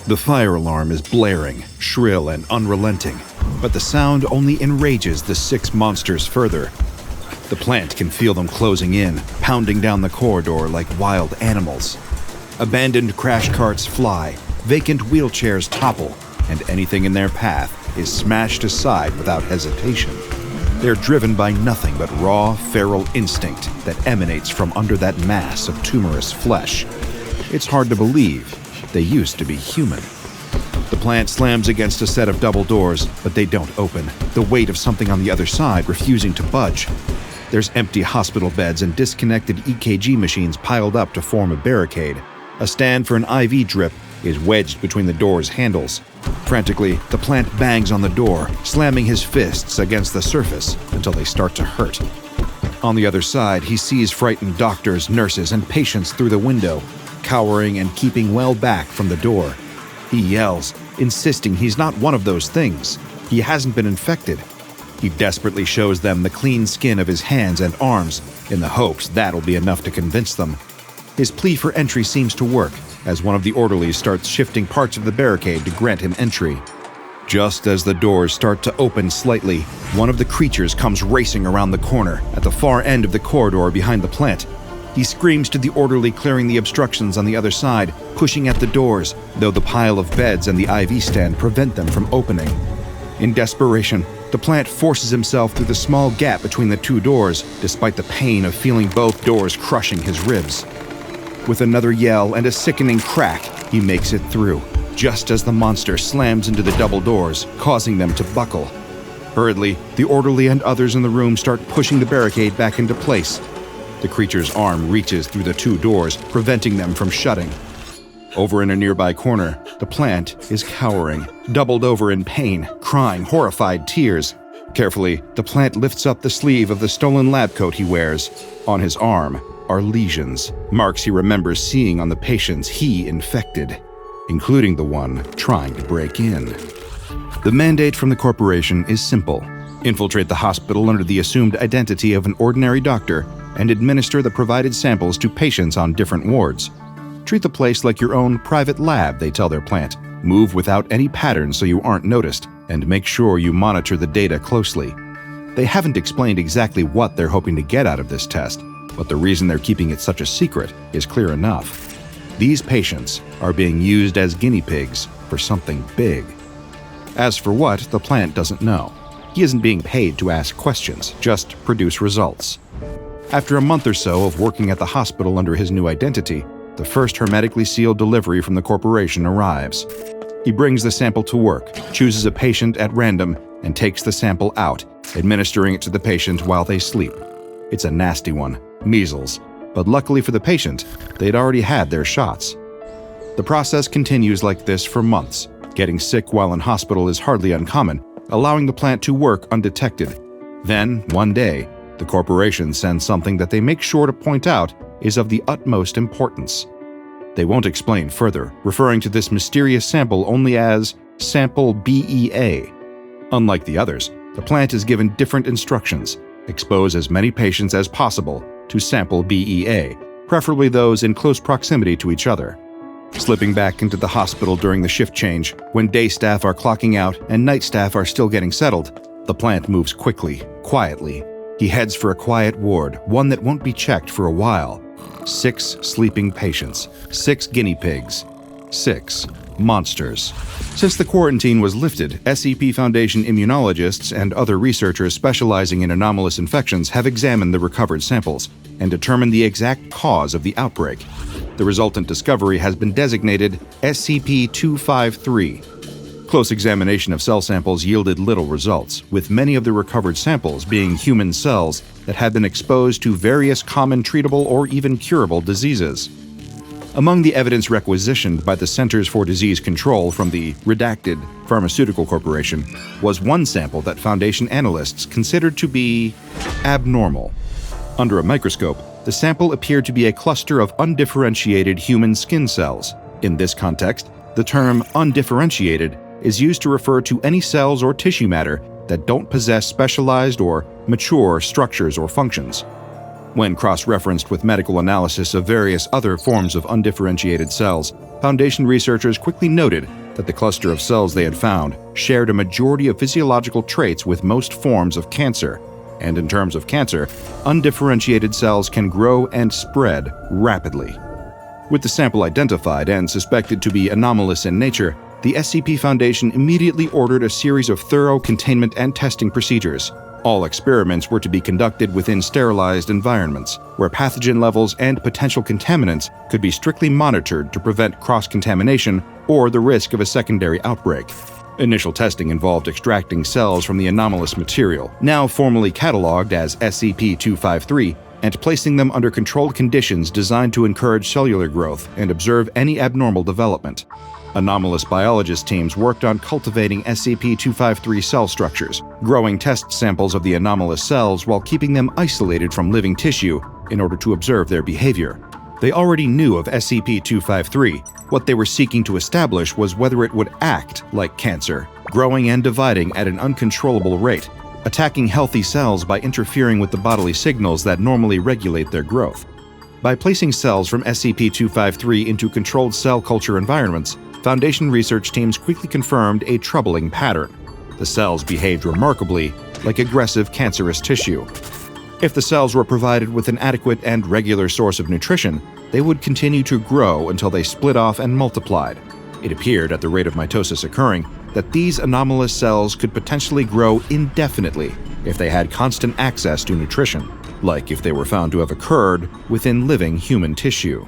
The fire alarm is blaring, shrill and unrelenting, but the sound only enrages the 6 monsters further. The plant can feel them closing in, pounding down the corridor like wild animals. Abandoned crash carts fly, vacant wheelchairs topple, and anything in their path is smashed aside without hesitation. They're driven by nothing but raw, feral instinct that emanates from under that mass of tumorous flesh. It's hard to believe they used to be human. The plant slams against a set of double doors, but they don't open, the weight of something on the other side refusing to budge. There's empty hospital beds and disconnected EKG machines piled up to form a barricade. A stand for an IV drip is wedged between the door's handles. Frantically, the plant bangs on the door, slamming his fists against the surface until they start to hurt. On the other side, he sees frightened doctors, nurses, and patients through the window, cowering and keeping well back from the door. He yells, insisting he's not one of those things. He hasn't been infected. He desperately shows them the clean skin of his hands and arms in the hopes that'll be enough to convince them. His plea for entry seems to work, as one of the orderlies starts shifting parts of the barricade to grant him entry. Just as the doors start to open slightly, one of the creatures comes racing around the corner at the far end of the corridor behind the plant. He screams to the orderly clearing the obstructions on the other side, pushing at the doors, though the pile of beds and the IV stand prevent them from opening. In desperation, the plant forces himself through the small gap between the 2 doors, despite the pain of feeling both doors crushing his ribs. With another yell and a sickening crack, he makes it through, just as the monster slams into the double doors, causing them to buckle. Hurriedly, the orderly and others in the room start pushing the barricade back into place. The creature's arm reaches through the 2 doors, preventing them from shutting. Over in a nearby corner, the plant is cowering, doubled over in pain, crying horrified tears. Carefully, the plant lifts up the sleeve of the stolen lab coat he wears. On his arm are lesions, marks he remembers seeing on the patients he infected, including the one trying to break in. The mandate from the corporation is simple: infiltrate the hospital under the assumed identity of an ordinary doctor and administer the provided samples to patients on different wards. Treat the place like your own private lab, they tell their plant. Move without any pattern so you aren't noticed, and make sure you monitor the data closely. They haven't explained exactly what they're hoping to get out of this test, but the reason they're keeping it such a secret is clear enough. These patients are being used as guinea pigs for something big. As for what, the plant doesn't know. He isn't being paid to ask questions, just produce results. After a month or so of working at the hospital under his new identity, the first hermetically sealed delivery from the corporation arrives. He brings the sample to work, chooses a patient at random, and takes the sample out, administering it to the patient while they sleep. It's a nasty one, measles, but luckily for the patient, they'd already had their shots. The process continues like this for months. Getting sick while in hospital is hardly uncommon, allowing the plant to work undetected. Then, one day, the corporation sends something that they make sure to point out is of the utmost importance. They won't explain further, referring to this mysterious sample only as Sample BEA. Unlike the others, the plant is given different instructions. Expose as many patients as possible to Sample BEA, preferably those in close proximity to each other. Slipping back into the hospital during the shift change, when day staff are clocking out and night staff are still getting settled, the plant moves quickly, quietly. He heads for a quiet ward, one that won't be checked for a while. 6 sleeping patients, 6 guinea pigs, 6 monsters. Since the quarantine was lifted, SCP Foundation immunologists and other researchers specializing in anomalous infections have examined the recovered samples and determined the exact cause of the outbreak. The resultant discovery has been designated SCP-253. Close examination of cell samples yielded little results, with many of the recovered samples being human cells that had been exposed to various common treatable or even curable diseases. Among the evidence requisitioned by the Centers for Disease Control from the redacted Pharmaceutical Corporation was one sample that Foundation analysts considered to be abnormal. Under a microscope, the sample appeared to be a cluster of undifferentiated human skin cells. In this context, the term undifferentiated is used to refer to any cells or tissue matter that don't possess specialized or mature structures or functions. When cross-referenced with medical analysis of various other forms of undifferentiated cells, Foundation researchers quickly noted that the cluster of cells they had found shared a majority of physiological traits with most forms of cancer. And in terms of cancer, undifferentiated cells can grow and spread rapidly. With the sample identified and suspected to be anomalous in nature, the SCP Foundation immediately ordered a series of thorough containment and testing procedures. All experiments were to be conducted within sterilized environments, where pathogen levels and potential contaminants could be strictly monitored to prevent cross-contamination or the risk of a secondary outbreak. Initial testing involved extracting cells from the anomalous material, now formally cataloged as SCP-253, and placing them under controlled conditions designed to encourage cellular growth and observe any abnormal development. Anomalous biologist teams worked on cultivating SCP-253 cell structures, growing test samples of the anomalous cells while keeping them isolated from living tissue in order to observe their behavior. They already knew of SCP-253. What they were seeking to establish was whether it would act like cancer, growing and dividing at an uncontrollable rate, attacking healthy cells by interfering with the bodily signals that normally regulate their growth. By placing cells from SCP-253 into controlled cell culture environments, Foundation research teams quickly confirmed a troubling pattern. The cells behaved remarkably like aggressive cancerous tissue. If the cells were provided with an adequate and regular source of nutrition, they would continue to grow until they split off and multiplied. It appeared, at the rate of mitosis occurring, that these anomalous cells could potentially grow indefinitely if they had constant access to nutrition, like if they were found to have occurred within living human tissue.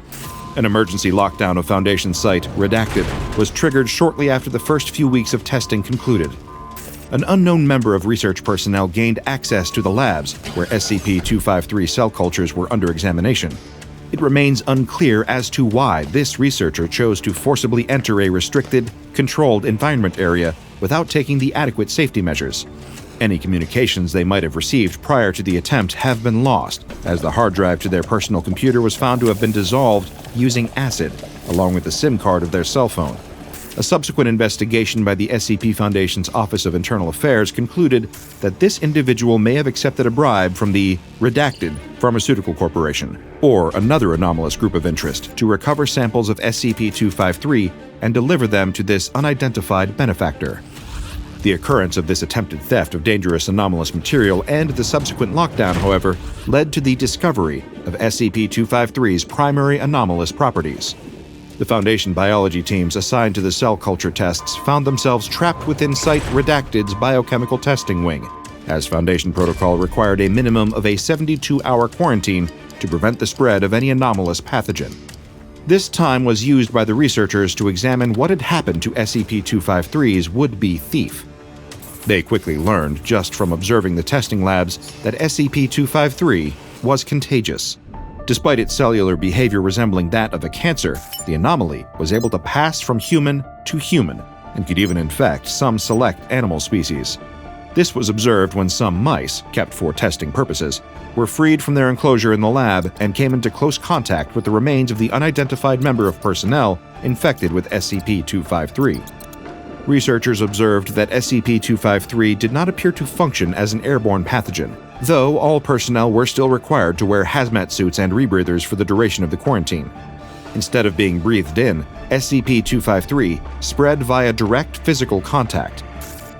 An emergency lockdown of Foundation Site, Redacted, was triggered shortly after the first few weeks of testing concluded. An unknown member of research personnel gained access to the labs where SCP-253 cell cultures were under examination. It remains unclear as to why this researcher chose to forcibly enter a restricted, controlled environment area without taking the adequate safety measures. Any communications they might have received prior to the attempt have been lost, as the hard drive to their personal computer was found to have been dissolved using acid, along with the SIM card of their cell phone. A subsequent investigation by the SCP Foundation's Office of Internal Affairs concluded that this individual may have accepted a bribe from the Redacted Pharmaceutical Corporation, or another anomalous group of interest, to recover samples of SCP-253 and deliver them to this unidentified benefactor. The occurrence of this attempted theft of dangerous anomalous material and the subsequent lockdown, however, led to the discovery of SCP-253's primary anomalous properties. The Foundation biology teams assigned to the cell culture tests found themselves trapped within Site Redacted's biochemical testing wing, as Foundation protocol required a minimum of a 72-hour quarantine to prevent the spread of any anomalous pathogen. This time was used by the researchers to examine what had happened to SCP-253's would-be thief. They quickly learned, just from observing the testing labs, that SCP-253 was contagious. Despite its cellular behavior resembling that of a cancer, the anomaly was able to pass from human to human and could even infect some select animal species. This was observed when some mice, kept for testing purposes, were freed from their enclosure in the lab and came into close contact with the remains of the unidentified member of personnel infected with SCP-253. Researchers observed that SCP-253 did not appear to function as an airborne pathogen, though all personnel were still required to wear hazmat suits and rebreathers for the duration of the quarantine. Instead of being breathed in, SCP-253 spread via direct physical contact.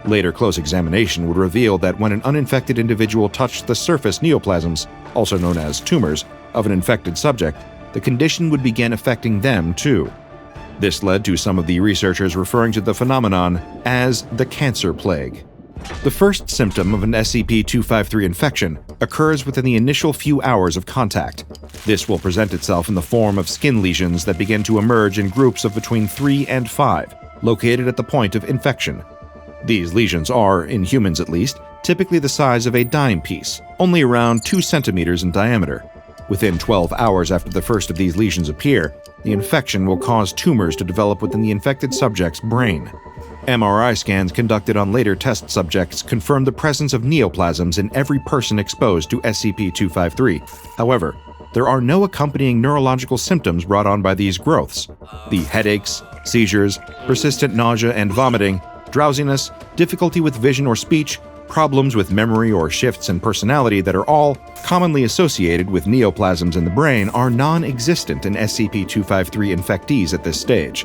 Later close examination would reveal that when an uninfected individual touched the surface neoplasms, also known as tumors, of an infected subject, the condition would begin affecting them too. This led to some of the researchers referring to the phenomenon as the cancer plague. The first symptom of an SCP-253 infection occurs within the initial few hours of contact. This will present itself in the form of skin lesions that begin to emerge in groups of between 3 and 5, located at the point of infection. These lesions are, in humans at least, typically the size of a dime piece, only around 2 centimeters in diameter. Within 12 hours after the first of these lesions appear, the infection will cause tumors to develop within the infected subject's brain. MRI scans conducted on later test subjects confirmed the presence of neoplasms in every person exposed to SCP-253. However, there are no accompanying neurological symptoms brought on by these growths. The headaches, seizures, persistent nausea and vomiting, drowsiness, difficulty with vision or speech, problems with memory or shifts in personality that are all commonly associated with neoplasms in the brain are non-existent in SCP-253 infectees at this stage.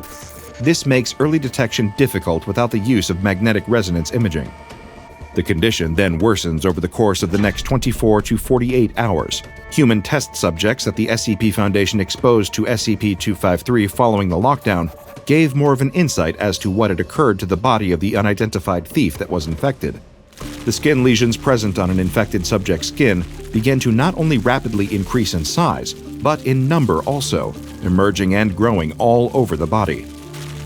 This makes early detection difficult without the use of magnetic resonance imaging. The condition then worsens over the course of the next 24 to 48 hours. Human test subjects that the SCP Foundation exposed to SCP-253 following the lockdown gave more of an insight as to what had occurred to the body of the unidentified thief that was infected. The skin lesions present on an infected subject's skin began to not only rapidly increase in size, but in number also, emerging and growing all over the body.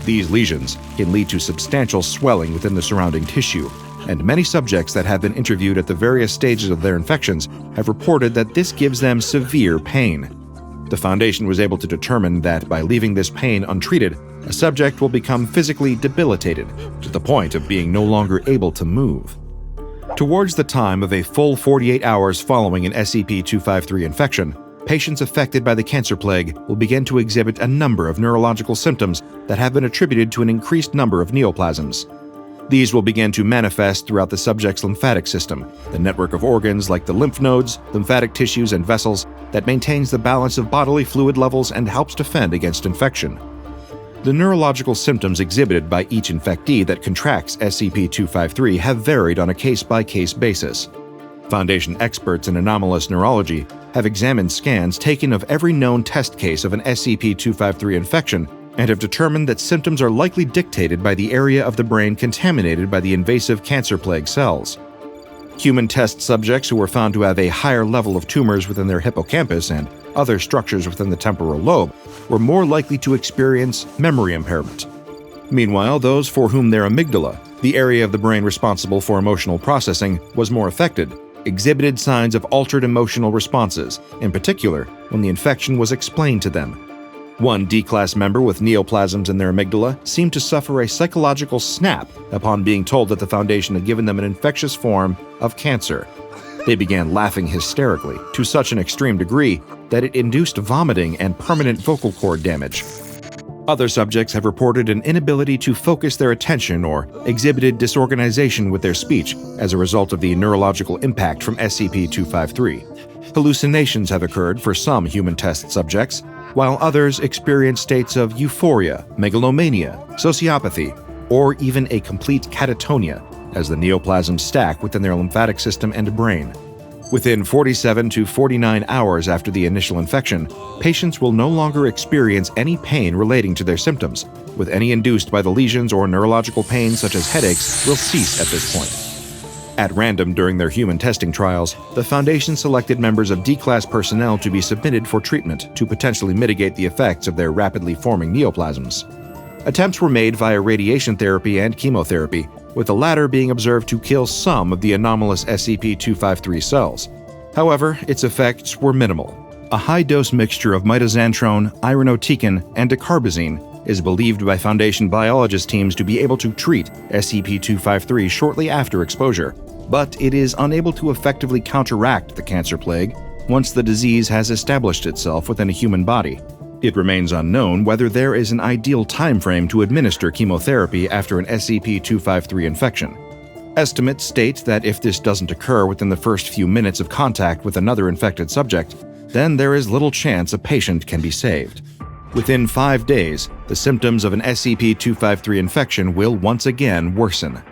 These lesions can lead to substantial swelling within the surrounding tissue, and many subjects that have been interviewed at the various stages of their infections have reported that this gives them severe pain. The Foundation was able to determine that by leaving this pain untreated, a subject will become physically debilitated to the point of being no longer able to move. Towards the time of a full 48 hours following an SCP-253 infection, patients affected by the cancer plague will begin to exhibit a number of neurological symptoms that have been attributed to an increased number of neoplasms. These will begin to manifest throughout the subject's lymphatic system, the network of organs like the lymph nodes, lymphatic tissues, and vessels that maintains the balance of bodily fluid levels and helps defend against infection. The neurological symptoms exhibited by each infectee that contracts SCP-253 have varied on a case-by-case basis. Foundation experts in anomalous neurology have examined scans taken of every known test case of an SCP-253 infection and have determined that symptoms are likely dictated by the area of the brain contaminated by the invasive cancer plague cells. Human test subjects who were found to have a higher level of tumors within their hippocampus and other structures within the temporal lobe were more likely to experience memory impairment. Meanwhile, those for whom their amygdala, the area of the brain responsible for emotional processing, was more affected, exhibited signs of altered emotional responses, in particular when the infection was explained to them. One D-Class member with neoplasms in their amygdala seemed to suffer a psychological snap upon being told that the Foundation had given them an infectious form of cancer. They began laughing hysterically to such an extreme degree that it induced vomiting and permanent vocal cord damage. Other subjects have reported an inability to focus their attention or exhibited disorganization with their speech as a result of the neurological impact from SCP-253. Hallucinations have occurred for some human test subjects, while others experience states of euphoria, megalomania, sociopathy, or even a complete catatonia as the neoplasms stack within their lymphatic system and brain. Within 47 to 49 hours after the initial infection, patients will no longer experience any pain relating to their symptoms, with any induced by the lesions or neurological pain such as headaches will cease at this point. At random during their human testing trials, the Foundation selected members of D-Class personnel to be submitted for treatment to potentially mitigate the effects of their rapidly forming neoplasms. Attempts were made via radiation therapy and chemotherapy, with the latter being observed to kill some of the anomalous SCP-253 cells. However, its effects were minimal. A high-dose mixture of mitoxantrone, irinotecan, and dacarbazine is believed by Foundation biologist teams to be able to treat SCP-253 shortly after exposure, but it is unable to effectively counteract the cancer plague once the disease has established itself within a human body. It remains unknown whether there is an ideal time frame to administer chemotherapy after an SCP-253 infection. Estimates state that if this doesn't occur within the first few minutes of contact with another infected subject, then there is little chance a patient can be saved. Within 5 days, the symptoms of an SCP-253 infection will once again worsen.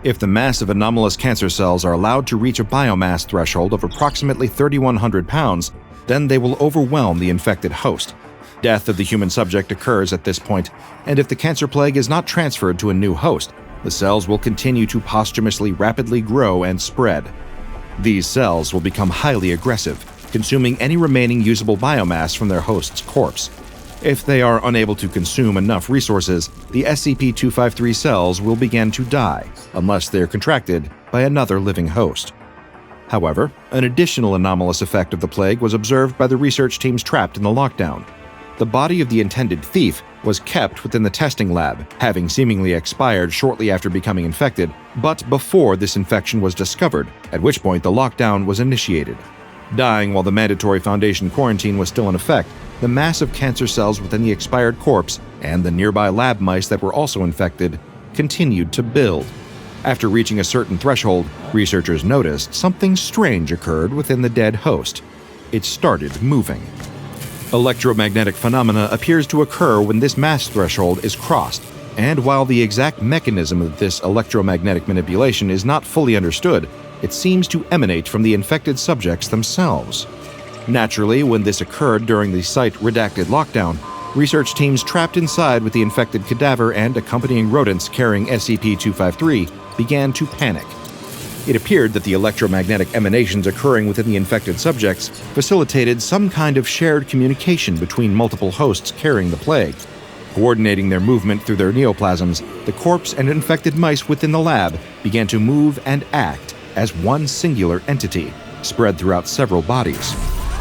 If the mass of anomalous cancer cells are allowed to reach a biomass threshold of approximately 3,100 pounds, then they will overwhelm the infected host. Death of the human subject occurs at this point, and if the cancer plague is not transferred to a new host, the cells will continue to posthumously rapidly grow and spread. These cells will become highly aggressive, consuming any remaining usable biomass from their host's corpse. If they are unable to consume enough resources, the SCP-253 cells will begin to die, unless they are contracted by another living host. However, an additional anomalous effect of the plague was observed by the research teams trapped in the lockdown. The body of the intended thief was kept within the testing lab, having seemingly expired shortly after becoming infected, but before this infection was discovered, at which point the lockdown was initiated. Dying while the mandatory Foundation quarantine was still in effect, the mass of cancer cells within the expired corpse and the nearby lab mice that were also infected continued to build. After reaching a certain threshold, researchers noticed something strange occurred within the dead host. It started moving. Electromagnetic phenomena appears to occur when this mass threshold is crossed, and while the exact mechanism of this electromagnetic manipulation is not fully understood, it seems to emanate from the infected subjects themselves. Naturally, when this occurred during the Site Redacted lockdown, research teams trapped inside with the infected cadaver and accompanying rodents carrying SCP-253 began to panic. It appeared that the electromagnetic emanations occurring within the infected subjects facilitated some kind of shared communication between multiple hosts carrying the plague. Coordinating their movement through their neoplasms, the corpse and infected mice within the lab began to move and act as one singular entity, spread throughout several bodies.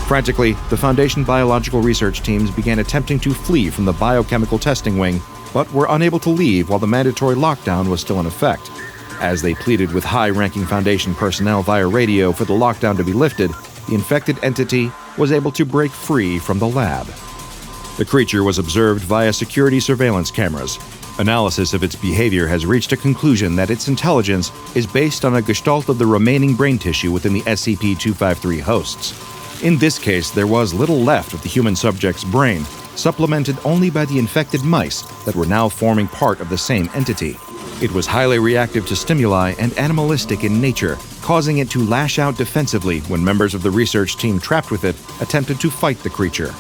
Frantically, the Foundation biological research teams began attempting to flee from the biochemical testing wing, but were unable to leave while the mandatory lockdown was still in effect. As they pleaded with high-ranking Foundation personnel via radio for the lockdown to be lifted, the infected entity was able to break free from the lab. The creature was observed via security surveillance cameras. Analysis of its behavior has reached a conclusion that its intelligence is based on a gestalt of the remaining brain tissue within the SCP-253 hosts. In this case, there was little left of the human subject's brain, supplemented only by the infected mice that were now forming part of the same entity. It was highly reactive to stimuli and animalistic in nature, causing it to lash out defensively when members of the research team trapped with it attempted to fight the creature.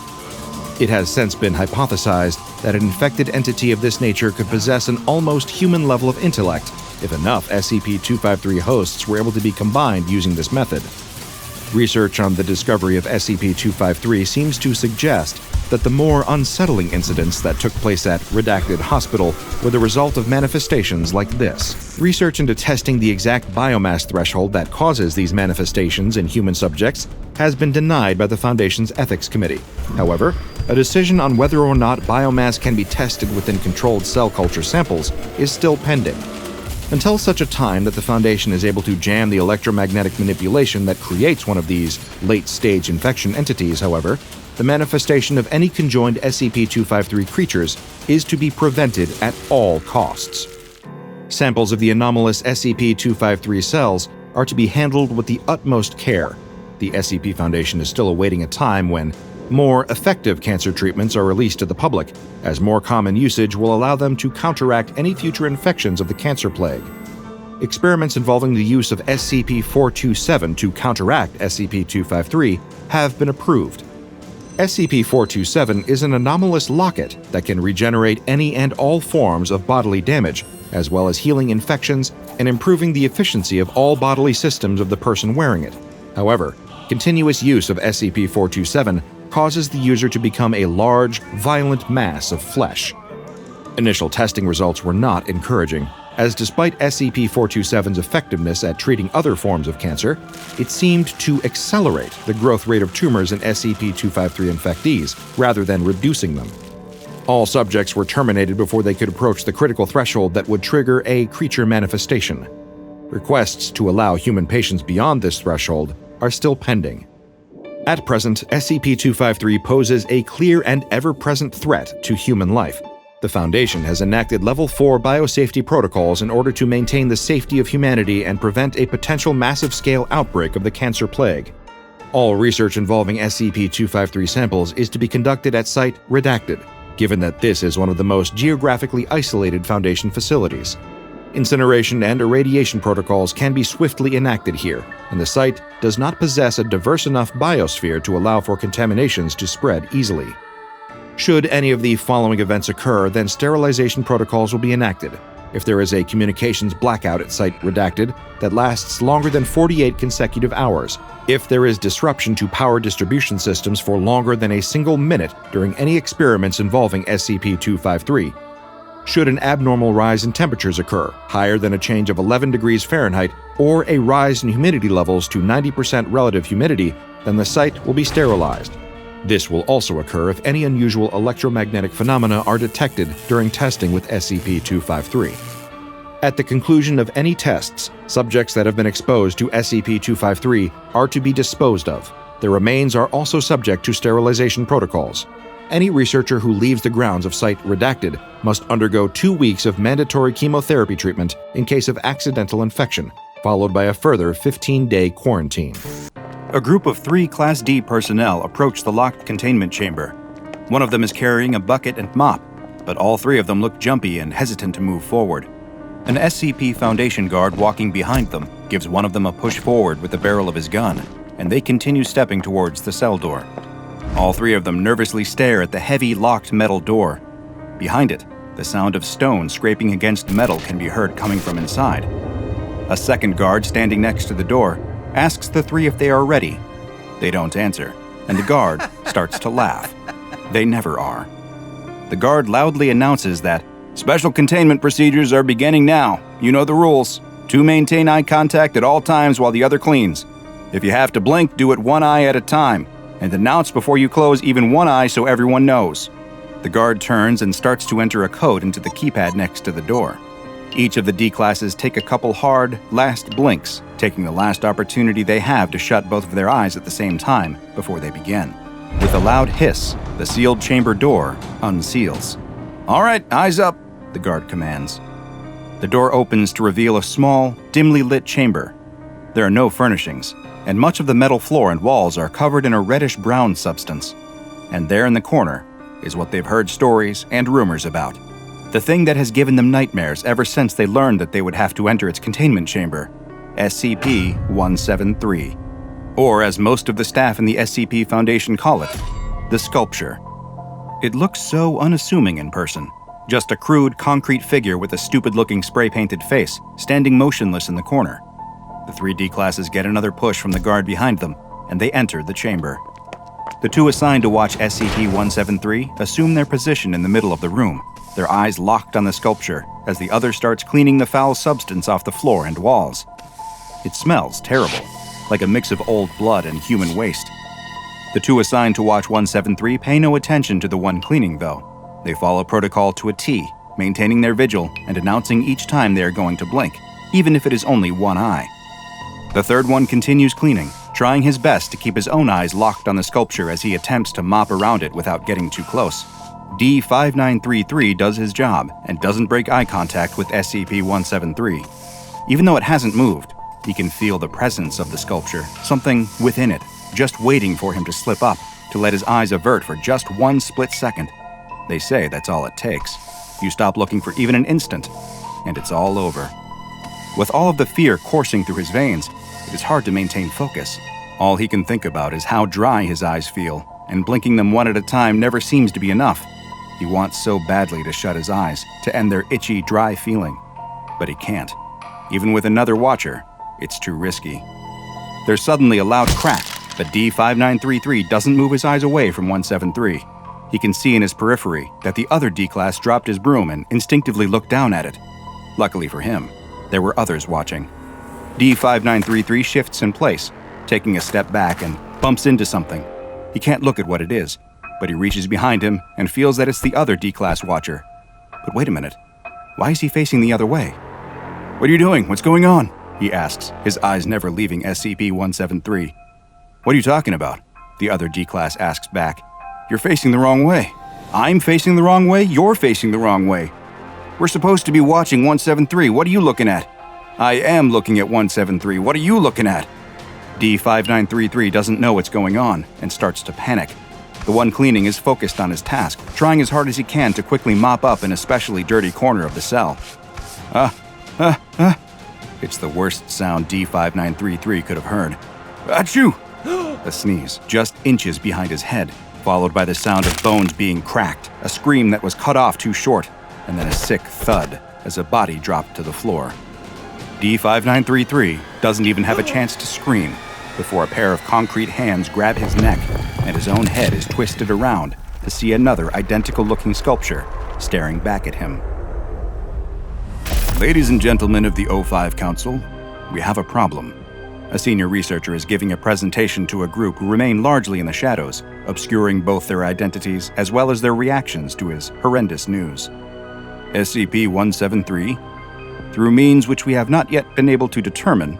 It has since been hypothesized that an infected entity of this nature could possess an almost human level of intellect if enough SCP-253 hosts were able to be combined using this method. Research on the discovery of SCP-253 seems to suggest that the more unsettling incidents that took place at Redacted Hospital were the result of manifestations like this. Research into testing the exact biomass threshold that causes these manifestations in human subjects has been denied by the Foundation's Ethics Committee. However, a decision on whether or not biomass can be tested within controlled cell culture samples is still pending. Until such a time that the Foundation is able to jam the electromagnetic manipulation that creates one of these late-stage infection entities, however, the manifestation of any conjoined SCP-253 creatures is to be prevented at all costs. Samples of the anomalous SCP-253 cells are to be handled with the utmost care. The SCP Foundation is still awaiting a time when more effective cancer treatments are released to the public, as more common usage will allow them to counteract any future infections of the cancer plague. Experiments involving the use of SCP-427 to counteract SCP-253 have been approved. SCP-427 is an anomalous locket that can regenerate any and all forms of bodily damage, as well as healing infections and improving the efficiency of all bodily systems of the person wearing it. However, continuous use of SCP-427 causes the user to become a large, violent mass of flesh. Initial testing results were not encouraging, as despite SCP-427's effectiveness at treating other forms of cancer, it seemed to accelerate the growth rate of tumors in SCP-253 infectees rather than reducing them. All subjects were terminated before they could approach the critical threshold that would trigger a creature manifestation. Requests to allow human patients beyond this threshold are still pending. At present, SCP-253 poses a clear and ever-present threat to human life. The Foundation has enacted Level 4 biosafety protocols in order to maintain the safety of humanity and prevent a potential massive-scale outbreak of the cancer plague. All research involving SCP-253 samples is to be conducted at Site Redacted, given that this is one of the most geographically isolated Foundation facilities. Incineration and irradiation protocols can be swiftly enacted here, and the site does not possess a diverse enough biosphere to allow for contaminations to spread easily. Should any of the following events occur, then sterilization protocols will be enacted. If there is a communications blackout at Site Redacted that lasts longer than 48 consecutive hours, if there is disruption to power distribution systems for longer than a single minute during any experiments involving SCP-253, should an abnormal rise in temperatures occur, higher than a change of 11 degrees Fahrenheit, or a rise in humidity levels to 90% relative humidity, then the site will be sterilized. This will also occur if any unusual electromagnetic phenomena are detected during testing with SCP-253. At the conclusion of any tests, subjects that have been exposed to SCP-253 are to be disposed of. Their remains are also subject to sterilization protocols. Any researcher who leaves the grounds of Site Redacted must undergo 2 weeks of mandatory chemotherapy treatment in case of accidental infection, followed by a further 15-day quarantine. A group of 3 Class D personnel approach the locked containment chamber. One of them is carrying a bucket and mop, but all 3 of them look jumpy and hesitant to move forward. An SCP Foundation guard walking behind them gives one of them a push forward with the barrel of his gun, and they continue stepping towards the cell door. All 3 of them nervously stare at the heavy, locked metal door. Behind it, the sound of stone scraping against metal can be heard coming from inside. A second guard standing next to the door asks the 3 if they are ready. They don't answer, and the guard starts to laugh. They never are. The guard loudly announces that special containment procedures are beginning now. You know the rules. 2 maintain eye contact at all times while the other cleans. If you have to blink, do it 1 eye at a time, and announce before you close even 1 eye so everyone knows. The guard turns and starts to enter a code into the keypad next to the door. Each of the D classes take a couple hard, last blinks, taking the last opportunity they have to shut both of their eyes at the same time before they begin. With a loud hiss, the sealed chamber door unseals. "All right, eyes up," the guard commands. The door opens to reveal a small, dimly lit chamber. There are no furnishings, and much of the metal floor and walls are covered in a reddish-brown substance. And there in the corner is what they've heard stories and rumors about. The thing that has given them nightmares ever since they learned that they would have to enter its containment chamber, SCP-173. Or, as most of the staff in the SCP Foundation call it, the sculpture. It looks so unassuming in person. Just a crude, concrete figure with a stupid-looking spray-painted face, standing motionless in the corner. The 3 D classes get another push from the guard behind them, and they enter the chamber. The 2 assigned to watch SCP-173 assume their position in the middle of the room, their eyes locked on the sculpture as the other starts cleaning the foul substance off the floor and walls. It smells terrible, like a mix of old blood and human waste. The 2 assigned to watch 173 pay no attention to the one cleaning, though. They follow protocol to a T, maintaining their vigil and announcing each time they are going to blink, even if it is only 1 eye. The third one continues cleaning, trying his best to keep his own eyes locked on the sculpture as he attempts to mop around it without getting too close. D-5933 does his job and doesn't break eye contact with SCP-173. Even though it hasn't moved, he can feel the presence of the sculpture, something within it, just waiting for him to slip up, to let his eyes avert for just 1 split second. They say that's all it takes. You stop looking for even an instant, and it's all over. With all of the fear coursing through his veins, it is hard to maintain focus. All he can think about is how dry his eyes feel, and blinking them 1 at a time never seems to be enough. He wants so badly to shut his eyes, to end their itchy, dry feeling. But he can't. Even with another watcher, it's too risky. There's suddenly a loud crack, but D-5933 doesn't move his eyes away from 173. He can see in his periphery that the other D-class dropped his broom and instinctively looked down at it. Luckily for him, there were others watching. D-5933 shifts in place, taking a step back and bumps into something. He can't look at what it is, but he reaches behind him and feels that it's the other D-class watcher. But wait a minute, why is he facing the other way? "What are you doing? What's going on?" he asks, his eyes never leaving SCP-173. "What are you talking about?" the other D-class asks back. "You're facing the wrong way." "I'm facing the wrong way? You're facing the wrong way. We're supposed to be watching 173. What are you looking at?" "I am looking at 173. What are you looking at?" D-5933 doesn't know what's going on and starts to panic. The one cleaning is focused on his task, trying as hard as he can to quickly mop up an especially dirty corner of the cell. It's the worst sound D-5933 could have heard. "Achoo!" A sneeze, just inches behind his head, followed by the sound of bones being cracked, a scream that was cut off too short, and then a sick thud as a body dropped to the floor. D-5933 doesn't even have a chance to scream before a pair of concrete hands grab his neck and his own head is twisted around to see another identical-looking sculpture staring back at him. "Ladies and gentlemen of the O5 Council, we have a problem." A senior researcher is giving a presentation to a group who remain largely in the shadows, obscuring both their identities as well as their reactions to his horrendous news. SCP-173, through means which we have not yet been able to determine,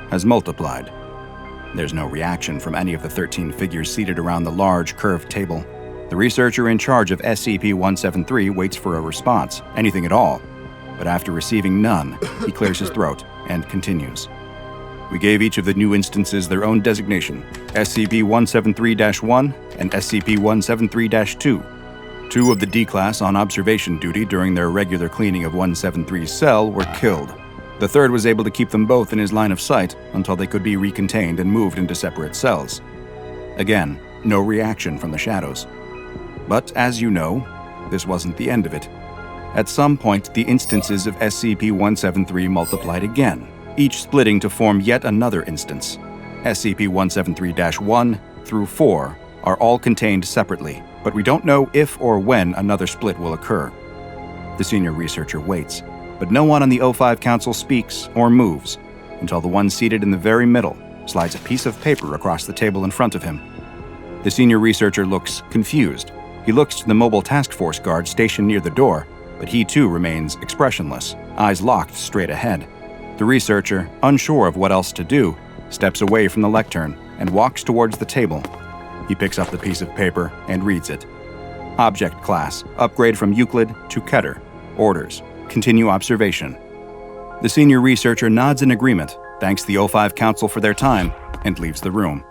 has multiplied. There's no reaction from any of the 13 figures seated around the large, curved table. The researcher in charge of SCP-173 waits for a response, anything at all, but after receiving none, he clears his throat and continues. We gave each of the new instances their own designation, SCP-173-1 and SCP-173-2. Two of the D-Class on observation duty during their regular cleaning of 173's cell were killed. The third was able to keep them both in his line of sight until they could be recontained and moved into separate cells. Again, no reaction from the shadows. But as you know, this wasn't the end of it. At some point, the instances of SCP-173 multiplied again, each splitting to form yet another instance. SCP-173-1 through 4 are all contained separately, but we don't know if or when another split will occur. The senior researcher waits, but no one on the O5 Council speaks or moves until the one seated in the very middle slides a piece of paper across the table in front of him. The senior researcher looks confused. He looks to the mobile task force guard stationed near the door, but he too remains expressionless, eyes locked straight ahead. The researcher, unsure of what else to do, steps away from the lectern and walks towards the table. He picks up the piece of paper and reads it. Object Class, upgrade from Euclid to Keter. Orders, continue observation. The senior researcher nods in agreement, thanks the O5 Council for their time, and leaves the room.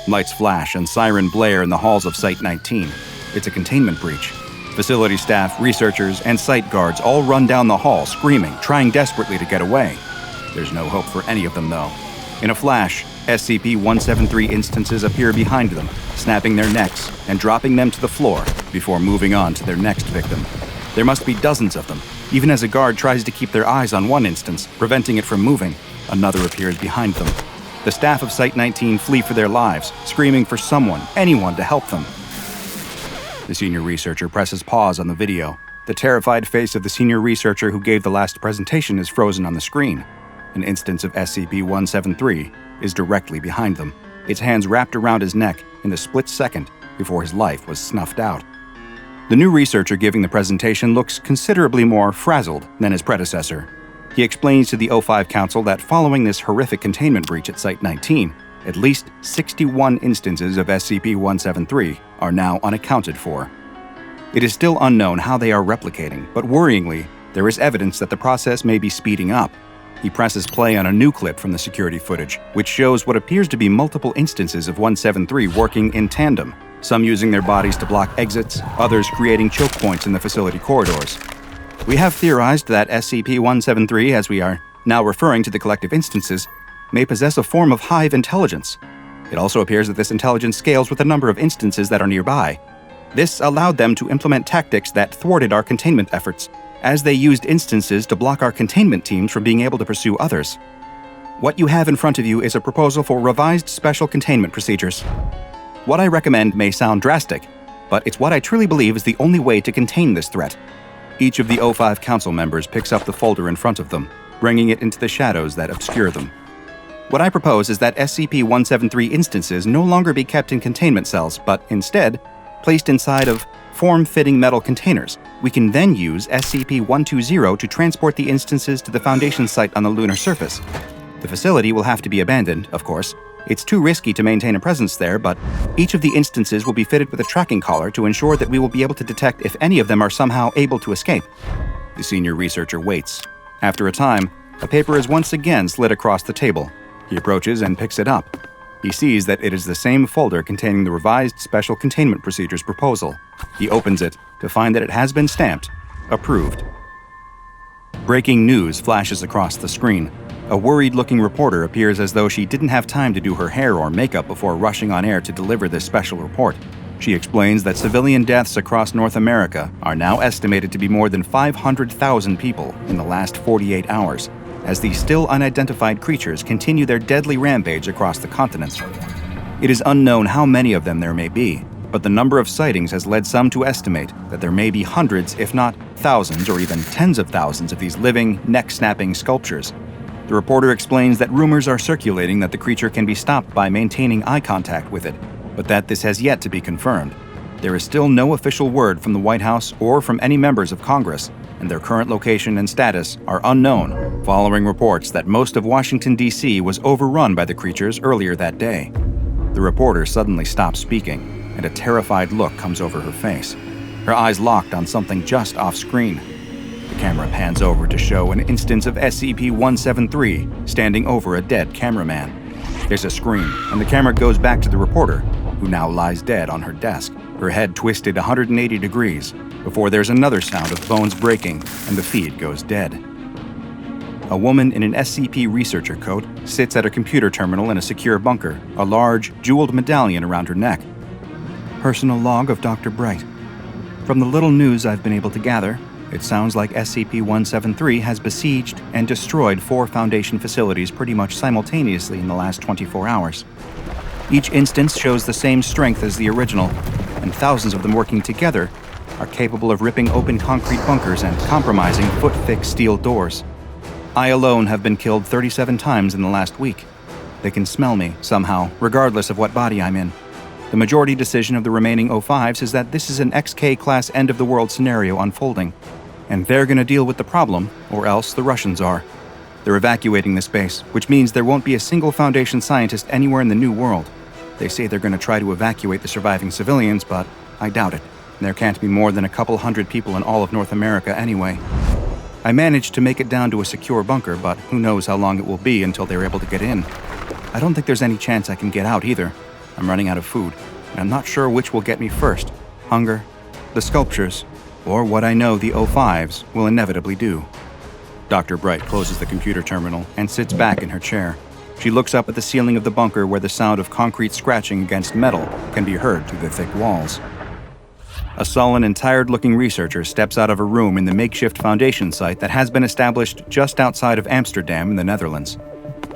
Lights flash and siren blare in the halls of Site-19. It's a containment breach. Facility staff, researchers, and site guards all run down the hall screaming, trying desperately to get away. There's no hope for any of them, though. In a flash, SCP-173 instances appear behind them, snapping their necks and dropping them to the floor before moving on to their next victim. There must be dozens of them. Even as a guard tries to keep their eyes on one instance, preventing it from moving, another appears behind them. The staff of Site-19 flee for their lives, screaming for someone, anyone to help them. The senior researcher presses pause on the video. The terrified face of the senior researcher who gave the last presentation is frozen on the screen. An instance of SCP-173 is directly behind them, its hands wrapped around his neck in the split second before his life was snuffed out. The new researcher giving the presentation looks considerably more frazzled than his predecessor. He explains to the O5 Council that following this horrific containment breach at Site-19, at least 61 instances of SCP-173 are now unaccounted for. It is still unknown how they are replicating, but worryingly, there is evidence that the process may be speeding up. He presses play on a new clip from the security footage, which shows what appears to be multiple instances of 173 working in tandem, some using their bodies to block exits, others creating choke points in the facility corridors. We have theorized that SCP-173, as we are now referring to the collective instances, may possess a form of HIVE intelligence. It also appears that this intelligence scales with the number of instances that are nearby. This allowed them to implement tactics that thwarted our containment efforts, as they used instances to block our containment teams from being able to pursue others. What you have in front of you is a proposal for revised special containment procedures. What I recommend may sound drastic, but it's what I truly believe is the only way to contain this threat. Each of the O5 Council members picks up the folder in front of them, bringing it into the shadows that obscure them. What I propose is that SCP-173 instances no longer be kept in containment cells, but instead placed inside of form-fitting metal containers. We can then use SCP-120 to transport the instances to the Foundation site on the lunar surface. The facility will have to be abandoned, of course. It's too risky to maintain a presence there, but each of the instances will be fitted with a tracking collar to ensure that we will be able to detect if any of them are somehow able to escape. The senior researcher waits. After a time, a paper is once again slid across the table. He approaches and picks it up. He sees that it is the same folder containing the revised Special Containment Procedures proposal. He opens it to find that it has been stamped, approved. Breaking news flashes across the screen. A worried-looking reporter appears as though she didn't have time to do her hair or makeup before rushing on air to deliver this special report. She explains that civilian deaths across North America are now estimated to be more than 500,000 people in the last 48 hours, as these still unidentified creatures continue their deadly rampage across the continent. It is unknown how many of them there may be, but the number of sightings has led some to estimate that there may be hundreds, if not thousands or even tens of thousands of these living, neck-snapping sculptures. The reporter explains that rumors are circulating that the creature can be stopped by maintaining eye contact with it, but that this has yet to be confirmed. There is still no official word from the White House or from any members of Congress, and their current location and status are unknown, following reports that most of Washington, D.C. was overrun by the creatures earlier that day. The reporter suddenly stops speaking. and a terrified look comes over her face. Her eyes locked on something just off-screen. The camera pans over to show an instance of SCP-173 standing over a dead cameraman. There's a scream, and the camera goes back to the reporter, who now lies dead on her desk, her head twisted 180 degrees, before there's another sound of bones breaking and the feed goes dead. A woman in an SCP researcher coat sits at a computer terminal in a secure bunker, a large, jeweled medallion around her neck. Personal log of Dr. Bright. From the little news I've been able to gather, it sounds like SCP-173 has besieged and destroyed 4 Foundation facilities pretty much simultaneously in the last 24 hours. Each instance shows the same strength as the original, and thousands of them working together are capable of ripping open concrete bunkers and compromising foot-thick steel doors. I alone have been killed 37 times in the last week. They can smell me, somehow, regardless of what body I'm in. The majority decision of the remaining O5s is that this is an XK-class end-of-the-world scenario unfolding, and they're gonna deal with the problem, or else the Russians are. They're evacuating this base, which means there won't be a single Foundation scientist anywhere in the New World. They say they're gonna try to evacuate the surviving civilians, but I doubt it. There can't be more than a couple hundred people in all of North America anyway. I managed to make it down to a secure bunker, but who knows how long it will be until they're able to get in. I don't think there's any chance I can get out either. I'm running out of food, and I'm not sure which will get me first. Hunger, the sculptures, or what I know the O5s will inevitably do. Dr. Bright closes the computer terminal and sits back in her chair. She looks up at the ceiling of the bunker where the sound of concrete scratching against metal can be heard through the thick walls. A sullen and tired-looking researcher steps out of a room in the makeshift Foundation site that has been established just outside of Amsterdam in the Netherlands.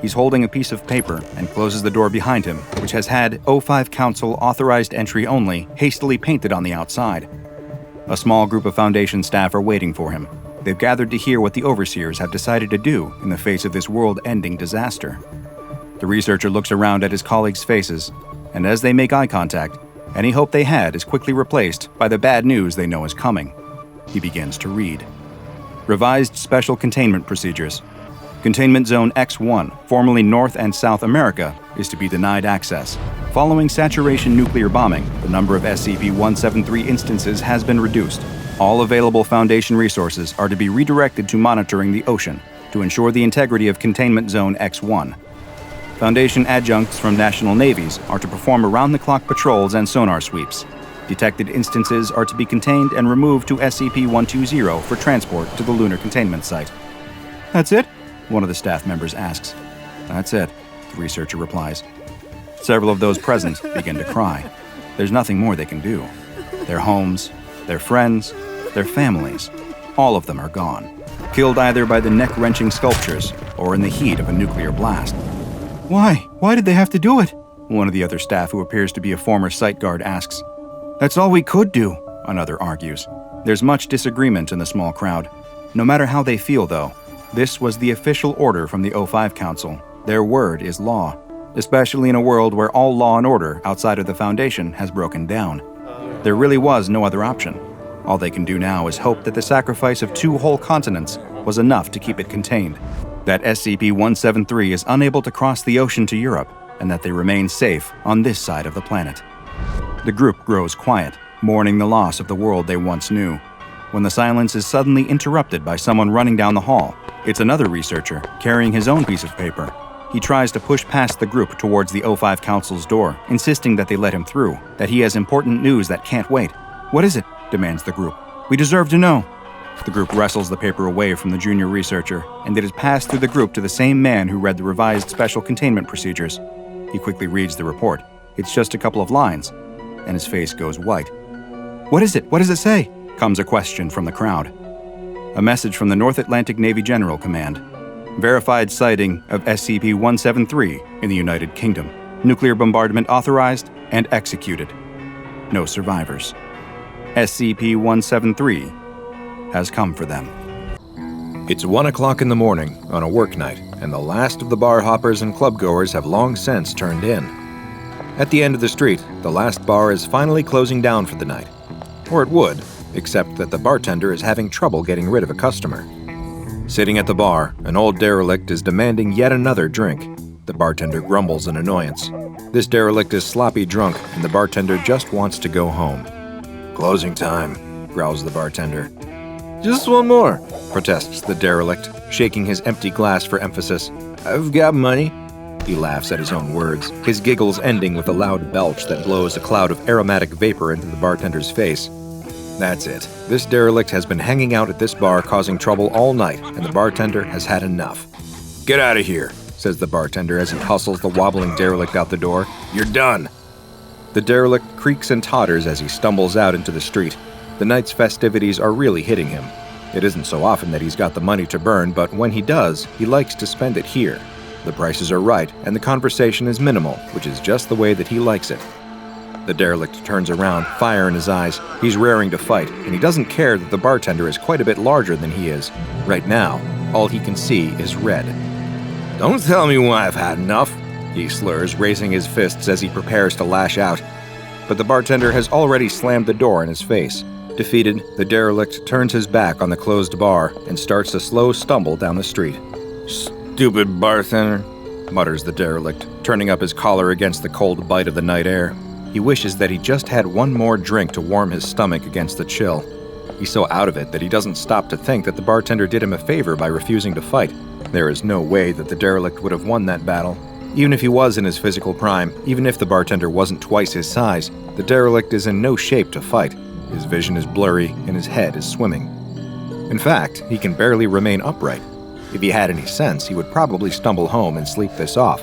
He's holding a piece of paper and closes the door behind him, which has had O5 Council authorized entry only hastily painted on the outside. A small group of Foundation staff are waiting for him. They've gathered to hear what the overseers have decided to do in the face of this world-ending disaster. The researcher looks around at his colleagues' faces, and as they make eye contact, any hope they had is quickly replaced by the bad news they know is coming. He begins to read. Revised Special Containment Procedures. Containment Zone X1, formerly North and South America, is to be denied access. Following saturation nuclear bombing, the number of SCP-173 instances has been reduced. All available Foundation resources are to be redirected to monitoring the ocean to ensure the integrity of Containment Zone X1. Foundation adjuncts from national navies are to perform around-the-clock patrols and sonar sweeps. Detected instances are to be contained and removed to SCP-120 for transport to the lunar containment site. That's it? One of the staff members asks. That's it, the researcher replies. Several of those present begin to cry. There's nothing more they can do. Their homes, their friends, their families, all of them are gone, killed either by the neck-wrenching sculptures or in the heat of a nuclear blast. Why? Why did they have to do it? One of the other staff, who appears to be a former site guard, asks. That's all we could do, another argues. There's much disagreement in the small crowd. No matter how they feel, though, this was the official order from the O5 Council. Their word is law, especially in a world where all law and order outside of the Foundation has broken down. There really was no other option. All they can do now is hope that the sacrifice of 2 whole continents was enough to keep it contained, that SCP-173 is unable to cross the ocean to Europe, and that they remain safe on this side of the planet. The group grows quiet, mourning the loss of the world they once knew, when the silence is suddenly interrupted by someone running down the hall. It's another researcher, carrying his own piece of paper. He tries to push past the group towards the O5 Council's door, insisting that they let him through, that he has important news that can't wait. What is it? Demands the group. We deserve to know. The group wrestles the paper away from the junior researcher, and it is passed through the group to the same man who read the revised special containment procedures. He quickly reads the report. It's just a couple of lines, and his face goes white. What is it? What does it say? Comes a question from the crowd. A message from the North Atlantic Navy General Command. Verified sighting of SCP-173 in the United Kingdom. Nuclear bombardment authorized and executed. No survivors. SCP-173 has come for them. It's 1 o'clock in the morning on a work night, and the last of the bar hoppers and clubgoers have long since turned in. At the end of the street, the last bar is finally closing down for the night. Or it would, except that the bartender is having trouble getting rid of a customer. Sitting at the bar, an old derelict is demanding yet another drink. the bartender grumbles in annoyance. This derelict is sloppy drunk, and the bartender just wants to go home. "Closing time," growls the bartender. "Just one more," protests the derelict, shaking his empty glass for emphasis. "I've got money." He laughs at his own words, his giggles ending with a loud belch that blows a cloud of aromatic vapor into the bartender's face. That's it. This derelict has been hanging out at this bar causing trouble all night, and the bartender has had enough. "Get out of here," says the bartender as he hustles the wobbling derelict out the door. "You're done." The derelict creaks and totters as he stumbles out into the street. The night's festivities are really hitting him. It isn't so often that he's got the money to burn, but when he does, he likes to spend it here. The prices are right, and the conversation is minimal, which is just the way that he likes it. The derelict turns around, fire in his eyes. He's raring to fight, and he doesn't care that the bartender is quite a bit larger than he is. Right now, all he can see is red. "Don't tell me when I've had enough," he slurs, raising his fists as he prepares to lash out. But the bartender has already slammed the door in his face. Defeated, the derelict turns his back on the closed bar and starts a slow stumble down the street. "Stupid bartender," mutters the derelict, turning up his collar against the cold bite of the night air. He wishes that he just had one more drink to warm his stomach against the chill. He's so out of it that he doesn't stop to think that the bartender did him a favor by refusing to fight. There is no way that the derelict would have won that battle. Even if he was in his physical prime, even if the bartender wasn't twice his size, the derelict is in no shape to fight. His vision is blurry and his head is swimming. In fact, he can barely remain upright. If he had any sense, he would probably stumble home and sleep this off.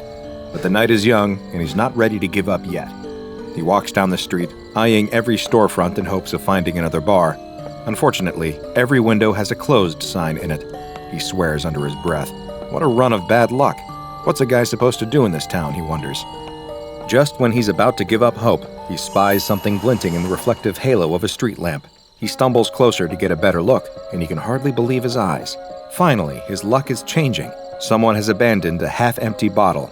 But the night is young, and he's not ready to give up yet. He walks down the street, eyeing every storefront in hopes of finding another bar. Unfortunately, every window has a closed sign in it. He swears under his breath. What a run of bad luck. What's a guy supposed to do in this town, he wonders. Just when he's about to give up hope, he spies something glinting in the reflective halo of a street lamp. He stumbles closer to get a better look, and he can hardly believe his eyes. Finally, his luck is changing. Someone has abandoned a half-empty bottle.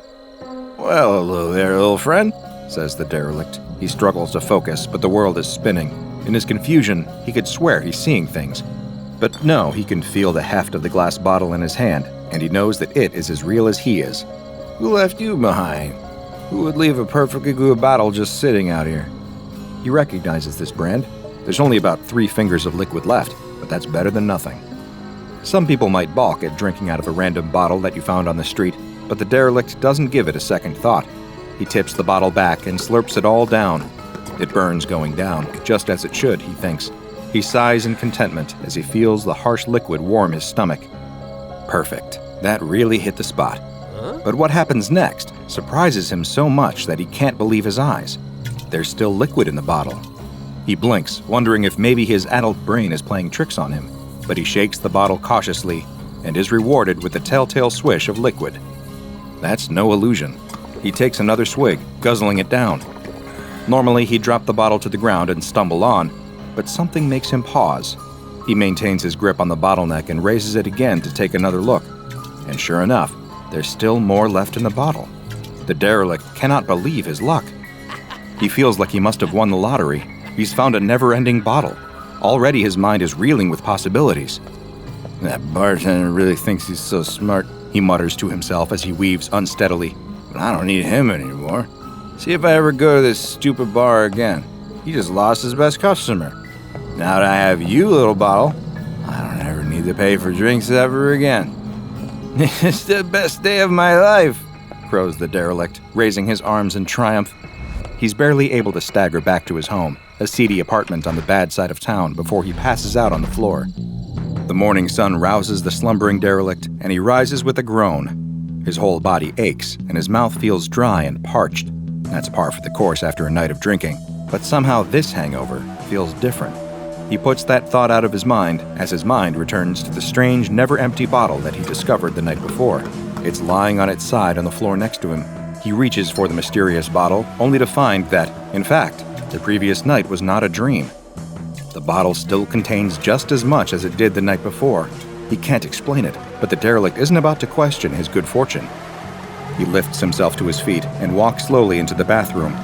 "Well, hello there, little friend," says the derelict. He struggles to focus, but the world is spinning. In his confusion, he could swear he's seeing things. But no, he can feel the heft of the glass bottle in his hand, and he knows that it is as real as he is. "Who left you behind? Who would leave a perfectly good bottle just sitting out here?" He recognizes this brand. There's only about 3 fingers of liquid left, but that's better than nothing. Some people might balk at drinking out of a random bottle that you found on the street, but the derelict doesn't give it a second thought. He tips the bottle back and slurps it all down. It burns going down, just as it should, he thinks. He sighs in contentment as he feels the harsh liquid warm his stomach. Perfect. That really hit the spot. But what happens next surprises him so much that he can't believe his eyes. There's still liquid in the bottle. He blinks, wondering if maybe his adult brain is playing tricks on him, but he shakes the bottle cautiously and is rewarded with the telltale swish of liquid. That's no illusion. He takes another swig, guzzling it down. Normally, he'd drop the bottle to the ground and stumble on, but something makes him pause. He maintains his grip on the bottleneck and raises it again to take another look. And sure enough, there's still more left in the bottle. The derelict cannot believe his luck. He feels like he must have won the lottery. He's found a never-ending bottle. Already his mind is reeling with possibilities. "That bartender really thinks he's so smart," he mutters to himself as he weaves unsteadily. "But I don't need him anymore. See if I ever go to this stupid bar again. He just lost his best customer. Now that I have you, little bottle, I don't ever need to pay for drinks ever again." "It's the best day of my life," crows the derelict, raising his arms in triumph. He's barely able to stagger back to his home, a seedy apartment on the bad side of town, before he passes out on the floor. The morning sun rouses the slumbering derelict, and he rises with a groan. His whole body aches, and his mouth feels dry and parched. That's par for the course after a night of drinking, but somehow this hangover feels different. He puts that thought out of his mind as his mind returns to the strange, never-empty bottle that he discovered the night before. It's lying on its side on the floor next to him. He reaches for the mysterious bottle, only to find that, in fact, the previous night was not a dream. The bottle still contains just as much as it did the night before. He can't explain it, but the derelict isn't about to question his good fortune. He lifts himself to his feet and walks slowly into the bathroom.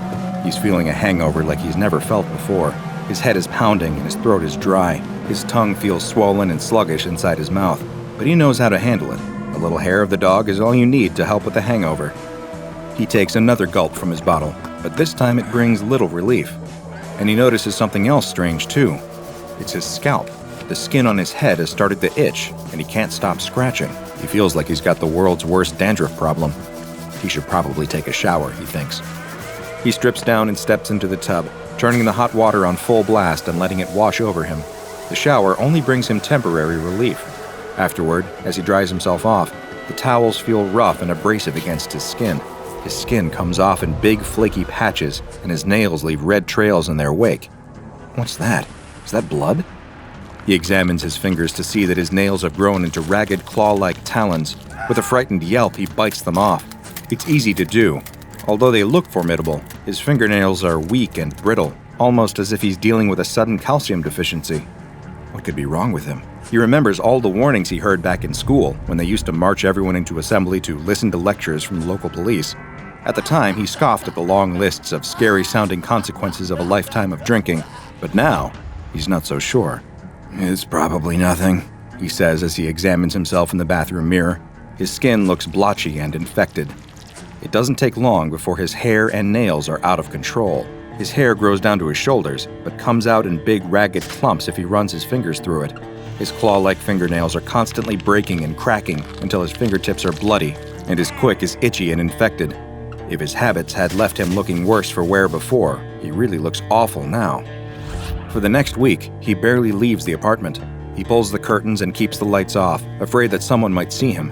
He's feeling a hangover like he's never felt before. His head is pounding and his throat is dry. His tongue feels swollen and sluggish inside his mouth, but he knows how to handle it. A little hair of the dog is all you need to help with the hangover. He takes another gulp from his bottle, but this time it brings little relief. And he notices something else strange too. It's his scalp. The skin on his head has started to itch, and he can't stop scratching. He feels like he's got the world's worst dandruff problem. He should probably take a shower, he thinks. He strips down and steps into the tub, turning the hot water on full blast and letting it wash over him. The shower only brings him temporary relief. Afterward, as he dries himself off, the towels feel rough and abrasive against his skin. His skin comes off in big, flaky patches, and his nails leave red trails in their wake. What's that? Is that blood? He examines his fingers to see that his nails have grown into ragged, claw-like talons. With a frightened yelp, he bites them off. It's easy to do. Although they look formidable, his fingernails are weak and brittle, almost as if he's dealing with a sudden calcium deficiency. What could be wrong with him? He remembers all the warnings he heard back in school when they used to march everyone into assembly to listen to lectures from the local police. At the time, he scoffed at the long lists of scary-sounding consequences of a lifetime of drinking, but now, he's not so sure. "It's probably nothing," he says as he examines himself in the bathroom mirror. His skin looks blotchy and infected. It doesn't take long before his hair and nails are out of control. His hair grows down to his shoulders, but comes out in big, ragged clumps if he runs his fingers through it. His claw-like fingernails are constantly breaking and cracking until his fingertips are bloody, and his quick is itchy and infected. If his habits had left him looking worse for wear before, he really looks awful now. For the next week, he barely leaves the apartment. He pulls the curtains and keeps the lights off, afraid that someone might see him.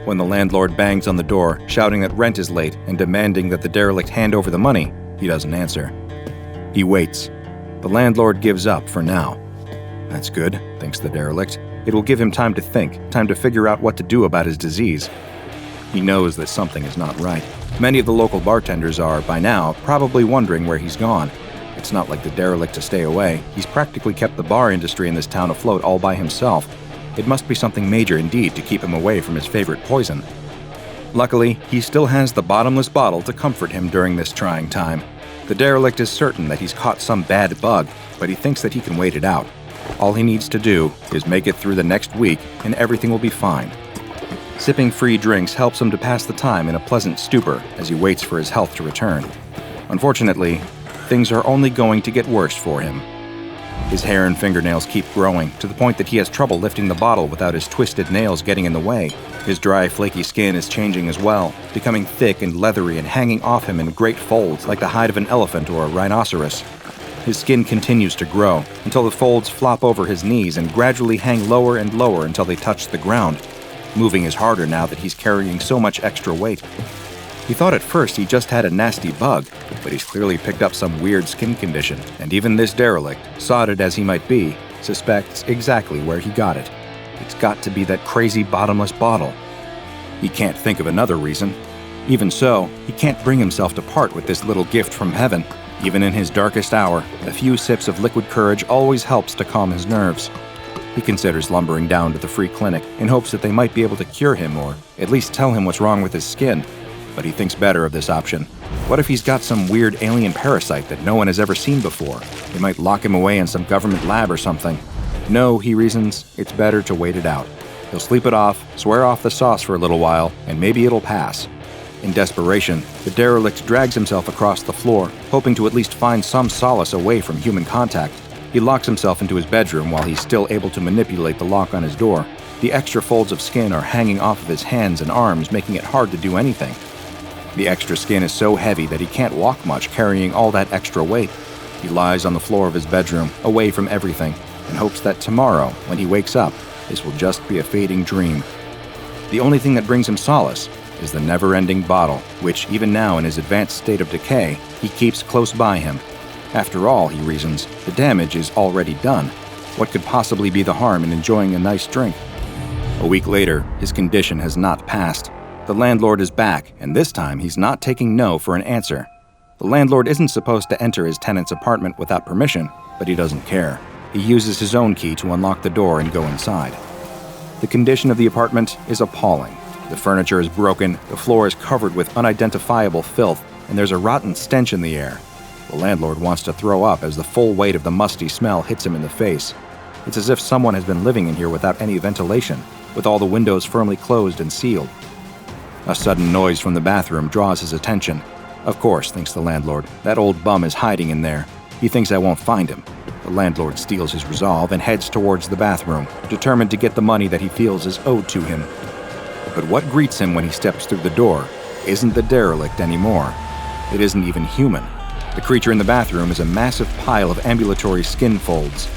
When the landlord bangs on the door, shouting that rent is late and demanding that the derelict hand over the money, he doesn't answer. He waits. The landlord gives up for now. That's good, thinks the derelict. It will give him time to think, time to figure out what to do about his disease. He knows that something is not right. Many of the local bartenders are, by now, probably wondering where he's gone. It's not like the derelict to stay away. He's practically kept the bar industry in this town afloat all by himself. It must be something major indeed to keep him away from his favorite poison. Luckily, he still has the bottomless bottle to comfort him during this trying time. The derelict is certain that he's caught some bad bug, but he thinks that he can wait it out. All he needs to do is make it through the next week, and everything will be fine. Sipping free drinks helps him to pass the time in a pleasant stupor as he waits for his health to return. Unfortunately, things are only going to get worse for him. His hair and fingernails keep growing, to the point that he has trouble lifting the bottle without his twisted nails getting in the way. His dry, flaky skin is changing as well, becoming thick and leathery and hanging off him in great folds like the hide of an elephant or a rhinoceros. His skin continues to grow, until the folds flop over his knees and gradually hang lower and lower until they touch the ground. Moving is harder now that he's carrying so much extra weight. He thought at first he just had a nasty bug, but he's clearly picked up some weird skin condition, and even this derelict, sodded as he might be, suspects exactly where he got it. It's got to be that crazy bottomless bottle. He can't think of another reason. Even so, he can't bring himself to part with this little gift from heaven. Even in his darkest hour, a few sips of liquid courage always helps to calm his nerves. He considers lumbering down to the free clinic in hopes that they might be able to cure him or at least tell him what's wrong with his skin. But he thinks better of this option. What if he's got some weird alien parasite that no one has ever seen before? They might lock him away in some government lab or something. No, he reasons, it's better to wait it out. He'll sleep it off, swear off the sauce for a little while, and maybe it'll pass. In desperation, the derelict drags himself across the floor, hoping to at least find some solace away from human contact. He locks himself into his bedroom while he's still able to manipulate the lock on his door. The extra folds of skin are hanging off of his hands and arms, making it hard to do anything. The extra skin is so heavy that he can't walk much carrying all that extra weight. He lies on the floor of his bedroom, away from everything, and hopes that tomorrow, when he wakes up, this will just be a fading dream. The only thing that brings him solace is the never-ending bottle, which, even now in his advanced state of decay, he keeps close by him. After all, he reasons, the damage is already done. What could possibly be the harm in enjoying a nice drink? A week later, his condition has not passed. The landlord is back, and this time he's not taking no for an answer. The landlord isn't supposed to enter his tenant's apartment without permission, but he doesn't care. He uses his own key to unlock the door and go inside. The condition of the apartment is appalling. The furniture is broken, the floor is covered with unidentifiable filth, and there's a rotten stench in the air. The landlord wants to throw up as the full weight of the musty smell hits him in the face. It's as if someone has been living in here without any ventilation, with all the windows firmly closed and sealed. A sudden noise from the bathroom draws his attention. Of course, thinks the landlord, that old bum is hiding in there. He thinks I won't find him. The landlord steals his resolve and heads towards the bathroom, determined to get the money that he feels is owed to him. But what greets him when he steps through the door isn't the derelict anymore. It isn't even human. The creature in the bathroom is a massive pile of ambulatory skin folds.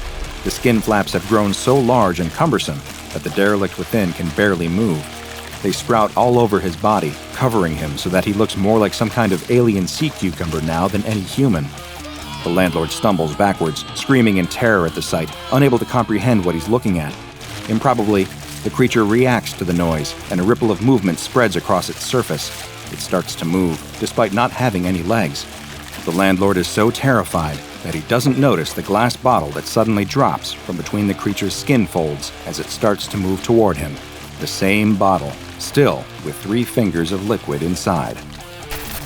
The skin flaps have grown so large and cumbersome that the derelict within can barely move. They sprout all over his body, covering him so that he looks more like some kind of alien sea cucumber now than any human. The landlord stumbles backwards, screaming in terror at the sight, unable to comprehend what he's looking at. Improbably, the creature reacts to the noise, and a ripple of movement spreads across its surface. It starts to move, despite not having any legs. The landlord is so terrified that he doesn't notice the glass bottle that suddenly drops from between the creature's skin folds as it starts to move toward him. The same bottle, still with 3 fingers of liquid inside.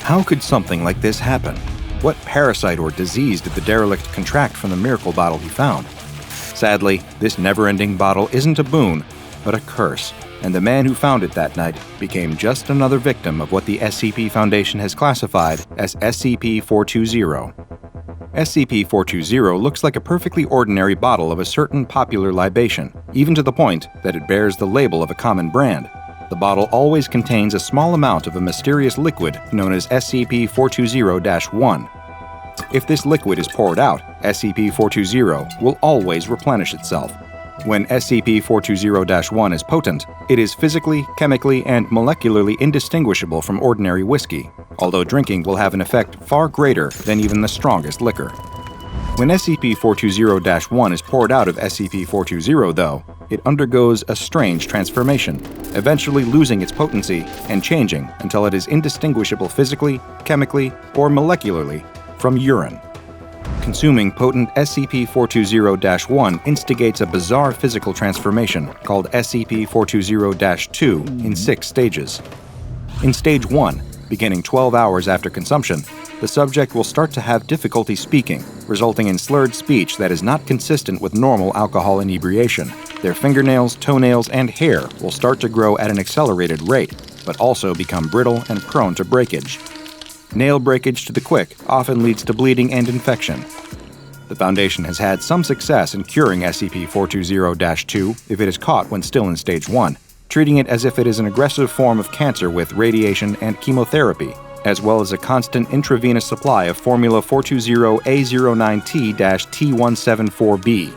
How could something like this happen? What parasite or disease did the derelict contract from the miracle bottle he found? Sadly, this never-ending bottle isn't a boon, but a curse, and the man who found it that night became just another victim of what the SCP Foundation has classified as SCP-420. SCP-420 looks like a perfectly ordinary bottle of a certain popular libation, even to the point that it bears the label of a common brand. The bottle always contains a small amount of a mysterious liquid known as SCP-420-1. If this liquid is poured out, SCP-420 will always replenish itself. When SCP-420-1 is potent, it is physically, chemically, and molecularly indistinguishable from ordinary whiskey, although drinking will have an effect far greater than even the strongest liquor. When SCP-420-1 is poured out of SCP-420, though, it undergoes a strange transformation, eventually losing its potency and changing until it is indistinguishable physically, chemically, or molecularly from urine. Consuming potent SCP-420-1 instigates a bizarre physical transformation called SCP-420-2 in 6 stages. In Stage 1, beginning 12 hours after consumption, the subject will start to have difficulty speaking, resulting in slurred speech that is not consistent with normal alcohol inebriation. Their fingernails, toenails, and hair will start to grow at an accelerated rate, but also become brittle and prone to breakage. Nail breakage to the quick often leads to bleeding and infection. The Foundation has had some success in curing SCP-420-2 if it is caught when still in Stage 1, treating it as if it is an aggressive form of cancer with radiation and chemotherapy, as well as a constant intravenous supply of Formula 420A09T-T174B.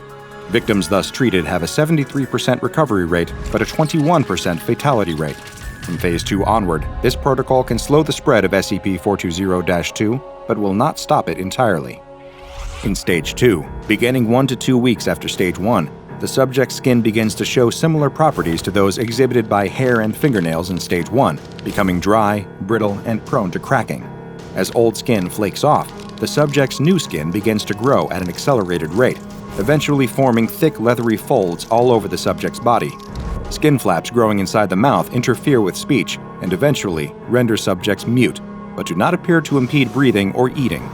Victims thus treated have a 73% recovery rate, but a 21% fatality rate. From Phase 2 onward, this protocol can slow the spread of SCP-420-2, but will not stop it entirely. In Stage 2, beginning 1 to 2 weeks after Stage 1, the subject's skin begins to show similar properties to those exhibited by hair and fingernails in Stage 1, becoming dry, brittle, and prone to cracking. As old skin flakes off, the subject's new skin begins to grow at an accelerated rate, eventually forming thick, leathery folds all over the subject's body. Skin flaps growing inside the mouth interfere with speech and eventually render subjects mute, but do not appear to impede breathing or eating.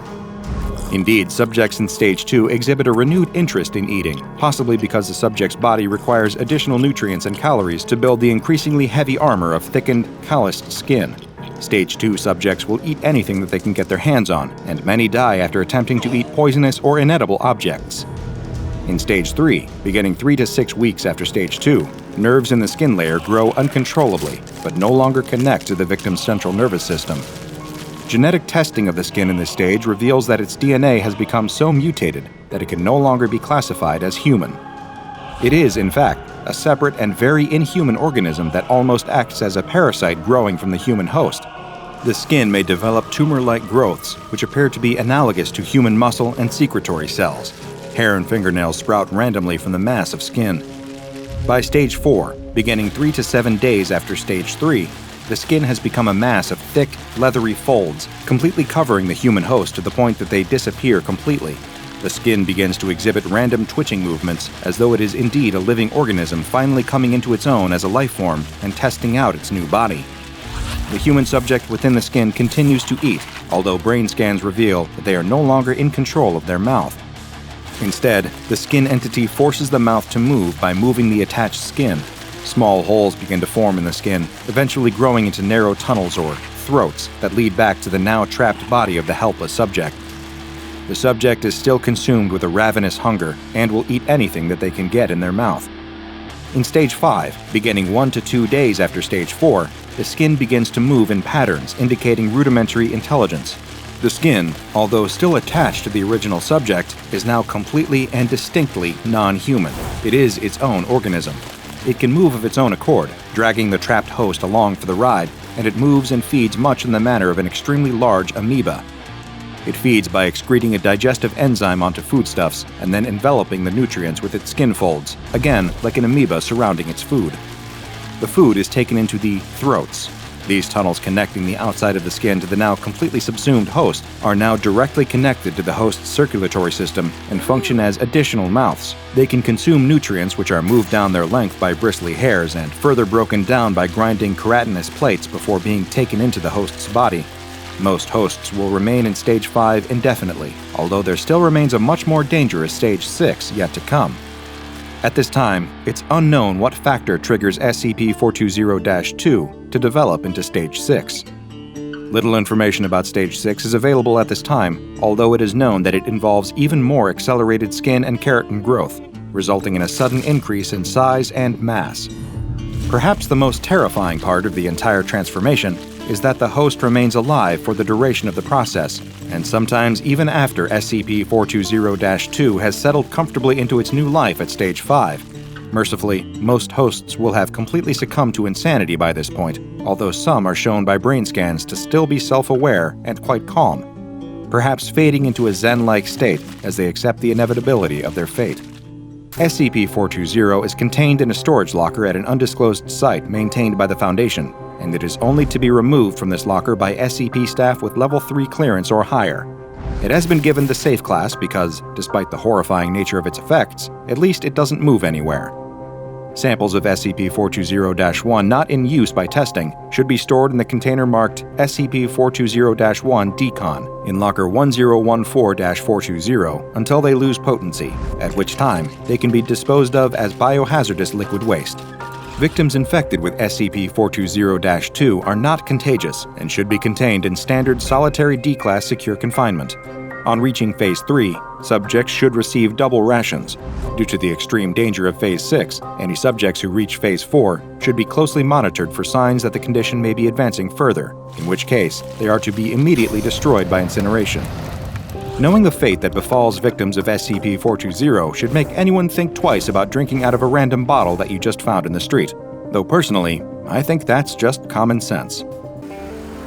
Indeed, subjects in Stage 2 exhibit a renewed interest in eating, possibly because the subject's body requires additional nutrients and calories to build the increasingly heavy armor of thickened, calloused skin. Stage 2 subjects will eat anything that they can get their hands on, and many die after attempting to eat poisonous or inedible objects. In Stage 3, beginning 3 to 6 weeks after Stage 2, nerves in the skin layer grow uncontrollably, but no longer connect to the victim's central nervous system. Genetic testing of the skin in this stage reveals that its DNA has become so mutated that it can no longer be classified as human. It is, in fact, a separate and very inhuman organism that almost acts as a parasite growing from the human host. The skin may develop tumor-like growths, which appear to be analogous to human muscle and secretory cells. Hair and fingernails sprout randomly from the mass of skin. By Stage 4, beginning 3 to 7 days after Stage 3, the skin has become a mass of thick, leathery folds, completely covering the human host to the point that they disappear completely. The skin begins to exhibit random twitching movements, as though it is indeed a living organism finally coming into its own as a life form and testing out its new body. The human subject within the skin continues to eat, although brain scans reveal that they are no longer in control of their mouth. Instead, the skin entity forces the mouth to move by moving the attached skin. Small holes begin to form in the skin, eventually growing into narrow tunnels or throats that lead back to the now trapped body of the helpless subject. The subject is still consumed with a ravenous hunger and will eat anything that they can get in their mouth. In Stage 5, beginning 1 to 2 days after Stage 4, the skin begins to move in patterns indicating rudimentary intelligence. The skin, although still attached to the original subject, is now completely and distinctly non-human. It is its own organism. It can move of its own accord, dragging the trapped host along for the ride, and it moves and feeds much in the manner of an extremely large amoeba. It feeds by excreting a digestive enzyme onto foodstuffs and then enveloping the nutrients with its skin folds, again like an amoeba surrounding its food. The food is taken into the throats. These tunnels connecting the outside of the skin to the now completely subsumed host are now directly connected to the host's circulatory system and function as additional mouths. They can consume nutrients which are moved down their length by bristly hairs and further broken down by grinding keratinous plates before being taken into the host's body. Most hosts will remain in Stage 5 indefinitely, although there still remains a much more dangerous Stage 6 yet to come. At this time, it's unknown what factor triggers SCP-420-2 to develop into Stage 6. Little information about Stage 6 is available at this time, although it is known that it involves even more accelerated skin and keratin growth, resulting in a sudden increase in size and mass. Perhaps the most terrifying part of the entire transformation is that the host remains alive for the duration of the process, and sometimes even after SCP-420-2 has settled comfortably into its new life at Stage 5. Mercifully, most hosts will have completely succumbed to insanity by this point, although some are shown by brain scans to still be self-aware and quite calm, perhaps fading into a Zen-like state as they accept the inevitability of their fate. SCP-420 is contained in a storage locker at an undisclosed site maintained by the Foundation, and it is only to be removed from this locker by SCP staff with Level 3 clearance or higher. It has been given the Safe class because, despite the horrifying nature of its effects, at least it doesn't move anywhere. Samples of SCP-420-1 not in use by testing should be stored in the container marked SCP-420-1 Decon in Locker 1014-420 until they lose potency, at which time they can be disposed of as biohazardous liquid waste. Victims infected with SCP-420-2 are not contagious and should be contained in standard solitary D-Class secure confinement. On reaching Phase 3, subjects should receive double rations. Due to the extreme danger of Phase 6, any subjects who reach Phase 4 should be closely monitored for signs that the condition may be advancing further, in which case they are to be immediately destroyed by incineration. Knowing the fate that befalls victims of SCP-420 should make anyone think twice about drinking out of a random bottle that you just found in the street, though personally, I think that's just common sense.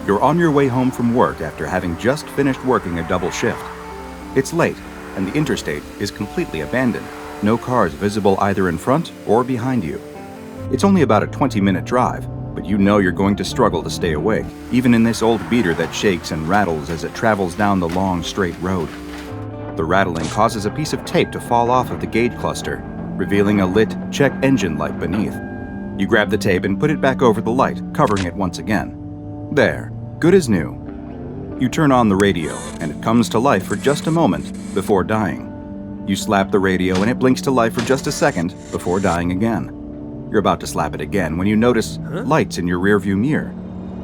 You're on your way home from work after having just finished working a double shift. It's late, and the interstate is completely abandoned. No cars visible either in front or behind you. It's only about a 20-minute drive, but you know you're going to struggle to stay awake, even in this old beater that shakes and rattles as it travels down the long, straight road. The rattling causes a piece of tape to fall off of the gauge cluster, revealing a lit check engine light beneath. You grab the tape and put it back over the light, covering it once again. There, good as new. You turn on the radio, and it comes to life for just a moment before dying. You slap the radio and it blinks to life for just a second before dying again. You're about to slap it again when you notice lights in your rearview mirror.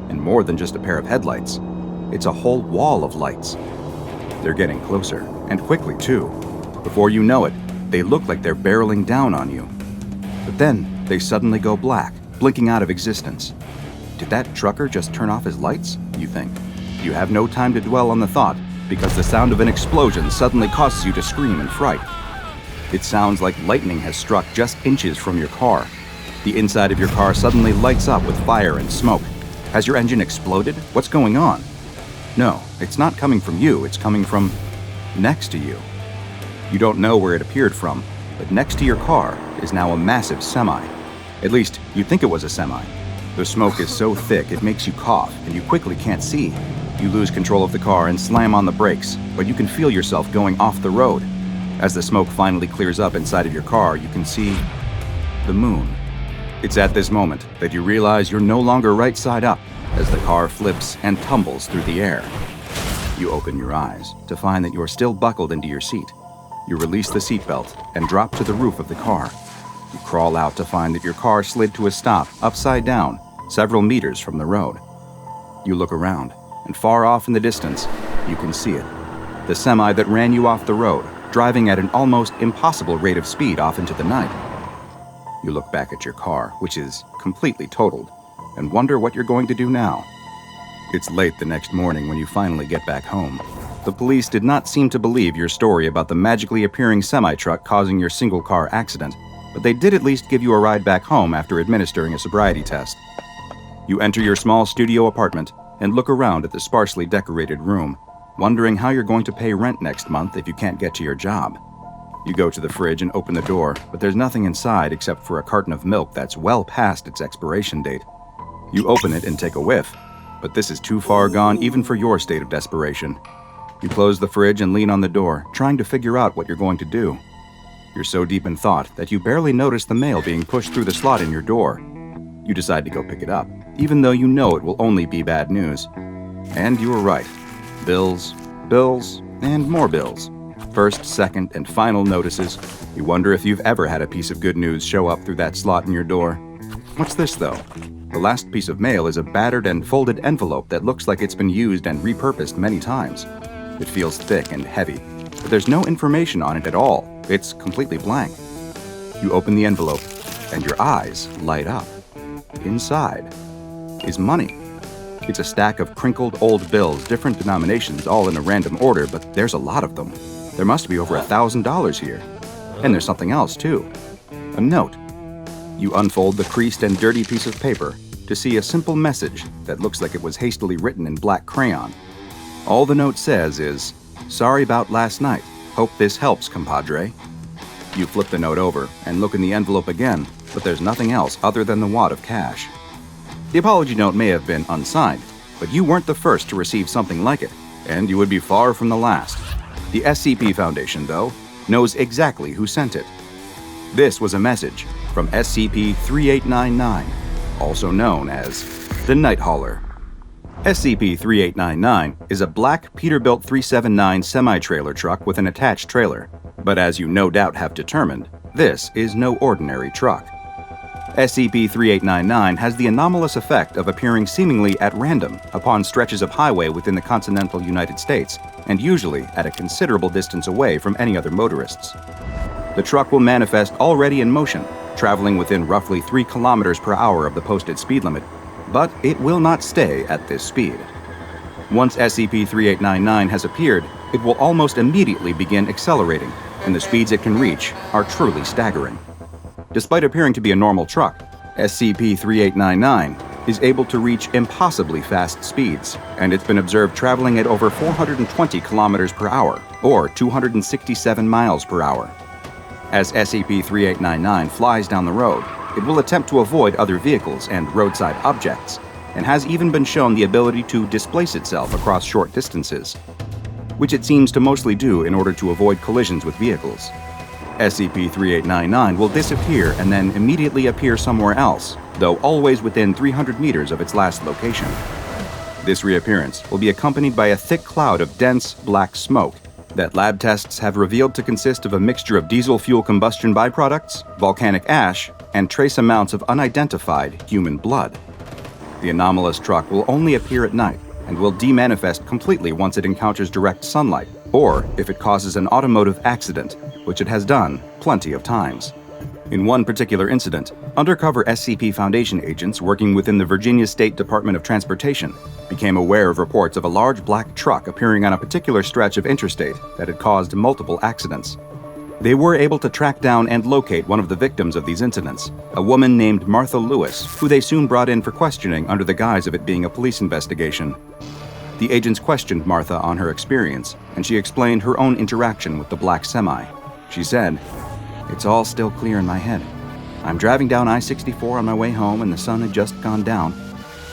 And more than just a pair of headlights. It's a whole wall of lights. They're getting closer, and quickly too. Before you know it, they look like they're barreling down on you. But then, they suddenly go black, blinking out of existence. Did that trucker just turn off his lights, you think? You have no time to dwell on the thought, because the sound of an explosion suddenly causes you to scream in fright. It sounds like lightning has struck just inches from your car. The inside of your car suddenly lights up with fire and smoke. Has your engine exploded? What's going on? No, it's not coming from you, it's coming from next to you. You don't know where it appeared from, but next to your car is now a massive semi. At least, you think it was a semi. The smoke is so thick it makes you cough, and you quickly can't see. You lose control of the car and slam on the brakes, but you can feel yourself going off the road. As the smoke finally clears up inside of your car, you can see the moon. It's at this moment that you realize you're no longer right side up as the car flips and tumbles through the air. You open your eyes to find that you're still buckled into your seat. You release the seatbelt and drop to the roof of the car. You crawl out to find that your car slid to a stop, upside down, several meters from the road. You look around, and far off in the distance, you can see it. The semi that ran you off the road, driving at an almost impossible rate of speed off into the night. You look back at your car, which is completely totaled, and wonder what you're going to do now. It's late the next morning when you finally get back home. The police did not seem to believe your story about the magically appearing semi-truck causing your single-car accident, but they did at least give you a ride back home after administering a sobriety test. You enter your small studio apartment and look around at the sparsely decorated room, wondering how you're going to pay rent next month if you can't get to your job. You go to the fridge and open the door, but there's nothing inside except for a carton of milk that's well past its expiration date. You open it and take a whiff, but this is too far gone even for your state of desperation. You close the fridge and lean on the door, trying to figure out what you're going to do. You're so deep in thought that you barely notice the mail being pushed through the slot in your door. You decide to go pick it up, even though you know it will only be bad news. And you were right. Bills, bills, and more bills. First, second, and final notices. You wonder if you've ever had a piece of good news show up through that slot in your door. What's this, though? The last piece of mail is a battered and folded envelope that looks like it's been used and repurposed many times. It feels thick and heavy, but there's no information on it at all. It's completely blank. You open the envelope, and your eyes light up. Inside is money. It's a stack of crinkled old bills, different denominations, all in a random order, but there's a lot of them. There must be over $1,000 here. And there's something else, too. A note. You unfold the creased and dirty piece of paper to see a simple message that looks like it was hastily written in black crayon. All the note says is, "Sorry about last night. Hope this helps, compadre." You flip the note over and look in the envelope again, but there's nothing else other than the wad of cash. The apology note may have been unsigned, but you weren't the first to receive something like it, and you would be far from the last. The SCP Foundation, though, knows exactly who sent it. This was a message from SCP-3899, also known as the Night Hauler. SCP-3899 is a black Peterbilt 379 semi-trailer truck with an attached trailer, but as you no doubt have determined, this is no ordinary truck. SCP-3899 has the anomalous effect of appearing seemingly at random upon stretches of highway within the continental United States, and usually at a considerable distance away from any other motorists. The truck will manifest already in motion, traveling within roughly 3 kilometers per hour of the posted speed limit, but it will not stay at this speed. Once SCP-3899 has appeared, it will almost immediately begin accelerating, and the speeds it can reach are truly staggering. Despite appearing to be a normal truck, SCP-3899 is able to reach impossibly fast speeds, and it's been observed traveling at over 420 kilometers per hour, or 267 miles per hour. As SCP-3899 flies down the road, it will attempt to avoid other vehicles and roadside objects, and has even been shown the ability to displace itself across short distances, which it seems to mostly do in order to avoid collisions with vehicles. SCP-3899 will disappear and then immediately appear somewhere else, though always within 300 meters of its last location. This reappearance will be accompanied by a thick cloud of dense, black smoke that lab tests have revealed to consist of a mixture of diesel fuel combustion byproducts, volcanic ash, and trace amounts of unidentified human blood. The anomalous truck will only appear at night and will demanifest completely once it encounters direct sunlight, or if it causes an automotive accident, which it has done plenty of times. In one particular incident, undercover SCP Foundation agents working within the Virginia State Department of Transportation became aware of reports of a large black truck appearing on a particular stretch of interstate that had caused multiple accidents. They were able to track down and locate one of the victims of these incidents, a woman named Martha Lewis, who they soon brought in for questioning under the guise of it being a police investigation. The agents questioned Martha on her experience, and she explained her own interaction with the black semi. She said, "It's all still clear in my head. I'm driving down I-64 on my way home and the sun had just gone down.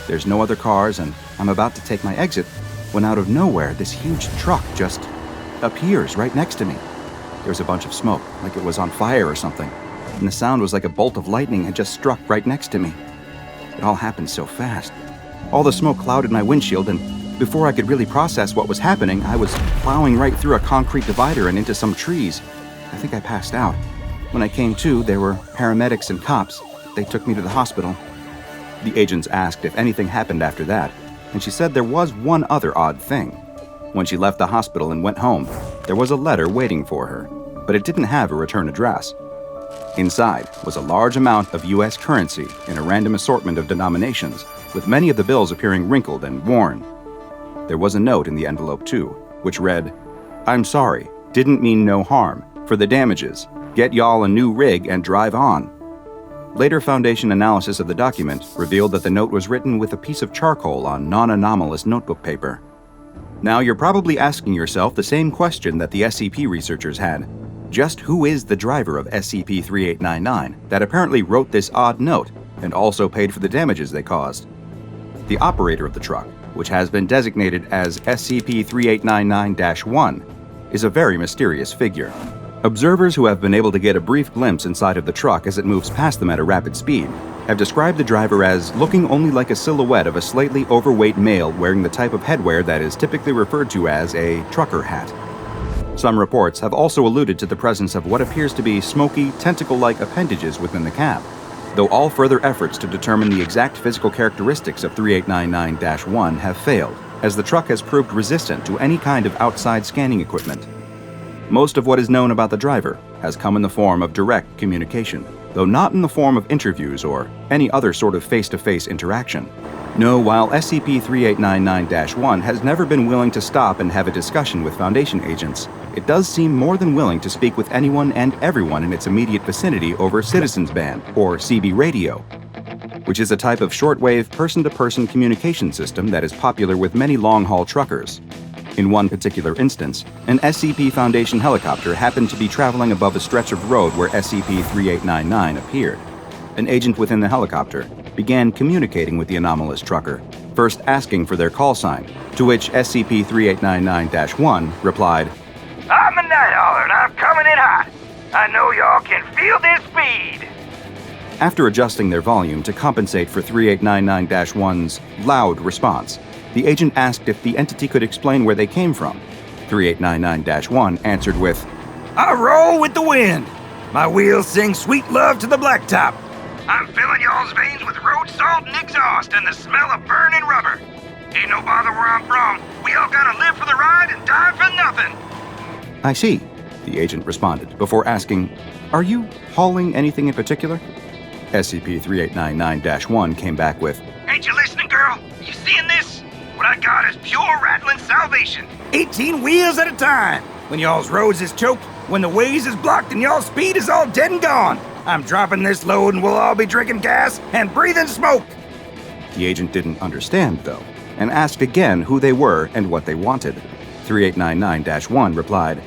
There's no other cars and I'm about to take my exit when out of nowhere this huge truck just appears right next to me. There's a bunch of smoke, like it was on fire or something, and the sound was like a bolt of lightning had just struck right next to me. It all happened so fast. All the smoke clouded my windshield, and before I could really process what was happening, I was plowing right through a concrete divider and into some trees. I think I passed out. When I came to, there were paramedics and cops. They took me to the hospital. The agents asked if anything happened after that, and she said there was one other odd thing. When she left the hospital and went home, there was a letter waiting for her, but it didn't have a return address. Inside was a large amount of U.S. currency in a random assortment of denominations, with many of the bills appearing wrinkled and worn. There was a note in the envelope too, which read, "I'm sorry, didn't mean no harm. For the damages, get y'all a new rig and drive on." Later Foundation analysis of the document revealed that the note was written with a piece of charcoal on non-anomalous notebook paper. Now you're probably asking yourself the same question that the SCP researchers had. Just who is the driver of SCP-3899 that apparently wrote this odd note and also paid for the damages they caused? The operator of the truck, which has been designated as SCP-3899-1, is a very mysterious figure. Observers who have been able to get a brief glimpse inside of the truck as it moves past them at a rapid speed have described the driver as looking only like a silhouette of a slightly overweight male wearing the type of headwear that is typically referred to as a trucker hat. Some reports have also alluded to the presence of what appears to be smoky, tentacle-like appendages within the cab, though all further efforts to determine the exact physical characteristics of 3899-1 have failed, as the truck has proved resistant to any kind of outside scanning equipment. Most of what is known about the driver has come in the form of direct communication, though not in the form of interviews or any other sort of face-to-face interaction. No, while SCP-3899-1 has never been willing to stop and have a discussion with Foundation agents, it does seem more than willing to speak with anyone and everyone in its immediate vicinity over Citizens Band, or CB radio, which is a type of shortwave person-to-person communication system that is popular with many long-haul truckers. In one particular instance, an SCP Foundation helicopter happened to be traveling above a stretch of road where SCP-3899 appeared. An agent within the helicopter began communicating with the anomalous trucker, first asking for their call sign, to which SCP-3899-1 replied, "I'm the Night Hauler and I'm coming in hot. I know y'all can feel this speed." After adjusting their volume to compensate for 3899-1's loud response, the agent asked if the entity could explain where they came from. 3899-1 answered with, "I roll with the wind. My wheels sing sweet love to the blacktop. I'm filling y'all's veins with road salt and exhaust and the smell of burning rubber. Ain't no bother where I'm from. We all gotta live for the ride and die for nothing." "I see," the agent responded before asking, "Are you hauling anything in particular?" SCP-3899-1 came back with, "Ain't you listening, girl? You seeing this? What I got is pure rattling salvation. 18 wheels at a time. When y'all's roads is choked, when the ways is blocked and y'all's speed is all dead and gone, I'm dropping this load and we'll all be drinking gas and breathing smoke." The agent didn't understand, though, and asked again who they were and what they wanted. 3899-1 replied,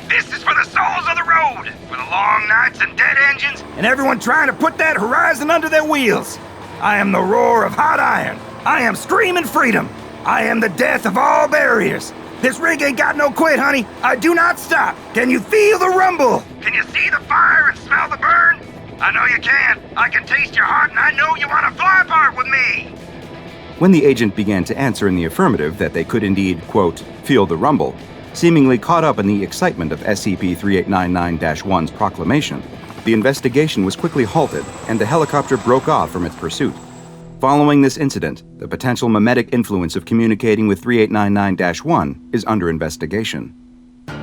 "This is for the souls of the road, for the long nights and dead engines, and everyone trying to put that horizon under their wheels. I am the roar of hot iron. I am screaming freedom. I am the death of all barriers. This rig ain't got no quit, honey. I do not stop. Can you feel the rumble? Can you see the fire and smell the burn? I know you can. I can taste your heart, and I know you want to fly apart with me." When the agent began to answer in the affirmative that they could indeed, quote, feel the rumble, seemingly caught up in the excitement of SCP-3899-1's proclamation, the investigation was quickly halted and the helicopter broke off from its pursuit. Following this incident, the potential mimetic influence of communicating with 3899-1 is under investigation.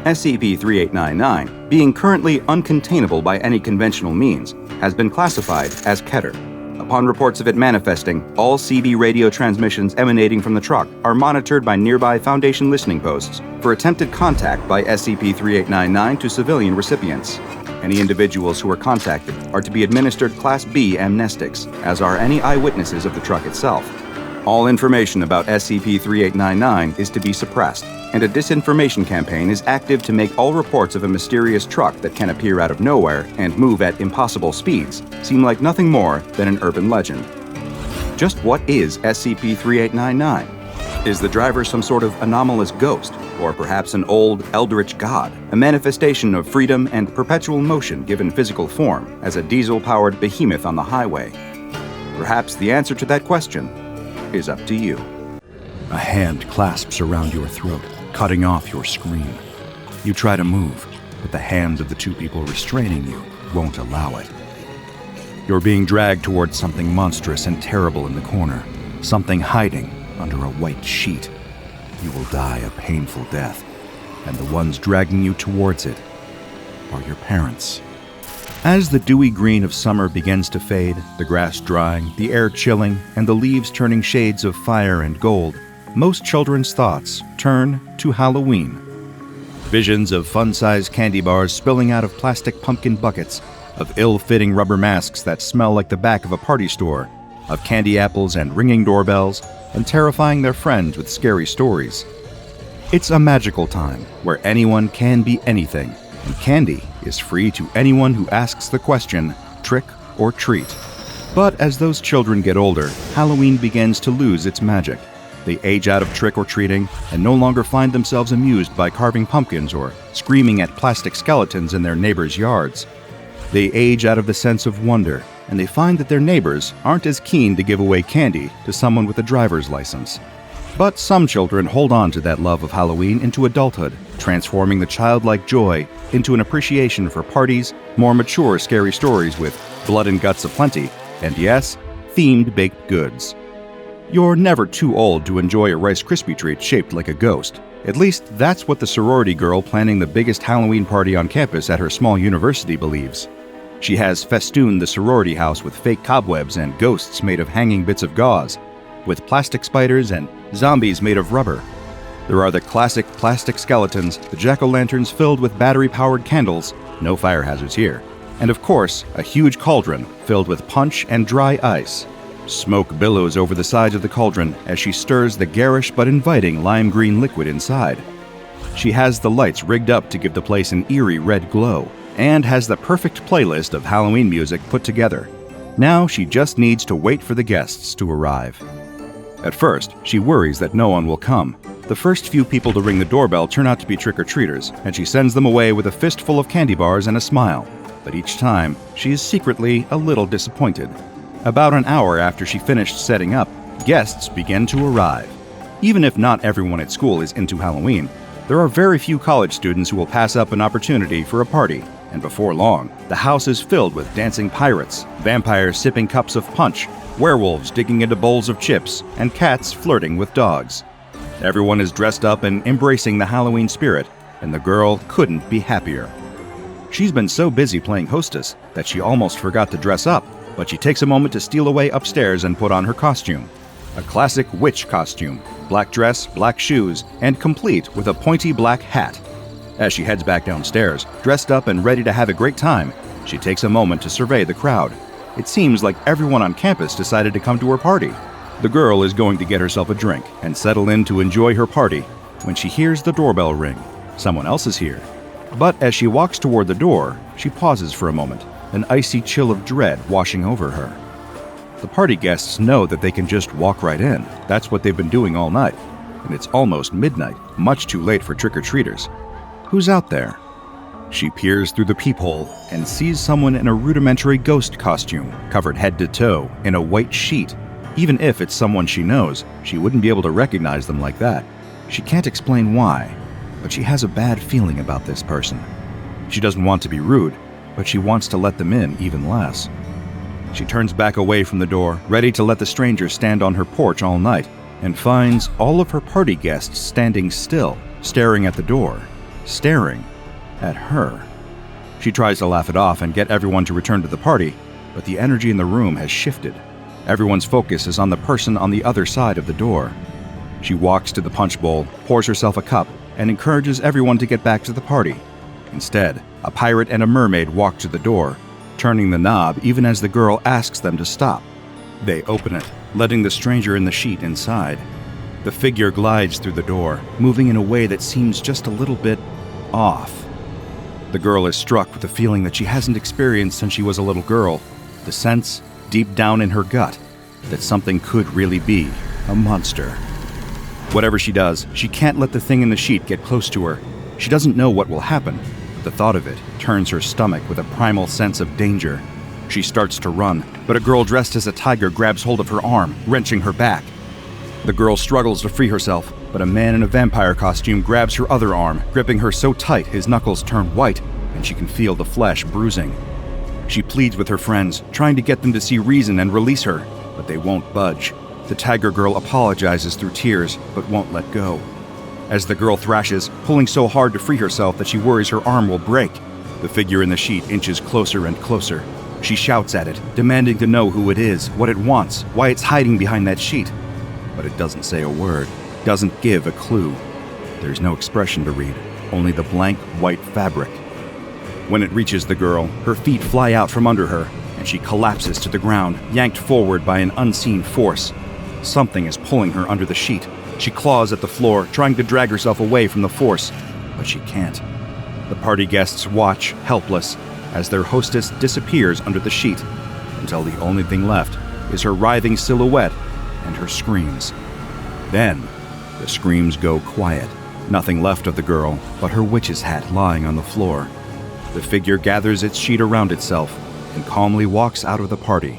SCP-3899, being currently uncontainable by any conventional means, has been classified as Keter. Upon reports of it manifesting, all CB radio transmissions emanating from the truck are monitored by nearby Foundation listening posts for attempted contact by SCP-3899 to civilian recipients. Any individuals who are contacted are to be administered Class B amnestics, as are any eyewitnesses of the truck itself. All information about SCP-3899 is to be suppressed, and a disinformation campaign is active to make all reports of a mysterious truck that can appear out of nowhere and move at impossible speeds seem like nothing more than an urban legend. Just what is SCP-3899? Is the driver some sort of anomalous ghost, or perhaps an old, eldritch god, a manifestation of freedom and perpetual motion given physical form as a diesel-powered behemoth on the highway? Perhaps the answer to that question is up to you. A hand clasps around your throat, cutting off your scream. You try to move, but the hands of the two people restraining you won't allow it. You're being dragged towards something monstrous and terrible in the corner, something hiding under a white sheet. You will die a painful death, and the ones dragging you towards it are your parents. As the dewy green of summer begins to fade, the grass drying, the air chilling, and the leaves turning shades of fire and gold, most children's thoughts turn to Halloween. Visions of fun-sized candy bars spilling out of plastic pumpkin buckets, of ill-fitting rubber masks that smell like the back of a party store, of candy apples and ringing doorbells, and terrifying their friends with scary stories. It's a magical time where anyone can be anything, and candy is free to anyone who asks the question, trick or treat. But as those children get older, Halloween begins to lose its magic. They age out of trick-or-treating and no longer find themselves amused by carving pumpkins or screaming at plastic skeletons in their neighbors' yards. They age out of the sense of wonder, and they find that their neighbors aren't as keen to give away candy to someone with a driver's license. But some children hold on to that love of Halloween into adulthood, transforming the childlike joy into an appreciation for parties, more mature scary stories with blood and guts aplenty, and yes, themed baked goods. You're never too old to enjoy a Rice Krispie treat shaped like a ghost. At least that's what the sorority girl planning the biggest Halloween party on campus at her small university believes. She has festooned the sorority house with fake cobwebs and ghosts made of hanging bits of gauze, with plastic spiders and zombies made of rubber. There are the classic plastic skeletons, the jack-o'-lanterns filled with battery-powered candles, no fire hazards here, and of course, a huge cauldron filled with punch and dry ice. Smoke billows over the sides of the cauldron as she stirs the garish but inviting lime green liquid inside. She has the lights rigged up to give the place an eerie red glow, and has the perfect playlist of Halloween music put together. Now she just needs to wait for the guests to arrive. At first, she worries that no one will come. The first few people to ring the doorbell turn out to be trick-or-treaters, and she sends them away with a fistful of candy bars and a smile. But each time, she is secretly a little disappointed. About an hour after she finished setting up, guests begin to arrive. Even if not everyone at school is into Halloween, there are very few college students who will pass up an opportunity for a party, and before long, the house is filled with dancing pirates, vampires sipping cups of punch, werewolves digging into bowls of chips, and cats flirting with dogs. Everyone is dressed up and embracing the Halloween spirit, and the girl couldn't be happier. She's been so busy playing hostess that she almost forgot to dress up, but she takes a moment to steal away upstairs and put on her costume. A classic witch costume, black dress, black shoes, and complete with a pointy black hat. As she heads back downstairs, dressed up and ready to have a great time, she takes a moment to survey the crowd. It seems like everyone on campus decided to come to her party. The girl is going to get herself a drink and settle in to enjoy her party when she hears the doorbell ring. Someone else is here. But as she walks toward the door, she pauses for a moment, an icy chill of dread washing over her. The party guests know that they can just walk right in. That's what they've been doing all night. And it's almost midnight, much too late for trick-or-treaters. Who's out there? She peers through the peephole and sees someone in a rudimentary ghost costume, covered head to toe in a white sheet. Even if it's someone she knows, she wouldn't be able to recognize them like that. She can't explain why, but she has a bad feeling about this person. She doesn't want to be rude, but she wants to let them in even less. She turns back away from the door, ready to let the stranger stand on her porch all night, and finds all of her party guests standing still, staring at the door, staring at her. She tries to laugh it off and get everyone to return to the party, but the energy in the room has shifted. Everyone's focus is on the person on the other side of the door. She walks to the punch bowl, pours herself a cup, and encourages everyone to get back to the party. Instead, a pirate and a mermaid walk to the door, turning the knob even as the girl asks them to stop. They open it, letting the stranger in the sheet inside. The figure glides through the door, moving in a way that seems just a little bit off. The girl is struck with a feeling that she hasn't experienced since she was a little girl, the sense, deep down in her gut, that something could really be a monster. Whatever she does, she can't let the thing in the sheet get close to her. She doesn't know what will happen, but the thought of it turns her stomach with a primal sense of danger. She starts to run, but a girl dressed as a tiger grabs hold of her arm, wrenching her back. The girl struggles to free herself, but a man in a vampire costume grabs her other arm, gripping her so tight his knuckles turn white, and she can feel the flesh bruising. She pleads with her friends, trying to get them to see reason and release her, but they won't budge. The tiger girl apologizes through tears, but won't let go. As the girl thrashes, pulling so hard to free herself that she worries her arm will break, the figure in the sheet inches closer and closer. She shouts at it, demanding to know who it is, what it wants, why it's hiding behind that sheet. But it doesn't say a word, doesn't give a clue. There's no expression to read, only the blank white fabric. When it reaches the girl, her feet fly out from under her, and she collapses to the ground, yanked forward by an unseen force. Something is pulling her under the sheet. She claws at the floor, trying to drag herself away from the force, but she can't. The party guests watch, helpless, as their hostess disappears under the sheet, until the only thing left is her writhing silhouette and her screams. Then, the screams go quiet. Nothing left of the girl but her witch's hat lying on the floor. The figure gathers its sheet around itself and calmly walks out of the party.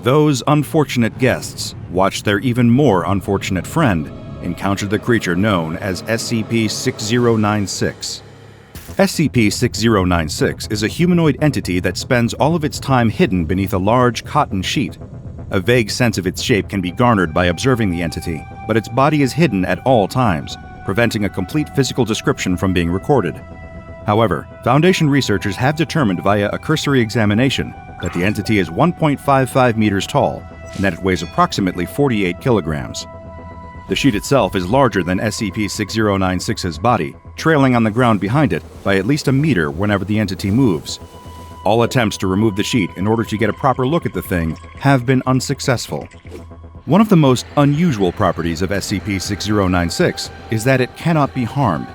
Those unfortunate guests watch their even more unfortunate friend encounter the creature known as SCP-6096. SCP-6096 is a humanoid entity that spends all of its time hidden beneath a large cotton sheet. A vague sense of its shape can be garnered by observing the entity, but its body is hidden at all times, preventing a complete physical description from being recorded. However, Foundation researchers have determined via a cursory examination that the entity is 1.55 meters tall and that it weighs approximately 48 kilograms. The sheet itself is larger than SCP-6096's body, trailing on the ground behind it by at least a meter whenever the entity moves. All attempts to remove the sheet in order to get a proper look at the thing have been unsuccessful. One of the most unusual properties of SCP-6096 is that it cannot be harmed.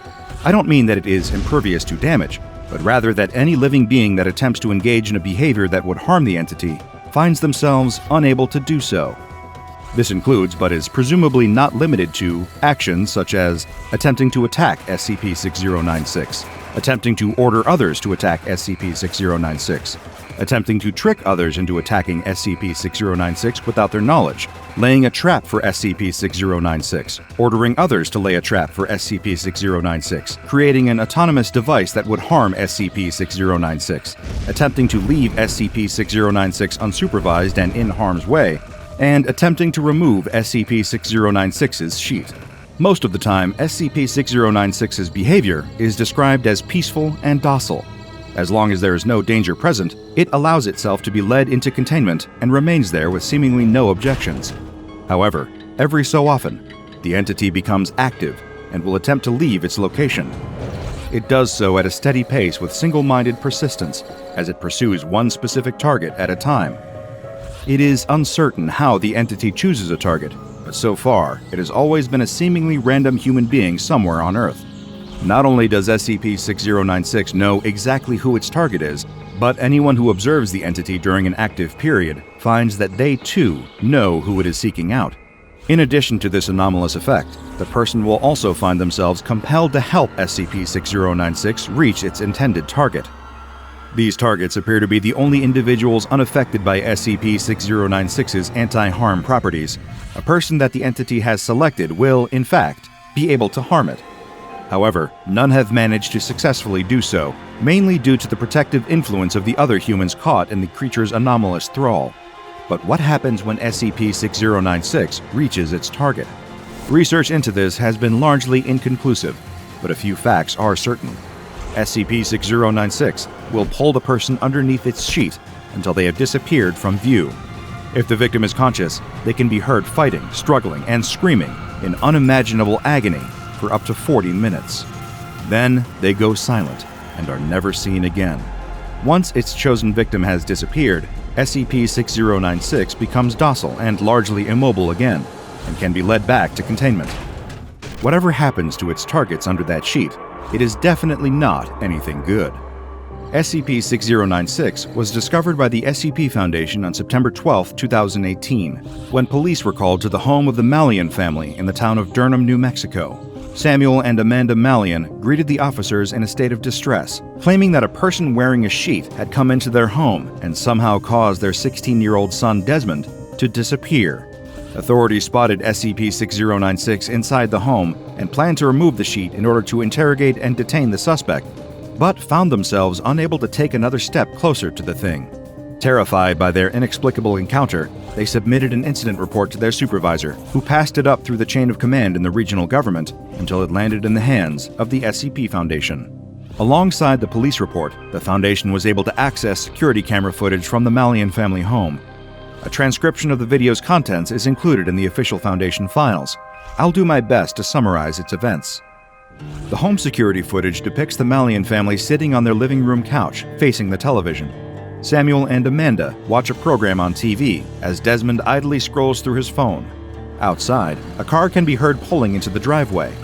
I don't mean that it is impervious to damage, but rather that any living being that attempts to engage in a behavior that would harm the entity finds themselves unable to do so. This includes, but is presumably not limited to, actions such as attempting to attack SCP-6096, attempting to order others to attack SCP-6096, attempting to trick others into attacking SCP-6096 without their knowledge, laying a trap for SCP-6096, ordering others to lay a trap for SCP-6096, creating an autonomous device that would harm SCP-6096, attempting to leave SCP-6096 unsupervised and in harm's way, and attempting to remove SCP-6096's sheet. Most of the time, SCP-6096's behavior is described as peaceful and docile. As long as there is no danger present, it allows itself to be led into containment and remains there with seemingly no objections. However, every so often, the entity becomes active and will attempt to leave its location. It does so at a steady pace with single-minded persistence as it pursues one specific target at a time. It is uncertain how the entity chooses a target, but so far, it has always been a seemingly random human being somewhere on Earth. Not only does SCP-6096 know exactly who its target is, but anyone who observes the entity during an active period finds that they too know who it is seeking out. In addition to this anomalous effect, the person will also find themselves compelled to help SCP-6096 reach its intended target. These targets appear to be the only individuals unaffected by SCP-6096's anti-harm properties. A person that the entity has selected will, in fact, be able to harm it. However, none have managed to successfully do so, mainly due to the protective influence of the other humans caught in the creature's anomalous thrall. But what happens when SCP-6096 reaches its target? Research into this has been largely inconclusive, but a few facts are certain. SCP-6096 will pull the person underneath its sheet until they have disappeared from view. If the victim is conscious, they can be heard fighting, struggling, and screaming in unimaginable agony for up to 40 minutes. Then they go silent and are never seen again. Once its chosen victim has disappeared, SCP-6096 becomes docile and largely immobile again, and can be led back to containment. Whatever happens to its targets under that sheet, it is definitely not anything good. SCP-6096 was discovered by the SCP Foundation on September 12, 2018, when police were called to the home of the Mallion family in the town of Durham, New Mexico. Samuel and Amanda Mallion greeted the officers in a state of distress, claiming that a person wearing a sheet had come into their home and somehow caused their 16-year-old son Desmond to disappear. Authorities spotted SCP-6096 inside the home and planned to remove the sheet in order to interrogate and detain the suspect. but found themselves unable to take another step closer to the thing. Terrified by their inexplicable encounter, they submitted an incident report to their supervisor, who passed it up through the chain of command in the regional government until it landed in the hands of the SCP Foundation. Alongside the police report, the Foundation was able to access security camera footage from the Malian family home. A transcription of the video's contents is included in the official Foundation files. I'll do my best to summarize its events. The home security footage depicts the Malian family sitting on their living room couch, facing the television. Samuel and Amanda watch a program on TV as Desmond idly scrolls through his phone. Outside, a car can be heard pulling into the driveway.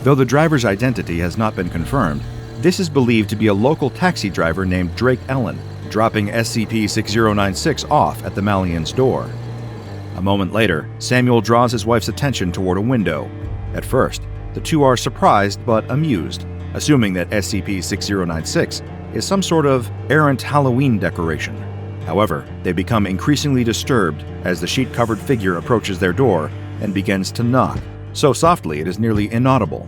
Though the driver's identity has not been confirmed, this is believed to be a local taxi driver named Drake Ellen, dropping SCP-6096 off at the Malian's door. A moment later, Samuel draws his wife's attention toward a window. At first, the two are surprised but amused, assuming that SCP-6096 is some sort of errant Halloween decoration. However, they become increasingly disturbed as the sheet-covered figure approaches their door and begins to knock, so softly it is nearly inaudible.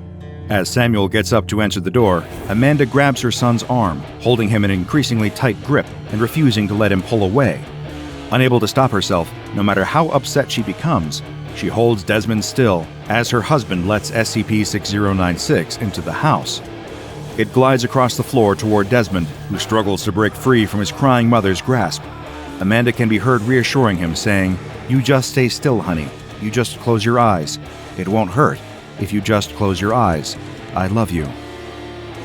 As Samuel gets up to enter the door, Amanda grabs her son's arm, holding him in an increasingly tight grip and refusing to let him pull away. Unable to stop herself, no matter how upset she becomes, she holds Desmond still as her husband lets SCP-6096 into the house. It glides across the floor toward Desmond, who struggles to break free from his crying mother's grasp. Amanda can be heard reassuring him, saying, "You just stay still, honey. You just close your eyes. It won't hurt if you just close your eyes. I love you."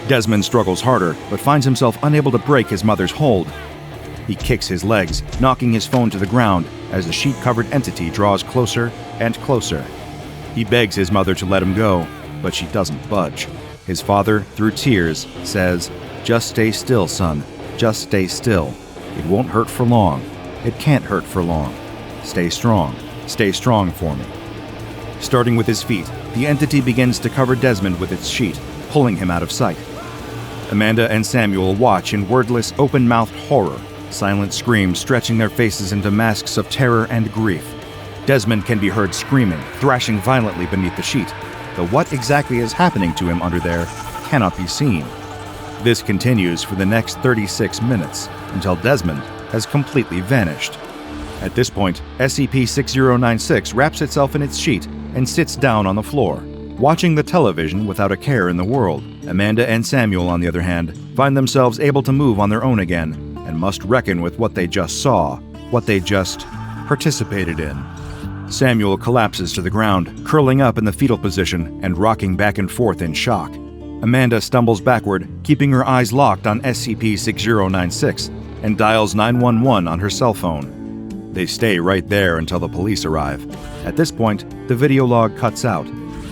Desmond struggles harder, but finds himself unable to break his mother's hold. He kicks his legs, knocking his phone to the ground as the sheet-covered entity draws closer and closer. He begs his mother to let him go, but she doesn't budge. His father, through tears, says, "Just stay still, son. Just stay still. It won't hurt for long. It can't hurt for long. Stay strong. Stay strong for me." Starting with his feet, the entity begins to cover Desmond with its sheet, pulling him out of sight. Amanda and Samuel watch in wordless, open-mouthed horror, silent screams stretching their faces into masks of terror and grief. Desmond can be heard screaming, thrashing violently beneath the sheet, though what exactly is happening to him under there cannot be seen. This continues for the next 36 minutes, until Desmond has completely vanished. At this point, SCP-6096 wraps itself in its sheet and sits down on the floor, watching the television without a care in the world. Amanda and Samuel, on the other hand, find themselves able to move on their own again, and must reckon with what they just saw, what they just participated in. Samuel collapses to the ground, curling up in the fetal position and rocking back and forth in shock. Amanda stumbles backward, keeping her eyes locked on SCP-6096, and dials 911 on her cell phone. They stay right there until the police arrive. At this point, the video log cuts out.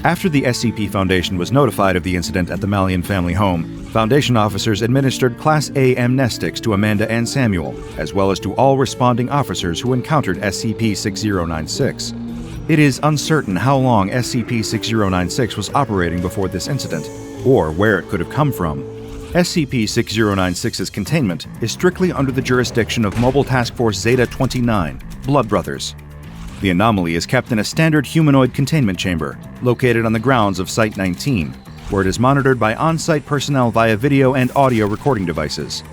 After the SCP Foundation was notified of the incident at the Malian family home, Foundation officers administered Class A amnestics to Amanda and Samuel, as well as to all responding officers who encountered SCP-6096. It is uncertain how long SCP-6096 was operating before this incident, or where it could have come from. SCP-6096's containment is strictly under the jurisdiction of Mobile Task Force Zeta-29, Blood Brothers. The anomaly is kept in a standard humanoid containment chamber, located on the grounds of Site-19, where it is monitored by on-site personnel via video and audio recording devices.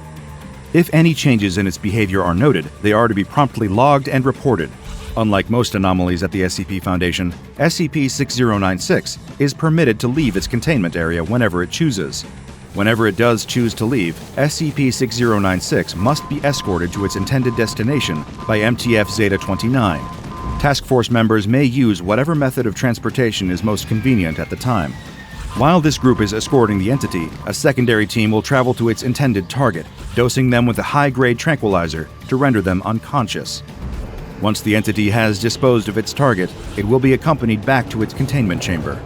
If any changes in its behavior are noted, they are to be promptly logged and reported. Unlike most anomalies at the SCP Foundation, SCP-6096 is permitted to leave its containment area whenever it chooses. Whenever it does choose to leave, SCP-6096 must be escorted to its intended destination by MTF Zeta-29. Task Force members may use whatever method of transportation is most convenient at the time. While this group is escorting the entity, a secondary team will travel to its intended target, dosing them with a high-grade tranquilizer to render them unconscious. Once the entity has disposed of its target, it will be accompanied back to its containment chamber.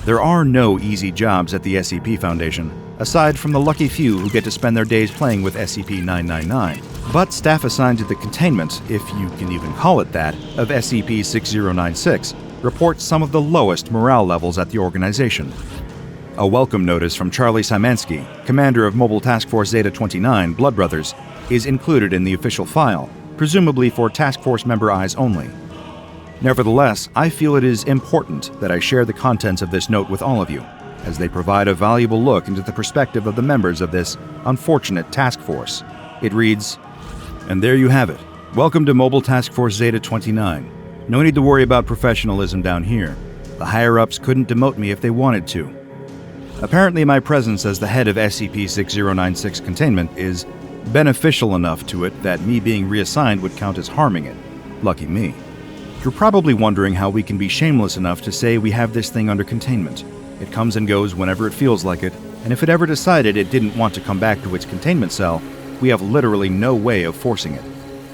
There are no easy jobs at the SCP Foundation, aside from the lucky few who get to spend their days playing with SCP-999. But staff assigned to the containment, if you can even call it that, of SCP-6096 report some of the lowest morale levels at the organization. A welcome notice from Charlie Szymanski, commander of Mobile Task Force Zeta-29, Blood Brothers, is included in the official file, presumably for Task Force member eyes only. Nevertheless, I feel it is important that I share the contents of this note with all of you. as they provide a valuable look into the perspective of the members of this unfortunate task force. It reads, "And there you have it. Welcome to Mobile Task Force Zeta 29. No need to worry about professionalism down here. The higher-ups couldn't demote me if they wanted to. Apparently my presence as the head of SCP-6096 containment is beneficial enough to it that me being reassigned would count as harming it. Lucky me. You're probably wondering how we can be shameless enough to say we have this thing under containment. It comes and goes whenever it feels like it, and if it ever decided it didn't want to come back to its containment cell, we have literally no way of forcing it.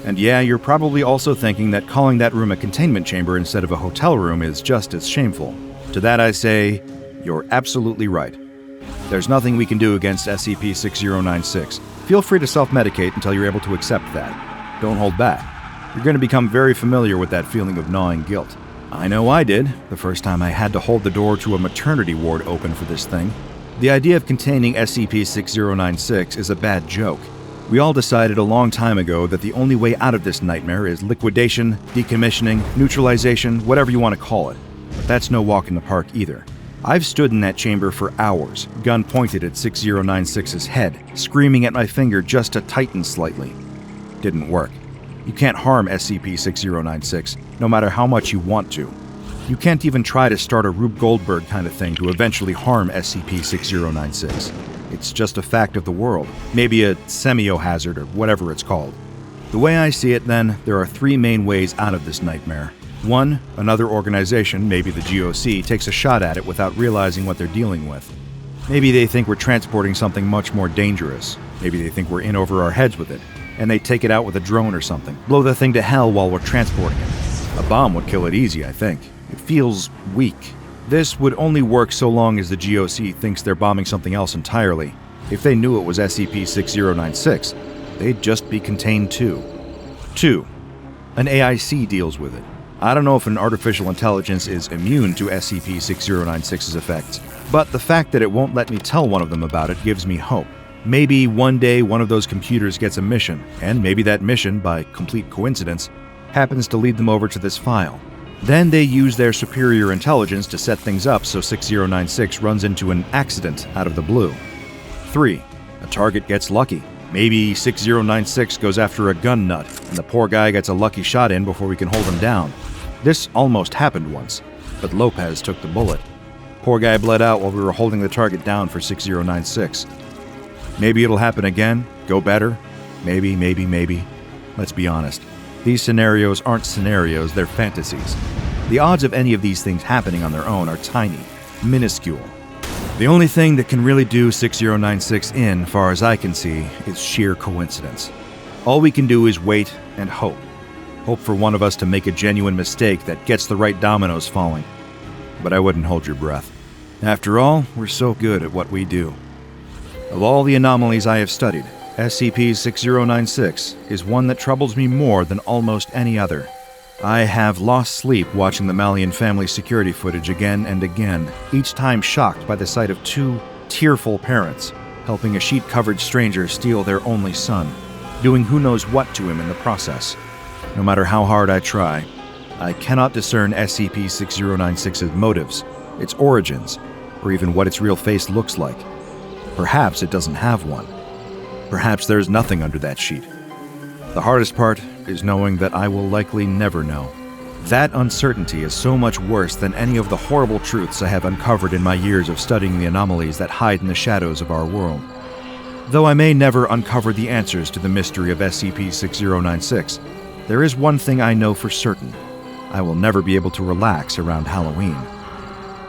And yeah, you're probably also thinking that calling that room a containment chamber instead of a hotel room is just as shameful. To that I say, you're absolutely right. There's nothing we can do against SCP-6096. Feel free to self-medicate until you're able to accept that. Don't hold back. You're going to become very familiar with that feeling of gnawing guilt. I know I did, the first time I had to hold the door to a maternity ward open for this thing. The idea of containing SCP-6096 is a bad joke. We all decided a long time ago that the only way out of this nightmare is liquidation, decommissioning, neutralization, whatever you want to call it. But that's no walk in the park either. I've stood in that chamber for hours, gun pointed at 6096's head, screaming at my finger just to tighten slightly. Didn't work. You can't harm SCP-6096, no matter how much you want to. You can't even try to start a Rube Goldberg kind of thing to eventually harm SCP-6096. It's just a fact of the world, maybe a semiohazard or whatever it's called. The way I see it, then, there are three main ways out of this nightmare. One, another organization, maybe the GOC, takes a shot at it without realizing what they're dealing with. Maybe they think we're transporting something much more dangerous. Maybe they think we're in over our heads with it, and they take it out with a drone or something, blow the thing to hell while we're transporting it. A bomb would kill it easy, I think. It feels weak. This would only work so long as the GOC thinks they're bombing something else entirely. If they knew it was SCP-6096, they'd just be contained too. 2. An AIC deals with it. I don't know if an artificial intelligence is immune to SCP-6096's effects, but the fact that it won't let me tell one of them about it gives me hope. Maybe one day one of those computers gets a mission, and maybe that mission, by complete coincidence, happens to lead them over to this file. Then they use their superior intelligence to set things up so 6096 runs into an accident out of the blue. 3. A target gets lucky. Maybe 6096 goes after a gun nut, and the poor guy gets a lucky shot in before we can hold him down. This almost happened once, but Lopez took the bullet. Poor guy bled out while we were holding the target down for 6096. Maybe it'll happen again, go better. Maybe. Let's be honest. These scenarios aren't scenarios, they're fantasies. The odds of any of these things happening on their own are tiny, minuscule. The only thing that can really do 6096 in, far as I can see, is sheer coincidence. All we can do is wait and hope. Hope for one of us to make a genuine mistake that gets the right dominoes falling. But I wouldn't hold your breath. After all, we're so good at what we do. Of all the anomalies I have studied, SCP-6096 is one that troubles me more than almost any other. I have lost sleep watching the Malian family security footage again and again, each time shocked by the sight of two tearful parents helping a sheet-covered stranger steal their only son, doing who knows what to him in the process. No matter how hard I try, I cannot discern SCP-6096's motives, its origins, or even what its real face looks like. Perhaps it doesn't have one. Perhaps there's nothing under that sheet. The hardest part is knowing that I will likely never know. That uncertainty is so much worse than any of the horrible truths I have uncovered in my years of studying the anomalies that hide in the shadows of our world. Though I may never uncover the answers to the mystery of SCP-6096, there is one thing I know for certain. I will never be able to relax around Halloween.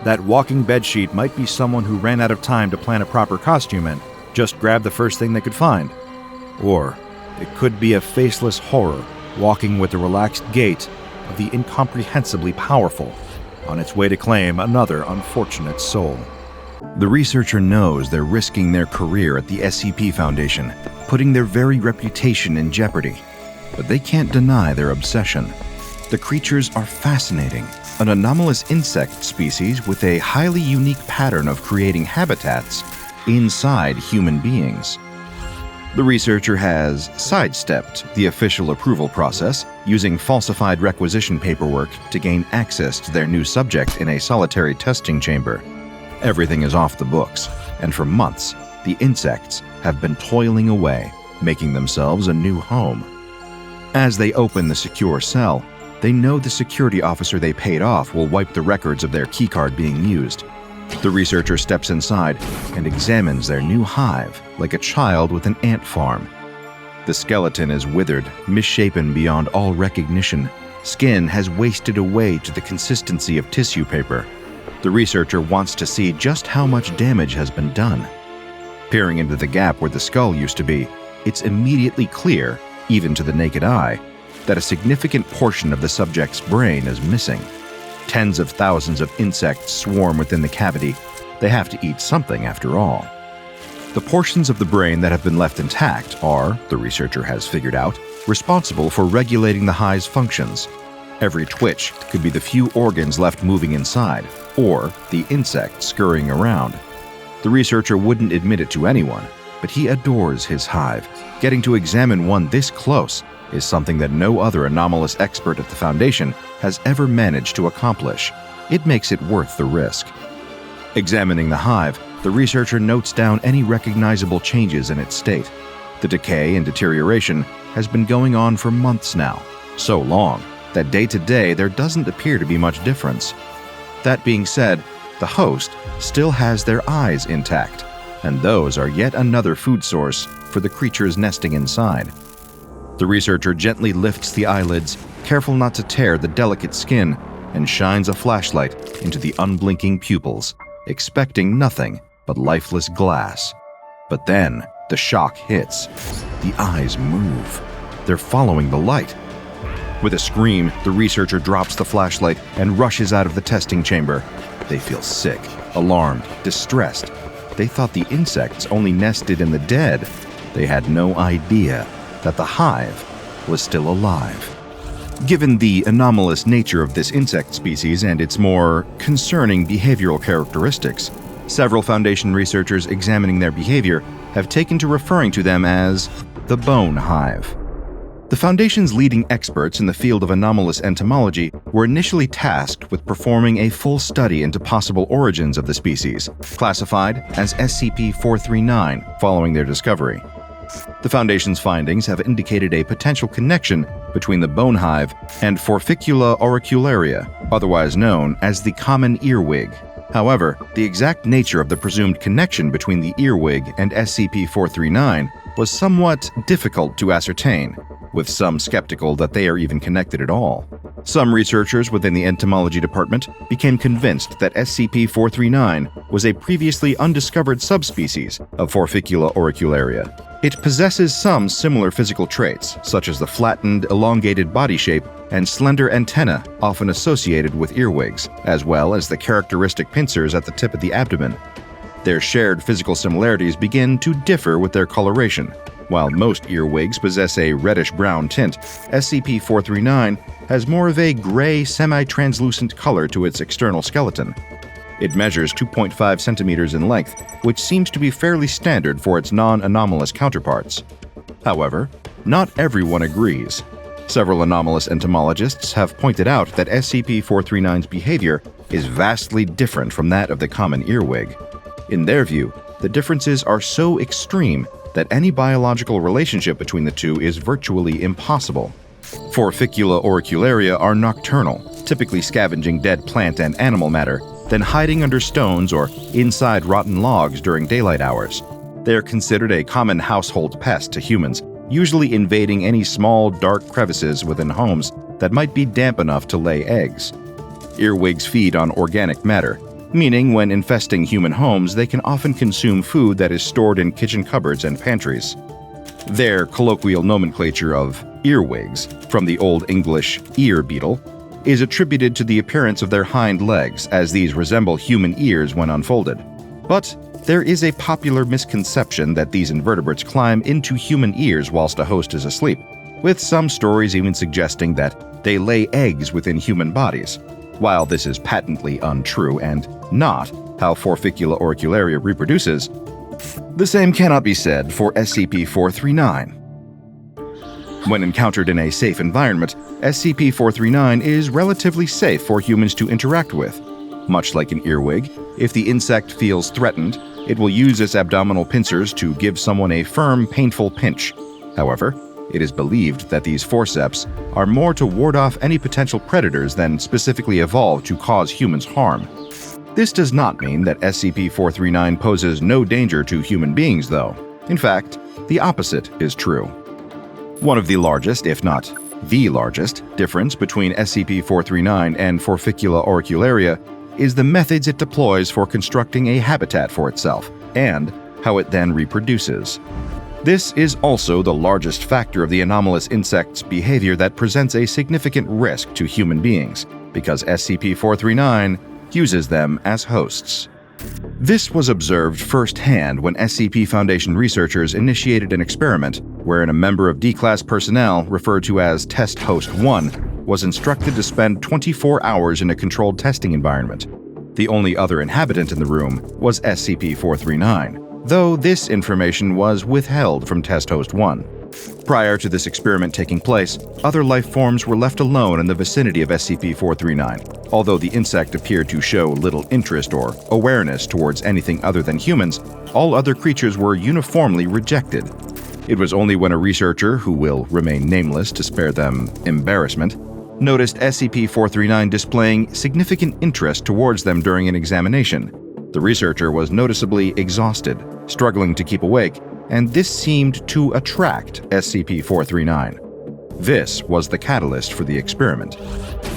That walking bedsheet might be someone who ran out of time to plan a proper costume and just grabbed the first thing they could find. Or it could be a faceless horror walking with the relaxed gait of the incomprehensibly powerful on its way to claim another unfortunate soul. The researcher knows they're risking their career at the SCP Foundation, putting their very reputation in jeopardy. But they can't deny their obsession. The creatures are fascinating, an anomalous insect species with a highly unique pattern of creating habitats inside human beings. The researcher has sidestepped the official approval process, using falsified requisition paperwork to gain access to their new subject in a solitary testing chamber. Everything is off the books, and for months, the insects have been toiling away, making themselves a new home. As they open the secure cell, they know the security officer they paid off will wipe the records of their keycard being used. The researcher steps inside and examines their new hive like a child with an ant farm. The skeleton is withered, misshapen beyond all recognition. Skin has wasted away to the consistency of tissue paper. The researcher wants to see just how much damage has been done. Peering into the gap where the skull used to be, it's immediately clear, even to the naked eye, that a significant portion of the subject's brain is missing. Tens of thousands of insects swarm within the cavity. They have to eat something after all. The portions of the brain that have been left intact are, the researcher has figured out, responsible for regulating the hive's functions. Every twitch could be the few organs left moving inside, or the insect scurrying around. The researcher wouldn't admit it to anyone, but he adores his hive. Getting to examine one this close is something that no other anomalous expert at the Foundation has ever managed to accomplish. It makes it worth the risk. Examining the hive, the researcher notes down any recognizable changes in its state. The decay and deterioration has been going on for months now, so long that day to day there doesn't appear to be much difference. That being said, the host still has their eyes intact, and those are yet another food source for the creatures nesting inside. The researcher gently lifts the eyelids, careful not to tear the delicate skin, and shines a flashlight into the unblinking pupils, expecting nothing but lifeless glass. But then, the shock hits. The eyes move. They're following the light. With a scream, the researcher drops the flashlight and rushes out of the testing chamber. They feel sick, alarmed, distressed. They thought the insects only nested in the dead. They had no idea that the hive was still alive. Given the anomalous nature of this insect species and its more concerning behavioral characteristics, several Foundation researchers examining their behavior have taken to referring to them as the bone hive. The Foundation's leading experts in the field of anomalous entomology were initially tasked with performing a full study into possible origins of the species, classified as SCP-439 following their discovery. The Foundation's findings have indicated a potential connection between the bone hive and Forficula auricularia, otherwise known as the common earwig. However, the exact nature of the presumed connection between the earwig and SCP-439 was somewhat difficult to ascertain, with some skeptical that they are even connected at all. Some researchers within the entomology department became convinced that SCP-439 was a previously undiscovered subspecies of Forficula auricularia. It possesses some similar physical traits, such as the flattened, elongated body shape and slender antennae often associated with earwigs, as well as the characteristic pincers at the tip of the abdomen. Their shared physical similarities begin to differ with their coloration. While most earwigs possess a reddish-brown tint, SCP-439 has more of a gray, semi-translucent color to its external skeleton. It measures 2.5 centimeters in length, which seems to be fairly standard for its non-anomalous counterparts. However, not everyone agrees. Several anomalous entomologists have pointed out that SCP-439's behavior is vastly different from that of the common earwig. In their view, the differences are so extreme that any biological relationship between the two is virtually impossible. Forficula auricularia are nocturnal, typically scavenging dead plant and animal matter, then hiding under stones or inside rotten logs during daylight hours. They are considered a common household pest to humans, usually invading any small, dark crevices within homes that might be damp enough to lay eggs. Earwigs feed on organic matter, meaning when infesting human homes, they can often consume food that is stored in kitchen cupboards and pantries. Their colloquial nomenclature of earwigs, from the Old English ear beetle, is attributed to the appearance of their hind legs, as these resemble human ears when unfolded. But there is a popular misconception that these invertebrates climb into human ears whilst a host is asleep, with some stories even suggesting that they lay eggs within human bodies. While this is patently untrue and not how Forficula auricularia reproduces, the same cannot be said for SCP-439. When encountered in a safe environment, SCP-439 is relatively safe for humans to interact with. Much like an earwig, if the insect feels threatened, it will use its abdominal pincers to give someone a firm, painful pinch. However, it is believed that these forceps are more to ward off any potential predators than specifically evolved to cause humans harm. This does not mean that SCP-439 poses no danger to human beings, though. In fact, the opposite is true. One of the largest, if not the largest, difference between SCP-439 and Forficula auricularia is the methods it deploys for constructing a habitat for itself, and how it then reproduces. This is also the largest factor of the anomalous insect's behavior that presents a significant risk to human beings, because SCP-439 uses them as hosts. This was observed firsthand when SCP Foundation researchers initiated an experiment wherein a member of D-Class personnel, referred to as Test Host 1, was instructed to spend 24 hours in a controlled testing environment. The only other inhabitant in the room was SCP-439, though this information was withheld from Test Host 1. Prior to this experiment taking place, other life forms were left alone in the vicinity of SCP-439. Although the insect appeared to show little interest or awareness towards anything other than humans, all other creatures were uniformly rejected. It was only when a researcher, who will remain nameless to spare them embarrassment, noticed SCP-439 displaying significant interest towards them during an examination. The researcher was noticeably exhausted, struggling to keep awake, and this seemed to attract SCP-439. This was the catalyst for the experiment.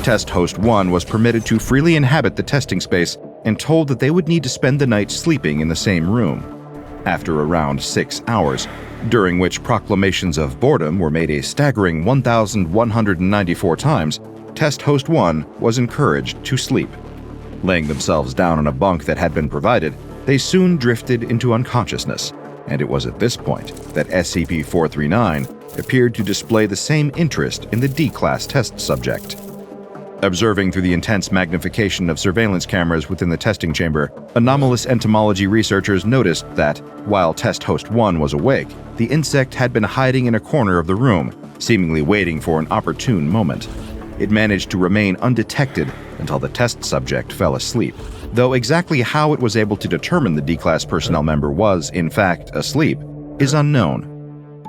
Test Host 1 was permitted to freely inhabit the testing space and told that they would need to spend the night sleeping in the same room. After around 6 hours, during which proclamations of boredom were made a staggering 1,194 times, Test Host 1 was encouraged to sleep. Laying themselves down on a bunk that had been provided, they soon drifted into unconsciousness, and it was at this point that SCP-439 appeared to display the same interest in the D-Class test subject. Observing through the intense magnification of surveillance cameras within the testing chamber, anomalous entomology researchers noticed that, while Test Host 1 was awake, the insect had been hiding in a corner of the room, seemingly waiting for an opportune moment. It managed to remain undetected until the test subject fell asleep, though exactly how it was able to determine the D-Class personnel member was, in fact, asleep is unknown.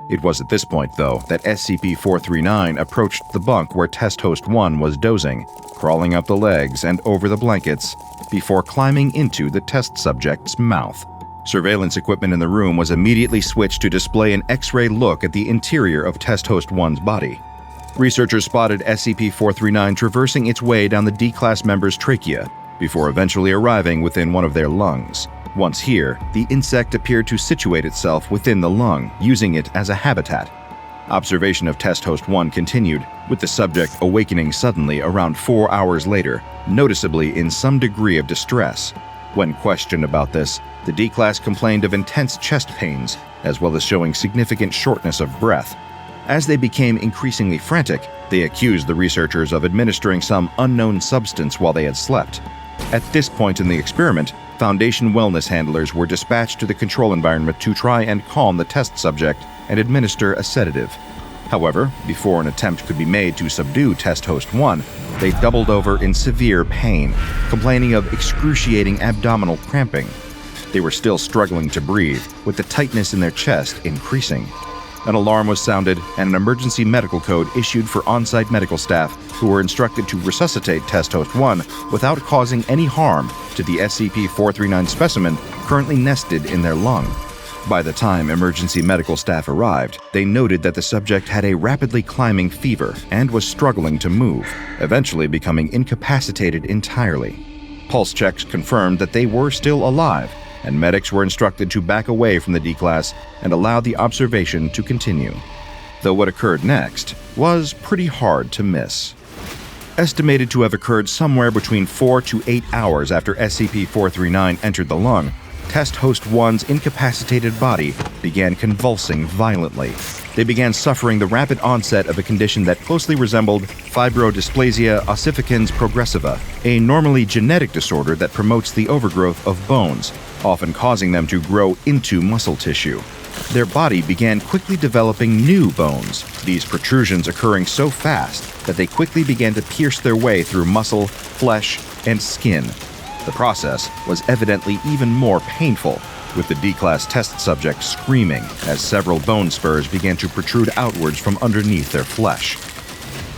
It was at this point, though, that SCP-439 approached the bunk where Test Host 1 was dozing, crawling up the legs and over the blankets, before climbing into the test subject's mouth. Surveillance equipment in the room was immediately switched to display an X-ray look at the interior of Test Host 1's body. Researchers spotted SCP-439 traversing its way down the D-Class member's trachea, before eventually arriving within one of their lungs. Once here, the insect appeared to situate itself within the lung, using it as a habitat. Observation of Test Host 1 continued, with the subject awakening suddenly around 4 hours later, noticeably in some degree of distress. When questioned about this, the D-Class complained of intense chest pains, as well as showing significant shortness of breath. As they became increasingly frantic, they accused the researchers of administering some unknown substance while they had slept. At this point in the experiment, Foundation wellness handlers were dispatched to the control environment to try and calm the test subject and administer a sedative. However, before an attempt could be made to subdue Test Host 1, they doubled over in severe pain, complaining of excruciating abdominal cramping. They were still struggling to breathe, with the tightness in their chest increasing. An alarm was sounded and an emergency medical code issued for on-site medical staff who were instructed to resuscitate Test Host 1 without causing any harm to the SCP-439 specimen currently nested in their lung. By the time emergency medical staff arrived, they noted that the subject had a rapidly climbing fever and was struggling to move, eventually becoming incapacitated entirely. Pulse checks confirmed that they were still alive, and medics were instructed to back away from the D-Class and allow the observation to continue. Though what occurred next was pretty hard to miss. Estimated to have occurred somewhere between 4 to 8 hours after SCP-439 entered the lung, Test Host 1's incapacitated body began convulsing violently. They began suffering the rapid onset of a condition that closely resembled fibrodysplasia ossificans progressiva, a normally genetic disorder that promotes the overgrowth of bones, often causing them to grow into muscle tissue. Their body began quickly developing new bones, these protrusions occurring so fast that they quickly began to pierce their way through muscle, flesh, and skin. The process was evidently even more painful, with the D-Class test subject screaming as several bone spurs began to protrude outwards from underneath their flesh.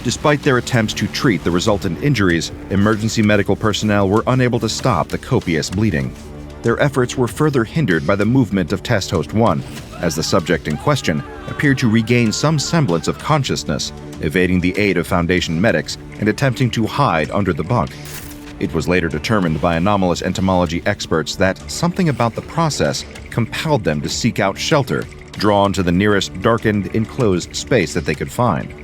Despite their attempts to treat the resultant injuries, emergency medical personnel were unable to stop the copious bleeding. Their efforts were further hindered by the movement of Test Host 1, as the subject in question appeared to regain some semblance of consciousness, evading the aid of Foundation medics and attempting to hide under the bunk. It was later determined by anomalous entomology experts that something about the process compelled them to seek out shelter, drawn to the nearest darkened, enclosed space that they could find.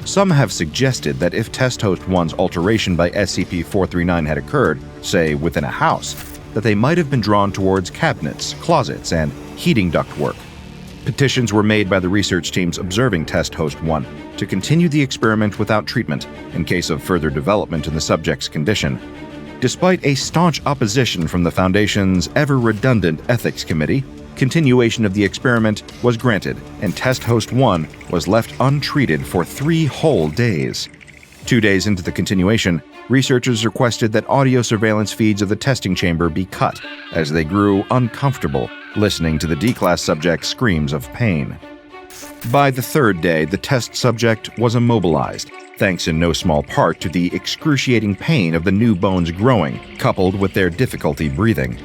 Some have suggested that if Test Host 1's alteration by SCP-439 had occurred, say within a house, that they might have been drawn towards cabinets, closets, and heating ductwork. Petitions were made by the research teams observing Test Host 1 to continue the experiment without treatment in case of further development in the subject's condition. Despite a staunch opposition from the Foundation's ever-redundant Ethics Committee, continuation of the experiment was granted, and Test Host 1 was left untreated for 3 whole days. 2 days into the continuation, researchers requested that audio surveillance feeds of the testing chamber be cut, as they grew uncomfortable listening to the D-Class subject's screams of pain. By the 3rd day, the test subject was immobilized, thanks in no small part to the excruciating pain of the new bones growing, coupled with their difficulty breathing.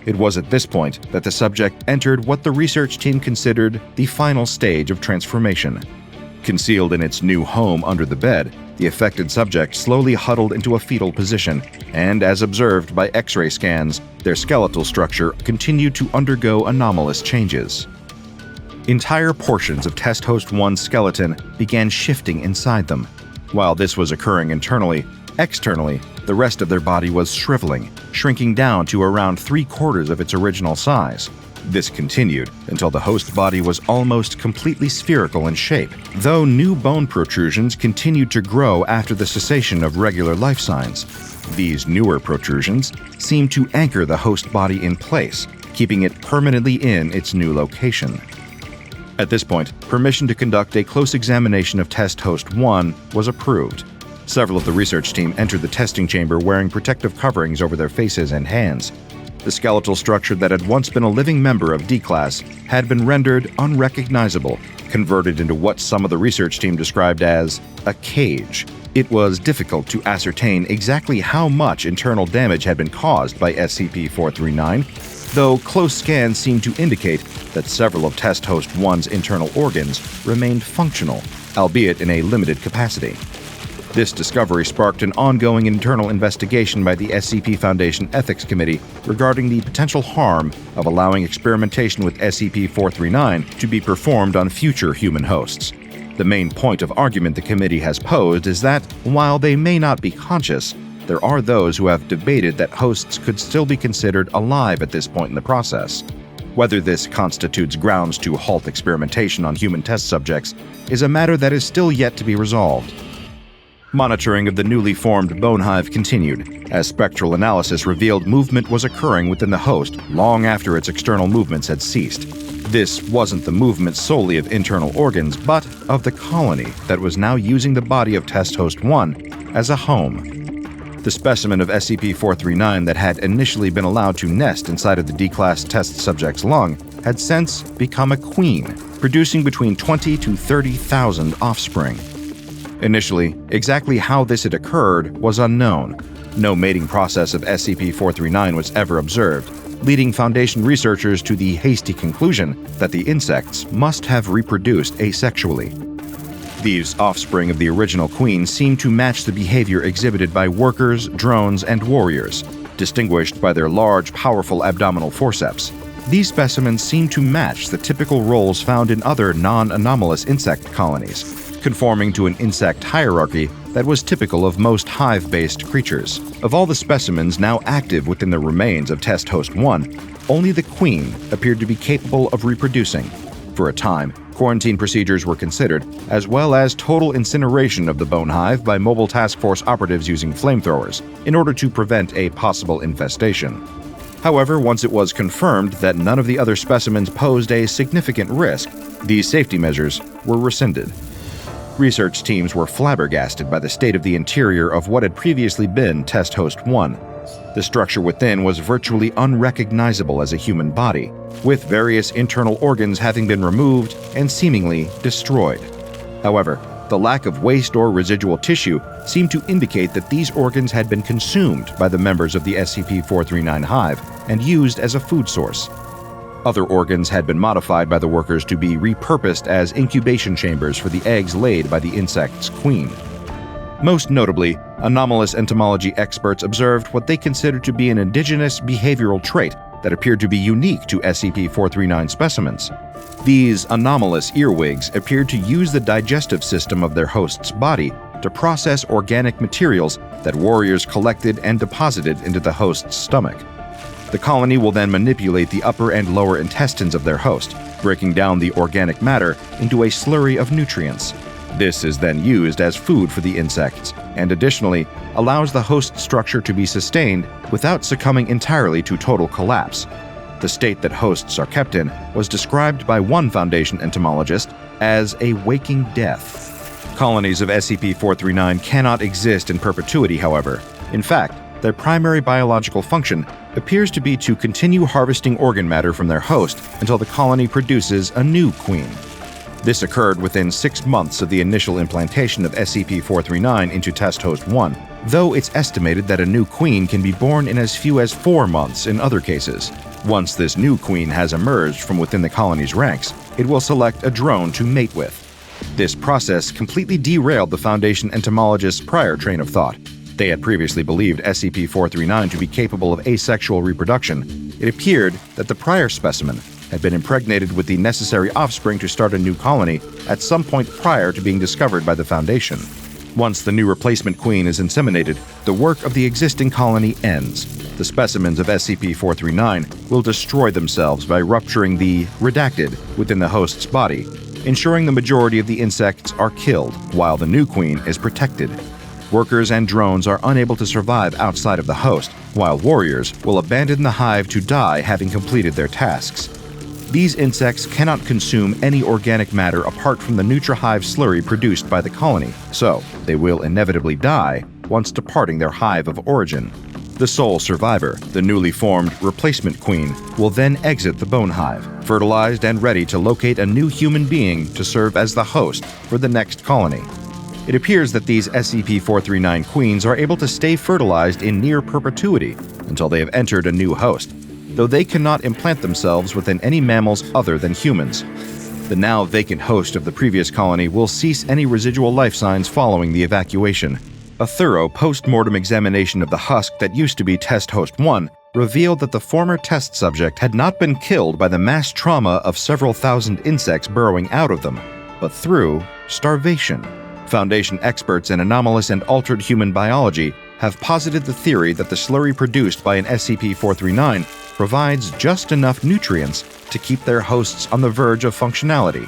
It was at this point that the subject entered what the research team considered the final stage of transformation. Concealed in its new home under the bed, the affected subject slowly huddled into a fetal position, and as observed by X-ray scans, their skeletal structure continued to undergo anomalous changes. Entire portions of Test Host 1's skeleton began shifting inside them. While this was occurring internally, externally, the rest of their body was shriveling, shrinking down to around 3/4 of its original size. This continued until the host body was almost completely spherical in shape, though new bone protrusions continued to grow after the cessation of regular life signs. These newer protrusions seemed to anchor the host body in place, keeping it permanently in its new location. At this point, permission to conduct a close examination of Test Host 1 was approved. Several of the research team entered the testing chamber wearing protective coverings over their faces and hands. The skeletal structure that had once been a living member of D-Class had been rendered unrecognizable, converted into what some of the research team described as a cage. It was difficult to ascertain exactly how much internal damage had been caused by SCP-439, though close scans seemed to indicate that several of Test Host 1's internal organs remained functional, albeit in a limited capacity. This discovery sparked an ongoing internal investigation by the SCP Foundation Ethics Committee regarding the potential harm of allowing experimentation with SCP-439 to be performed on future human hosts. The main point of argument the committee has posed is that, while they may not be conscious, there are those who have debated that hosts could still be considered alive at this point in the process. Whether this constitutes grounds to halt experimentation on human test subjects is a matter that is still yet to be resolved. Monitoring of the newly formed bone hive continued, as spectral analysis revealed movement was occurring within the host long after its external movements had ceased. This wasn't the movement solely of internal organs, but of the colony that was now using the body of Test Host 1 as a home. The specimen of SCP-439 that had initially been allowed to nest inside of the D-Class test subject's lung had since become a queen, producing between 20 to 30,000 offspring. Initially, exactly how this had occurred was unknown. No mating process of SCP-439 was ever observed, leading Foundation researchers to the hasty conclusion that the insects must have reproduced asexually. These offspring of the original queen seemed to match the behavior exhibited by workers, drones, and warriors, distinguished by their large, powerful abdominal forceps. These specimens seemed to match the typical roles found in other non-anomalous insect colonies, conforming to an insect hierarchy that was typical of most hive-based creatures. Of all the specimens now active within the remains of Test Host 1, only the queen appeared to be capable of reproducing. For a time, quarantine procedures were considered, as well as total incineration of the bone hive by Mobile Task Force operatives using flamethrowers, in order to prevent a possible infestation. However, once it was confirmed that none of the other specimens posed a significant risk, these safety measures were rescinded. Research teams were flabbergasted by the state of the interior of what had previously been Test Host 1. The structure within was virtually unrecognizable as a human body, with various internal organs having been removed and seemingly destroyed. However, the lack of waste or residual tissue seemed to indicate that these organs had been consumed by the members of the SCP-439 hive and used as a food source. Other organs had been modified by the workers to be repurposed as incubation chambers for the eggs laid by the insect's queen. Most notably, anomalous entomology experts observed what they considered to be an indigenous behavioral trait that appeared to be unique to SCP-439 specimens. These anomalous earwigs appeared to use the digestive system of their host's body to process organic materials that warriors collected and deposited into the host's stomach. The colony will then manipulate the upper and lower intestines of their host, breaking down the organic matter into a slurry of nutrients. This is then used as food for the insects, and additionally allows the host structure to be sustained without succumbing entirely to total collapse. The state that hosts are kept in was described by one Foundation entomologist as a waking death. Colonies of SCP-439 cannot exist in perpetuity, however. In fact, their primary biological function appears to be to continue harvesting organ matter from their host until the colony produces a new queen. This occurred within 6 months of the initial implantation of SCP-439 into Test Host 1, though it's estimated that a new queen can be born in as few as 4 months in other cases. Once this new queen has emerged from within the colony's ranks, it will select a drone to mate with. This process completely derailed the Foundation entomologists' prior train of thought. They had previously believed SCP-439 to be capable of asexual reproduction. It appeared that the prior specimen had been impregnated with the necessary offspring to start a new colony at some point prior to being discovered by the Foundation. Once the new replacement queen is inseminated, the work of the existing colony ends. The specimens of SCP-439 will destroy themselves by rupturing the redacted within the host's body, ensuring the majority of the insects are killed while the new queen is protected. Workers and drones are unable to survive outside of the host, while warriors will abandon the hive to die having completed their tasks. These insects cannot consume any organic matter apart from the NutraHive slurry produced by the colony, so they will inevitably die once departing their hive of origin. The sole survivor, the newly formed replacement queen, will then exit the bone hive, fertilized and ready to locate a new human being to serve as the host for the next colony. It appears that these SCP-439 queens are able to stay fertilized in near perpetuity until they have entered a new host, though they cannot implant themselves within any mammals other than humans. The now vacant host of the previous colony will cease any residual life signs following the evacuation. A thorough post-mortem examination of the husk that used to be Test Host 1 revealed that the former test subject had not been killed by the mass trauma of several thousand insects burrowing out of them, but through starvation. Foundation experts in anomalous and altered human biology have posited the theory that the slurry produced by an SCP-439 provides just enough nutrients to keep their hosts on the verge of functionality.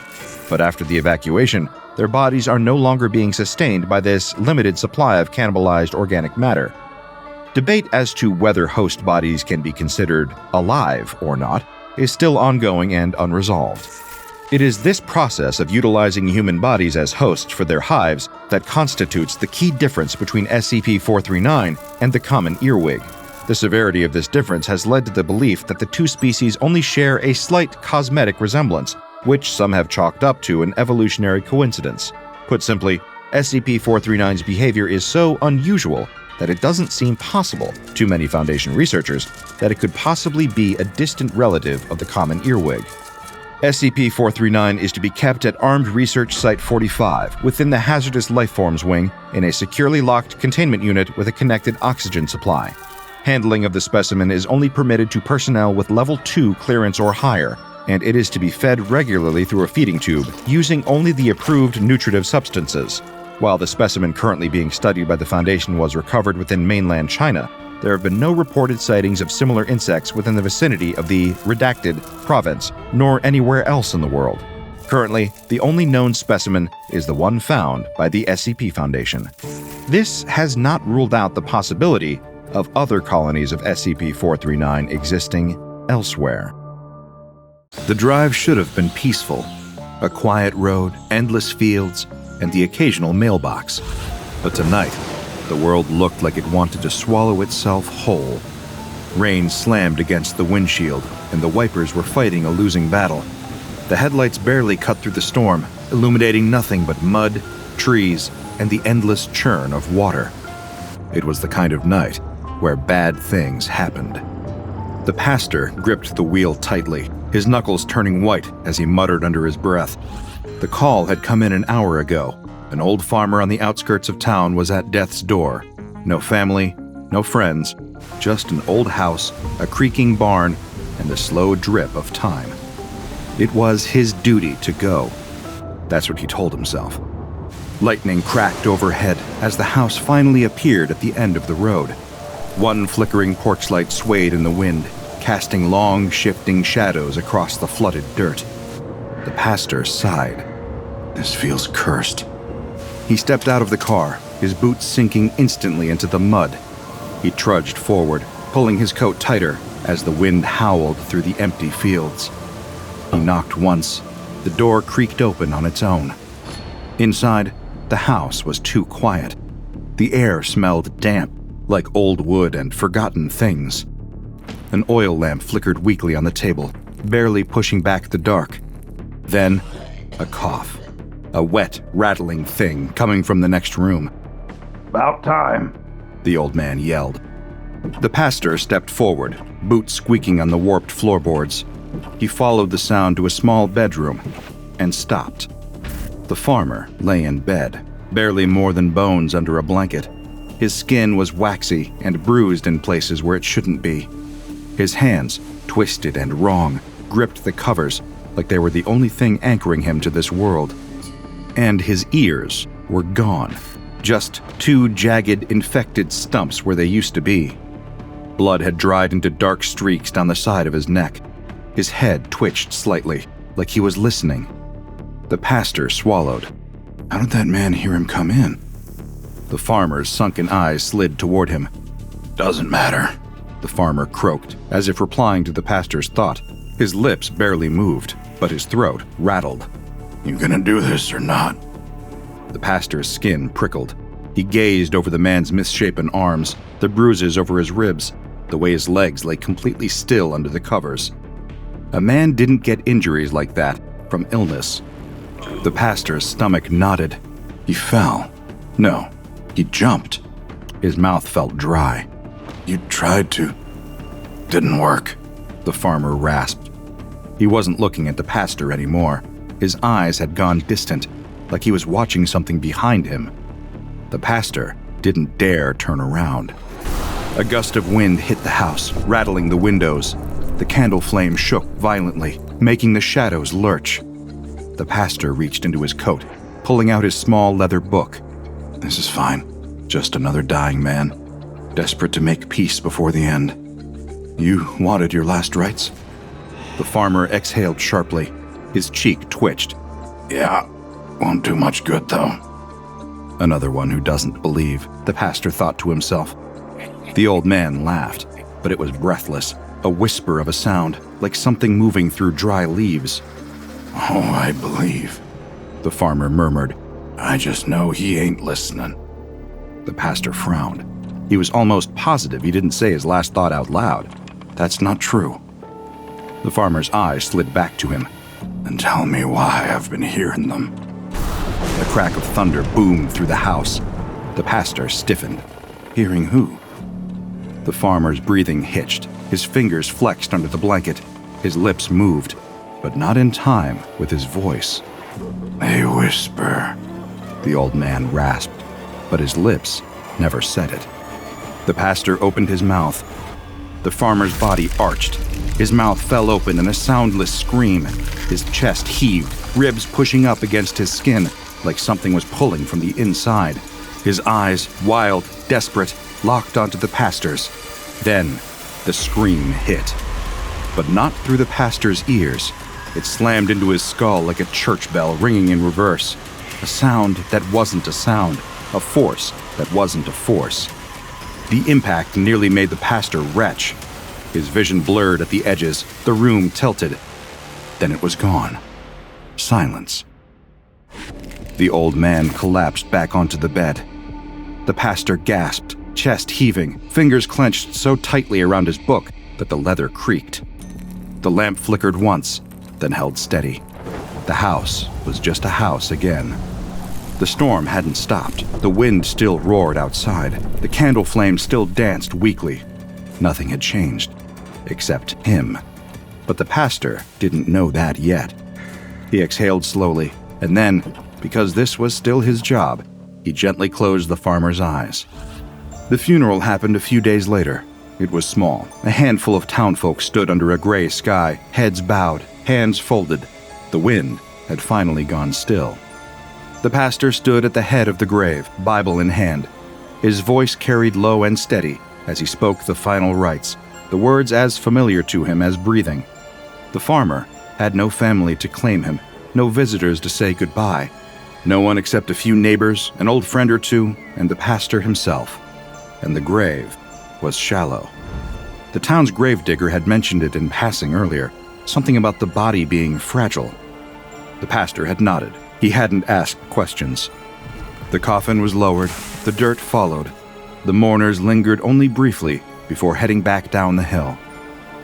But after the evacuation, their bodies are no longer being sustained by this limited supply of cannibalized organic matter. Debate as to whether host bodies can be considered alive or not is still ongoing and unresolved. It is this process of utilizing human bodies as hosts for their hives that constitutes the key difference between SCP-439 and the common earwig. The severity of this difference has led to the belief that the two species only share a slight cosmetic resemblance, which some have chalked up to an evolutionary coincidence. Put simply, SCP-439's behavior is so unusual that it doesn't seem possible to many Foundation researchers that it could possibly be a distant relative of the common earwig. SCP-439 is to be kept at Armed Research Site 45 within the Hazardous Lifeforms Wing in a securely locked containment unit with a connected oxygen supply. Handling of the specimen is only permitted to personnel with Level 2 clearance or higher, and it is to be fed regularly through a feeding tube, using only the approved nutritive substances. While the specimen currently being studied by the Foundation was recovered within mainland China, there have been no reported sightings of similar insects within the vicinity of the redacted province, nor anywhere else in the world. Currently, the only known specimen is the one found by the SCP Foundation. This has not ruled out the possibility of other colonies of SCP-439 existing elsewhere. The drive should have been peaceful. A quiet road, endless fields, and the occasional mailbox. But tonight, the world looked like it wanted to swallow itself whole Rain slammed against the windshield, and the wipers were fighting a losing battle. The headlights barely cut through the storm, illuminating nothing but mud, trees, and the endless churn of water. It was the kind of night where bad things happened. The pastor gripped the wheel tightly, his knuckles turning white as he muttered under his breath. The call had come in an hour ago. An old farmer on the outskirts of town was at death's door. No family, no friends, just an old house, a creaking barn, and the slow drip of time. It was his duty to go. That's what he told himself. Lightning cracked overhead as the house finally appeared at the end of the road. One flickering porch light swayed in the wind, casting long, shifting shadows across the flooded dirt. The pastor sighed. This feels cursed. He stepped out of the car, his boots sinking instantly into the mud. He trudged forward, pulling his coat tighter as the wind howled through the empty fields. He knocked once. The door creaked open on its own. Inside, the house was too quiet. The air smelled damp, like old wood and forgotten things. An oil lamp flickered weakly on the table, barely pushing back the dark. Then, a cough. A wet, rattling thing coming from the next room. About time, the old man yelled. The pastor stepped forward, boots squeaking on the warped floorboards. He followed the sound to a small bedroom and stopped. The farmer lay in bed, barely more than bones under a blanket. His skin was waxy and bruised in places where it shouldn't be. His hands, twisted and wrong, gripped the covers like they were the only thing anchoring him to this world. And his ears were gone. Just two jagged, infected stumps where they used to be. Blood had dried into dark streaks down the side of his neck. His head twitched slightly, like he was listening. The pastor swallowed. How did that man hear him come in? The farmer's sunken eyes slid toward him. Doesn't matter, the farmer croaked, as if replying to the pastor's thought. His lips barely moved, but his throat rattled. You gonna do this or not? The pastor's skin prickled. He gazed over the man's misshapen arms, the bruises over his ribs, the way his legs lay completely still under the covers. A man didn't get injuries like that from illness. The pastor's stomach knotted. He fell. No, he jumped. His mouth felt dry. You tried to. Didn't work, the farmer rasped. He wasn't looking at the pastor anymore. His eyes had gone distant, like he was watching something behind him. The pastor didn't dare turn around. A gust of wind hit the house, rattling the windows. The candle flame shook violently, making the shadows lurch. The pastor reached into his coat, pulling out his small leather book. This is fine. Just another dying man, desperate to make peace before the end. You wanted your last rites? The farmer exhaled sharply. His cheek twitched. Yeah, won't do much good though. Another one who doesn't believe, the pastor thought to himself. The old man laughed, but it was breathless, a whisper of a sound, like something moving through dry leaves. Oh, I believe, the farmer murmured. I just know he ain't listening. The pastor frowned. He was almost positive he didn't say his last thought out loud. That's not true. The farmer's eyes slid back to him. And tell me why I've been hearing them. A crack of thunder boomed through the house. The pastor stiffened. Hearing who? The farmer's breathing hitched. His fingers flexed under the blanket. His lips moved, but not in time with his voice. They whisper, the old man rasped, but his lips never said it. The pastor opened his mouth. The farmer's body arched. His mouth fell open in a soundless scream. His chest heaved, ribs pushing up against his skin like something was pulling from the inside. His eyes, wild, desperate, locked onto the pastor's. Then, the scream hit. But not through the pastor's ears. It slammed into his skull like a church bell ringing in reverse. A sound that wasn't a sound. A force that wasn't a force. The impact nearly made the pastor retch. His vision blurred at the edges, the room tilted. Then it was gone. Silence. The old man collapsed back onto the bed. The pastor gasped, chest heaving, fingers clenched so tightly around his book that the leather creaked. The lamp flickered once, then held steady. The house was just a house again. The storm hadn't stopped. The wind still roared outside. The candle flame still danced weakly. Nothing had changed, except him. But the pastor didn't know that yet. He exhaled slowly, and then, because this was still his job, he gently closed the farmer's eyes. The funeral happened a few days later. It was small. A handful of townfolk stood under a gray sky, heads bowed, hands folded. The wind had finally gone still. The pastor stood at the head of the grave, Bible in hand. His voice carried low and steady as he spoke the final rites, the words as familiar to him as breathing. The farmer had no family to claim him, no visitors to say goodbye, no one except a few neighbors, an old friend or two, and the pastor himself. And the grave was shallow. The town's gravedigger had mentioned it in passing earlier, something about the body being fragile. The pastor had nodded. He hadn't asked questions. The coffin was lowered, the dirt followed. The mourners lingered only briefly before heading back down the hill.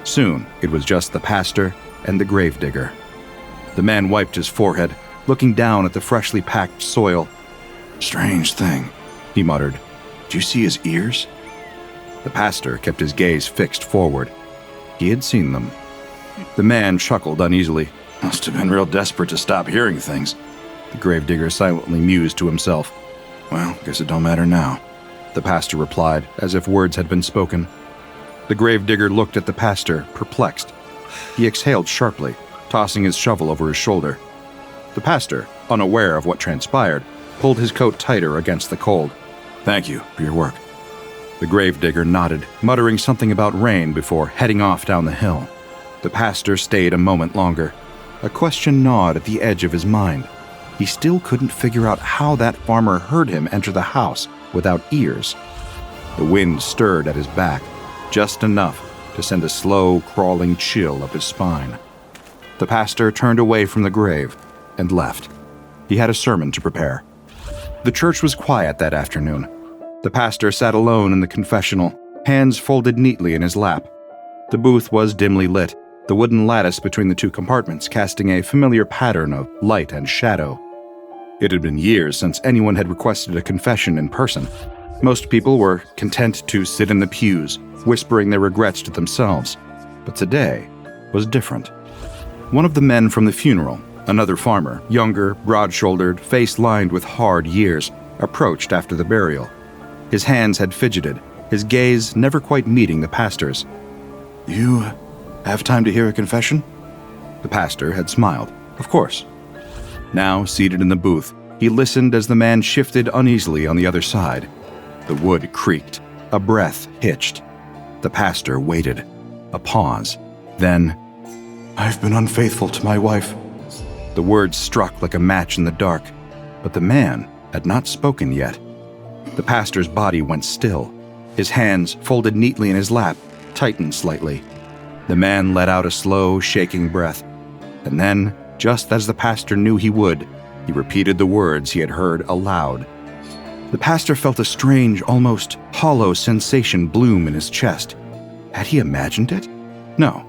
Soon, it was just the pastor and the gravedigger. The man wiped his forehead, looking down at the freshly packed soil. "Strange thing," he muttered. "Do you see his ears?" The pastor kept his gaze fixed forward. He had seen them. The man chuckled uneasily. "Must have been real desperate to stop hearing things." The gravedigger silently mused to himself. "Well, guess it don't matter now," the pastor replied, as if words had been spoken. The gravedigger looked at the pastor, perplexed. He exhaled sharply, tossing his shovel over his shoulder. The pastor, unaware of what transpired, pulled his coat tighter against the cold. "Thank you for your work." The gravedigger nodded, muttering something about rain before heading off down the hill. The pastor stayed a moment longer. A question gnawed at the edge of his mind. He still couldn't figure out how that farmer heard him enter the house without ears. The wind stirred at his back, just enough to send a slow, crawling chill up his spine. The pastor turned away from the grave and left. He had a sermon to prepare. The church was quiet that afternoon. The pastor sat alone in the confessional, hands folded neatly in his lap. The booth was dimly lit, the wooden lattice between the two compartments casting a familiar pattern of light and shadow. It had been years since anyone had requested a confession in person. Most people were content to sit in the pews, whispering their regrets to themselves. But today was different. One of the men from the funeral, another farmer, younger, broad-shouldered, face lined with hard years, approached after the burial. His hands had fidgeted, his gaze never quite meeting the pastor's. "You have time to hear a confession?" The pastor had smiled. Of course. Now, seated in the booth, he listened as the man shifted uneasily on the other side. The wood creaked. A breath hitched. The pastor waited. A pause. Then, "I've been unfaithful to my wife." The words struck like a match in the dark, but the man had not spoken yet. The pastor's body went still. His hands, folded neatly in his lap, tightened slightly. The man let out a slow, shaking breath. And then, just as the pastor knew he would, he repeated the words he had heard aloud. The pastor felt a strange, almost hollow sensation bloom in his chest. Had he imagined it? No.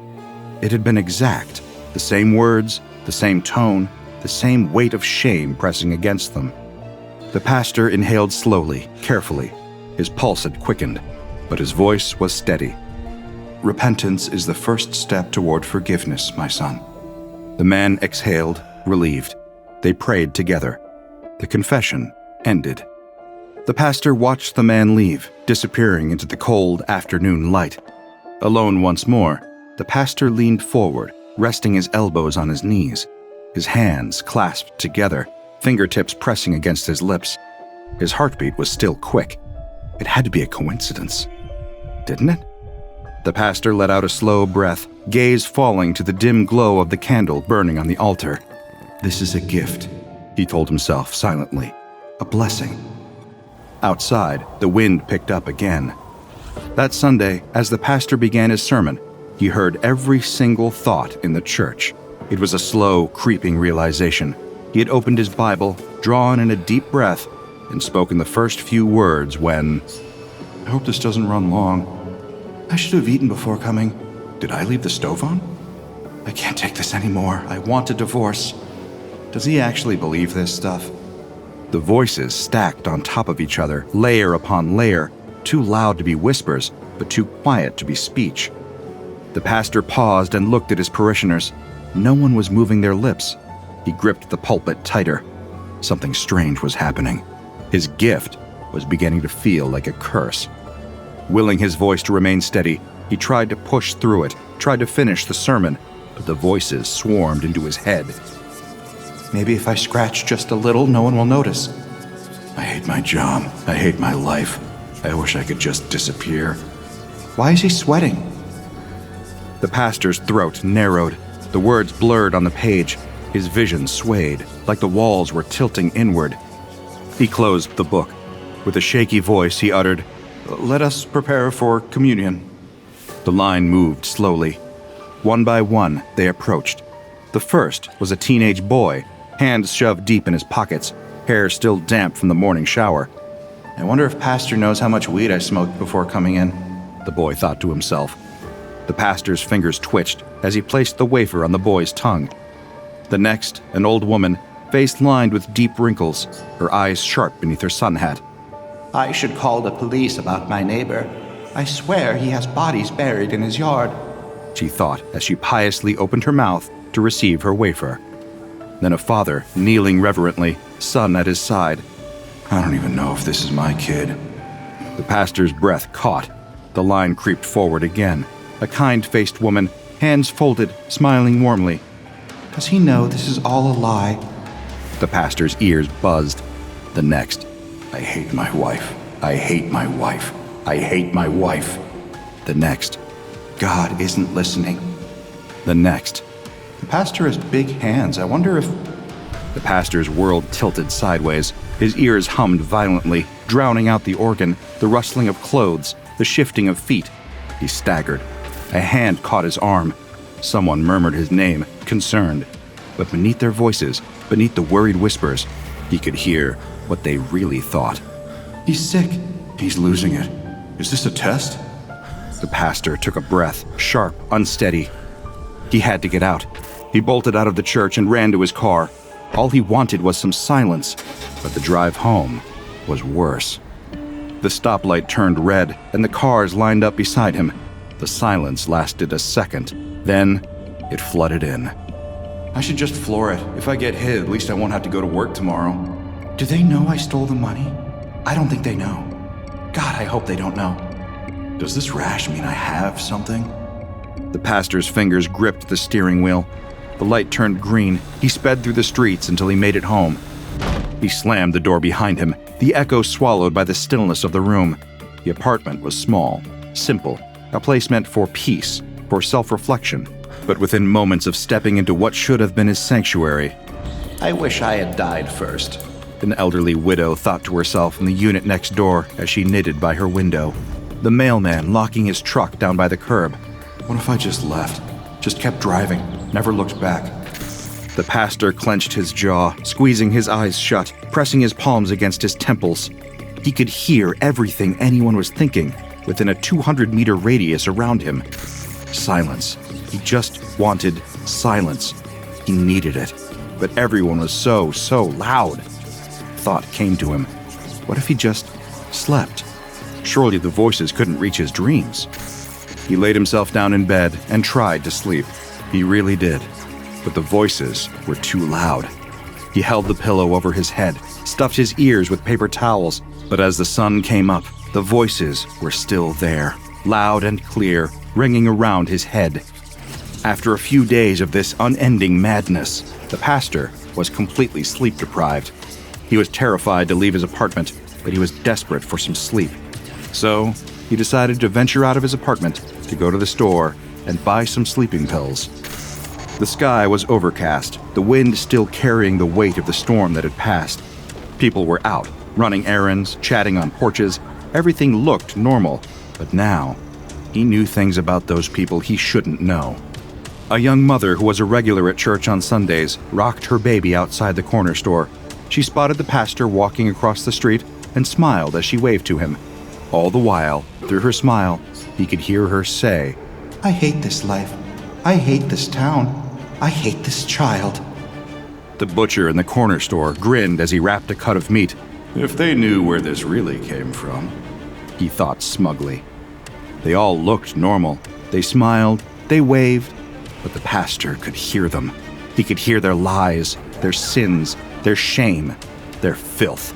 It had been exact. The same words, the same tone, the same weight of shame pressing against them. The pastor inhaled slowly, carefully. His pulse had quickened, but his voice was steady. "Repentance is the first step toward forgiveness, my son." The man exhaled, relieved. They prayed together. The confession ended. The pastor watched the man leave, disappearing into the cold afternoon light. Alone once more, the pastor leaned forward, resting his elbows on his knees, his hands clasped together, fingertips pressing against his lips. His heartbeat was still quick. It had to be a coincidence, didn't it? The pastor let out a slow breath, gaze falling to the dim glow of the candle burning on the altar. "This is a gift," he told himself silently. "A blessing." Outside, the wind picked up again. That Sunday, as the pastor began his sermon, he heard every single thought in the church. It was a slow, creeping realization. He had opened his Bible, drawn in a deep breath, and spoken the first few words when I hope this doesn't run long. I should have eaten before coming. Did I leave the stove on? I can't take this anymore. I want a divorce. Does he actually believe this stuff? The voices stacked on top of each other, layer upon layer, too loud to be whispers, but too quiet to be speech. The pastor paused and looked at his parishioners. No one was moving their lips. He gripped the pulpit tighter. Something strange was happening. His gift was beginning to feel like a curse. Willing his voice to remain steady, he tried to push through it, tried to finish the sermon, but the voices swarmed into his head. Maybe if I scratch just a little, no one will notice. I hate my job. I hate my life. I wish I could just disappear. Why is he sweating? The pastor's throat narrowed. The words blurred on the page. His vision swayed, like the walls were tilting inward. He closed the book. With a shaky voice, he uttered, "Let us prepare for communion." The line moved slowly. One by one, they approached. The first was a teenage boy, hands shoved deep in his pockets, hair still damp from the morning shower. I wonder if Pastor knows how much weed I smoked before coming in, the boy thought to himself. The pastor's fingers twitched as he placed the wafer on the boy's tongue. The next, an old woman, face lined with deep wrinkles, her eyes sharp beneath her sun hat. I should call the police about my neighbor. I swear he has bodies buried in his yard, she thought as she piously opened her mouth to receive her wafer. Then a father, kneeling reverently, son at his side. I don't even know if this is my kid. The pastor's breath caught. The line creeped forward again. A kind-faced woman, hands folded, smiling warmly. Does he know this is all a lie? The pastor's ears buzzed. The next. I hate my wife. I hate my wife. I hate my wife. The next. God isn't listening. The next. The pastor has big hands. I wonder if... The pastor's world tilted sideways. His ears hummed violently, drowning out the organ, the rustling of clothes, the shifting of feet. He staggered. A hand caught his arm. Someone murmured his name, concerned. But beneath their voices, beneath the worried whispers, he could hear what they really thought. He's sick. He's losing it. Is this a test? The pastor took a breath, sharp, unsteady. He had to get out. He bolted out of the church and ran to his car. All he wanted was some silence, but the drive home was worse. The stoplight turned red, and the cars lined up beside him. The silence lasted a second. Then, it flooded in. I should just floor it. If I get hit, at least I won't have to go to work tomorrow. Do they know I stole the money? I don't think they know. God, I hope they don't know. Does this rash mean I have something? The pastor's fingers gripped the steering wheel. The light turned green. He sped through the streets until he made it home. He slammed the door behind him, the echo swallowed by the stillness of the room. The apartment was small, simple, a place meant for peace, for self-reflection. But within moments of stepping into what should have been his sanctuary, I wish I had died first, an elderly widow thought to herself in the unit next door as she knitted by her window. The mailman locking his truck down by the curb. What if I just left? Just kept driving, never looked back. The pastor clenched his jaw, squeezing his eyes shut, pressing his palms against his temples. He could hear everything anyone was thinking within a 200-meter radius around him. Silence. He just wanted silence. He needed it. But everyone was so loud. Thought came to him. What if he just slept? Surely the voices couldn't reach his dreams. He laid himself down in bed and tried to sleep. He really did. But the voices were too loud. He held the pillow over his head, stuffed his ears with paper towels, but as the sun came up, the voices were still there, loud and clear, ringing around his head. After a few days of this unending madness, the pastor was completely sleep-deprived. He was terrified to leave his apartment, but he was desperate for some sleep. So, he decided to venture out of his apartment to go to the store and buy some sleeping pills. The sky was overcast, the wind still carrying the weight of the storm that had passed. People were out, running errands, chatting on porches. Everything looked normal, but now, he knew things about those people he shouldn't know. A young mother who was a regular at church on Sundays rocked her baby outside the corner store. She spotted the pastor walking across the street and smiled as she waved to him. All the while, through her smile, he could hear her say, I hate this life. I hate this town. I hate this child. The butcher in the corner store grinned as he wrapped a cut of meat. If they knew where this really came from, He thought smugly. They all looked normal. They smiled, they waved, but the pastor could hear them. He could hear their lies, their sins, their shame, their filth.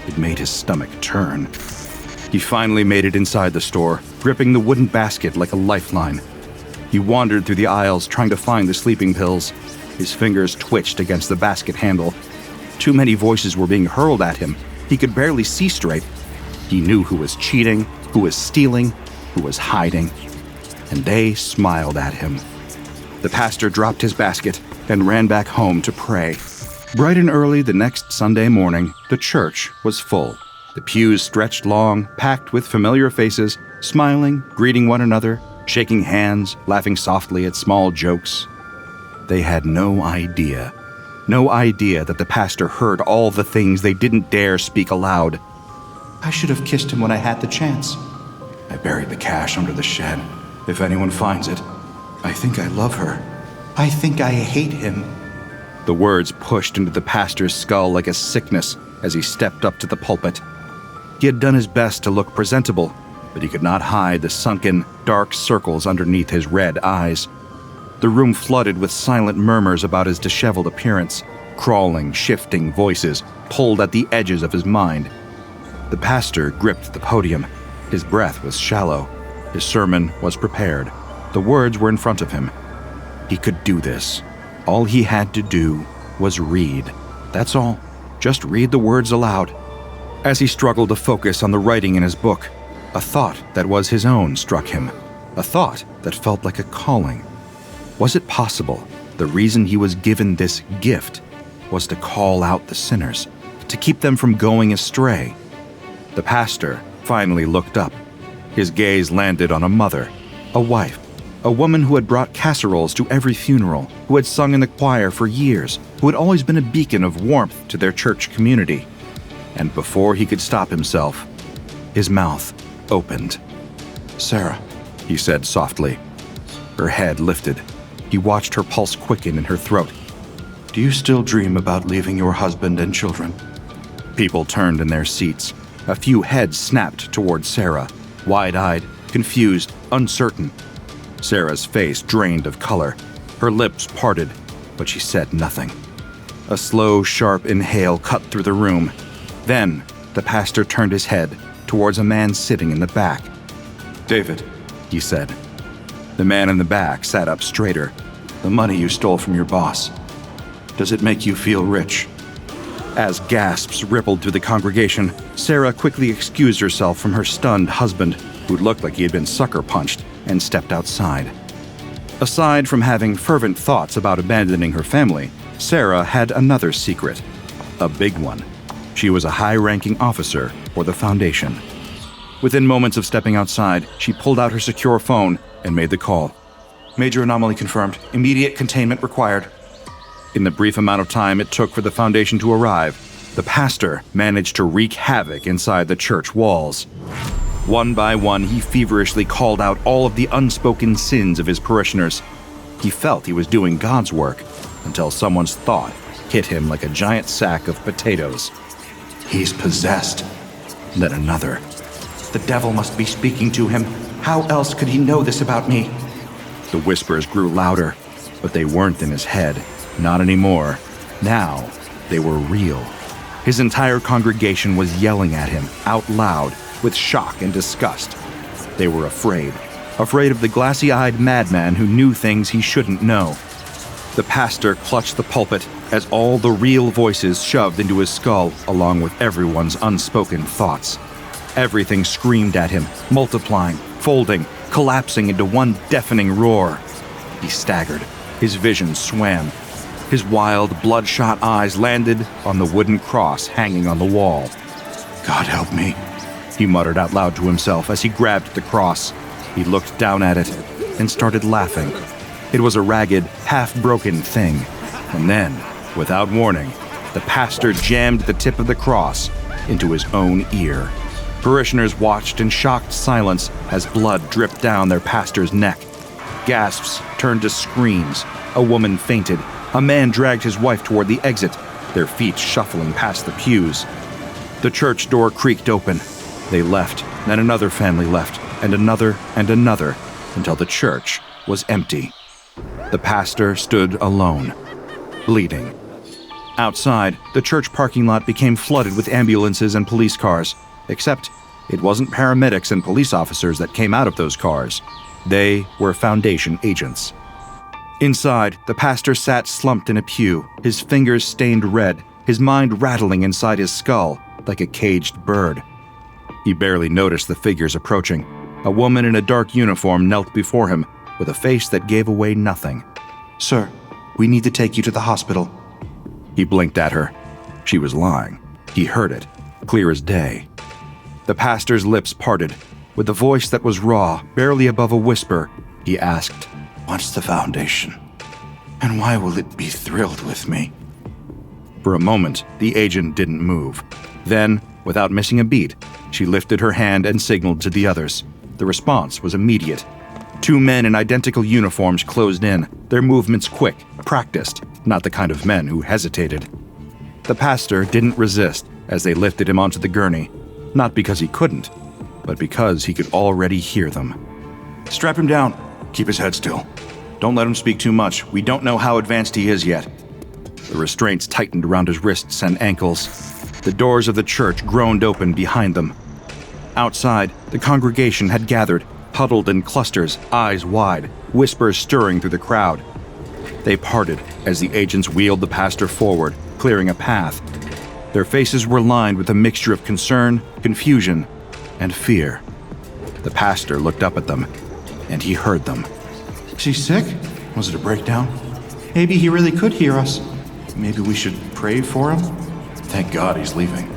It made his stomach turn. He finally made it inside the store, gripping the wooden basket like a lifeline. He wandered through the aisles trying to find the sleeping pills. His fingers twitched against the basket handle. Too many voices were being hurled at him. He could barely see straight. He knew who was cheating, who was stealing, who was hiding. And they smiled at him. The pastor dropped his basket and ran back home to pray. Bright and early the next Sunday morning, the church was full. The pews stretched long, packed with familiar faces, smiling, greeting one another, shaking hands, laughing softly at small jokes. They had no idea that the pastor heard all the things they didn't dare speak aloud. I should have kissed him when I had the chance. I buried the cash under the shed. If anyone finds it, I think I love her. I think I hate him. The words pushed into the pastor's skull like a sickness as he stepped up to the pulpit. He had done his best to look presentable, but he could not hide the sunken, dark circles underneath his red eyes. The room flooded with silent murmurs about his disheveled appearance. Crawling, shifting voices pulled at the edges of his mind. The pastor gripped the podium. His breath was shallow. His sermon was prepared. The words were in front of him. He could do this. All he had to do was read. That's all. Just read the words aloud. As he struggled to focus on the writing in his book, a thought that was his own struck him. A thought that felt like a calling. Was it possible the reason he was given this gift was to call out the sinners, to keep them from going astray? The pastor finally looked up. His gaze landed on a mother, a wife, a woman who had brought casseroles to every funeral, who had sung in the choir for years, who had always been a beacon of warmth to their church community. And before he could stop himself, his mouth opened. Sarah, He said softly. Her head lifted. He watched her pulse quicken in her throat. do you still dream about leaving your husband and children? People turned in their seats. A few heads snapped toward Sarah, wide-eyed, confused, uncertain. Sarah's face drained of color. Her lips parted, but she said nothing. A slow, sharp inhale cut through the room. Then, the pastor turned his head towards a man sitting in the back. David, He said. The man in the back sat up straighter. the money you stole from your boss, does it make you feel rich? As gasps rippled through the congregation, Sarah quickly excused herself from her stunned husband, who looked like he had been sucker punched, and stepped outside. Aside from having fervent thoughts about abandoning her family, Sarah had another secret. A big one. She was a high-ranking officer for the Foundation. Within moments of stepping outside, she pulled out her secure phone and made the call. Major anomaly confirmed. Immediate containment required. In the brief amount of time it took for the Foundation to arrive, the pastor managed to wreak havoc inside the church walls. One by one, he feverishly called out all of the unspoken sins of his parishioners. He felt he was doing God's work until someone's thought hit him like a giant sack of potatoes. He's possessed. Then another. The devil must be speaking to him. How else could he know this about me? The whispers grew louder, but they weren't in his head. Not anymore. Now, they were real. His entire congregation was yelling at him, out loud, with shock and disgust. They were afraid of the glassy-eyed madman who knew things he shouldn't know. The pastor clutched the pulpit as all the real voices shoved into his skull, along with everyone's unspoken thoughts. Everything screamed at him, multiplying, folding, collapsing into one deafening roar. He staggered. His vision swam. His wild, bloodshot eyes landed on the wooden cross hanging on the wall. God help me, he muttered out loud to himself as he grabbed the cross. He looked down at it and started laughing. It was a ragged, half-broken thing. And then, without warning, the pastor jammed the tip of the cross into his own ear. Parishioners watched in shocked silence as blood dripped down their pastor's neck. Gasps turned to screams. A woman fainted. A man dragged his wife toward the exit, their feet shuffling past the pews. The church door creaked open. They left, then another family left, and another, until the church was empty. The pastor stood alone, bleeding. Outside, the church parking lot became flooded with ambulances and police cars, except it wasn't paramedics and police officers that came out of those cars. They were Foundation agents. Inside, the pastor sat slumped in a pew, his fingers stained red, his mind rattling inside his skull like a caged bird. He barely noticed the figures approaching. A woman in a dark uniform knelt before him with a face that gave away nothing. Sir, we need to take you to the hospital. He blinked at her. She was lying. He heard it, clear as day. The pastor's lips parted. With a voice that was raw, barely above a whisper, he asked, What's the Foundation? And why will it be thrilled with me? For a moment, the agent didn't move. Then, without missing a beat, she lifted her hand and signaled to the others. The response was immediate. 2 men in identical uniforms closed in, their movements quick, practiced, not the kind of men who hesitated. The pastor didn't resist as they lifted him onto the gurney, not because he couldn't, but because he could already hear them. Strap him down. Keep his head still. Don't let him speak too much. We don't know how advanced he is yet. The restraints tightened around his wrists and ankles. The doors of the church groaned open behind them. Outside, the congregation had gathered, huddled in clusters, eyes wide, whispers stirring through the crowd. They parted as the agents wheeled the pastor forward, clearing a path. Their faces were lined with a mixture of concern, confusion, and fear. The pastor looked up at them, and he heard them. Is he sick? Was it a breakdown? Maybe he really could hear us. Maybe we should pray for him? Thank God he's leaving.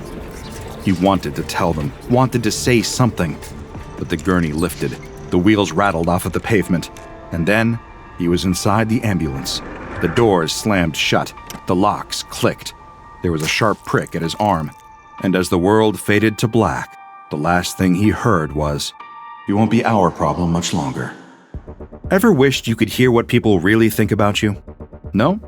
He wanted to tell them, wanted to say something, but the gurney lifted. The wheels rattled off of the pavement, and then he was inside the ambulance. The doors slammed shut. The locks clicked. There was a sharp prick at his arm, and as the world faded to black, the last thing he heard was, "You won't be our problem much longer." Ever wished you could hear what people really think about you? No?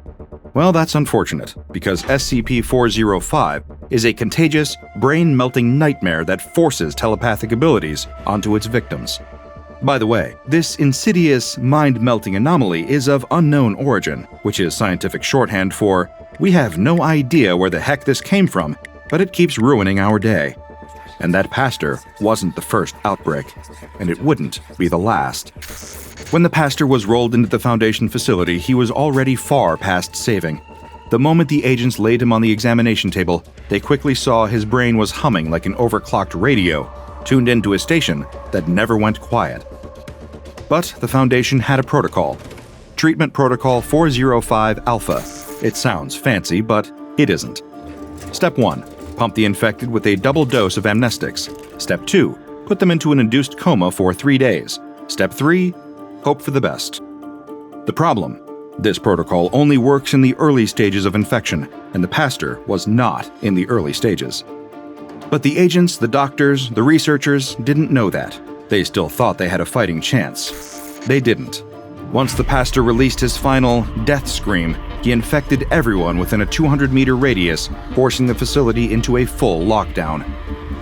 Well, that's unfortunate, because SCP-405 is a contagious, brain-melting nightmare that forces telepathic abilities onto its victims. By the way, this insidious, mind-melting anomaly is of unknown origin, which is scientific shorthand for, we have no idea where the heck this came from, but it keeps ruining our day. And that pastor wasn't the first outbreak, and it wouldn't be the last. When the pastor was rolled into the Foundation facility, he was already far past saving. The moment the agents laid him on the examination table, they quickly saw his brain was humming like an overclocked radio, tuned into a station that never went quiet. But the Foundation had a protocol. Treatment Protocol 405 Alpha. It sounds fancy, but it isn't. Step 1. Pump the infected with a double dose of amnestics. Step 2. Put them into an induced coma for 3 days. Step 3. Hope for the best. The problem: this protocol only works in the early stages of infection, and the pastor was not in the early stages. But the agents, the doctors, the researchers didn't know that. They still thought they had a fighting chance. They didn't. Once the pastor released his final death scream, he infected everyone within a 200-meter radius, forcing the facility into a full lockdown.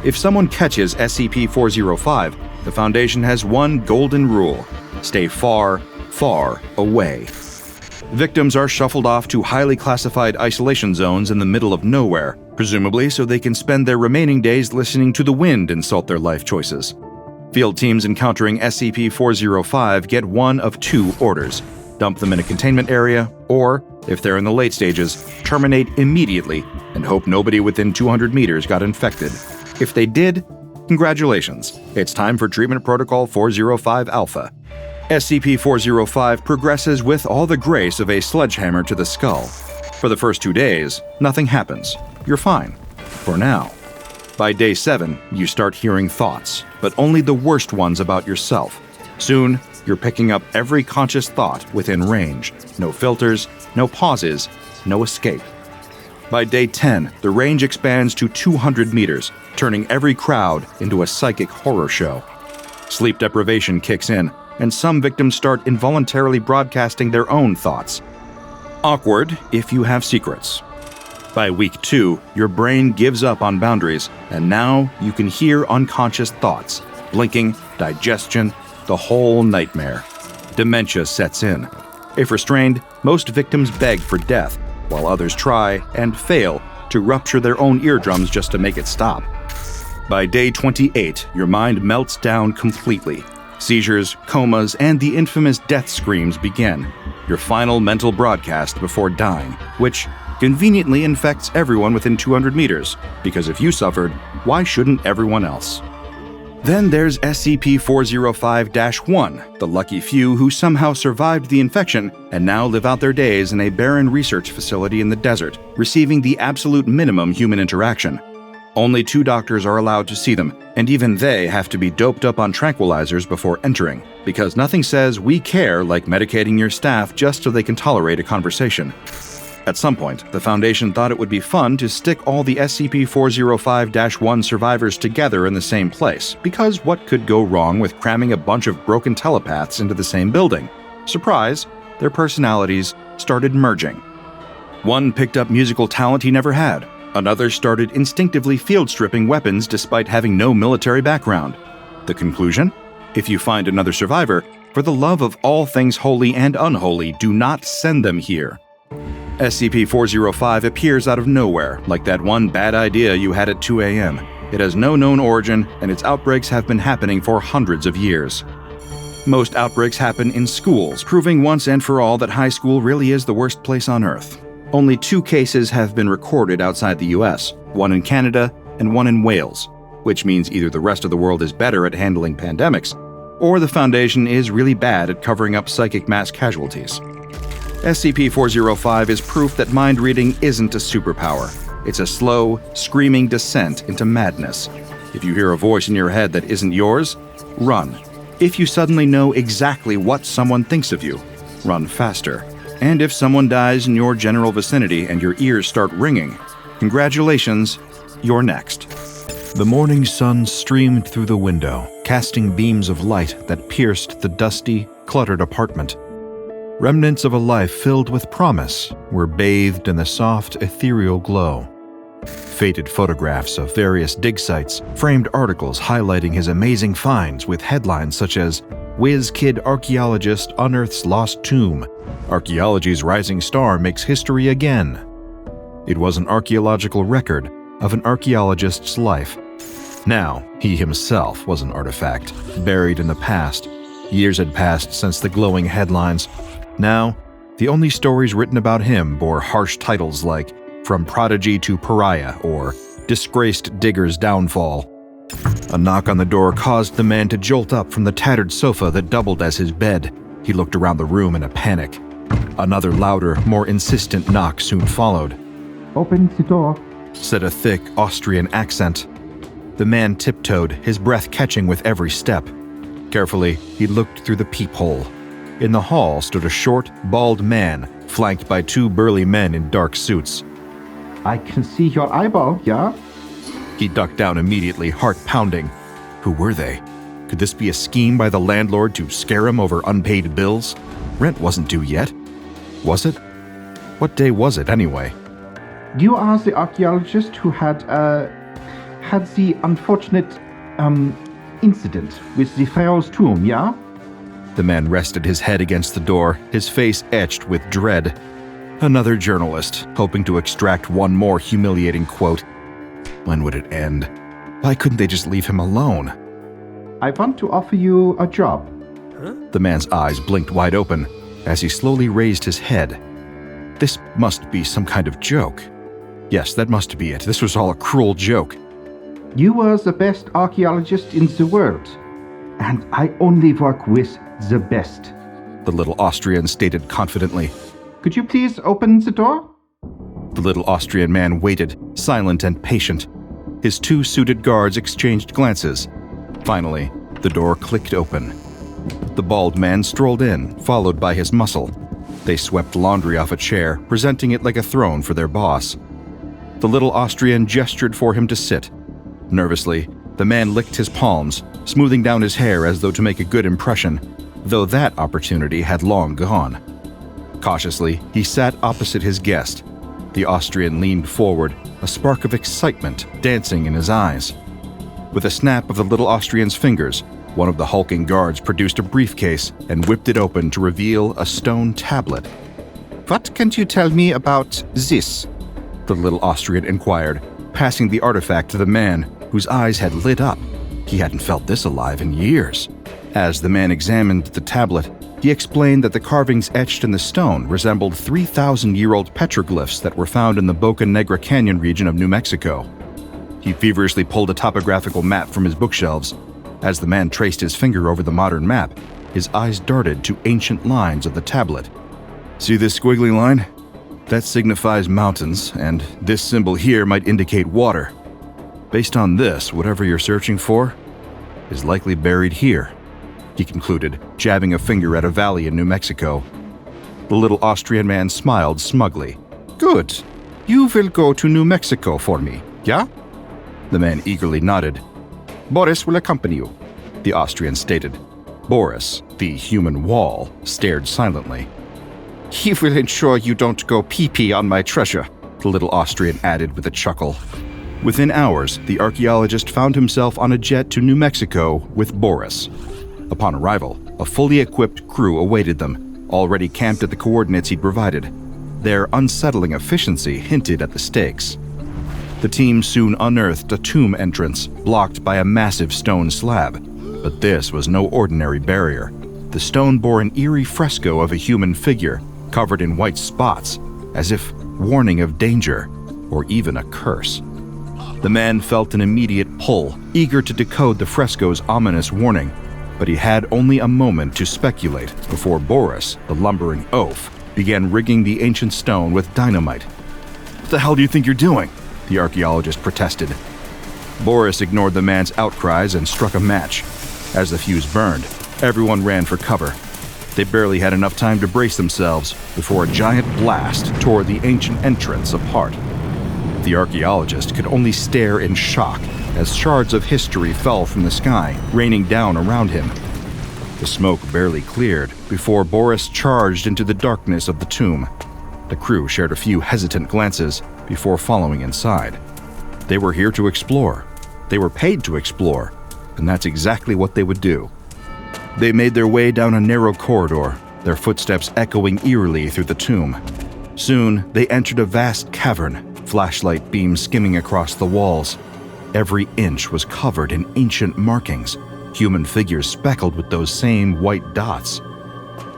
If someone catches SCP-405, the Foundation has one golden rule: stay far, far away. Victims are shuffled off to highly classified isolation zones in the middle of nowhere, presumably so they can spend their remaining days listening to the wind insult their life choices. Field teams encountering SCP-405 get one of 2 orders: dump them in a containment area, or, if they're in the late stages, terminate immediately and hope nobody within 200 meters got infected. If they did, congratulations, it's time for Treatment Protocol 405 Alpha. SCP-405 progresses with all the grace of a sledgehammer to the skull. For the first 2 days, nothing happens. You're fine. For now. By day 7, you start hearing thoughts, but only the worst ones about yourself. Soon, you're picking up every conscious thought within range. No filters, no pauses, no escape. By day 10, the range expands to 200 meters, turning every crowd into a psychic horror show. Sleep deprivation kicks in, and some victims start involuntarily broadcasting their own thoughts. Awkward if you have secrets. By week 2, your brain gives up on boundaries, and now you can hear unconscious thoughts, blinking, digestion, the whole nightmare. Dementia sets in. If restrained, most victims beg for death, while others try and fail to rupture their own eardrums just to make it stop. By day 28, your mind melts down completely. Seizures, comas, and the infamous death screams begin, your final mental broadcast before dying, which conveniently infects everyone within 200 meters, because if you suffered, why shouldn't everyone else? Then there's SCP-405-1, the lucky few who somehow survived the infection and now live out their days in a barren research facility in the desert, receiving the absolute minimum human interaction. Only 2 doctors are allowed to see them, and even they have to be doped up on tranquilizers before entering, because nothing says we care like medicating your staff just so they can tolerate a conversation. At some point, the Foundation thought it would be fun to stick all the SCP-405-1 survivors together in the same place, because what could go wrong with cramming a bunch of broken telepaths into the same building? Surprise, their personalities started merging. One picked up musical talent he never had. Another started instinctively field-stripping weapons despite having no military background. The conclusion? If you find another survivor, for the love of all things holy and unholy, do not send them here. SCP-405 appears out of nowhere, like that one bad idea you had at 2 a.m. It has no known origin, and its outbreaks have been happening for hundreds of years. Most outbreaks happen in schools, proving once and for all that high school really is the worst place on Earth. Only 2 cases have been recorded outside the US, one in Canada and one in Wales, which means either the rest of the world is better at handling pandemics, or the Foundation is really bad at covering up psychic mass casualties. SCP-405 is proof that mind reading isn't a superpower. It's a slow, screaming descent into madness. If you hear a voice in your head that isn't yours, run. If you suddenly know exactly what someone thinks of you, run faster. And if someone dies in your general vicinity and your ears start ringing, congratulations, you're next. The morning sun streamed through the window, casting beams of light that pierced the dusty, cluttered apartment. Remnants of a life filled with promise were bathed in the soft, ethereal glow. Faded photographs of various dig sites framed articles highlighting his amazing finds with headlines such as "Whiz Kid Archaeologist Unearths Lost Tomb. Archaeology's rising star makes history again." It was an archaeological record of an archaeologist's life. Now, he himself was an artifact, buried in the past. Years had passed since the glowing headlines. Now, the only stories written about him bore harsh titles like "From Prodigy to Pariah" or "Disgraced Digger's Downfall." A knock on the door caused the man to jolt up from the tattered sofa that doubled as his bed. He looked around the room in a panic. Another louder, more insistent knock soon followed. "Open the door," said a thick Austrian accent. The man tiptoed, his breath catching with every step. Carefully, he looked through the peephole. In the hall stood a short, bald man, flanked by 2 burly men in dark suits. "I can see your eyeball, yeah?" He ducked down immediately, heart pounding. Who were they? Could this be a scheme by the landlord to scare him over unpaid bills? Rent wasn't due yet. Was it? What day was it, anyway? "You are the archaeologist who had the unfortunate, incident with the pharaoh's tomb, yeah?" The man rested his head against the door, his face etched with dread. Another journalist, hoping to extract one more humiliating quote. When would it end? Why couldn't they just leave him alone? "I want to offer you a job." The man's eyes blinked wide open as he slowly raised his head. This must be some kind of joke. Yes, that must be it. This was all a cruel joke. "You were the best archaeologist in the world, and I only work with the best," the little Austrian stated confidently. "Could you please open the door?" The little Austrian man waited, silent and patient. His 2 suited guards exchanged glances. Finally, the door clicked open. The bald man strolled in, followed by his muscle. They swept laundry off a chair, presenting it like a throne for their boss. The little Austrian gestured for him to sit. Nervously, the man licked his palms, smoothing down his hair as though to make a good impression, though that opportunity had long gone. Cautiously, he sat opposite his guest. The Austrian leaned forward, a spark of excitement dancing in his eyes. With a snap of the little Austrian's fingers, one of the hulking guards produced a briefcase and whipped it open to reveal a stone tablet. "What can you tell me about this?" the little Austrian inquired, passing the artifact to the man, whose eyes had lit up. He hadn't felt this alive in years. As the man examined the tablet, he explained that the carvings etched in the stone resembled 3,000-year-old petroglyphs that were found in the Boca Negra Canyon region of New Mexico. He feverishly pulled a topographical map from his bookshelves. As the man traced his finger over the modern map, his eyes darted to ancient lines of the tablet. "See this squiggly line? That signifies mountains, and this symbol here might indicate water. Based on this, whatever you're searching for is likely buried here," he concluded, jabbing a finger at a valley in New Mexico. The little Austrian man smiled smugly. "Good. You will go to New Mexico for me, yeah?" The man eagerly nodded. "Boris will accompany you," the Austrian stated. Boris, the human wall, stared silently. "He will ensure you don't go pee-pee on my treasure," the little Austrian added with a chuckle. Within hours, the archaeologist found himself on a jet to New Mexico with Boris. Upon arrival, a fully equipped crew awaited them, already camped at the coordinates he'd provided. Their unsettling efficiency hinted at the stakes. The team soon unearthed a tomb entrance blocked by a massive stone slab. But this was no ordinary barrier. The stone bore an eerie fresco of a human figure, covered in white spots, as if warning of danger, or even a curse. The man felt an immediate pull, eager to decode the fresco's ominous warning, but he had only a moment to speculate before Boris, the lumbering oaf, began rigging the ancient stone with dynamite. "What the hell do you think you're doing?" the archaeologist protested. Boris ignored the man's outcries and struck a match. As the fuse burned, everyone ran for cover. They barely had enough time to brace themselves before a giant blast tore the ancient entrance apart. The archaeologist could only stare in shock as shards of history fell from the sky, raining down around him. The smoke barely cleared before Boris charged into the darkness of the tomb. The crew shared a few hesitant glances before following inside. They were here to explore. They were paid to explore, and that's exactly what they would do. They made their way down a narrow corridor, their footsteps echoing eerily through the tomb. Soon, they entered a vast cavern, flashlight beams skimming across the walls. Every inch was covered in ancient markings, human figures speckled with those same white dots.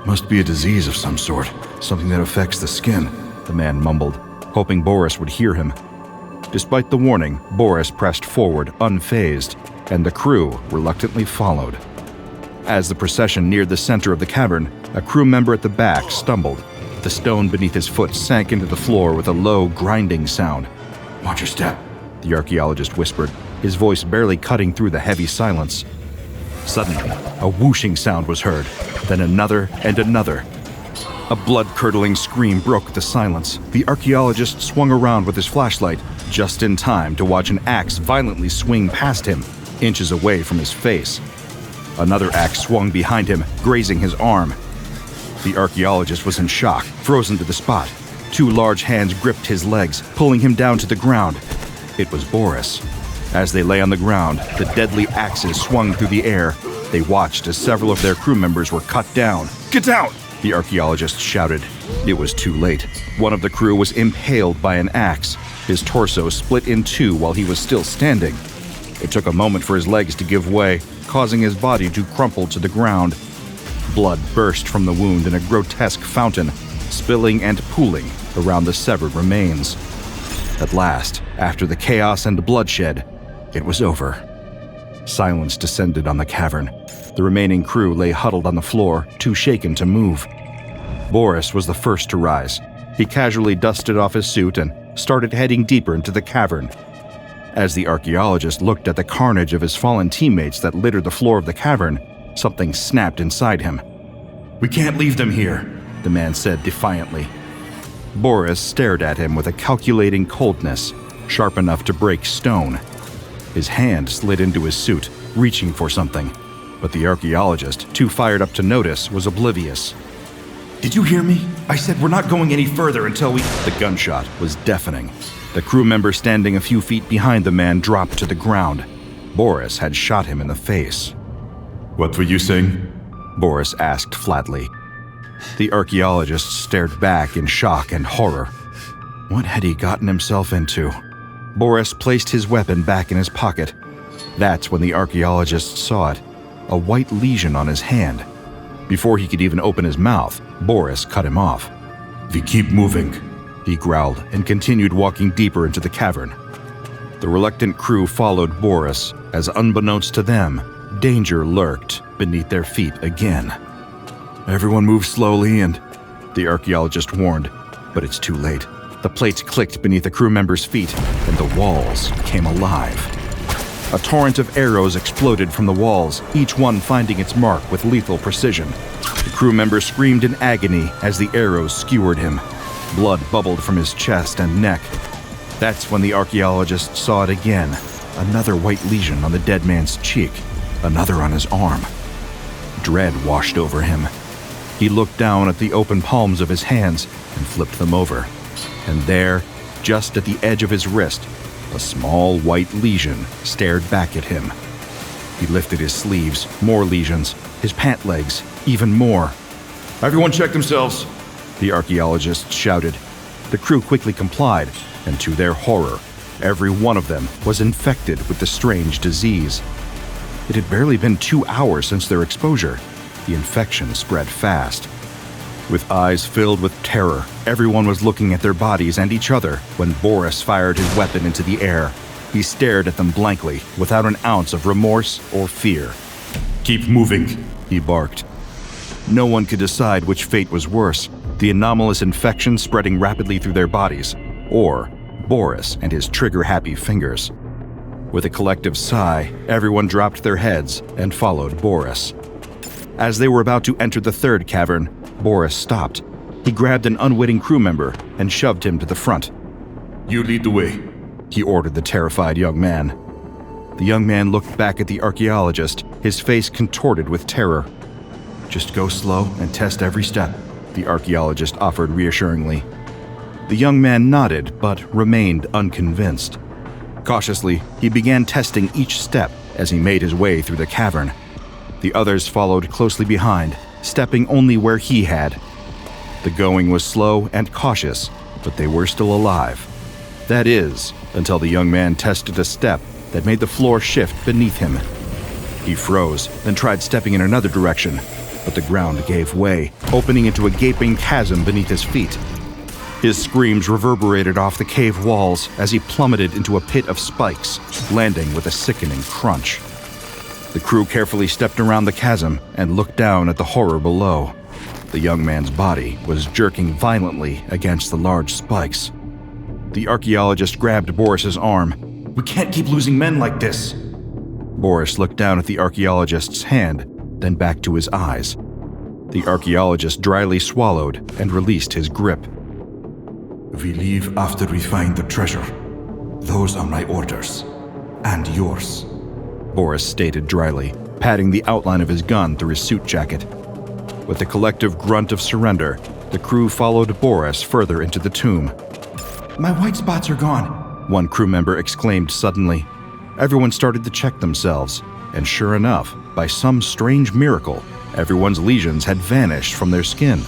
"Must be a disease of some sort, something that affects the skin," the man mumbled, hoping Boris would hear him. Despite the warning, Boris pressed forward, unfazed, and the crew reluctantly followed. As the procession neared the center of the cavern, a crew member at the back stumbled. The stone beneath his foot sank into the floor with a low, grinding sound. Watch your step, the archaeologist whispered, his voice barely cutting through the heavy silence. Suddenly, a whooshing sound was heard, then another and another. A blood-curdling scream broke the silence. The archaeologist swung around with his flashlight, just in time to watch an axe violently swing past him, inches away from his face. Another axe swung behind him, grazing his arm. The archaeologist was in shock, frozen to the spot. Two large hands gripped his legs, pulling him down to the ground. It was Boris. As they lay on the ground, the deadly axes swung through the air. They watched as several of their crew members were cut down. "Get down!" the archaeologist shouted. It was too late. One of the crew was impaled by an axe. His torso split in two while he was still standing. It took a moment for his legs to give way, causing his body to crumple to the ground. Blood burst from the wound in a grotesque fountain, spilling and pooling around the severed remains. At last, after the chaos and bloodshed, it was over. Silence descended on the cavern. The remaining crew lay huddled on the floor, too shaken to move. Boris was the first to rise. He casually dusted off his suit and started heading deeper into the cavern. As the archaeologist looked at the carnage of his fallen teammates that littered the floor of the cavern, something snapped inside him. "We can't leave them here," the man said defiantly. Boris stared at him with a calculating coldness. sharp enough to break stone. His hand slid into his suit, reaching for something, but the archaeologist, too fired up to notice, was oblivious. Did you hear me? I said we're not going any further until we... The gunshot was deafening. The crew member standing a few feet behind the man dropped to the ground. Boris had shot him in the face. What were you saying? Boris asked flatly. The archaeologist stared back in shock and horror. What had he gotten himself into? Boris placed his weapon back in his pocket. That's when the archaeologist saw it, a white lesion on his hand. Before he could even open his mouth, Boris cut him off. We keep moving, he growled and continued walking deeper into the cavern. The reluctant crew followed Boris as, unbeknownst to them, danger lurked beneath their feet again. Everyone move slowly and... the archaeologist warned, but it's too late. The plates clicked beneath the crew member's feet, and the walls came alive. A torrent of arrows exploded from the walls, each one finding its mark with lethal precision. The crew member screamed in agony as the arrows skewered him. Blood bubbled from his chest and neck. That's when the archaeologist saw it again. Another white lesion on the dead man's cheek, another on his arm. Dread washed over him. He looked down at the open palms of his hands and flipped them over. And there, just at the edge of his wrist, a small white lesion stared back at him. He lifted his sleeves, more lesions, his pant legs, even more. Everyone check themselves, the archaeologist shouted. The crew quickly complied, and to their horror, every one of them was infected with the strange disease. It had barely been 2 hours since their exposure. The infection spread fast. With eyes filled with terror, everyone was looking at their bodies and each other when Boris fired his weapon into the air. He stared at them blankly, without an ounce of remorse or fear. Keep moving, he barked. No one could decide which fate was worse, the anomalous infection spreading rapidly through their bodies, or Boris and his trigger-happy fingers. With a collective sigh, everyone dropped their heads and followed Boris. As they were about to enter the third cavern, Boris stopped. He grabbed an unwitting crew member and shoved him to the front. You lead the way, he ordered the terrified young man. The young man looked back at the archaeologist, his face contorted with terror. Just go slow and test every step, the archaeologist offered reassuringly. The young man nodded, but remained unconvinced. Cautiously, he began testing each step as he made his way through the cavern. The others followed closely behind, stepping only where he had. The going was slow and cautious, but they were still alive. That is, until the young man tested a step that made the floor shift beneath him. He froze, then tried stepping in another direction, but the ground gave way, opening into a gaping chasm beneath his feet. His screams reverberated off the cave walls as he plummeted into a pit of spikes, landing with a sickening crunch. The crew carefully stepped around the chasm and looked down at the horror below. The young man's body was jerking violently against the large spikes. The archaeologist grabbed Boris's arm. We can't keep losing men like this. Boris looked down at the archaeologist's hand, then back to his eyes. The archaeologist dryly swallowed and released his grip. We leave after we find the treasure. Those are my orders. And yours, Boris stated dryly, patting the outline of his gun through his suit jacket. With a collective grunt of surrender, the crew followed Boris further into the tomb. My white spots are gone, one crew member exclaimed suddenly. Everyone started to check themselves, and sure enough, by some strange miracle, everyone's lesions had vanished from their skin.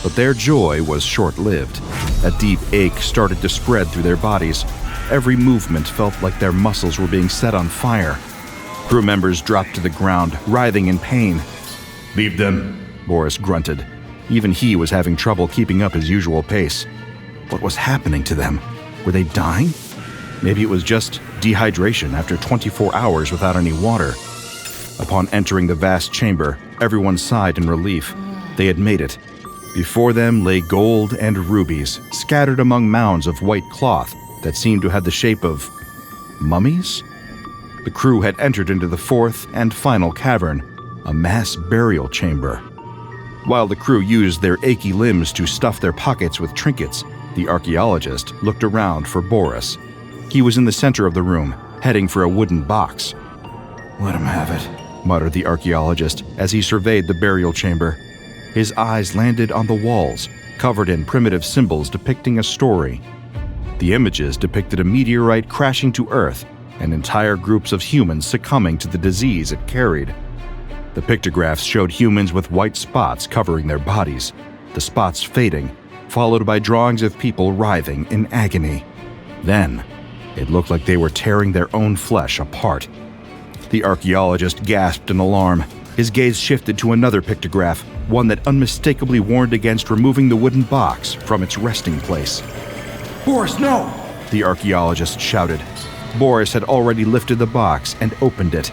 But their joy was short-lived. A deep ache started to spread through their bodies. Every movement felt like their muscles were being set on fire. Crew members dropped to the ground, writhing in pain. Leave them, Boris grunted. Even he was having trouble keeping up his usual pace. What was happening to them? Were they dying? Maybe it was just dehydration after 24 hours without any water. Upon entering the vast chamber, everyone sighed in relief. They had made it. Before them lay gold and rubies, scattered among mounds of white cloth that seemed to have the shape of mummies? The crew had entered into the fourth and final cavern, a mass burial chamber. While the crew used their achy limbs to stuff their pockets with trinkets, the archaeologist looked around for Boris. He was in the center of the room, heading for a wooden box. Let him have it, muttered the archaeologist as he surveyed the burial chamber. His eyes landed on the walls, covered in primitive symbols depicting a story. The images depicted a meteorite crashing to Earth and entire groups of humans succumbing to the disease it carried. The pictographs showed humans with white spots covering their bodies, the spots fading, followed by drawings of people writhing in agony. Then, it looked like they were tearing their own flesh apart. The archaeologist gasped in alarm. His gaze shifted to another pictograph, one that unmistakably warned against removing the wooden box from its resting place. Boris, no! The archaeologist shouted. Boris had already lifted the box and opened it.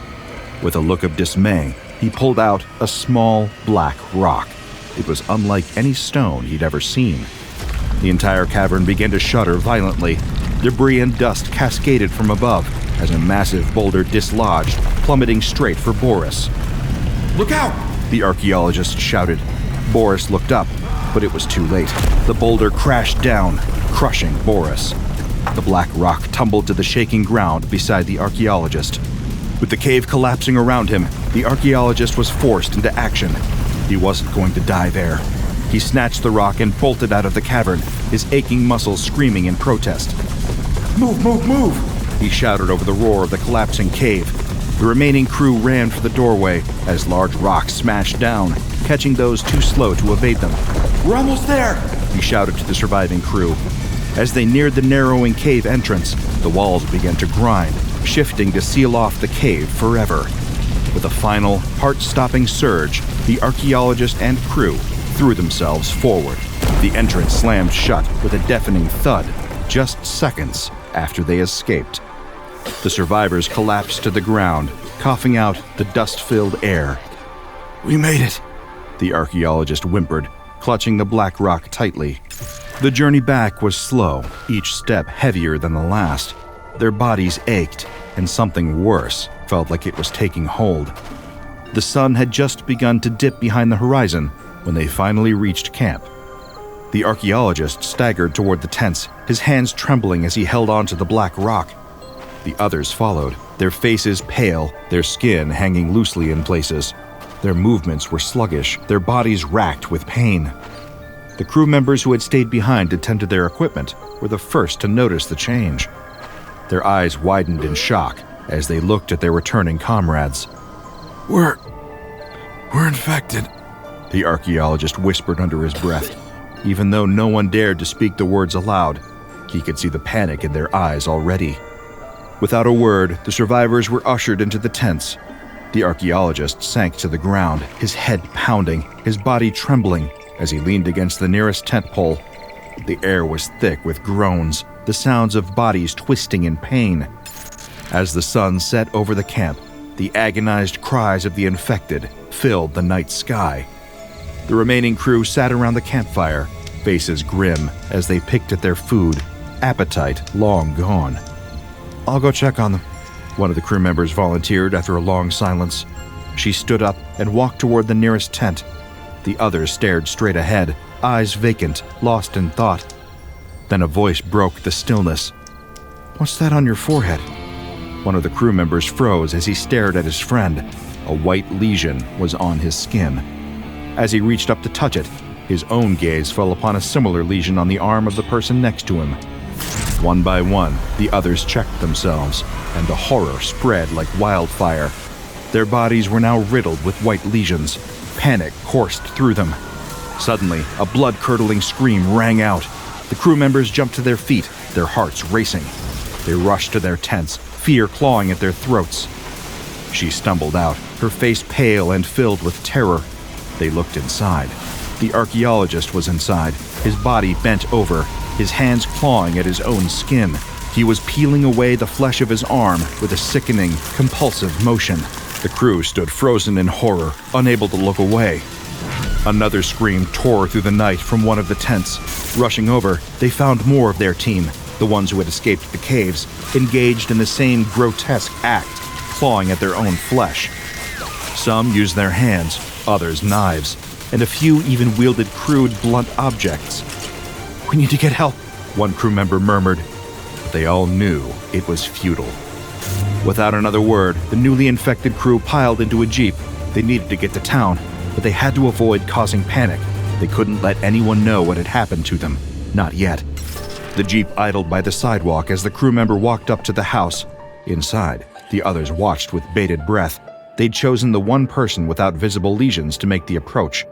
With a look of dismay, he pulled out a small black rock. It was unlike any stone he'd ever seen. The entire cavern began to shudder violently. Debris and dust cascaded from above as a massive boulder dislodged, plummeting straight for Boris. Look out! The archaeologist shouted. Boris looked up, but it was too late. The boulder crashed down, crushing Boris. The black rock tumbled to the shaking ground beside the archaeologist. With the cave collapsing around him, the archaeologist was forced into action. He wasn't going to die there. He snatched the rock and bolted out of the cavern, his aching muscles screaming in protest. Move, move, move! He shouted over the roar of the collapsing cave. The remaining crew ran for the doorway as large rocks smashed down, catching those too slow to evade them. We're almost there! He shouted to the surviving crew. As they neared the narrowing cave entrance, the walls began to grind, shifting to seal off the cave forever. With a final, heart-stopping surge, the archaeologist and crew threw themselves forward. The entrance slammed shut with a deafening thud, just seconds after they escaped. The survivors collapsed to the ground, coughing out the dust-filled air. We made it, the archaeologist whimpered, clutching the black rock tightly. The journey back was slow, each step heavier than the last. Their bodies ached, and something worse felt like it was taking hold. The sun had just begun to dip behind the horizon when they finally reached camp. The archaeologist staggered toward the tents, his hands trembling as he held onto the black rock. The others followed, their faces pale, their skin hanging loosely in places. Their movements were sluggish, their bodies racked with pain. The crew members who had stayed behind to tend to their equipment were the first to notice the change. Their eyes widened in shock as they looked at their returning comrades. We're infected, the archaeologist whispered under his breath. Even though no one dared to speak the words aloud, he could see the panic in their eyes already. Without a word, the survivors were ushered into the tents. The archaeologist sank to the ground, his head pounding, his body trembling as he leaned against the nearest tent pole. The air was thick with groans, the sounds of bodies twisting in pain. As the sun set over the camp, the agonized cries of the infected filled the night sky. The remaining crew sat around the campfire, faces grim as they picked at their food, appetite long gone. I'll go check on them, one of the crew members volunteered after a long silence. She stood up and walked toward the nearest tent. The others stared straight ahead, eyes vacant, lost in thought. Then a voice broke the stillness. "What's that on your forehead?" One of the crew members froze as he stared at his friend. A white lesion was on his skin. As he reached up to touch it, his own gaze fell upon a similar lesion on the arm of the person next to him. One by one, the others checked themselves, and the horror spread like wildfire. Their bodies were now riddled with white lesions. Panic coursed through them. Suddenly, a blood-curdling scream rang out. The crew members jumped to their feet, their hearts racing. They rushed to their tents, fear clawing at their throats. She stumbled out, her face pale and filled with terror. They looked inside. The archaeologist was inside, his body bent over, his hands clawing at his own skin. He was peeling away the flesh of his arm with a sickening, compulsive motion. The crew stood frozen in horror, unable to look away. Another scream tore through the night from one of the tents. Rushing over, they found more of their team, the ones who had escaped the caves, engaged in the same grotesque act, clawing at their own flesh. Some used their hands, others knives, and a few even wielded crude, blunt objects. "We need to get help," one crew member murmured. But they all knew it was futile. Without another word, the newly infected crew piled into a jeep. They needed to get to town, but they had to avoid causing panic. They couldn't let anyone know what had happened to them. Not yet. The jeep idled by the sidewalk as the crew member walked up to the house. Inside, the others watched with bated breath. They'd chosen the one person without visible lesions to make the approach.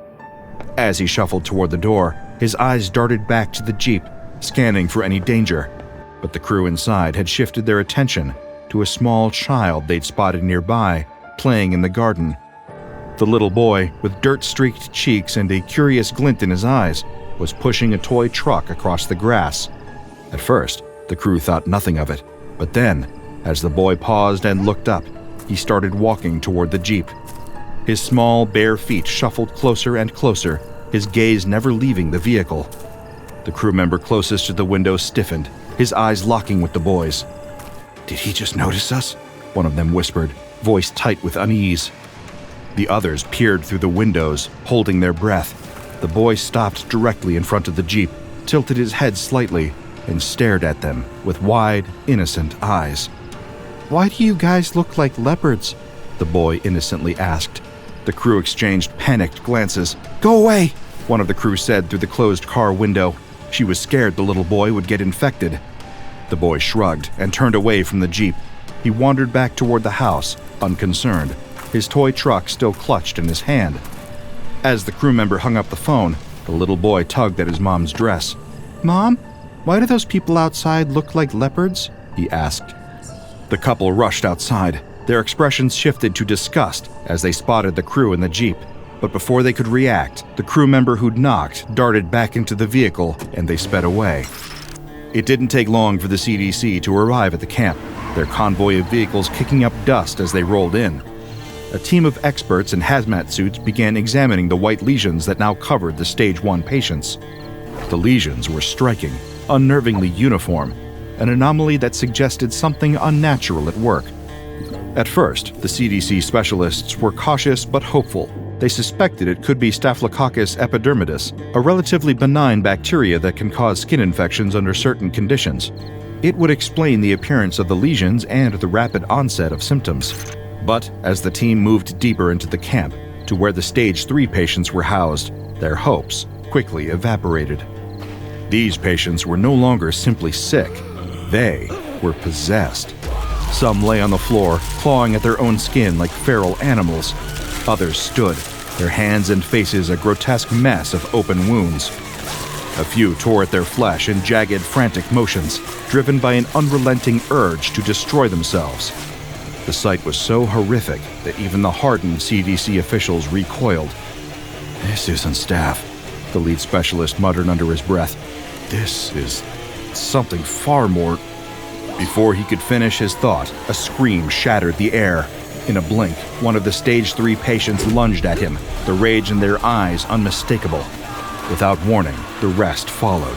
As he shuffled toward the door, his eyes darted back to the jeep, scanning for any danger. But the crew inside had shifted their attention to a small child they'd spotted nearby, playing in the garden. The little boy, with dirt-streaked cheeks and a curious glint in his eyes, was pushing a toy truck across the grass. At first, the crew thought nothing of it, but then, as the boy paused and looked up, he started walking toward the jeep. His small, bare feet shuffled closer and closer, his gaze never leaving the vehicle. The crew member closest to the window stiffened, his eyes locking with the boy's. "Did he just notice us?" one of them whispered, voice tight with unease. The others peered through the windows, holding their breath. The boy stopped directly in front of the jeep, tilted his head slightly, and stared at them with wide, innocent eyes. "Why do you guys look like leopards?" the boy innocently asked. The crew exchanged panicked glances. "Go away!" one of the crew said through the closed car window. She was scared the little boy would get infected. The boy shrugged and turned away from the jeep. He wandered back toward the house, unconcerned, his toy truck still clutched in his hand. As the crew member hung up the phone, the little boy tugged at his mom's dress. "Mom, why do those people outside look like leopards?" he asked. The couple rushed outside. Their expressions shifted to disgust as they spotted the crew in the jeep. But before they could react, the crew member who'd knocked darted back into the vehicle and they sped away. It didn't take long for the CDC to arrive at the camp, their convoy of vehicles kicking up dust as they rolled in. A team of experts in hazmat suits began examining the white lesions that now covered the Stage 1 patients. The lesions were striking, unnervingly uniform, an anomaly that suggested something unnatural at work. At first, the CDC specialists were cautious but hopeful. They suspected it could be Staphylococcus epidermidis, a relatively benign bacteria that can cause skin infections under certain conditions. It would explain the appearance of the lesions and the rapid onset of symptoms. But as the team moved deeper into the camp, to where the Stage 3 patients were housed, their hopes quickly evaporated. These patients were no longer simply sick. They were possessed. Some lay on the floor, clawing at their own skin like feral animals. Others stood, their hands and faces a grotesque mess of open wounds. A few tore at their flesh in jagged, frantic motions, driven by an unrelenting urge to destroy themselves. The sight was so horrific that even the hardened CDC officials recoiled. "This isn't staph," the lead specialist muttered under his breath. "This is something far more..." Before he could finish his thought, a scream shattered the air. In a blink, one of the Stage 3 patients lunged at him, the rage in their eyes unmistakable. Without warning, the rest followed.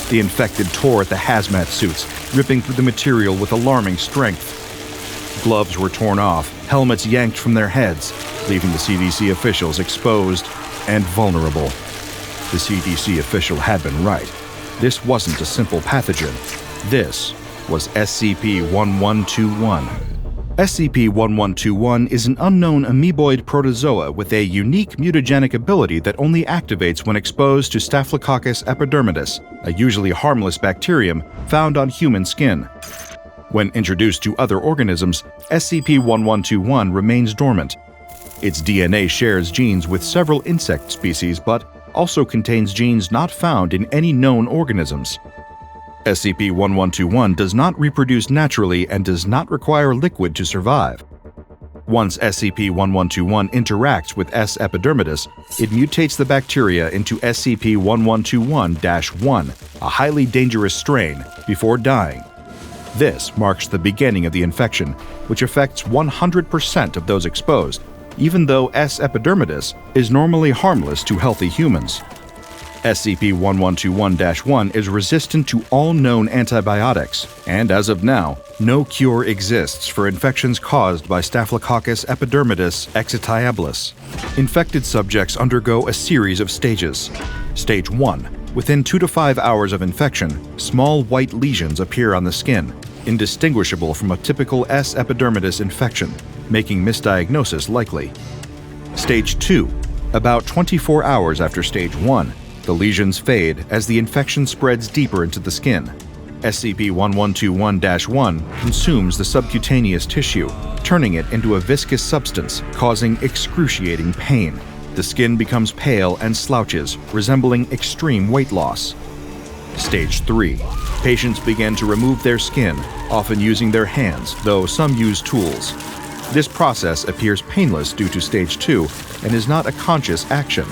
The infected tore at the hazmat suits, ripping through the material with alarming strength. Gloves were torn off, helmets yanked from their heads, leaving the CDC officials exposed and vulnerable. The CDC official had been right. This wasn't a simple pathogen. This was SCP-1121. SCP-1121 is an unknown amoeboid protozoa with a unique mutagenic ability that only activates when exposed to Staphylococcus epidermidis, a usually harmless bacterium found on human skin. When introduced to other organisms, SCP-1121 remains dormant. Its DNA shares genes with several insect species, but also contains genes not found in any known organisms. SCP-1121 does not reproduce naturally and does not require liquid to survive. Once SCP-1121 interacts with S. epidermidis, it mutates the bacteria into SCP-1121-1, a highly dangerous strain, before dying. This marks the beginning of the infection, which affects 100% of those exposed, even though S. epidermidis is normally harmless to healthy humans. SCP-1121-1 is resistant to all known antibiotics, and as of now, no cure exists for infections caused by Staphylococcus epidermidis excitabilis. Infected subjects undergo a series of stages. Stage 1. Within 2 to 5 hours of infection, small white lesions appear on the skin. indistinguishable from a typical S. epidermidis infection, making misdiagnosis likely. Stage 2. About 24 hours after Stage 1, the lesions fade as the infection spreads deeper into the skin. SCP-1121-1 consumes the subcutaneous tissue, turning it into a viscous substance, causing excruciating pain. The skin becomes pale and slouches, resembling extreme weight loss. Stage 3. Patients begin to remove their skin, often using their hands, though some use tools. This process appears painless due to Stage 2 and is not a conscious action.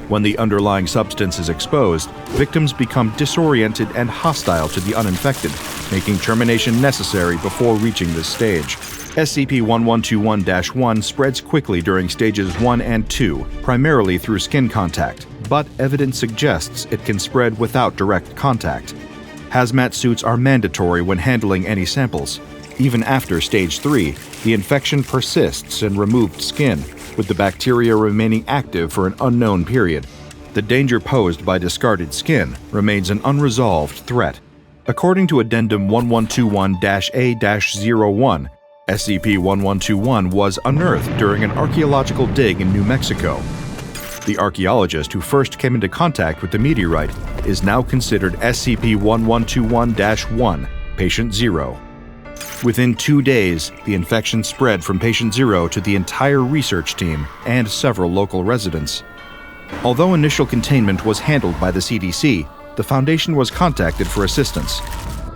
When the underlying substance is exposed, victims become disoriented and hostile to the uninfected, making termination necessary before reaching this stage. SCP-1121-1 spreads quickly during stages 1 and 2, primarily through skin contact, but evidence suggests it can spread without direct contact. Hazmat suits are mandatory when handling any samples. Even after Stage 3, the infection persists in removed skin, with the bacteria remaining active for an unknown period. The danger posed by discarded skin remains an unresolved threat. According to Addendum 1121-A-01, SCP-1121 was unearthed during an archaeological dig in New Mexico. The archaeologist who first came into contact with the meteorite is now considered SCP-1121-1, Patient 0. Within 2 days, the infection spread from Patient 0 to the entire research team and several local residents. Although initial containment was handled by the CDC, the Foundation was contacted for assistance.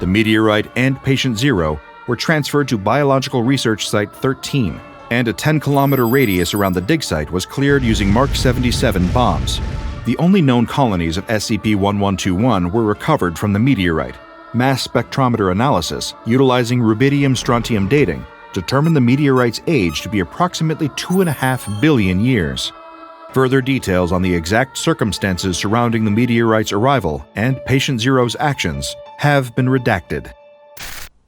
The meteorite and Patient 0 were transferred to Biological Research Site 13, and a 10-kilometer radius around the dig site was cleared using Mark 77 bombs. The only known colonies of SCP-1121 were recovered from the meteorite. Mass spectrometer analysis, utilizing rubidium-strontium dating, determined the meteorite's age to be approximately 2.5 billion years. Further details on the exact circumstances surrounding the meteorite's arrival and Patient Zero's actions have been redacted.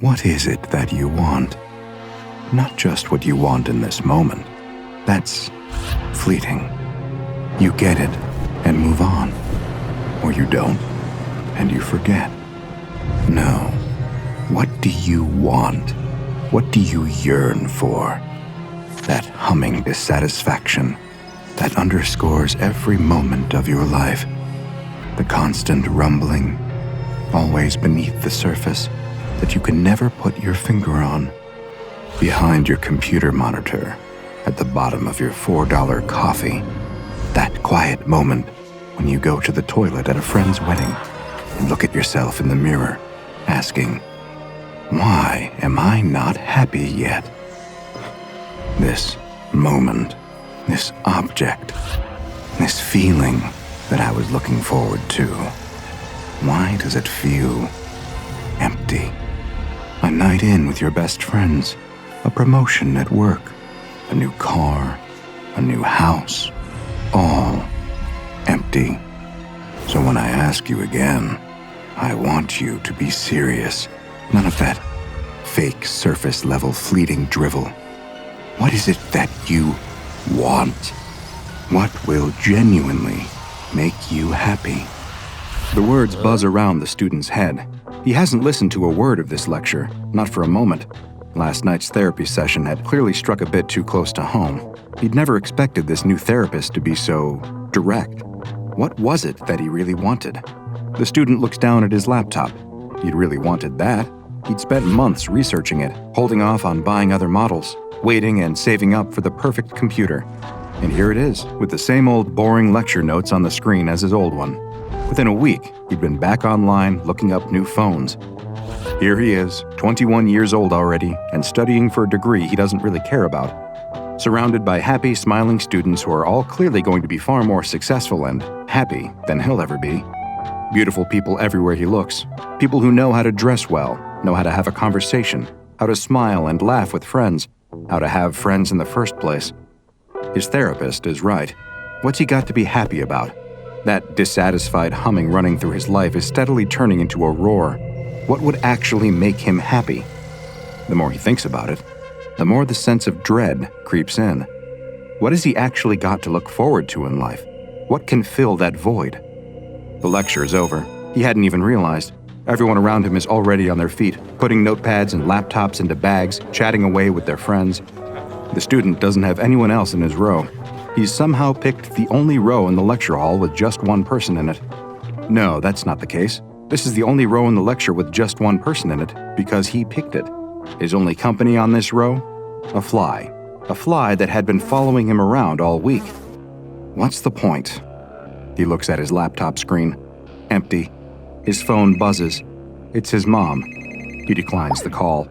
What is it that you want? Not just what you want in this moment. That's fleeting. You get it and move on. Or you don't, and you forget. No. What do you want? What do you yearn for? That humming dissatisfaction that underscores every moment of your life. The constant rumbling, always beneath the surface, that you can never put your finger on. Behind your computer monitor, at the bottom of your $4 coffee. That quiet moment when you go to the toilet at a friend's wedding and look at yourself in the mirror, asking, why am I not happy yet? This moment, this object, this feeling that I was looking forward to, why does it feel empty? A night in with your best friends, a promotion at work, a new car, a new house, all empty. So when I ask you again, I want you to be serious. None of that fake surface-level fleeting drivel. What is it that you want? What will genuinely make you happy? The words buzz around the student's head. He hasn't listened to a word of this lecture, not for a moment. Last night's therapy session had clearly struck a bit too close to home. He'd never expected this new therapist to be so direct. What was it that he really wanted? The student looks down at his laptop. He'd really wanted that. He'd spent months researching it, holding off on buying other models, waiting and saving up for the perfect computer. And here it is, with the same old boring lecture notes on the screen as his old one. Within a week, he'd been back online looking up new phones. Here he is, 21 years old already, and studying for a degree he doesn't really care about. Surrounded by happy, smiling students who are all clearly going to be far more successful and happy than he'll ever be. Beautiful people everywhere he looks. People who know how to dress well, know how to have a conversation, how to smile and laugh with friends, how to have friends in the first place. His therapist is right. What's he got to be happy about? That dissatisfied humming running through his life is steadily turning into a roar. What would actually make him happy? The more he thinks about it, the more the sense of dread creeps in. What has he actually got to look forward to in life? What can fill that void? The lecture is over. He hadn't even realized. Everyone around him is already on their feet, putting notepads and laptops into bags, chatting away with their friends. The student doesn't have anyone else in his row. He's somehow picked the only row in the lecture hall with just one person in it. No, that's not the case. This is the only row in the lecture with just one person in it because he picked it. His only company on this row? A fly. A fly that had been following him around all week. What's the point? He looks at his laptop screen. Empty. His phone buzzes. It's his mom. He declines the call.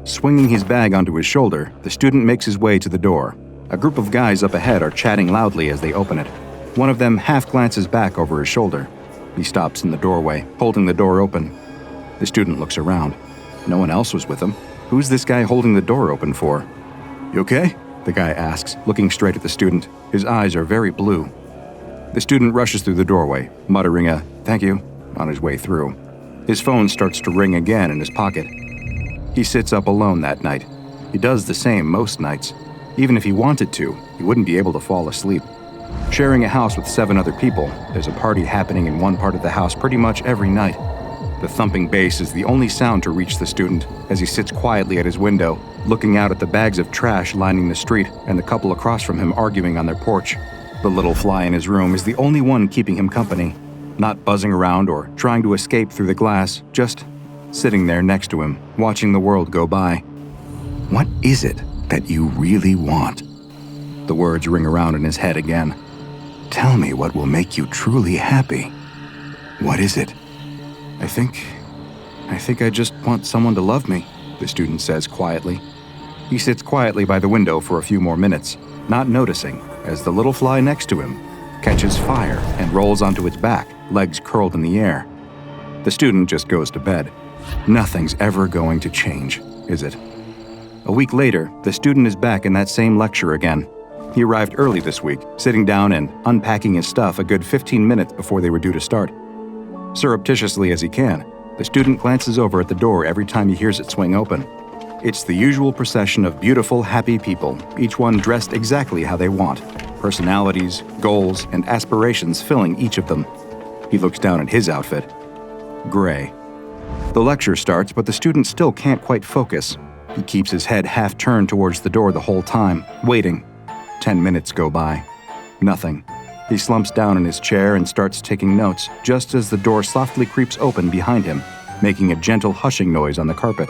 Swinging his bag onto his shoulder, the student makes his way to the door. A group of guys up ahead are chatting loudly as they open it. One of them half glances back over his shoulder. He stops in the doorway, holding the door open. The student looks around. No one else was with him. Who's this guy holding the door open for? "You okay?" the guy asks, looking straight at the student. His eyes are very blue. The student rushes through the doorway, muttering a "thank you" on his way through. His phone starts to ring again in his pocket. He sits up alone that night. He does the same most nights. Even if he wanted to, he wouldn't be able to fall asleep. Sharing a house with 7 other people, there's a party happening in one part of the house pretty much every night. The thumping bass is the only sound to reach the student as he sits quietly at his window, looking out at the bags of trash lining the street and the couple across from him arguing on their porch. The little fly in his room is the only one keeping him company, not buzzing around or trying to escape through the glass, just sitting there next to him, watching the world go by. "What is it that you really want?" The words ring around in his head again. "Tell me what will make you truly happy. What is it?" I think I just want someone to love me," the student says quietly. He sits quietly by the window for a few more minutes, not noticing as the little fly next to him catches fire and rolls onto its back, legs curled in the air. The student just goes to bed. Nothing's ever going to change, is it? A week later, the student is back in that same lecture again. He arrived early this week, sitting down and unpacking his stuff a good 15 minutes before they were due to start. Surreptitiously as he can, the student glances over at the door every time he hears it swing open. It's the usual procession of beautiful, happy people, each one dressed exactly how they want, personalities, goals, and aspirations filling each of them. He looks down at his outfit. Gray. The lecture starts, but the student still can't quite focus. He keeps his head half turned towards the door the whole time, waiting. 10 minutes go by. Nothing. He slumps down in his chair and starts taking notes, just as the door softly creeps open behind him, making a gentle hushing noise on the carpet.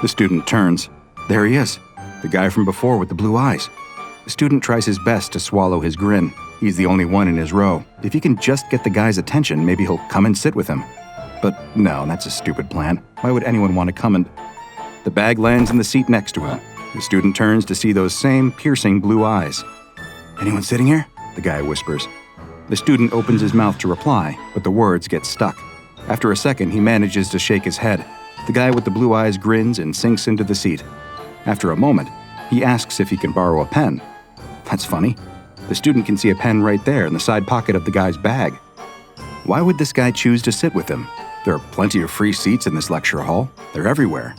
The student turns. There he is, the guy from before with the blue eyes. The student tries his best to swallow his grin. He's the only one in his row. If he can just get the guy's attention, maybe he'll come and sit with him. But no, that's a stupid plan. Why would anyone want to come and... The bag lands in the seat next to him. The student turns to see those same piercing blue eyes. "Anyone sitting here?" the guy whispers. The student opens his mouth to reply, but the words get stuck. After a second, he manages to shake his head. The guy with the blue eyes grins and sinks into the seat. After a moment, he asks if he can borrow a pen. That's funny. The student can see a pen right there in the side pocket of the guy's bag. Why would this guy choose to sit with him? There are plenty of free seats in this lecture hall. They're everywhere.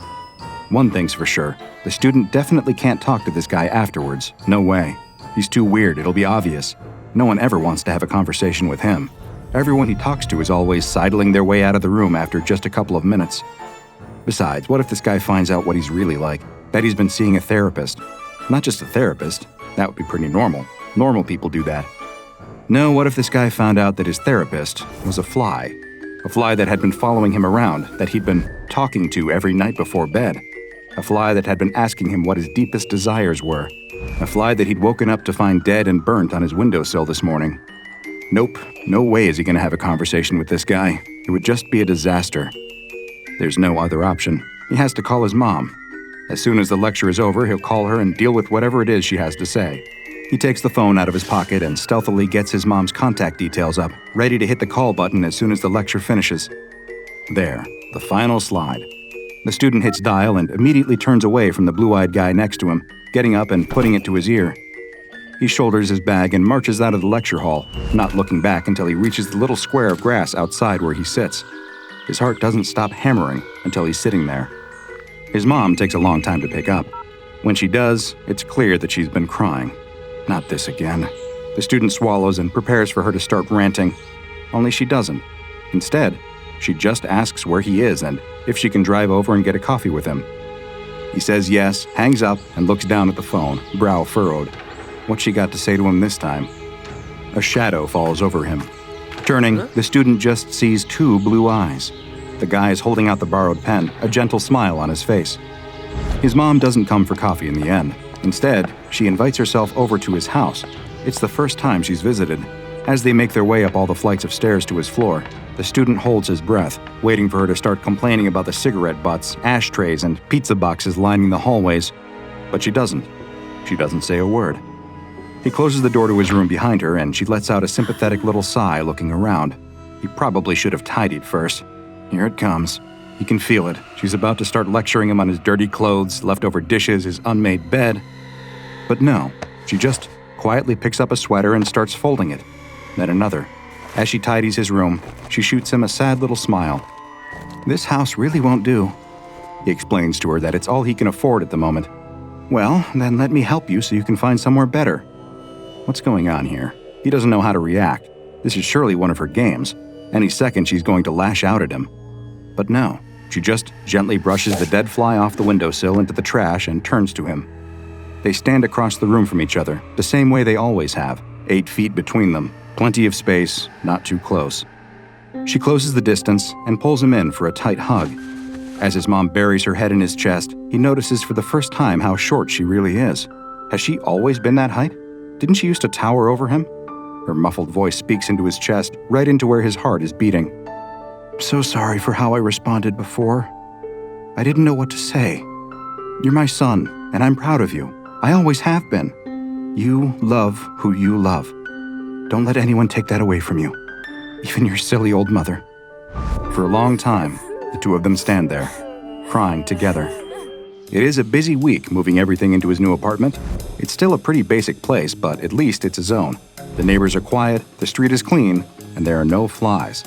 One thing's for sure, the student definitely can't talk to this guy afterwards. No way. He's too weird, it'll be obvious. No one ever wants to have a conversation with him. Everyone he talks to is always sidling their way out of the room after just a couple of minutes. Besides, what if this guy finds out what he's really like? That he's been seeing a therapist. Not just a therapist. That would be pretty normal. Normal people do that. No, what if this guy found out that his therapist was a fly? A fly that had been following him around, that he'd been talking to every night before bed. A fly that had been asking him what his deepest desires were. A fly that he'd woken up to find dead and burnt on his windowsill this morning. Nope, no way is he going to have a conversation with this guy. It would just be a disaster. There's no other option. He has to call his mom. As soon as the lecture is over, he'll call her and deal with whatever it is she has to say. He takes the phone out of his pocket and stealthily gets his mom's contact details up, ready to hit the call button as soon as the lecture finishes. There, the final slide. The student hits dial and immediately turns away from the blue-eyed guy next to him, getting up and putting it to his ear. He shoulders his bag and marches out of the lecture hall, not looking back until he reaches the little square of grass outside where he sits. His heart doesn't stop hammering until he's sitting there. His mom takes a long time to pick up. When she does, it's clear that she's been crying. Not this again. The student swallows and prepares for her to start ranting. Only she doesn't. Instead, She just asks where he is and if she can drive over and get a coffee with him. He says yes, hangs up, and looks down at the phone, brow furrowed. What's she got to say to him this time? A shadow falls over him. Turning, the student just sees two blue eyes. The guy is holding out the borrowed pen, a gentle smile on his face. His mom doesn't come for coffee in the end. Instead, she invites herself over to his house. It's the first time she's visited. As they make their way up all the flights of stairs to his floor, the student holds his breath, waiting for her to start complaining about the cigarette butts, ashtrays, and pizza boxes lining the hallways. But she doesn't. She doesn't say a word. He closes the door to his room behind her, and she lets out a sympathetic little sigh looking around. He probably should have tidied first. Here it comes. He can feel it. She's about to start lecturing him on his dirty clothes, leftover dishes, his unmade bed. But no, she just quietly picks up a sweater and starts folding it. Then another. As she tidies his room, she shoots him a sad little smile. This house really won't do. He explains to her that it's all he can afford at the moment. Well, then let me help you so you can find somewhere better. What's going on here? He doesn't know how to react. This is surely one of her games. Any second she's going to lash out at him. But no, she just gently brushes the dead fly off the windowsill into the trash and turns to him. They stand across the room from each other, the same way they always have, 8 feet between them, plenty of space, not too close. She closes the distance and pulls him in for a tight hug. As his mom buries her head in his chest, he notices for the first time how short she really is. Has she always been that height? Didn't she used to tower over him? Her muffled voice speaks into his chest, right into where his heart is beating. I'm so sorry for how I responded before. I didn't know what to say. You're my son, and I'm proud of you. I always have been. You love who you love. Don't let anyone take that away from you. Even your silly old mother. For a long time, the two of them stand there, crying together. It is a busy week moving everything into his new apartment. It's still a pretty basic place, but at least it's his own. The neighbors are quiet, the street is clean, and there are no flies.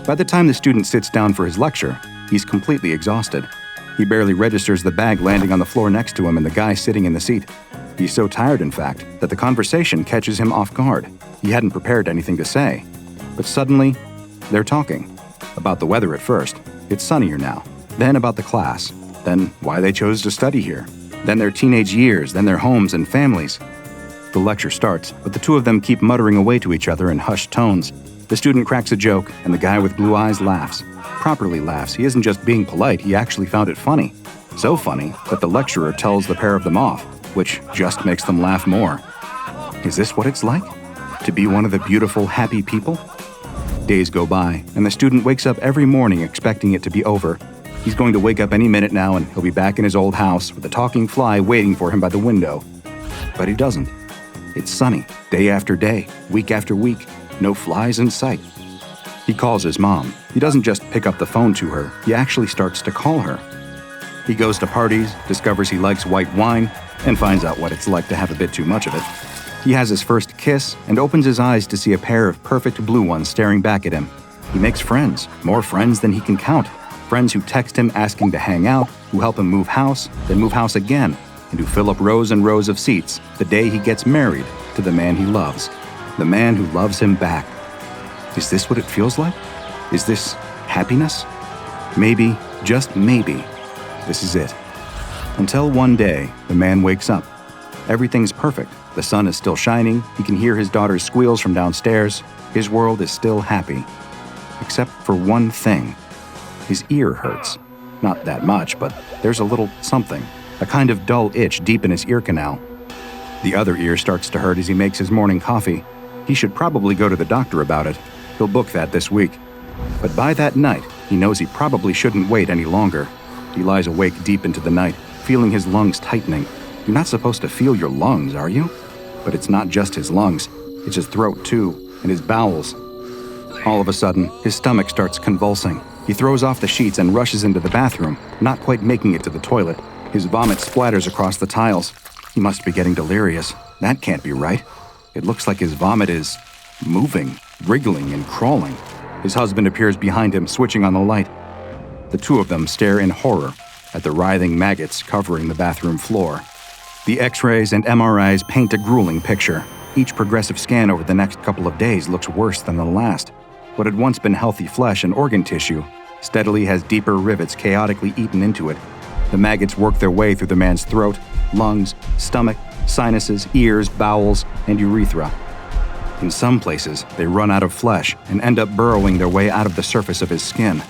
By the time the student sits down for his lecture, he's completely exhausted. He barely registers the bag landing on the floor next to him and the guy sitting in the seat. He's so tired, in fact, that the conversation catches him off guard. He hadn't prepared anything to say. But suddenly, they're talking. About the weather at first. It's sunnier now. Then about the class. Then why they chose to study here. Then their teenage years, then their homes and families. The lecture starts, but the two of them keep muttering away to each other in hushed tones. The student cracks a joke, and the guy with blue eyes laughs. Properly laughs. He isn't just being polite, he actually found it funny. So funny that the lecturer tells the pair of them off, which just makes them laugh more. Is this what it's like? To be one of the beautiful, happy people? Days go by, and the student wakes up every morning expecting it to be over. He's going to wake up any minute now, and he'll be back in his old house with a talking fly waiting for him by the window. But he doesn't. It's sunny, day after day, week after week. No flies in sight. He calls his mom. He doesn't just pick up the phone to her, he actually starts to call her. He goes to parties, discovers he likes white wine, and finds out what it's like to have a bit too much of it. He has his first kiss and opens his eyes to see a pair of perfect blue ones staring back at him. He makes friends, more friends than he can count. Friends who text him asking to hang out, who help him move house, then move house again, and who fill up rows and rows of seats the day he gets married to the man he loves. The man who loves him back. Is this what it feels like? Is this happiness? Maybe, just maybe, this is it. Until one day, the man wakes up. Everything's perfect. The sun is still shining. He can hear his daughter's squeals from downstairs. His world is still happy. Except for one thing. His ear hurts. Not that much, but there's a little something. A kind of dull itch deep in his ear canal. The other ear starts to hurt as he makes his morning coffee. He should probably go to the doctor about it. He'll book that this week. But by that night, he knows he probably shouldn't wait any longer. He lies awake deep into the night, feeling his lungs tightening. You're not supposed to feel your lungs, are you? But it's not just his lungs. It's his throat, too, and his bowels. All of a sudden, his stomach starts convulsing. He throws off the sheets and rushes into the bathroom, not quite making it to the toilet. His vomit splatters across the tiles. He must be getting delirious. That can't be right. It looks like his vomit is moving, wriggling, and crawling. His husband appears behind him, switching on the light. The two of them stare in horror at the writhing maggots covering the bathroom floor. The X-rays and MRIs paint a grueling picture. Each progressive scan over the next couple of days looks worse than the last. what had once been healthy flesh and organ tissue steadily has deeper rivets chaotically eaten into it. The maggots work their way through the man's throat, lungs, stomach, sinuses, ears, bowels, and urethra. In some places, they run out of flesh and end up burrowing their way out of the surface of his skin.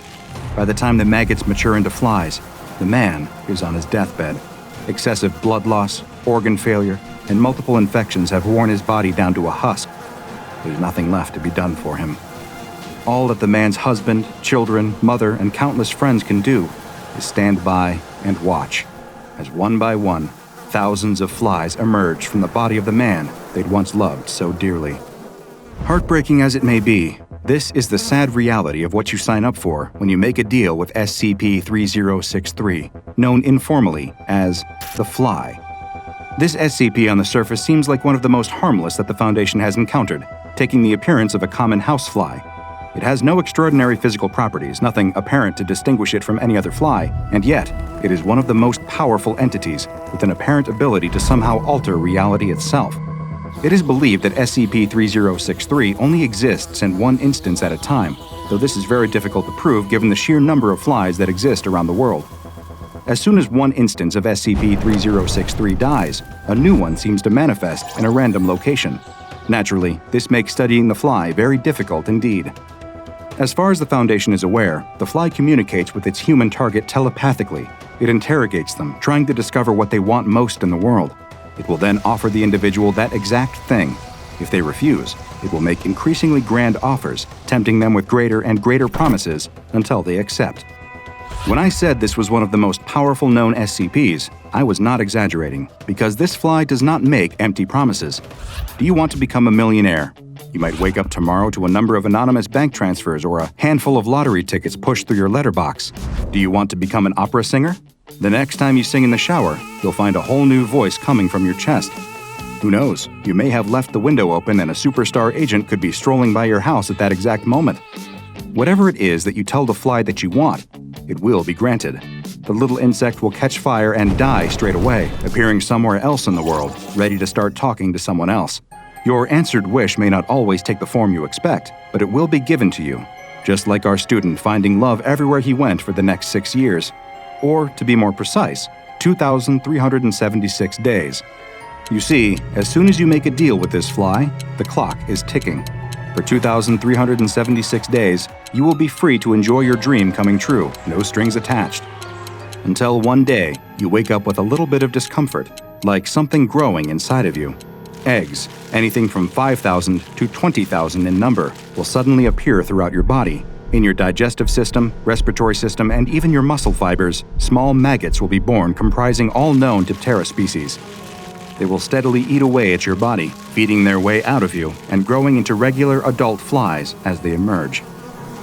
By the time the maggots mature into flies, the man is on his deathbed. Excessive blood loss, organ failure, and multiple infections have worn his body down to a husk. There's nothing left to be done for him. All that the man's husband, children, mother, and countless friends can do is stand by and watch, as one by one, thousands of flies emerge from the body of the man they'd once loved so dearly. Heartbreaking as it may be, this is the sad reality of what you sign up for when you make a deal with SCP-3063, known informally as the Fly. This SCP on the surface seems like one of the most harmless that the Foundation has encountered, taking the appearance of a common housefly. It has no extraordinary physical properties, nothing apparent to distinguish it from any other fly, and yet, it is one of the most powerful entities with an apparent ability to somehow alter reality itself. It is believed that SCP-3063 only exists in one instance at a time, though this is very difficult to prove given the sheer number of flies that exist around the world. As soon as one instance of SCP-3063 dies, a new one seems to manifest in a random location. Naturally, this makes studying the fly very difficult indeed. As far as the Foundation is aware, the fly communicates with its human target telepathically. It interrogates them, trying to discover what they want most in the world. It will then offer the individual that exact thing. If they refuse, it will make increasingly grand offers, tempting them with greater and greater promises until they accept. When I said this was one of the most powerful known SCPs, I was not exaggerating, because this fly does not make empty promises. Do you want to become a millionaire? You might wake up tomorrow to a number of anonymous bank transfers or a handful of lottery tickets pushed through your letterbox. Do you want to become an opera singer? The next time you sing in the shower, you'll find a whole new voice coming from your chest. Who knows, you may have left the window open and a superstar agent could be strolling by your house at that exact moment. Whatever it is that you tell the fly that you want, it will be granted. The little insect will catch fire and die straight away, appearing somewhere else in the world, ready to start talking to someone else. Your answered wish may not always take the form you expect, but it will be given to you, just like our student finding love everywhere he went for the next 6 years. Or, to be more precise, 2,376 days. You see, as soon as you make a deal with this fly, the clock is ticking. For 2,376 days, you will be free to enjoy your dream coming true, no strings attached. Until one day, you wake up with a little bit of discomfort, like something growing inside of you. Eggs, anything from 5,000 to 20,000 in number, will suddenly appear throughout your body. In your digestive system, respiratory system, and even your muscle fibers, small maggots will be born comprising all known Diptera species. They will steadily eat away at your body, feeding their way out of you and growing into regular adult flies as they emerge.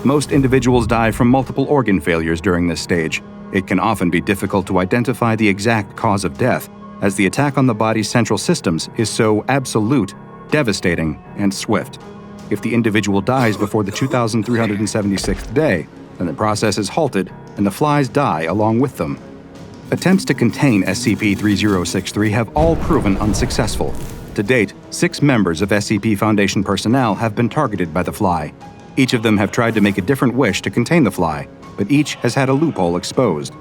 Most individuals die from multiple organ failures during this stage. It can often be difficult to identify the exact cause of death, as the attack on the body's central systems is so absolute, devastating, and swift. If the individual dies before the 2,376th day, then the process is halted and the flies die along with them. Attempts to contain SCP-3063 have all proven unsuccessful. To date, 6 members of SCP Foundation personnel have been targeted by the fly. Each of them have tried to make a different wish to contain the fly, but each has had a loophole exposed.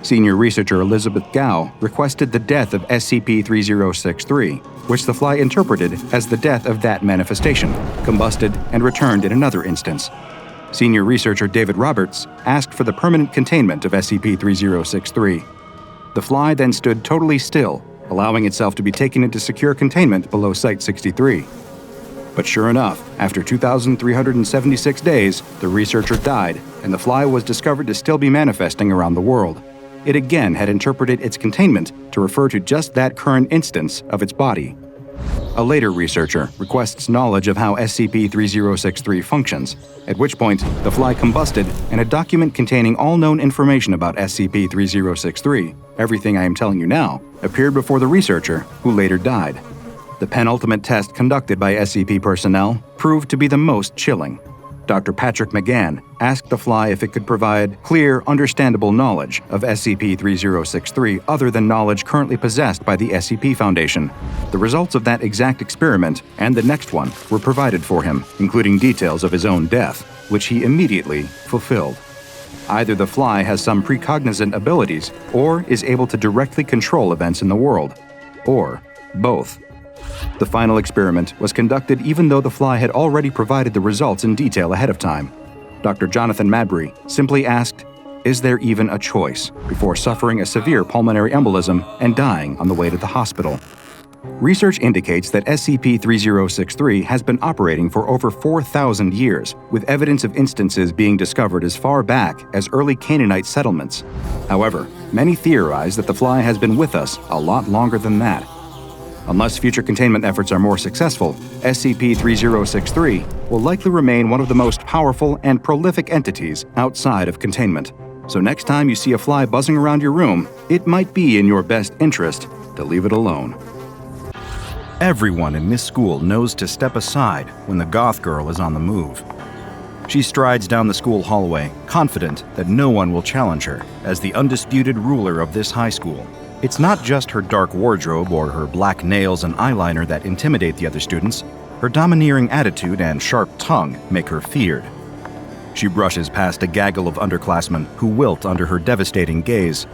Senior researcher Elizabeth Gao requested the death of SCP-3063, which the fly interpreted as the death of that manifestation, combusted and returned in another instance. Senior researcher David Roberts asked for the permanent containment of SCP-3063. The fly then stood totally still, allowing itself to be taken into secure containment below Site-63. But sure enough, after 2,376 days, the researcher died, and the fly was discovered to still be manifesting around the world. It again had interpreted its containment to refer to just that current instance of its body. A later researcher requests knowledge of how SCP-3063 functions, at which point the fly combusted and a document containing all known information about SCP-3063, everything I am telling you now, appeared before the researcher, who later died. The penultimate test conducted by SCP personnel proved to be the most chilling. Dr. Patrick McGann asked the fly if it could provide clear, understandable knowledge of SCP-3063 other than knowledge currently possessed by the SCP Foundation. The results of that exact experiment and the next one were provided for him, including details of his own death, which he immediately fulfilled. Either the fly has some precognizant abilities or is able to directly control events in the world, or both. The final experiment was conducted even though the fly had already provided the results in detail ahead of time. Dr. Jonathan Madbury simply asked, "Is there even a choice?" before suffering a severe pulmonary embolism and dying on the way to the hospital. Research indicates that SCP-3063 has been operating for over 4,000 years, with evidence of instances being discovered as far back as early Canaanite settlements. However, many theorize that the fly has been with us a lot longer than that. Unless future containment efforts are more successful, SCP-3063 will likely remain one of the most powerful and prolific entities outside of containment. So next time you see a fly buzzing around your room, it might be in your best interest to leave it alone. Everyone in this school knows to step aside when the goth girl is on the move. She strides down the school hallway, confident that no one will challenge her as the undisputed ruler of this high school. It's not just her dark wardrobe or her black nails and eyeliner that intimidate the other students. Her domineering attitude and sharp tongue make her feared. She brushes past a gaggle of underclassmen who wilt under her devastating gaze.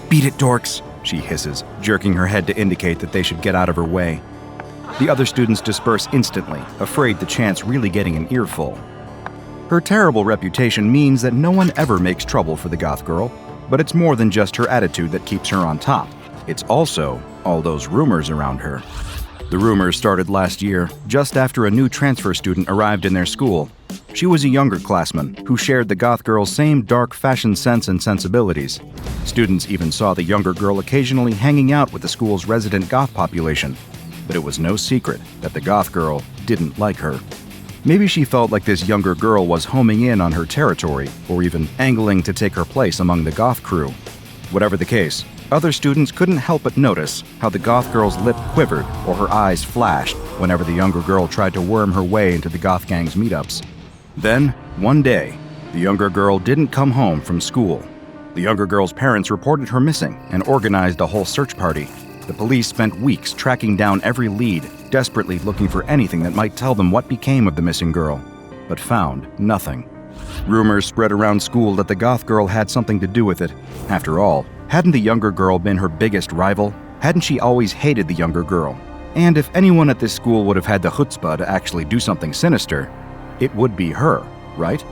"Beat it, dorks," she hisses, jerking her head to indicate that they should get out of her way. The other students disperse instantly, afraid the chant's really getting an earful. Her terrible reputation means that no one ever makes trouble for the goth girl, but it's more than just her attitude that keeps her on top. It's also all those rumors around her. The rumors started last year, just after a new transfer student arrived in their school. She was a younger classman who shared the goth girl's same dark fashion sense and sensibilities. Students even saw the younger girl occasionally hanging out with the school's resident goth population, but it was no secret that the goth girl didn't like her. Maybe she felt like this younger girl was homing in on her territory, or even angling to take her place among the goth crew. Whatever the case, other students couldn't help but notice how the goth girl's lip quivered or her eyes flashed whenever the younger girl tried to worm her way into the goth gang's meetups. Then, one day, the younger girl didn't come home from school. The younger girl's parents reported her missing and organized a whole search party. The police spent weeks tracking down every lead, desperately looking for anything that might tell them what became of the missing girl, but found nothing. Rumors spread around school that the goth girl had something to do with it. After all, hadn't the younger girl been her biggest rival? Hadn't she always hated the younger girl? And if anyone at this school would have had the chutzpah to actually do something sinister, it would be her, right?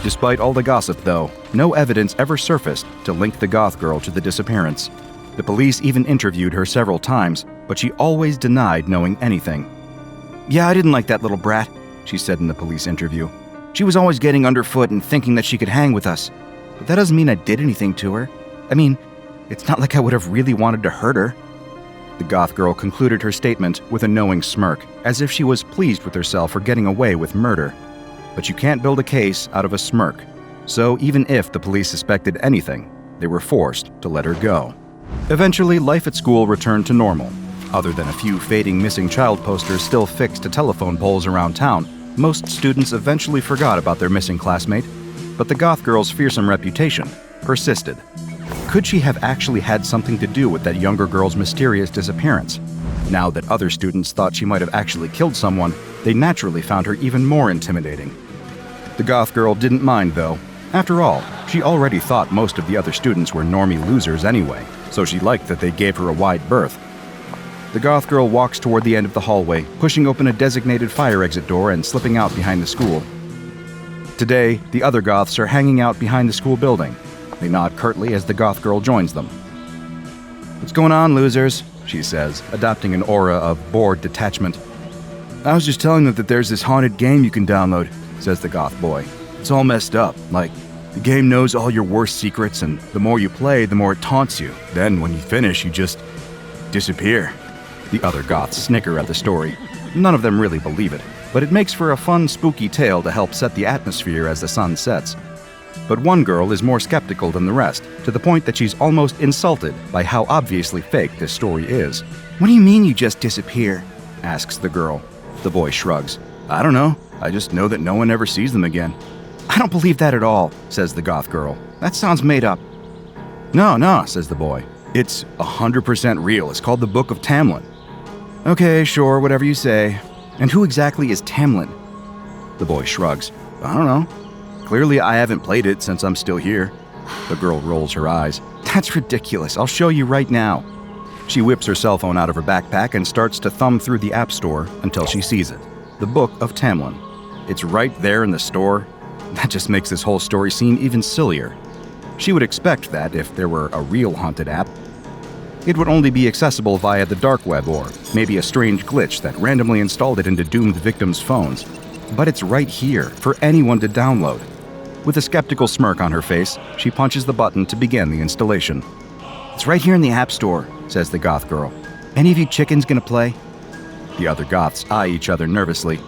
Despite all the gossip, though, no evidence ever surfaced to link the goth girl to the disappearance. The police even interviewed her several times, but she always denied knowing anything. "Yeah, I didn't like that little brat," she said in the police interview. "She was always getting underfoot and thinking that she could hang with us. But that doesn't mean I did anything to her. I mean, it's not like I would have really wanted to hurt her." The goth girl concluded her statement with a knowing smirk, as if she was pleased with herself for getting away with murder. But you can't build a case out of a smirk. So even if the police suspected anything, they were forced to let her go. Eventually, life at school returned to normal. Other than a few fading missing child posters still fixed to telephone poles around town, most students eventually forgot about their missing classmate. But the goth girl's fearsome reputation persisted. Could she have actually had something to do with that younger girl's mysterious disappearance? Now that other students thought she might have actually killed someone, they naturally found her even more intimidating. The goth girl didn't mind, though. After all, she already thought most of the other students were normie losers anyway, so she liked that they gave her a wide berth. The goth girl walks toward the end of the hallway, pushing open a designated fire exit door and slipping out behind the school. Today, the other goths are hanging out behind the school building. They nod curtly as the goth girl joins them. "What's going on, losers?" she says, adopting an aura of bored detachment. "I was just telling them that there's this haunted game you can download," says the goth boy. "It's all messed up. Like, the game knows all your worst secrets, and the more you play, the more it taunts you. Then, when you finish, you just disappear." The other goths snicker at the story. None of them really believe it, but it makes for a fun, spooky tale to help set the atmosphere as the sun sets. But one girl is more skeptical than the rest, to the point that she's almost insulted by how obviously fake this story is. "What do you mean you just disappear?" asks the girl. The boy shrugs. "I don't know. I just know that no one ever sees them again. I don't believe that at all, says the goth girl. That sounds made up. No, says the boy. It's 100% real. It's called the Book of Tamlin. Okay, sure, whatever you say. And who exactly is Tamlin? The boy shrugs. I don't know. Clearly I haven't played it since I'm still here. The girl rolls her eyes. That's ridiculous. I'll show you right now. She whips her cell phone out of her backpack and starts to thumb through the app store until she sees it. The Book of Tamlin. It's right there in the store. That just makes this whole story seem even sillier. She would expect that if there were a real haunted app, it would only be accessible via the dark web or maybe a strange glitch that randomly installed it into doomed victims' phones. But it's right here for anyone to download. With a skeptical smirk on her face, she punches the button to begin the installation. It's right here in the app store, says the goth girl. Any of you chickens gonna play? The other goths eye each other nervously.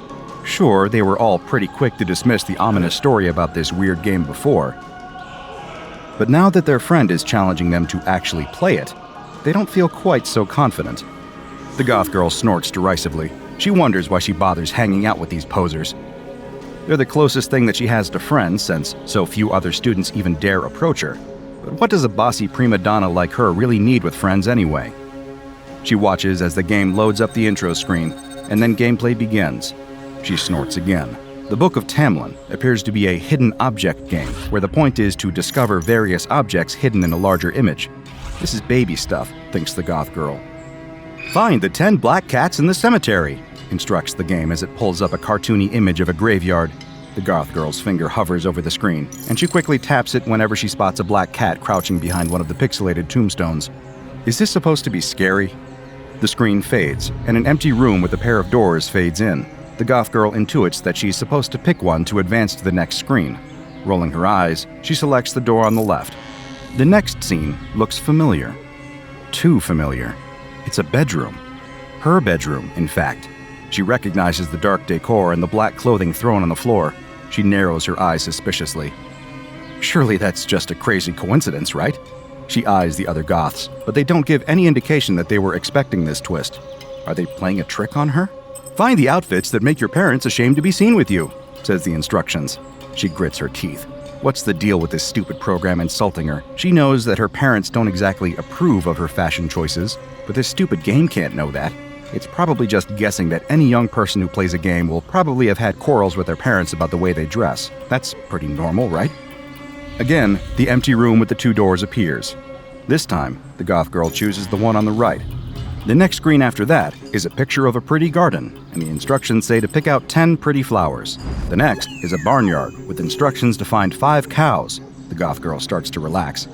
Sure, they were all pretty quick to dismiss the ominous story about this weird game before. But now that their friend is challenging them to actually play it, they don't feel quite so confident. The goth girl snorts derisively. She wonders why she bothers hanging out with these posers. They're the closest thing that she has to friends, since so few other students even dare approach her. But what does a bossy prima donna like her really need with friends anyway? She watches as the game loads up the intro screen, and then gameplay begins. She snorts again. The Book of Tamlin appears to be a hidden object game, where the point is to discover various objects hidden in a larger image. This is baby stuff, thinks the goth girl. Find the 10 black cats in the cemetery, instructs the game as it pulls up a cartoony image of a graveyard. The goth girl's finger hovers over the screen, and she quickly taps it whenever she spots a black cat crouching behind one of the pixelated tombstones. Is this supposed to be scary? The screen fades, and an empty room with a pair of doors fades in. The goth girl intuits that she's supposed to pick one to advance to the next screen. Rolling her eyes, she selects the door on the left. The next scene looks familiar. Too familiar. It's a bedroom. Her bedroom, in fact. She recognizes the dark decor and the black clothing thrown on the floor. She narrows her eyes suspiciously. Surely that's just a crazy coincidence, right? She eyes the other goths, but they don't give any indication that they were expecting this twist. Are they playing a trick on her? Find the outfits that make your parents ashamed to be seen with you, says the instructions. She grits her teeth. What's the deal with this stupid program insulting her? She knows that her parents don't exactly approve of her fashion choices, but this stupid game can't know that. It's probably just guessing that any young person who plays a game will probably have had quarrels with their parents about the way they dress. That's pretty normal, right? Again, the empty room with the 2 doors appears. This time, the goth girl chooses the one on the right. The next screen after that is a picture of a pretty garden, and the instructions say to pick out 10 pretty flowers. The next is a barnyard with instructions to find 5 cows. The goth girl starts to relax.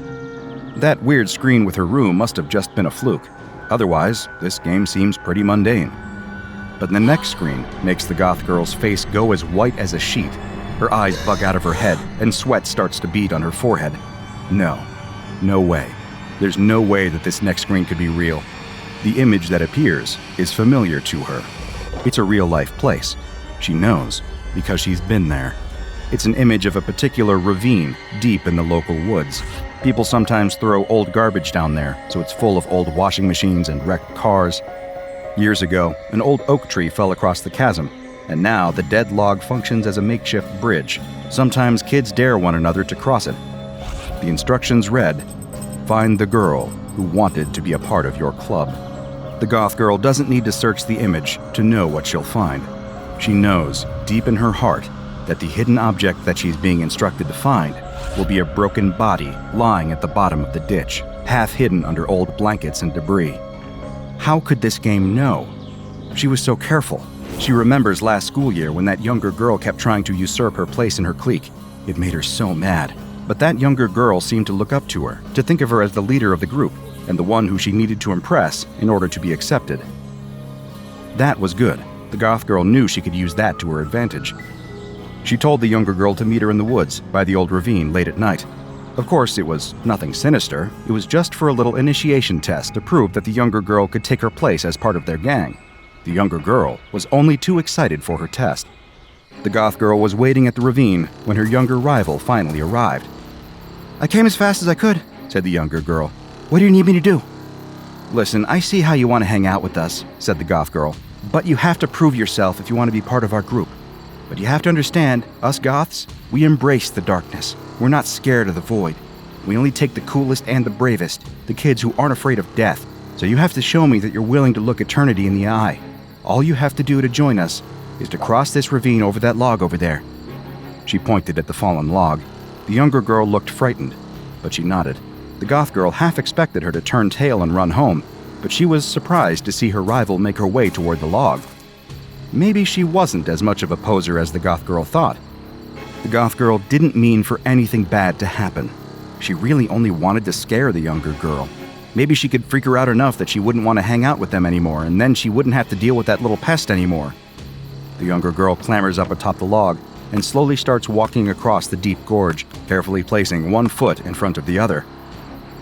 That weird screen with her room must have just been a fluke. Otherwise, this game seems pretty mundane. But the next screen makes the goth girl's face go as white as a sheet. Her eyes bug out of her head, and sweat starts to bead on her forehead. No way. There's no way that this next screen could be real. The image that appears is familiar to her. It's a real-life place. She knows, because she's been there. It's an image of a particular ravine deep in the local woods. People sometimes throw old garbage down there, so it's full of old washing machines and wrecked cars. Years ago, an old oak tree fell across the chasm, and now the dead log functions as a makeshift bridge. Sometimes kids dare one another to cross it. The instructions read, "Find the girl who wanted to be a part of your club." The goth girl doesn't need to search the image to know what she'll find. She knows, deep in her heart, that the hidden object that she's being instructed to find will be a broken body lying at the bottom of the ditch, half hidden under old blankets and debris. How could this game know? She was so careful. She remembers last school year when that younger girl kept trying to usurp her place in her clique. It made her so mad. But that younger girl seemed to look up to her, to think of her as the leader of the group, and the one who she needed to impress in order to be accepted. That was good. The goth girl knew she could use that to her advantage. She told the younger girl to meet her in the woods by the old ravine late at night. Of course, it was nothing sinister. It was just for a little initiation test to prove that the younger girl could take her place as part of their gang. The younger girl was only too excited for her test. The goth girl was waiting at the ravine when her younger rival finally arrived. "I came as fast as I could," said the younger girl. "What do you need me to do?" "Listen, I see how you want to hang out with us," said the goth girl, "but you have to prove yourself if you want to be part of our group." But you have to understand, us goths, we embrace the darkness. We're not scared of the void. We only take the coolest and the bravest, the kids who aren't afraid of death. So you have to show me that you're willing to look eternity in the eye. All you have to do to join us is to cross this ravine over that log over there." She pointed at the fallen log. The younger girl looked frightened, but she nodded. The goth girl half expected her to turn tail and run home, but she was surprised to see her rival make her way toward the log. Maybe she wasn't as much of a poser as the goth girl thought. The goth girl didn't mean for anything bad to happen. She really only wanted to scare the younger girl. Maybe she could freak her out enough that she wouldn't want to hang out with them anymore, and then she wouldn't have to deal with that little pest anymore. The younger girl clambers up atop the log and slowly starts walking across the deep gorge, carefully placing one foot in front of the other.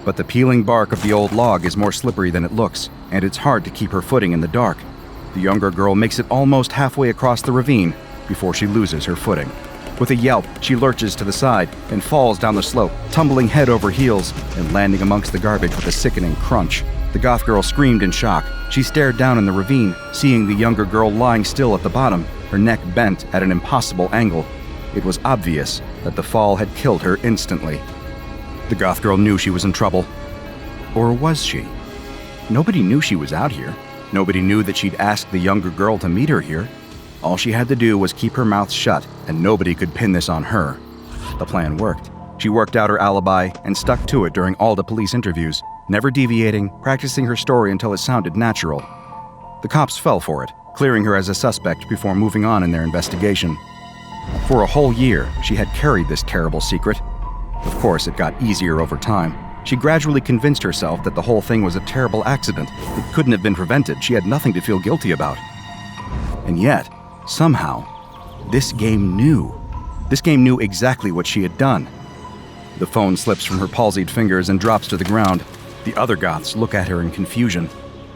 But the peeling bark of the old log is more slippery than it looks, and it's hard to keep her footing in the dark. The younger girl makes it almost halfway across the ravine before she loses her footing. With a yelp, she lurches to the side and falls down the slope, tumbling head over heels and landing amongst the garbage with a sickening crunch. The goth girl screamed in shock. She stared down in the ravine, seeing the younger girl lying still at the bottom, her neck bent at an impossible angle. It was obvious that the fall had killed her instantly. The goth girl knew she was in trouble. Or was she? Nobody knew she was out here. Nobody knew that she'd asked the younger girl to meet her here. All she had to do was keep her mouth shut, and nobody could pin this on her. The plan worked. She worked out her alibi and stuck to it during all the police interviews, never deviating, practicing her story until it sounded natural. The cops fell for it, clearing her as a suspect before moving on in their investigation. For a whole year, she had carried this terrible secret. Of course, it got easier over time. She gradually convinced herself that the whole thing was a terrible accident. It couldn't have been prevented. She had nothing to feel guilty about. And yet, somehow, this game knew. This game knew exactly what she had done. The phone slips from her palsied fingers and drops to the ground. The other goths look at her in confusion.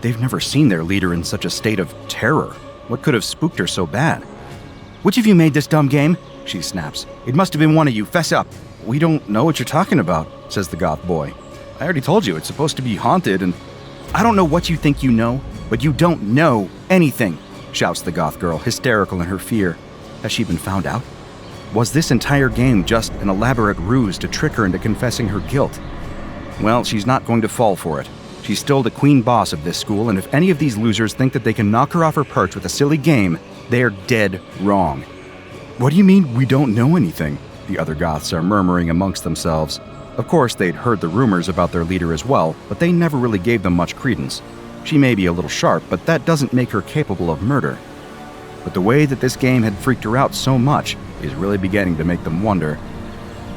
They've never seen their leader in such a state of terror. What could have spooked her so bad? "Which of you made this dumb game?" she snaps. "It must have been one of you. Fess up." "We don't know what you're talking about," says the goth boy. "I already told you it's supposed to be haunted and—" "I don't know what you think you know, but you don't know anything," shouts the goth girl, hysterical in her fear. Has she been found out? Was this entire game just an elaborate ruse to trick her into confessing her guilt? Well, she's not going to fall for it. She's still the queen boss of this school, and if any of these losers think that they can knock her off her perch with a silly game, they're dead wrong. "What do you mean, we don't know anything?" the other goths are murmuring amongst themselves. Of course, they'd heard the rumors about their leader as well, but they never really gave them much credence. She may be a little sharp, but that doesn't make her capable of murder. But the way that this game had freaked her out so much is really beginning to make them wonder.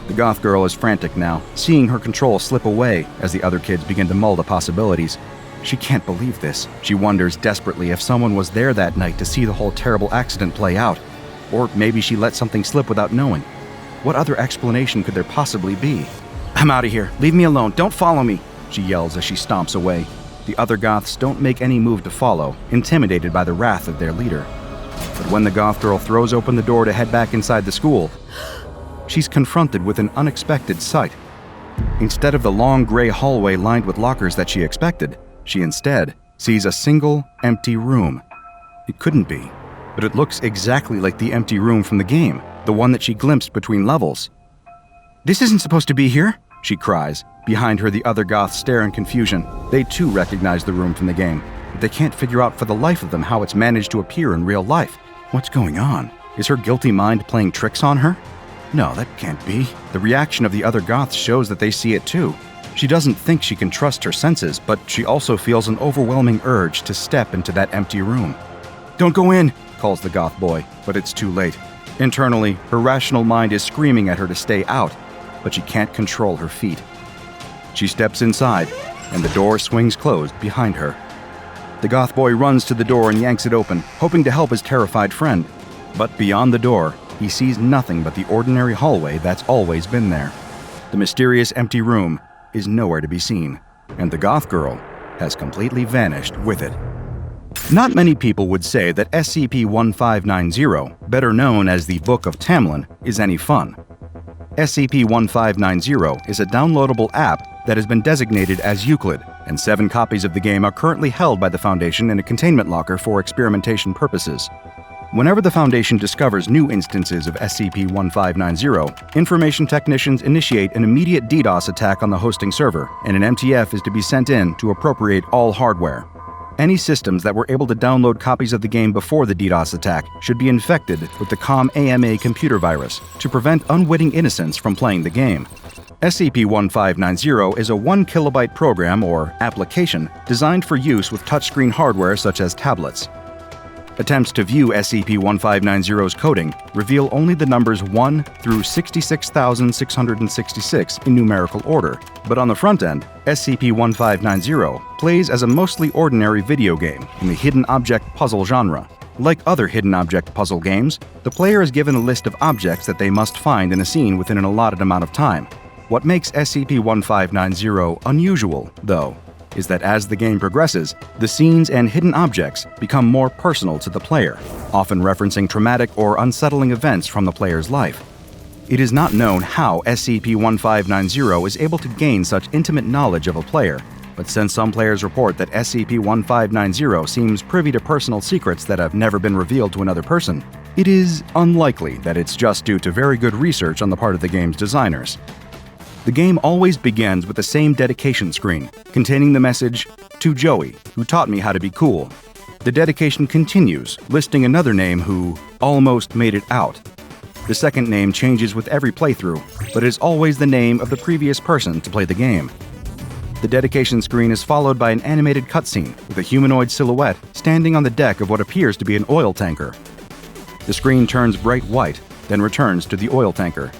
The goth girl is frantic now, seeing her control slip away as the other kids begin to mull the possibilities. She can't believe this. She wonders desperately if someone was there that night to see the whole terrible accident play out. Or maybe she let something slip without knowing. What other explanation could there possibly be? "I'm out of here. Leave me alone. Don't follow me," she yells as she stomps away. The other goths don't make any move to follow, intimidated by the wrath of their leader. But when the goth girl throws open the door to head back inside the school, she's confronted with an unexpected sight. Instead of the long gray hallway lined with lockers that she expected, she instead sees a single empty room. It couldn't be, but it looks exactly like the empty room from the game, the one that she glimpsed between levels. "This isn't supposed to be here," she cries. Behind her, the other goths stare in confusion. They too recognize the room from the game, but they can't figure out for the life of them how it's managed to appear in real life. What's going on? Is her guilty mind playing tricks on her? No, that can't be. The reaction of the other goths shows that they see it too. She doesn't think she can trust her senses, but she also feels an overwhelming urge to step into that empty room. "Don't go in," calls the goth boy, but it's too late. Internally, her rational mind is screaming at her to stay out, but she can't control her feet. She steps inside, and the door swings closed behind her. The goth boy runs to the door and yanks it open, hoping to help his terrified friend. But beyond the door, he sees nothing but the ordinary hallway that's always been there. The mysterious empty room is nowhere to be seen, and the goth girl has completely vanished with it. Not many people would say that SCP-1590, better known as the Book of Tamlin, is any fun. SCP-1590 is a downloadable app that has been designated as Euclid, and 7 copies of the game are currently held by the Foundation in a containment locker for experimentation purposes. Whenever the Foundation discovers new instances of SCP-1590, information technicians initiate an immediate DDoS attack on the hosting server, and an MTF is to be sent in to appropriate all hardware. Any systems that were able to download copies of the game before the DDoS attack should be infected with the COM-AMA computer virus to prevent unwitting innocents from playing the game. SCP-1590 is a 1 kilobyte program or application designed for use with touchscreen hardware such as tablets. Attempts to view SCP-1590's coding reveal only the numbers 1 through 66,666 in numerical order, but on the front end, SCP-1590 plays as a mostly ordinary video game in the hidden object puzzle genre. Like other hidden object puzzle games, the player is given a list of objects that they must find in a scene within an allotted amount of time. What makes SCP-1590 unusual, though, is that as the game progresses, the scenes and hidden objects become more personal to the player, often referencing traumatic or unsettling events from the player's life. It is not known how SCP-1590 is able to gain such intimate knowledge of a player, but since some players report that SCP-1590 seems privy to personal secrets that have never been revealed to another person, it is unlikely that it's just due to very good research on the part of the game's designers. The game always begins with the same dedication screen, containing the message, "To Joey, who taught me how to be cool." The dedication continues, listing another name who almost made it out. The second name changes with every playthrough, but is always the name of the previous person to play the game. The dedication screen is followed by an animated cutscene with a humanoid silhouette standing on the deck of what appears to be an oil tanker. The screen turns bright white, then returns to the oil tanker.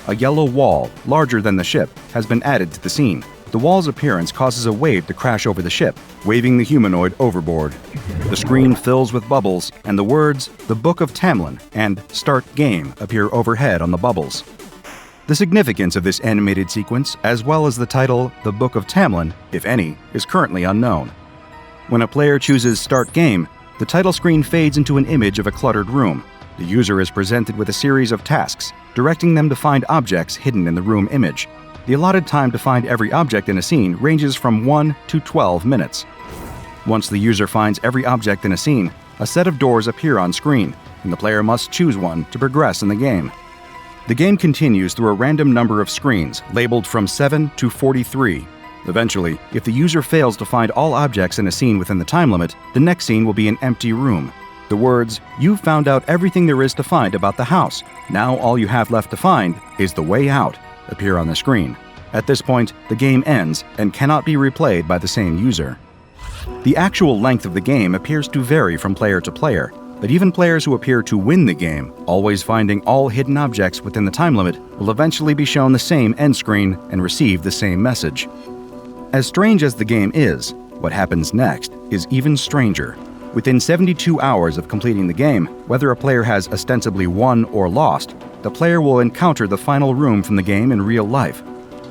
A yellow wall, larger than the ship, has been added to the scene. The wall's appearance causes a wave to crash over the ship, waving the humanoid overboard. The screen fills with bubbles, and the words, "The Book of Tamlin" and "Start Game" appear overhead on the bubbles. The significance of this animated sequence, as well as the title, "The Book of Tamlin," if any, is currently unknown. When a player chooses Start Game, the title screen fades into an image of a cluttered room. The user is presented with a series of tasks, directing them to find objects hidden in the room image. The allotted time to find every object in a scene ranges from 1 to 12 minutes. Once the user finds every object in a scene, a set of doors appear on screen, and the player must choose one to progress in the game. The game continues through a random number of screens, labeled from 7 to 43. Eventually, if the user fails to find all objects in a scene within the time limit, the next scene will be an empty room. The words, "You've found out everything there is to find about the house. Now all you have left to find is the way out," appear on the screen. At this point, the game ends and cannot be replayed by the same user. The actual length of the game appears to vary from player to player, but even players who appear to win the game, always finding all hidden objects within the time limit, will eventually be shown the same end screen and receive the same message. As strange as the game is, what happens next is even stranger. Within 72 hours of completing the game, whether a player has ostensibly won or lost, the player will encounter the final room from the game in real life.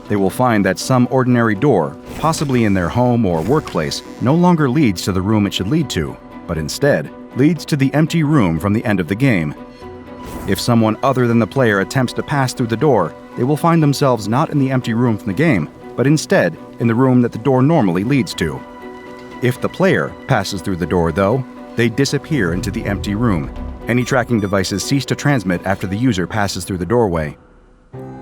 They will find that some ordinary door, possibly in their home or workplace, no longer leads to the room it should lead to, but instead leads to the empty room from the end of the game. If someone other than the player attempts to pass through the door, they will find themselves not in the empty room from the game, but instead in the room that the door normally leads to. If the player passes through the door, though, they disappear into the empty room. Any tracking devices cease to transmit after the user passes through the doorway.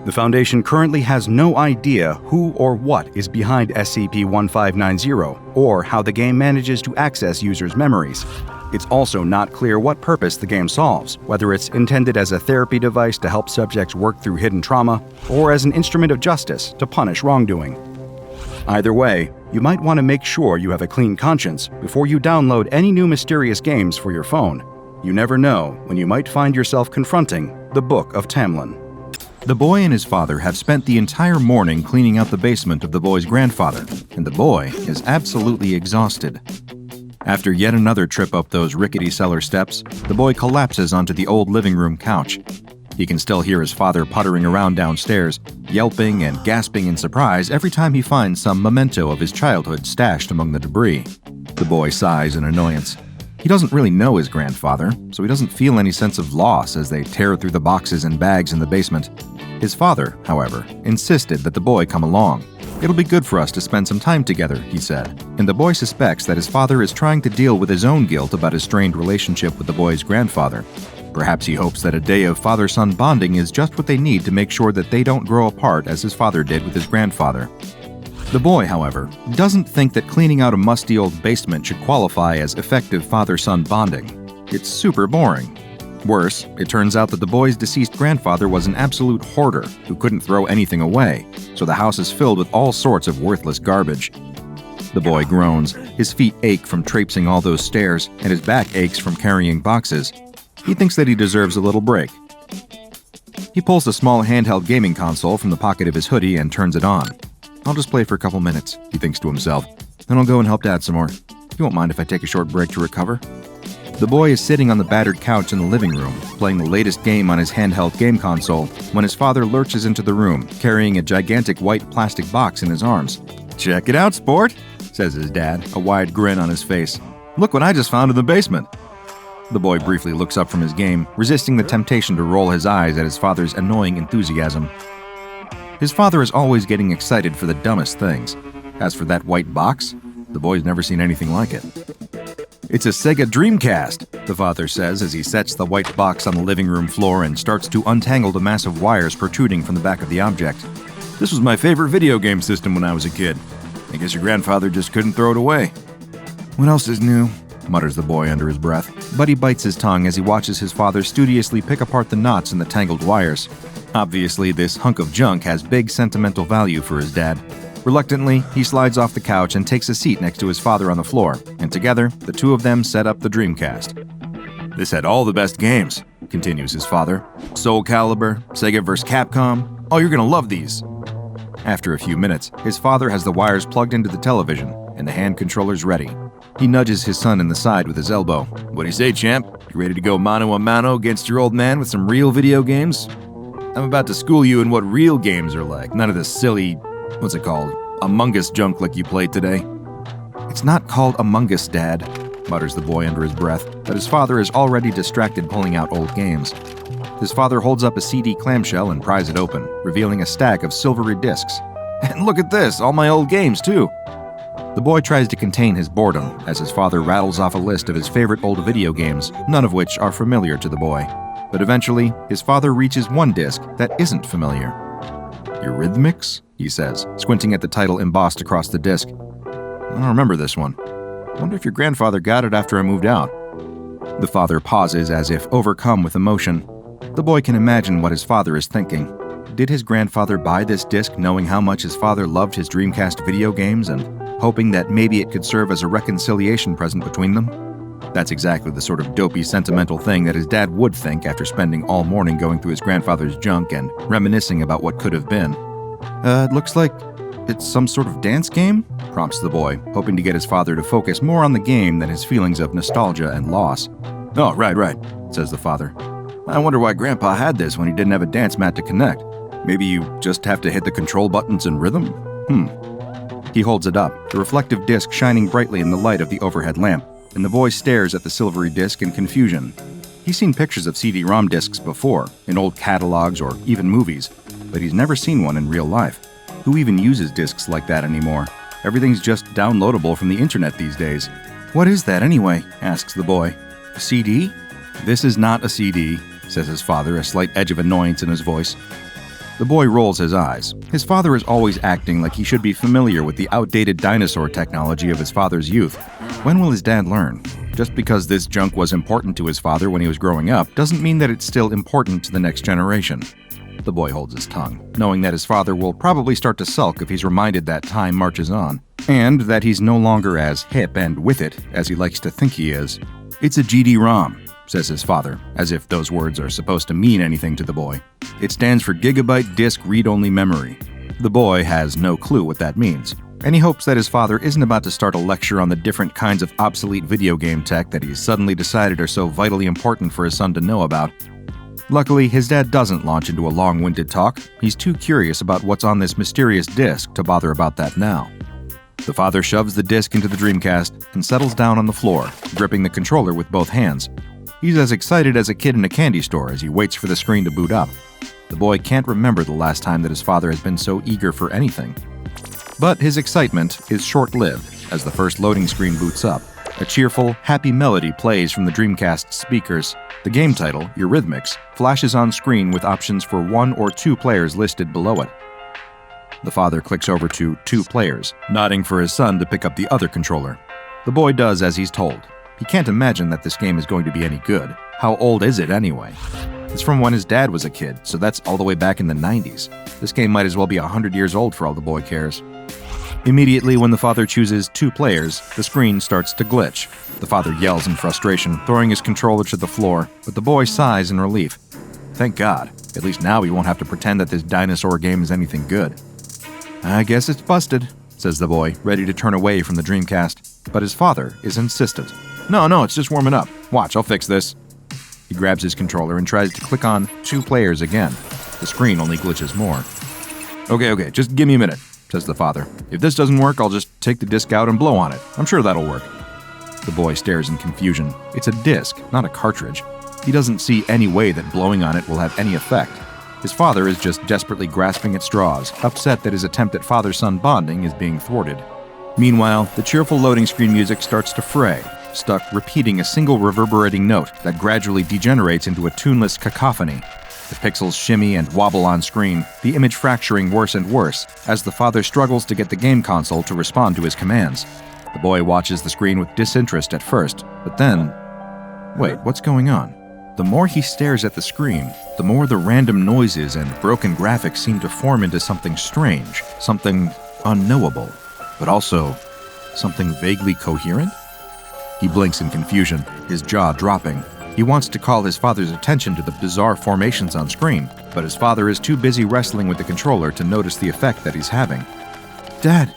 The Foundation currently has no idea who or what is behind SCP-1590, or how the game manages to access users' memories. It's also not clear what purpose the game solves, whether it's intended as a therapy device to help subjects work through hidden trauma, or as an instrument of justice to punish wrongdoing. Either way, you might want to make sure you have a clean conscience before you download any new mysterious games for your phone. You never know when you might find yourself confronting the Book of Tamlin. The boy and his father have spent the entire morning cleaning out the basement of the boy's grandfather, and the boy is absolutely exhausted. After yet another trip up those rickety cellar steps, the boy collapses onto the old living room couch. He can still hear his father puttering around downstairs, yelping and gasping in surprise every time he finds some memento of his childhood stashed among the debris. The boy sighs in annoyance. He doesn't really know his grandfather, so he doesn't feel any sense of loss as they tear through the boxes and bags in the basement. His father, however, insisted that the boy come along. It'll be good for us to spend some time together, he said, and the boy suspects that his father is trying to deal with his own guilt about his strained relationship with the boy's grandfather. Perhaps he hopes that a day of father-son bonding is just what they need to make sure that they don't grow apart as his father did with his grandfather. The boy, however, doesn't think that cleaning out a musty old basement should qualify as effective father-son bonding. It's super boring. Worse, it turns out that the boy's deceased grandfather was an absolute hoarder who couldn't throw anything away, so the house is filled with all sorts of worthless garbage. The boy groans. His feet ache from traipsing all those stairs, and his back aches from carrying boxes. He thinks that he deserves a little break. He pulls the small handheld gaming console from the pocket of his hoodie and turns it on. I'll just play for a couple minutes, he thinks to himself. Then I'll go and help Dad some more. You won't mind if I take a short break to recover? The boy is sitting on the battered couch in the living room, playing the latest game on his handheld game console, when his father lurches into the room, carrying a gigantic white plastic box in his arms. "Check it out, sport," says his dad, a wide grin on his face. "Look what I just found in the basement." The boy briefly looks up from his game, resisting the temptation to roll his eyes at his father's annoying enthusiasm. His father is always getting excited for the dumbest things. As for that white box, the boy's never seen anything like it. "It's a Sega Dreamcast," the father says as he sets the white box on the living room floor and starts to untangle the massive wires protruding from the back of the object. "This was my favorite video game system when I was a kid. I guess your grandfather just couldn't throw it away." "What else is new?" mutters the boy under his breath, but he bites his tongue as he watches his father studiously pick apart the knots in the tangled wires. Obviously, this hunk of junk has big sentimental value for his dad. Reluctantly, he slides off the couch and takes a seat next to his father on the floor, and together, the two of them set up the Dreamcast. "This had all the best games," continues his father. "Soul Calibur, Sega vs. Capcom. Oh, you're gonna love these." After a few minutes, his father has the wires plugged into the television, and the hand controller's ready. He nudges his son in the side with his elbow. "What do you say, champ? You ready to go mano a mano against your old man with some real video games? I'm about to school you in what real games are like, none of this silly, what's it called, Among Us junk like you played today." "It's not called Among Us, Dad," mutters the boy under his breath, but his father is already distracted pulling out old games. His father holds up a CD clamshell and pries it open, revealing a stack of silvery discs. "And look at this, all my old games, too." The boy tries to contain his boredom as his father rattles off a list of his favorite old video games, none of which are familiar to the boy. But eventually, his father reaches one disc that isn't familiar. "Eurythmics?" he says, squinting at the title embossed across the disc. "I don't remember this one. I wonder if your grandfather got it after I moved out." The father pauses as if overcome with emotion. The boy can imagine what his father is thinking. Did his grandfather buy this disc knowing how much his father loved his Dreamcast video games and hoping that maybe it could serve as a reconciliation present between them? That's exactly the sort of dopey, sentimental thing that his dad would think after spending all morning going through his grandfather's junk and reminiscing about what could have been. It looks like it's some sort of dance game?" prompts the boy, hoping to get his father to focus more on the game than his feelings of nostalgia and loss. "Oh, right, says the father. "I wonder why Grandpa had this when he didn't have a dance mat to connect. Maybe you just have to hit the control buttons in rhythm? He holds it up, the reflective disc shining brightly in the light of the overhead lamp, and the boy stares at the silvery disc in confusion. He's seen pictures of CD-ROM discs before, in old catalogs or even movies, but he's never seen one in real life. Who even uses discs like that anymore? Everything's just downloadable from the internet these days. "What is that anyway?" asks the boy. "A CD?" "This is not a CD," says his father, a slight edge of annoyance in his voice. The boy rolls his eyes. His father is always acting like he should be familiar with the outdated dinosaur technology of his father's youth. When will his dad learn? Just because this junk was important to his father when he was growing up doesn't mean that it's still important to the next generation. The boy holds his tongue, knowing that his father will probably start to sulk if he's reminded that time marches on, and that he's no longer as hip and with it as he likes to think he is. "It's a GD-ROM," says his father, as if those words are supposed to mean anything to the boy. "It stands for Gigabyte Disk Read-Only Memory." The boy has no clue what that means, and he hopes that his father isn't about to start a lecture on the different kinds of obsolete video game tech that he's suddenly decided are so vitally important for his son to know about. Luckily, his dad doesn't launch into a long-winded talk. He's too curious about what's on this mysterious disc to bother about that now. The father shoves the disc into the Dreamcast and settles down on the floor, gripping the controller with both hands. He's as excited as a kid in a candy store as he waits for the screen to boot up. The boy can't remember the last time that his father has been so eager for anything. But his excitement is short-lived as the first loading screen boots up. A cheerful, happy melody plays from the Dreamcast speakers. The game title, Eurythmics, flashes on screen with options for 1 or 2 players listed below it. The father clicks over to 2 players, nodding for his son to pick up the other controller. The boy does as he's told. He can't imagine that this game is going to be any good. How old is it anyway? It's from when his dad was a kid, so that's all the way back in the 90s. This game might as well be 100 years old for all the boy cares. Immediately when the father chooses 2 players, the screen starts to glitch. The father yells in frustration, throwing his controller to the floor, but the boy sighs in relief. Thank God. At least now he won't have to pretend that this dinosaur game is anything good. I guess it's busted, says the boy, ready to turn away from the Dreamcast. But his father is insistent. No, it's just warming up. Watch, I'll fix this. He grabs his controller and tries to click on 2 players again. The screen only glitches more. Okay, just give me a minute, says the father. If this doesn't work, I'll just take the disc out and blow on it. I'm sure that'll work. The boy stares in confusion. It's a disc, not a cartridge. He doesn't see any way that blowing on it will have any effect. His father is just desperately grasping at straws, upset that his attempt at father-son bonding is being thwarted. Meanwhile, the cheerful loading screen music starts to fray, stuck repeating a single reverberating note that gradually degenerates into a tuneless cacophony. The pixels shimmy and wobble on screen, the image fracturing worse and worse as the father struggles to get the game console to respond to his commands. The boy watches the screen with disinterest at first, but then... Wait, what's going on? The more he stares at the screen, the more the random noises and broken graphics seem to form into something strange, something unknowable, but also something vaguely coherent? He blinks in confusion, his jaw dropping. He wants to call his father's attention to the bizarre formations on screen, but his father is too busy wrestling with the controller to notice the effect that he's having. Dad,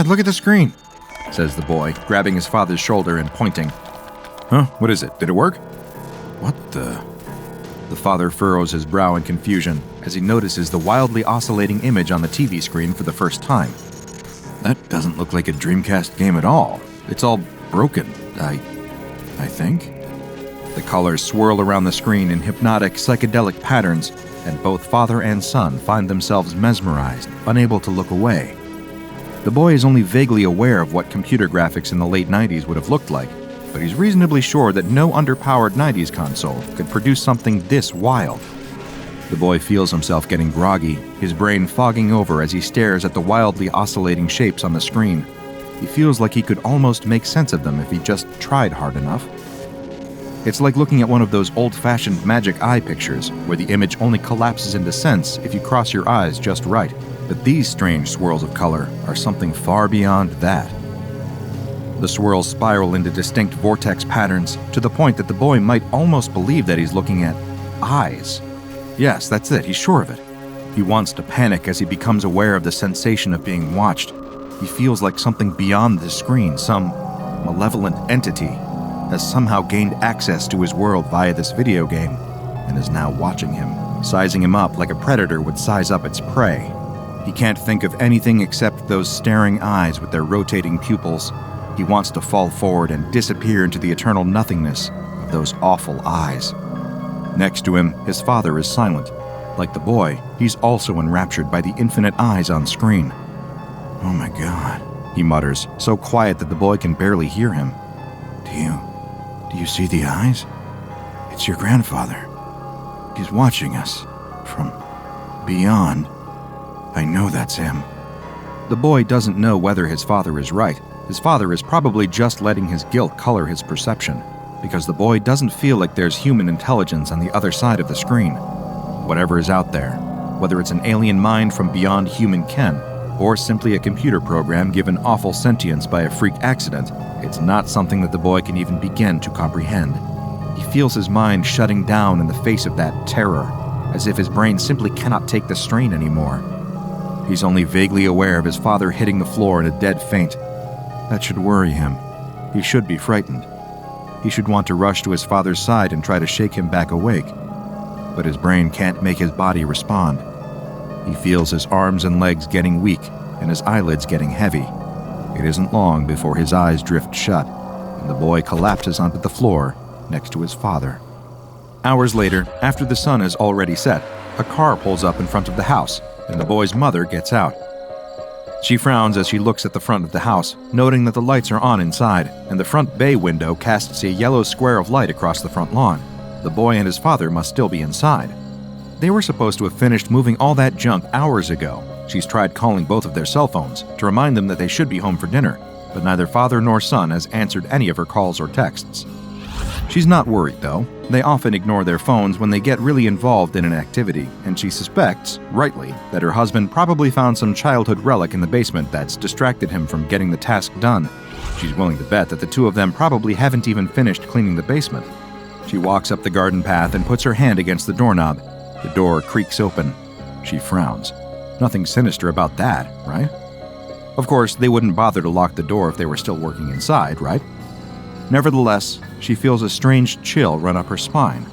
look at the screen, says the boy, grabbing his father's shoulder and pointing. Huh? What is it? Did it work? What the... The father furrows his brow in confusion as he notices the wildly oscillating image on the TV screen for the first time. That doesn't look like a Dreamcast game at all. It's all broken, I think. The colors swirl around the screen in hypnotic, psychedelic patterns, and both father and son find themselves mesmerized, unable to look away. The boy is only vaguely aware of what computer graphics in the late 90s would have looked like, but he's reasonably sure that no underpowered 90s console could produce something this wild. The boy feels himself getting groggy, his brain fogging over as he stares at the wildly oscillating shapes on the screen. He feels like he could almost make sense of them if he just tried hard enough. It's like looking at one of those old-fashioned magic eye pictures, where the image only collapses into sense if you cross your eyes just right. But these strange swirls of color are something far beyond that. The swirls spiral into distinct vortex patterns, to the point that the boy might almost believe that he's looking at eyes. Yes, that's it, he's sure of it. He wants to panic as he becomes aware of the sensation of being watched. He feels like something beyond the screen, some malevolent entity, has somehow gained access to his world via this video game, and is now watching him, sizing him up like a predator would size up its prey. He can't think of anything except those staring eyes with their rotating pupils. He wants to fall forward and disappear into the eternal nothingness of those awful eyes. Next to him, his father is silent. Like the boy, he's also enraptured by the infinite eyes on screen. Oh my God, he mutters, so quiet that the boy can barely hear him. Do you see the eyes? It's your grandfather. He's watching us from beyond. I know that's him. The boy doesn't know whether his father is right. His father is probably just letting his guilt color his perception, because the boy doesn't feel like there's human intelligence on the other side of the screen. Whatever is out there, whether it's an alien mind from beyond human ken, or simply a computer program given awful sentience by a freak accident, it's not something that the boy can even begin to comprehend. He feels his mind shutting down in the face of that terror, as if his brain simply cannot take the strain anymore. He's only vaguely aware of his father hitting the floor in a dead faint. That should worry him. He should be frightened. He should want to rush to his father's side and try to shake him back awake. But his brain can't make his body respond. He feels his arms and legs getting weak and his eyelids getting heavy. It isn't long before his eyes drift shut, and the boy collapses onto the floor next to his father. Hours later, after the sun is already set, a car pulls up in front of the house, and the boy's mother gets out. She frowns as she looks at the front of the house, noting that the lights are on inside, and the front bay window casts a yellow square of light across the front lawn. The boy and his father must still be inside. They were supposed to have finished moving all that junk hours ago. She's tried calling both of their cell phones to remind them that they should be home for dinner, but neither father nor son has answered any of her calls or texts. She's not worried, though. They often ignore their phones when they get really involved in an activity, and she suspects, rightly, that her husband probably found some childhood relic in the basement that's distracted him from getting the task done. She's willing to bet that the two of them probably haven't even finished cleaning the basement. She walks up the garden path and puts her hand against the doorknob. The door creaks open. She frowns. Nothing sinister about that, right? Of course, they wouldn't bother to lock the door if they were still working inside, right? Nevertheless, she feels a strange chill run up her spine.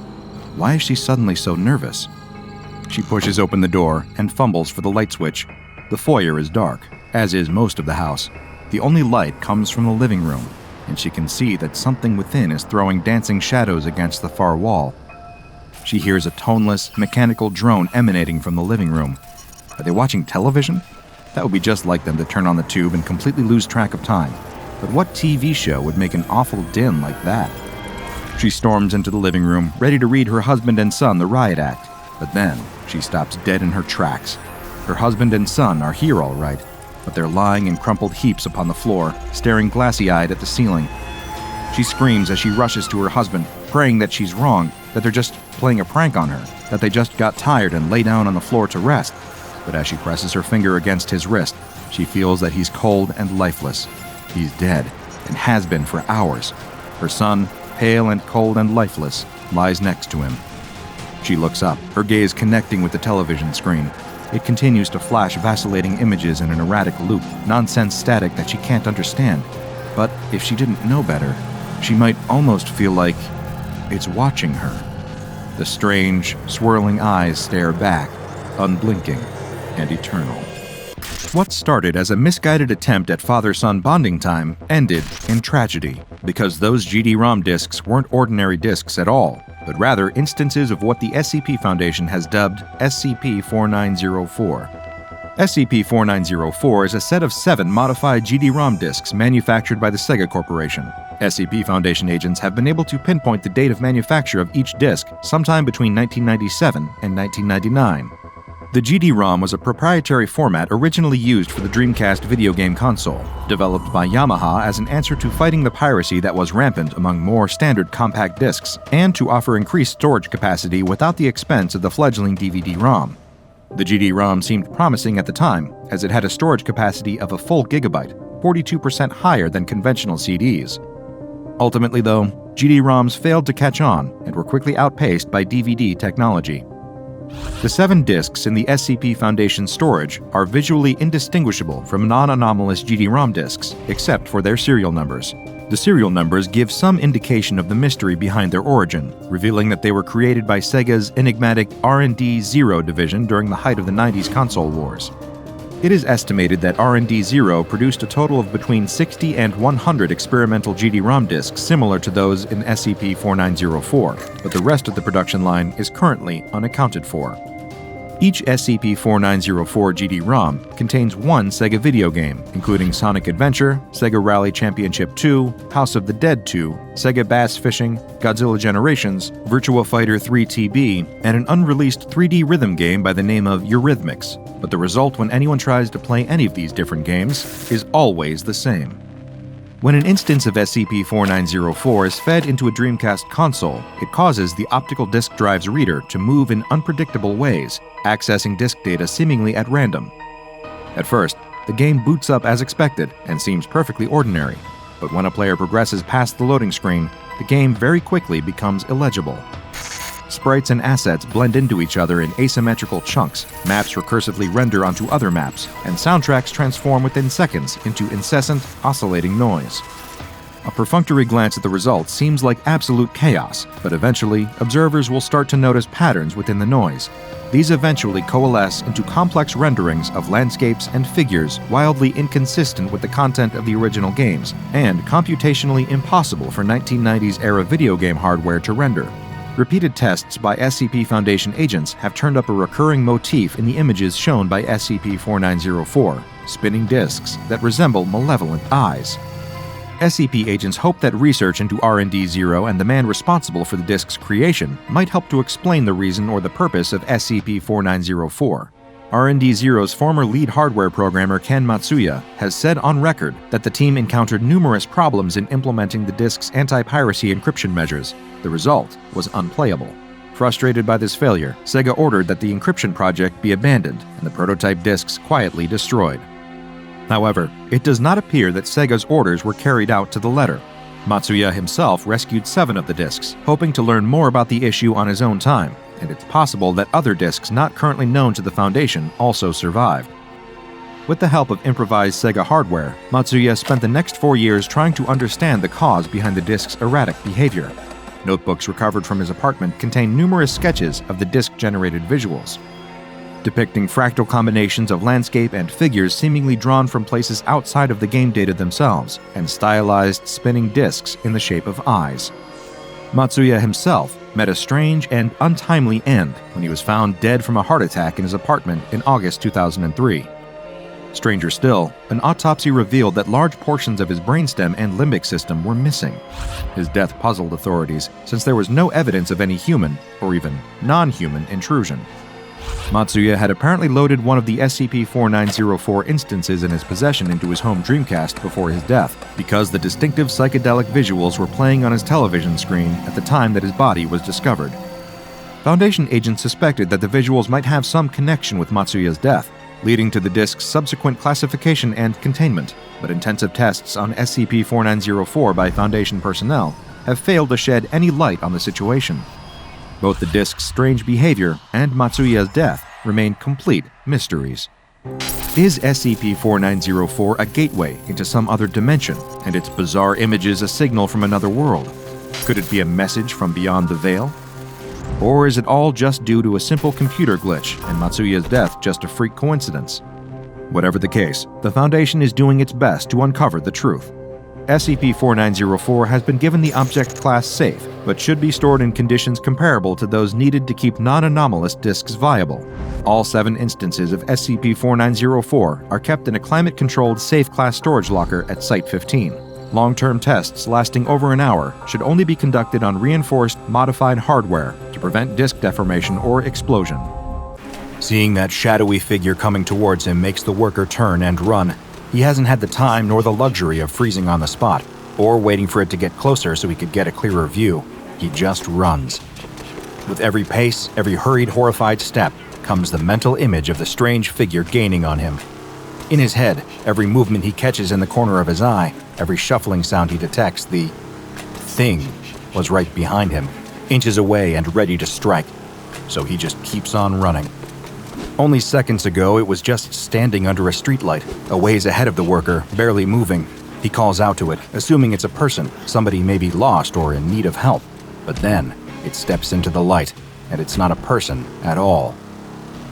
Why is she suddenly so nervous? She pushes open the door and fumbles for the light switch. The foyer is dark, as is most of the house. The only light comes from the living room, and she can see that something within is throwing dancing shadows against the far wall. She hears a toneless, mechanical drone emanating from the living room. Are they watching television? That would be just like them to turn on the tube and completely lose track of time. But what TV show would make an awful din like that? She storms into the living room, ready to read her husband and son the riot act. But then, she stops dead in her tracks. Her husband and son are here all right, but they're lying in crumpled heaps upon the floor, staring glassy-eyed at the ceiling. She screams as she rushes to her husband, praying that she's wrong, that they're just playing a prank on her, that they just got tired and lay down on the floor to rest. But as she presses her finger against his wrist, she feels that he's cold and lifeless. He's dead, and has been for hours. Her son, pale and cold and lifeless, lies next to him. She looks up, her gaze connecting with the television screen. It continues to flash vacillating images in an erratic loop, nonsense static that she can't understand. But if she didn't know better, she might almost feel like it's watching her. The strange, swirling eyes stare back, unblinking and eternal. What started as a misguided attempt at father-son bonding time ended in tragedy, because those GD-ROM discs weren't ordinary discs at all, but rather instances of what the SCP Foundation has dubbed SCP-4904. SCP-4904 is a set of 7 modified GD-ROM discs manufactured by the Sega Corporation. SCP Foundation agents have been able to pinpoint the date of manufacture of each disc sometime between 1997 and 1999. The GD-ROM was a proprietary format originally used for the Dreamcast video game console, developed by Yamaha as an answer to fighting the piracy that was rampant among more standard compact discs, and to offer increased storage capacity without the expense of the fledgling DVD-ROM. The GD-ROM seemed promising at the time, as it had a storage capacity of a full gigabyte, 42% higher than conventional CDs. Ultimately, though, GD-ROMs failed to catch on and were quickly outpaced by DVD technology. The 7 discs in the SCP Foundation storage are visually indistinguishable from non-anomalous GD-ROM discs, except for their serial numbers. The serial numbers give some indication of the mystery behind their origin, revealing that they were created by Sega's enigmatic R&D-0 division during the height of the 90s console wars. It is estimated that R&D-0 produced a total of between 60 and 100 experimental GD-ROM discs similar to those in SCP-4904, but the rest of the production line is currently unaccounted for. Each SCP-4904 GD-ROM contains one Sega video game, including Sonic Adventure, Sega Rally Championship 2, House of the Dead 2, Sega Bass Fishing, Godzilla Generations, Virtua Fighter 3 TB, and an unreleased 3D rhythm game by the name of Eurythmics. But the result when anyone tries to play any of these different games is always the same. When an instance of SCP-4904 is fed into a Dreamcast console, it causes the optical disk drive's reader to move in unpredictable ways, accessing disk data seemingly at random. At first, the game boots up as expected and seems perfectly ordinary, but when a player progresses past the loading screen, the game very quickly becomes illegible. Sprites and assets blend into each other in asymmetrical chunks, maps recursively render onto other maps, and soundtracks transform within seconds into incessant, oscillating noise. A perfunctory glance at the results seems like absolute chaos, but eventually, observers will start to notice patterns within the noise. These eventually coalesce into complex renderings of landscapes and figures wildly inconsistent with the content of the original games, and computationally impossible for 1990s-era video game hardware to render. Repeated tests by SCP Foundation agents have turned up a recurring motif in the images shown by SCP-4904, spinning discs that resemble malevolent eyes. SCP agents hope that research into R&D-0 and the man responsible for the disc's creation might help to explain the reason or the purpose of SCP-4904. R&D-0's former lead hardware programmer Ken Matsuya has said on record that the team encountered numerous problems in implementing the disk's anti-piracy encryption measures. The result was unplayable. Frustrated by this failure, Sega ordered that the encryption project be abandoned and the prototype disks quietly destroyed. However, it does not appear that Sega's orders were carried out to the letter. Matsuya himself rescued 7 of the disks, hoping to learn more about the issue on his own time, and it's possible that other disks not currently known to the Foundation also survived. With the help of improvised Sega hardware, Matsuya spent the next 4 years trying to understand the cause behind the disk's erratic behavior. Notebooks recovered from his apartment contain numerous sketches of the disk-generated visuals, depicting fractal combinations of landscape and figures seemingly drawn from places outside of the game data themselves, and stylized spinning discs in the shape of eyes. Matsuya himself met a strange and untimely end when he was found dead from a heart attack in his apartment in August 2003. Stranger still, an autopsy revealed that large portions of his brainstem and limbic system were missing. His death puzzled authorities since there was no evidence of any human, or even non-human, intrusion. Matsuya had apparently loaded one of the SCP-4904 instances in his possession into his home Dreamcast before his death, because the distinctive psychedelic visuals were playing on his television screen at the time that his body was discovered. Foundation agents suspected that the visuals might have some connection with Matsuya's death, leading to the disk's subsequent classification and containment, but intensive tests on SCP-4904 by Foundation personnel have failed to shed any light on the situation. Both the disk's strange behavior and Matsuya's death remain complete mysteries. Is SCP-4904 a gateway into some other dimension, and its bizarre images a signal from another world? Could it be a message from beyond the veil? Or is it all just due to a simple computer glitch and Matsuya's death just a freak coincidence? Whatever the case, the Foundation is doing its best to uncover the truth. SCP-4904 has been given the Object Class Safe, but should be stored in conditions comparable to those needed to keep non-anomalous disks viable. All 7 instances of SCP-4904 are kept in a climate-controlled Safe Class storage locker at Site-15. Long-term tests lasting over an hour should only be conducted on reinforced, modified hardware to prevent disk deformation or explosion. Seeing that shadowy figure coming towards him makes the worker turn and run. He hasn't had the time nor the luxury of freezing on the spot, or waiting for it to get closer so he could get a clearer view. He just runs. With every pace, every hurried, horrified step, comes the mental image of the strange figure gaining on him. In his head, every movement he catches in the corner of his eye, every shuffling sound he detects, the thing was right behind him, inches away and ready to strike. So he just keeps on running. Only seconds ago, it was just standing under a streetlight, a ways ahead of the worker, barely moving. He calls out to it, assuming it's a person, somebody maybe lost or in need of help. But then, it steps into the light, and it's not a person at all.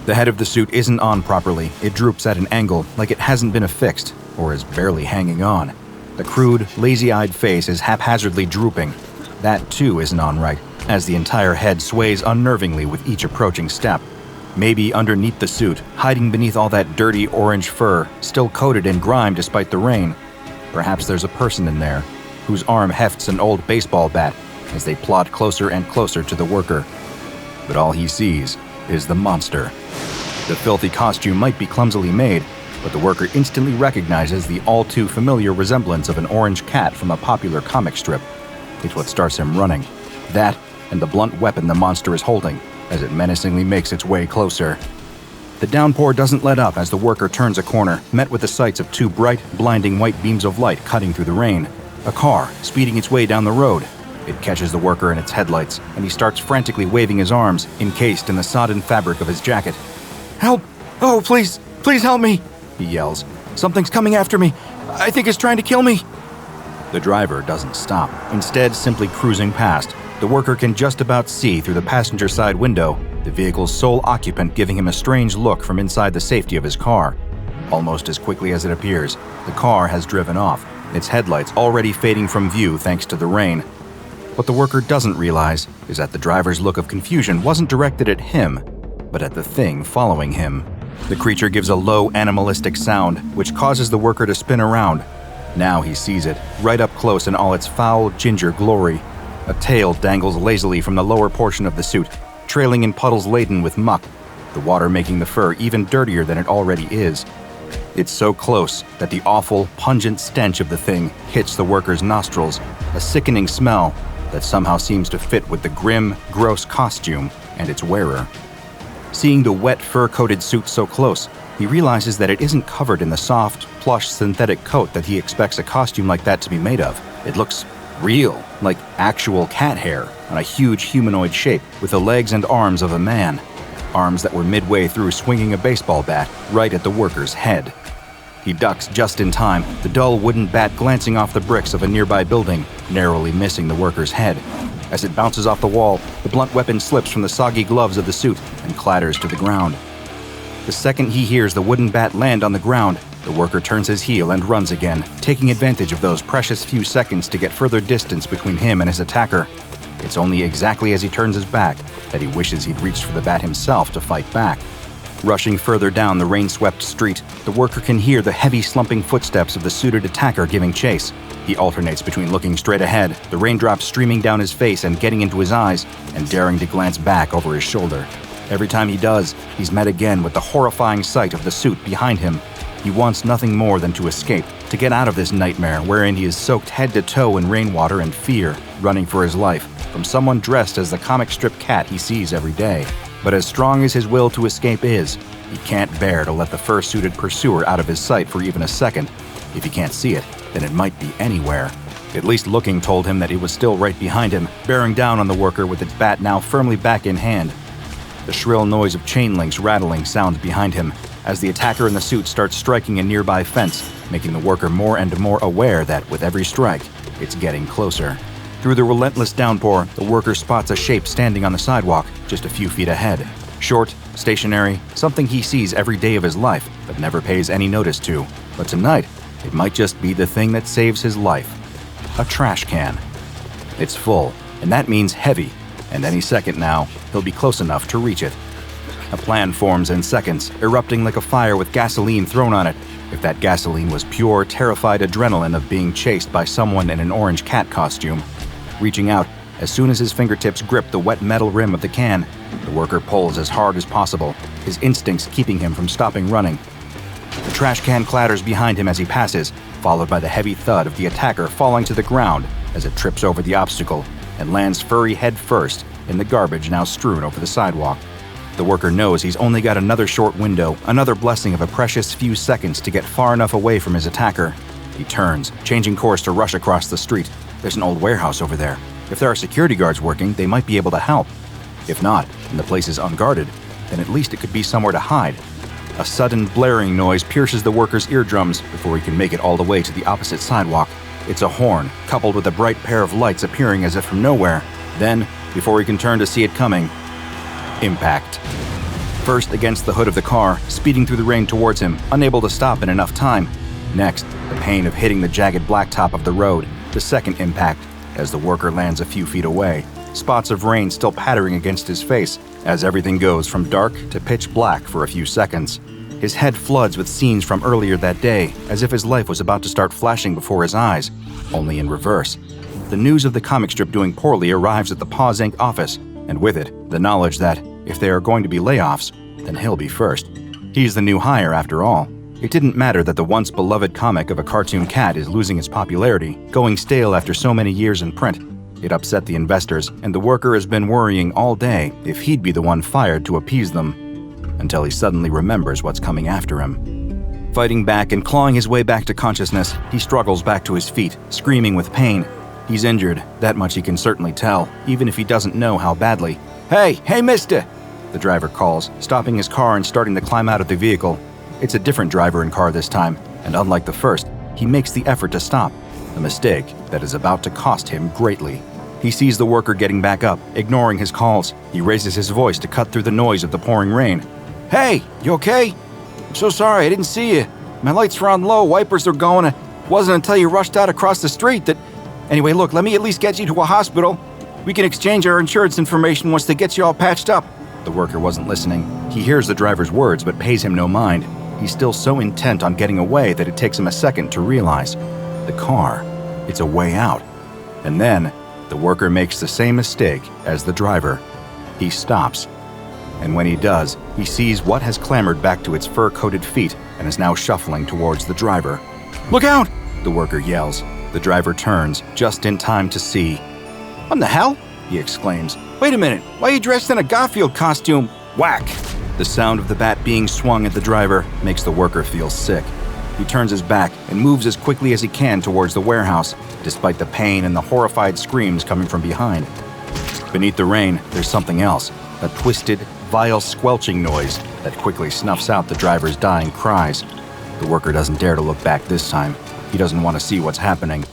The head of the suit isn't on properly. It droops at an angle, like it hasn't been affixed, or is barely hanging on. The crude, lazy-eyed face is haphazardly drooping. That too isn't on right, as the entire head sways unnervingly with each approaching step. Maybe underneath the suit, hiding beneath all that dirty orange fur, still coated in grime despite the rain. Perhaps there's a person in there, whose arm hefts an old baseball bat as they plod closer and closer to the worker. But all he sees is the monster. The filthy costume might be clumsily made, but the worker instantly recognizes the all-too-familiar resemblance of an orange cat from a popular comic strip. It's what starts him running. That, and the blunt weapon the monster is holding, as it menacingly makes its way closer. The downpour doesn't let up as the worker turns a corner, met with the sights of 2 bright, blinding white beams of light cutting through the rain. A car, speeding its way down the road. It catches the worker in its headlights, and he starts frantically waving his arms, encased in the sodden fabric of his jacket. "Help! Oh, please! Please help me!" he yells. "Something's coming after me! I think it's trying to kill me!" The driver doesn't stop, instead simply cruising past. The worker can just about see through the passenger side window, the vehicle's sole occupant giving him a strange look from inside the safety of his car. Almost as quickly as it appears, the car has driven off, its headlights already fading from view thanks to the rain. What the worker doesn't realize is that the driver's look of confusion wasn't directed at him, but at the thing following him. The creature gives a low animalistic sound, which causes the worker to spin around. Now he sees it, right up close in all its foul ginger glory. A tail dangles lazily from the lower portion of the suit, trailing in puddles laden with muck, the water making the fur even dirtier than it already is. It's so close that the awful, pungent stench of the thing hits the worker's nostrils, a sickening smell that somehow seems to fit with the grim, gross costume and its wearer. Seeing the wet, fur-coated suit so close, he realizes that it isn't covered in the soft, plush synthetic coat that he expects a costume like that to be made of. It looks real, like actual cat hair on a huge humanoid shape with the legs and arms of a man. Arms that were midway through swinging a baseball bat right at the worker's head. He ducks just in time, the dull wooden bat glancing off the bricks of a nearby building, narrowly missing the worker's head. As it bounces off the wall, the blunt weapon slips from the soggy gloves of the suit and clatters to the ground. The second he hears the wooden bat land on the ground, the worker turns his heel and runs again, taking advantage of those precious few seconds to get further distance between him and his attacker. It's only exactly as he turns his back that he wishes he'd reached for the bat himself to fight back. Rushing further down the rain-swept street, the worker can hear the heavy slumping footsteps of the suited attacker giving chase. He alternates between looking straight ahead, the raindrops streaming down his face and getting into his eyes, and daring to glance back over his shoulder. Every time he does, he's met again with the horrifying sight of the suit behind him. He wants nothing more than to escape, to get out of this nightmare wherein he is soaked head to toe in rainwater and fear, running for his life from someone dressed as the comic strip cat he sees every day. But as strong as his will to escape is, he can't bear to let the fur-suited pursuer out of his sight for even a second. If he can't see it, then it might be anywhere. At least looking told him that it was still right behind him, bearing down on the worker with its bat now firmly back in hand. The shrill noise of chain links rattling sounds behind him as the attacker in the suit starts striking a nearby fence, making the worker more and more aware that with every strike, it's getting closer. Through the relentless downpour, the worker spots a shape standing on the sidewalk just a few feet ahead. Short, stationary, something he sees every day of his life but never pays any notice to. But tonight, it might just be the thing that saves his life. A trash can. It's full, and that means heavy, and any second now, he'll be close enough to reach it. A plan forms in seconds, erupting like a fire with gasoline thrown on it. If that gasoline was pure, terrified adrenaline of being chased by someone in an orange cat costume. Reaching out, as soon as his fingertips grip the wet metal rim of the can, the worker pulls as hard as possible, his instincts keeping him from stopping running. The trash can clatters behind him as he passes, followed by the heavy thud of the attacker falling to the ground as it trips over the obstacle and lands furry head first in the garbage now strewn over the sidewalk. The worker knows he's only got another short window, another blessing of a precious few seconds to get far enough away from his attacker. He turns, changing course to rush across the street. There's an old warehouse over there. If there are security guards working, they might be able to help. If not, and the place is unguarded, then at least it could be somewhere to hide. A sudden blaring noise pierces the worker's eardrums before he can make it all the way to the opposite sidewalk. It's a horn, coupled with a bright pair of lights appearing as if from nowhere. Then, before he can turn to see it coming, impact. First against the hood of the car, speeding through the rain towards him, unable to stop in enough time. Next, the pain of hitting the jagged blacktop of the road. The second impact, as the worker lands a few feet away, spots of rain still pattering against his face, as everything goes from dark to pitch black for a few seconds. His head floods with scenes from earlier that day, as if his life was about to start flashing before his eyes, only in reverse. The news of the comic strip doing poorly arrives at the Paws Inc. office, and with it, the knowledge that, if there are going to be layoffs, then he'll be first. He's the new hire after all. It didn't matter that the once beloved comic of a cartoon cat is losing its popularity, going stale after so many years in print. It upset the investors, and the worker has been worrying all day if he'd be the one fired to appease them, until he suddenly remembers what's coming after him. Fighting back and clawing his way back to consciousness, he struggles back to his feet, screaming with pain. He's injured, that much he can certainly tell, even if he doesn't know how badly. Hey, mister! The driver calls, stopping his car and starting to climb out of the vehicle. It's a different driver and car this time, and unlike the first, he makes the effort to stop, a mistake that is about to cost him greatly. He sees the worker getting back up, ignoring his calls. He raises his voice to cut through the noise of the pouring rain. Hey, you okay? I'm so sorry, I didn't see you. My lights were on low, wipers are going. It wasn't until you rushed out across the street that... Anyway, look, let me at least get you to a hospital. We can exchange our insurance information once they get you all patched up. The worker wasn't listening. He hears the driver's words but pays him no mind. He's still so intent on getting away that it takes him a second to realize. The car. It's a way out. And then, the worker makes the same mistake as the driver. He stops. And when he does, he sees what has clambered back to its fur-coated feet and is now shuffling towards the driver. "Look out!" the worker yells. The driver turns, just in time to see. "What the hell?" he exclaims. "Wait a minute, why are you dressed in a Garfield costume?" Whack! The sound of the bat being swung at the driver makes the worker feel sick. He turns his back and moves as quickly as he can towards the warehouse, despite the pain and the horrified screams coming from behind. Beneath the rain, there's something else, a twisted, vile squelching noise that quickly snuffs out the driver's dying cries. The worker doesn't dare to look back this time. He doesn't want to see what's happening.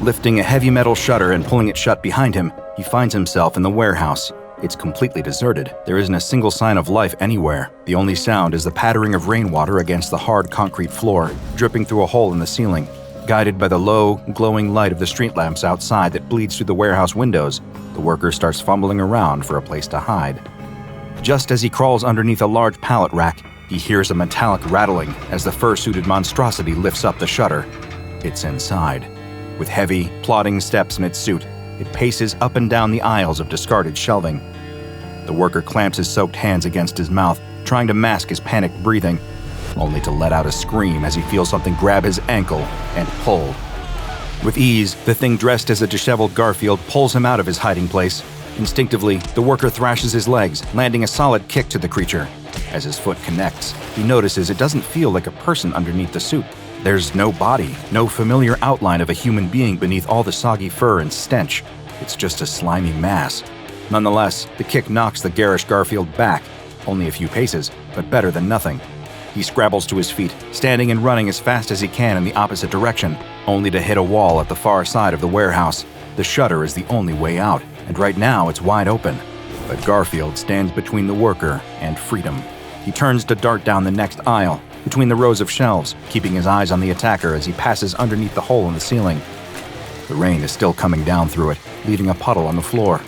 Lifting a heavy metal shutter and pulling it shut behind him, he finds himself in the warehouse. It's completely deserted. There isn't a single sign of life anywhere. The only sound is the pattering of rainwater against the hard concrete floor, dripping through a hole in the ceiling. Guided by the low, glowing light of the street lamps outside that bleeds through the warehouse windows, the worker starts fumbling around for a place to hide. Just as he crawls underneath a large pallet rack, he hears a metallic rattling as the fur-suited monstrosity lifts up the shutter. It's inside. With heavy, plodding steps mid-suit, it paces up and down the aisles of discarded shelving. The worker clamps his soaked hands against his mouth, trying to mask his panicked breathing, only to let out a scream as he feels something grab his ankle and pull. With ease, the thing dressed as a disheveled Garfield pulls him out of his hiding place. Instinctively, the worker thrashes his legs, landing a solid kick to the creature. As his foot connects, he notices it doesn't feel like a person underneath the suit. There's no body, no familiar outline of a human being beneath all the soggy fur and stench. It's just a slimy mass. Nonetheless, the kick knocks the garish Garfield back, only a few paces, but better than nothing. He scrabbles to his feet, standing and running as fast as he can in the opposite direction, only to hit a wall at the far side of the warehouse. The shutter is the only way out, and right now it's wide open. But Garfield stands between the worker and freedom. He turns to dart down the next aisle, between the rows of shelves, keeping his eyes on the attacker as he passes underneath the hole in the ceiling. The rain is still coming down through it, leaving a puddle on the floor.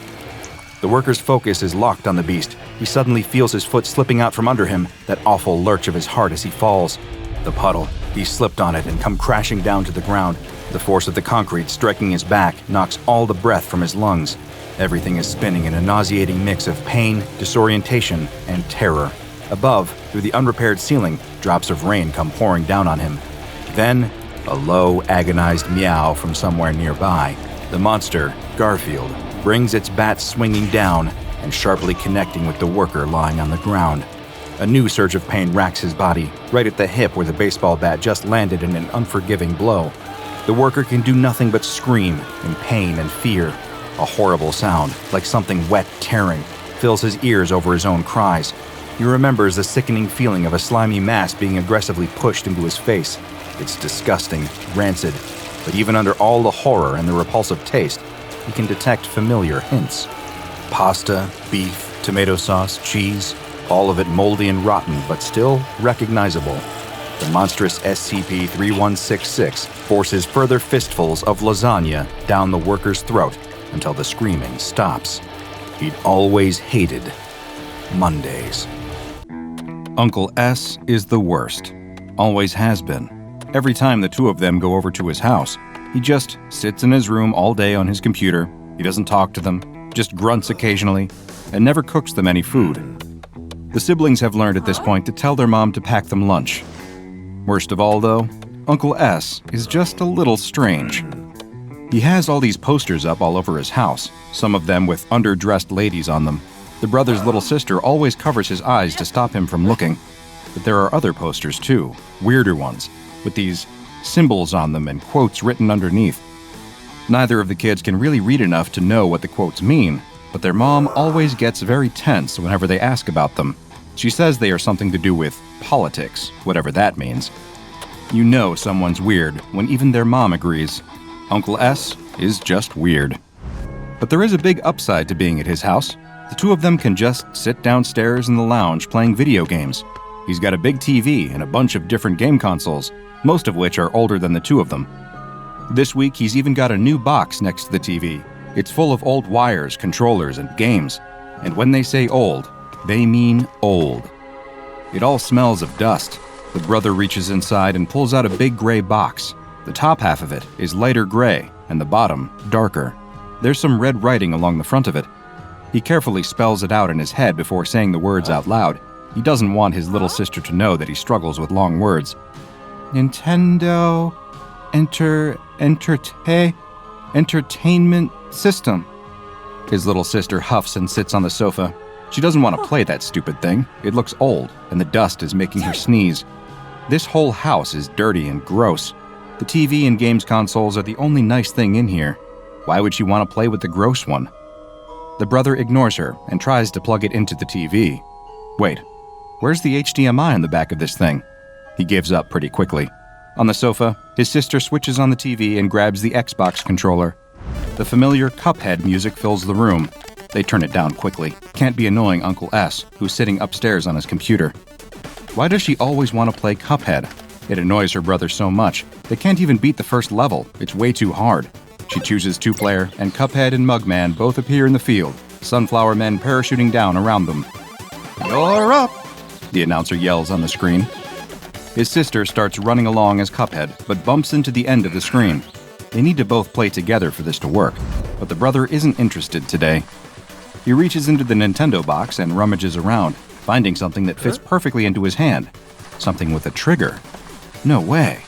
The worker's focus is locked on the beast. He suddenly feels his foot slipping out from under him, that awful lurch of his heart as he falls. The puddle. He slipped on it and come crashing down to the ground. The force of the concrete striking his back knocks all the breath from his lungs. Everything is spinning in a nauseating mix of pain, disorientation, and terror. Above, through the unrepaired ceiling, drops of rain come pouring down on him. Then, a low, agonized meow from somewhere nearby. The monster, Garfield, brings its bat swinging down and sharply connecting with the worker lying on the ground. A new surge of pain racks his body, right at the hip where the baseball bat just landed in an unforgiving blow. The worker can do nothing but scream in pain and fear. A horrible sound, like something wet tearing, fills his ears over his own cries. He remembers the sickening feeling of a slimy mass being aggressively pushed into his face. It's disgusting, rancid, but even under all the horror and the repulsive taste, he can detect familiar hints. Pasta, beef, tomato sauce, cheese, all of it moldy and rotten, but still recognizable. The monstrous SCP-3166 forces further fistfuls of lasagna down the worker's throat until the screaming stops. He'd always hated Mondays. Uncle S is the worst. Always has been. Every time the two of them go over to his house, he just sits in his room all day on his computer. He doesn't talk to them, just grunts occasionally, and never cooks them any food. The siblings have learned at this point to tell their mom to pack them lunch. Worst of all, though, Uncle S is just a little strange. He has all these posters up all over his house, some of them with underdressed ladies on them. The brother's little sister always covers his eyes to stop him from looking. But there are other posters too, weirder ones, with these symbols on them and quotes written underneath. Neither of the kids can really read enough to know what the quotes mean, but their mom always gets very tense whenever they ask about them. She says they are something to do with politics, whatever that means. You know someone's weird when even their mom agrees. Uncle S is just weird. But there is a big upside to being at his house. The two of them can just sit downstairs in the lounge playing video games. He's got a big TV and a bunch of different game consoles, most of which are older than the two of them. This week, he's even got a new box next to the TV. It's full of old wires, controllers, and games. And when they say old, they mean old. It all smells of dust. The brother reaches inside and pulls out a big gray box. The top half of it is lighter gray, and the bottom darker. There's some red writing along the front of it. He carefully spells it out in his head before saying the words out loud. He doesn't want his little sister to know that he struggles with long words. Nintendo Entertainment System. His little sister huffs and sits on the sofa. She doesn't want to play that stupid thing. It looks old, and the dust is making her sneeze. This whole house is dirty and gross. The TV and games consoles are the only nice thing in here. Why would she want to play with the gross one? The brother ignores her and tries to plug it into the TV. Wait, where's the HDMI on the back of this thing? He gives up pretty quickly. On the sofa, his sister switches on the TV and grabs the Xbox controller. The familiar Cuphead music fills the room. They turn it down quickly. Can't be annoying Uncle S, who's sitting upstairs on his computer. Why does she always want to play Cuphead? It annoys her brother so much. They can't even beat the first level. It's way too hard. She chooses 2-player, and Cuphead and Mugman both appear in the field, sunflower men parachuting down around them. "You're up!" the announcer yells on the screen. His sister starts running along as Cuphead, but bumps into the end of the screen. They need to both play together for this to work, but the brother isn't interested today. He reaches into the Nintendo box and rummages around, finding something that fits perfectly into his hand. Something with a trigger. No way.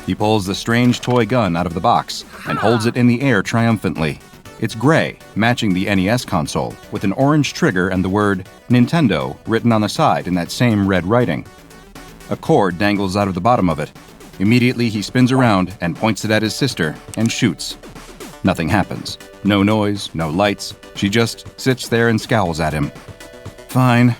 He pulls the strange toy gun out of the box and holds it in the air triumphantly. It's gray, matching the NES console, with an orange trigger and the word Nintendo written on the side in that same red writing. A cord dangles out of the bottom of it. Immediately, he spins around and points it at his sister and shoots. Nothing happens. No noise, no lights. She just sits there and scowls at him. Fine.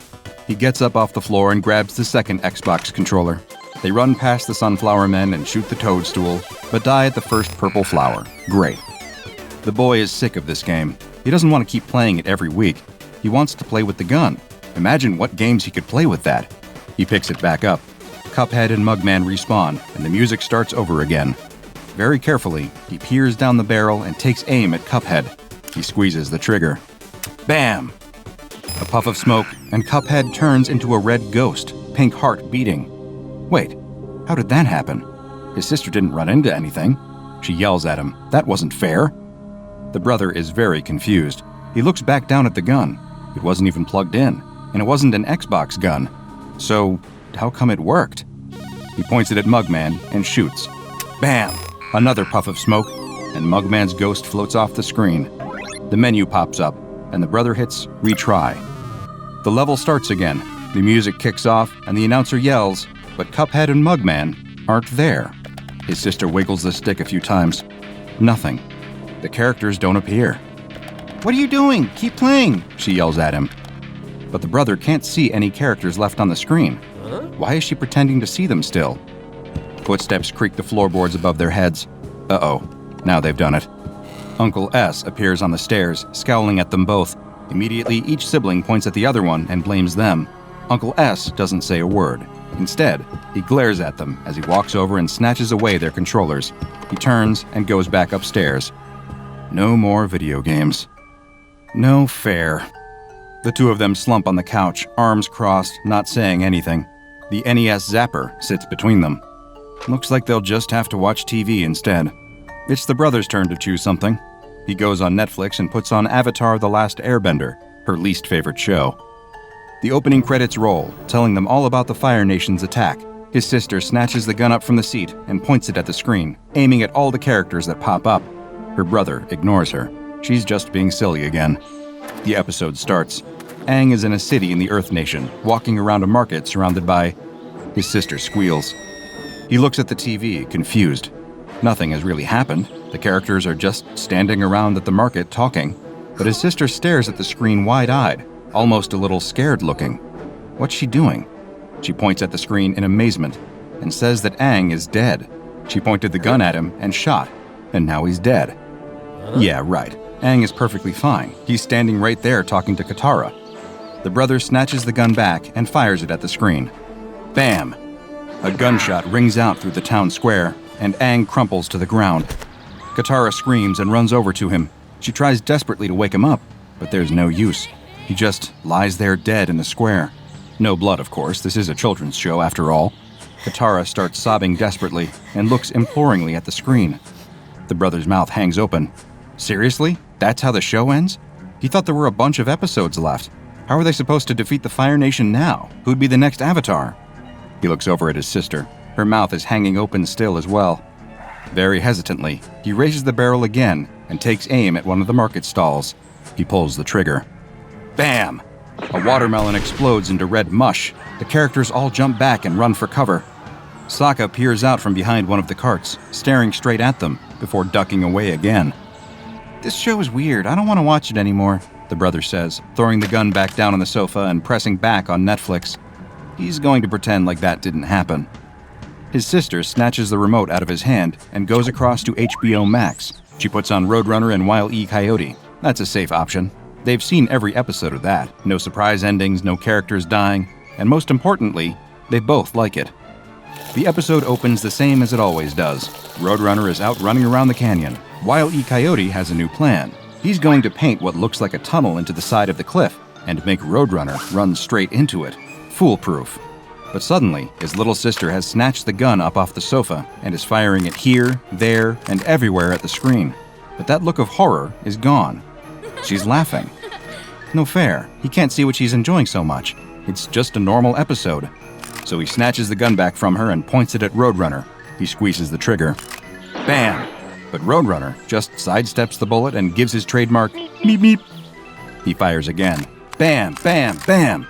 He gets up off the floor and grabs the second Xbox controller. They run past the sunflower men and shoot the toadstool, but die at the first purple flower. Great. The boy is sick of this game. He doesn't want to keep playing it every week. He wants to play with the gun. Imagine what games he could play with that. He picks it back up. Cuphead and Mugman respawn, and the music starts over again. Very carefully, he peers down the barrel and takes aim at Cuphead. He squeezes the trigger. Bam! A puff of smoke, and Cuphead turns into a red ghost, pink heart beating. Wait, how did that happen? His sister didn't run into anything. She yells at him. That wasn't fair. The brother is very confused. He looks back down at the gun. It wasn't even plugged in, and it wasn't an Xbox gun. So, how come it worked? He points it at Mugman and shoots. Bam! Another puff of smoke, and Mugman's ghost floats off the screen. The menu pops up, and the brother hits retry. The level starts again. The music kicks off, and the announcer yells, but Cuphead and Mugman aren't there. His sister wiggles the stick a few times. Nothing. The characters don't appear. What are you doing? Keep playing, she yells at him. But the brother can't see any characters left on the screen. Why is she pretending to see them still? Footsteps creak the floorboards above their heads. Uh-oh, now they've done it. Uncle S appears on the stairs, scowling at them both. Immediately, each sibling points at the other one and blames them. Uncle S doesn't say a word. Instead, he glares at them as he walks over and snatches away their controllers. He turns and goes back upstairs. No more video games. No fair. The two of them slump on the couch, arms crossed, not saying anything. The NES zapper sits between them. Looks like they'll just have to watch TV instead. It's the brother's turn to choose something. He goes on Netflix and puts on Avatar: The Last Airbender, her least favorite show. The opening credits roll, telling them all about the Fire Nation's attack. His sister snatches the gun up from the seat and points it at the screen, aiming at all the characters that pop up. Her brother ignores her. She's just being silly again. The episode starts. Aang is in a city in the Earth Nation, walking around a market surrounded by... His sister squeals. He looks at the TV, confused. Nothing has really happened. The characters are just standing around at the market talking. But his sister stares at the screen wide-eyed, almost a little scared looking. What's she doing? She points at the screen in amazement and says that Aang is dead. She pointed the gun at him and shot, and now he's dead. Yeah, right. Aang is perfectly fine. He's standing right there talking to Katara. The brother snatches the gun back and fires it at the screen. Bam! A gunshot rings out through the town square, and Aang crumples to the ground. Katara screams and runs over to him. She tries desperately to wake him up, but there's no use. He just lies there dead in the square. No blood, of course. This is a children's show, after all. Katara starts sobbing desperately and looks imploringly at the screen. The brother's mouth hangs open. Seriously? That's how the show ends? He thought there were a bunch of episodes left. How are they supposed to defeat the Fire Nation now? Who'd be the next Avatar? He looks over at his sister. Her mouth is hanging open still as well. Very hesitantly, he raises the barrel again and takes aim at one of the market stalls. He pulls the trigger. Bam! A watermelon explodes into red mush. The characters all jump back and run for cover. Sokka peers out from behind one of the carts, staring straight at them, before ducking away again. This show is weird. I don't want to watch it anymore, the brother says, throwing the gun back down on the sofa and pressing back on Netflix. He's going to pretend like that didn't happen. His sister snatches the remote out of his hand and goes across to HBO Max. She puts on Roadrunner and Wile E. Coyote. That's a safe option. They've seen every episode of that. No surprise endings, no characters dying, and most importantly, they both like it. The episode opens the same as it always does. Roadrunner is out running around the canyon. Wile E. Coyote has a new plan. He's going to paint what looks like a tunnel into the side of the cliff and make Roadrunner run straight into it. Foolproof. But suddenly, his little sister has snatched the gun up off the sofa and is firing it here, there, and everywhere at the screen. But that look of horror is gone. She's laughing. No fair. He can't see what she's enjoying so much. It's just a normal episode. So he snatches the gun back from her and points it at Roadrunner. He squeezes the trigger. Bam! But Roadrunner just sidesteps the bullet and gives his trademark meep meep. He fires again. Bam! Bam! Bam!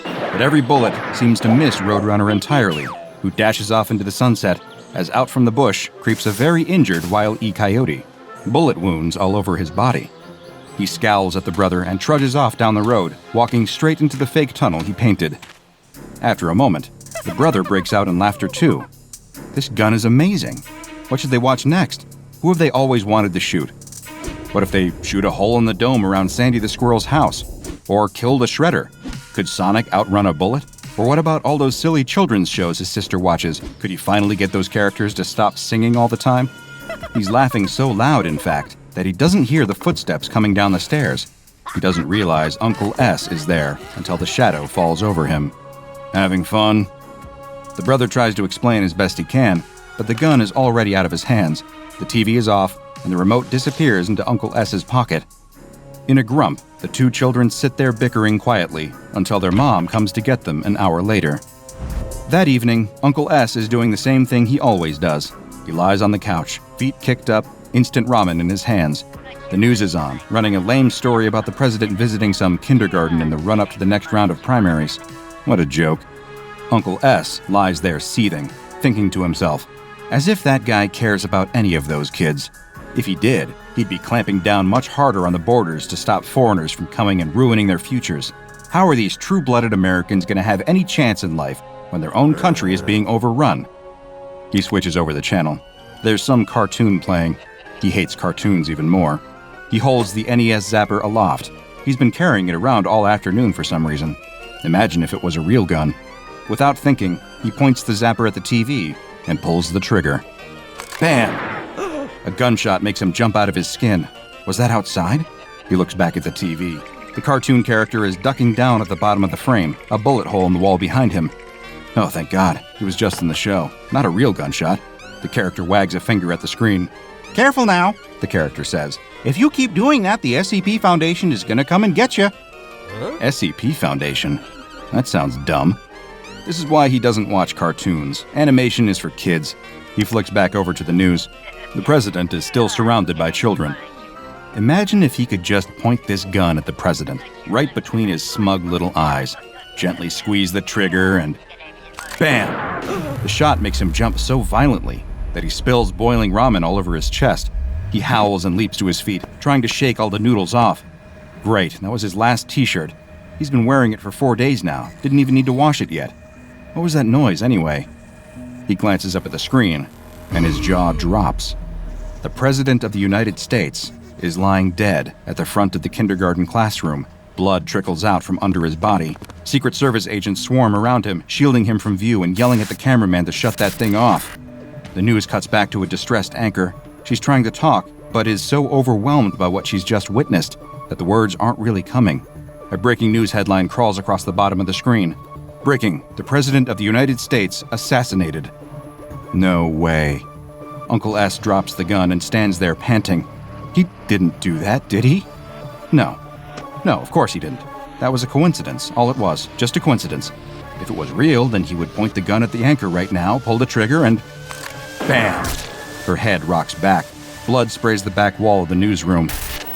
But every bullet seems to miss Roadrunner entirely, who dashes off into the sunset as out from the bush creeps a very injured Wile E. Coyote, bullet wounds all over his body. He scowls at the brother and trudges off down the road, walking straight into the fake tunnel he painted. After a moment, the brother breaks out in laughter too. This gun is amazing. What should they watch next? Who have they always wanted to shoot? What if they shoot a hole in the dome around Sandy the Squirrel's house? Or killed a shredder? Could Sonic outrun a bullet? Or what about all those silly children's shows his sister watches? Could he finally get those characters to stop singing all the time? He's laughing so loud, in fact, that he doesn't hear the footsteps coming down the stairs. He doesn't realize Uncle S is there until the shadow falls over him. Having fun? The brother tries to explain as best he can, but the gun is already out of his hands. The TV is off, and the remote disappears into Uncle S's pocket. In a grump, the two children sit there bickering quietly until their mom comes to get them an hour later. That evening, Uncle S is doing the same thing he always does. He lies on the couch, feet kicked up, instant ramen in his hands. The news is on, running a lame story about the president visiting some kindergarten in the run-up to the next round of primaries. What a joke. Uncle S lies there seething, thinking to himself, as if that guy cares about any of those kids. If he did, he'd be clamping down much harder on the borders to stop foreigners from coming and ruining their futures. How are these true-blooded Americans going to have any chance in life when their own country is being overrun? He switches over the channel. There's some cartoon playing. He hates cartoons even more. He holds the NES Zapper aloft. He's been carrying it around all afternoon for some reason. Imagine if it was a real gun. Without thinking, he points the zapper at the TV and pulls the trigger. Bam! A gunshot makes him jump out of his skin. Was that outside? He looks back at the TV. The cartoon character is ducking down at the bottom of the frame, a bullet hole in the wall behind him. Oh, thank God. He was just in the show. Not a real gunshot. The character wags a finger at the screen. Careful now, the character says. If you keep doing that, the SCP Foundation is going to come and get you. SCP Foundation? That sounds dumb. This is why he doesn't watch cartoons. Animation is for kids. He flicks back over to the news. The president is still surrounded by children. Imagine if he could just point this gun at the president, right between his smug little eyes, gently squeeze the trigger, and bam! The shot makes him jump so violently that he spills boiling ramen all over his chest. He howls and leaps to his feet, trying to shake all the noodles off. Great, that was his last t-shirt. He's been wearing it for 4 days now, didn't even need to wash it yet. What was that noise anyway? He glances up at the screen, and his jaw drops. The President of the United States is lying dead at the front of the kindergarten classroom. Blood trickles out from under his body. Secret Service agents swarm around him, shielding him from view and yelling at the cameraman to shut that thing off. The news cuts back to a distressed anchor. She's trying to talk, but is so overwhelmed by what she's just witnessed that the words aren't really coming. A breaking news headline crawls across the bottom of the screen. Breaking: the President of the United States assassinated. No way. Uncle S drops the gun and stands there panting. He didn't do that, did he? No. No, of course he didn't. That was a coincidence, all it was, just a coincidence. If it was real, then he would point the gun at the anchor right now, pull the trigger, and... bam! Her head rocks back. Blood sprays the back wall of the newsroom.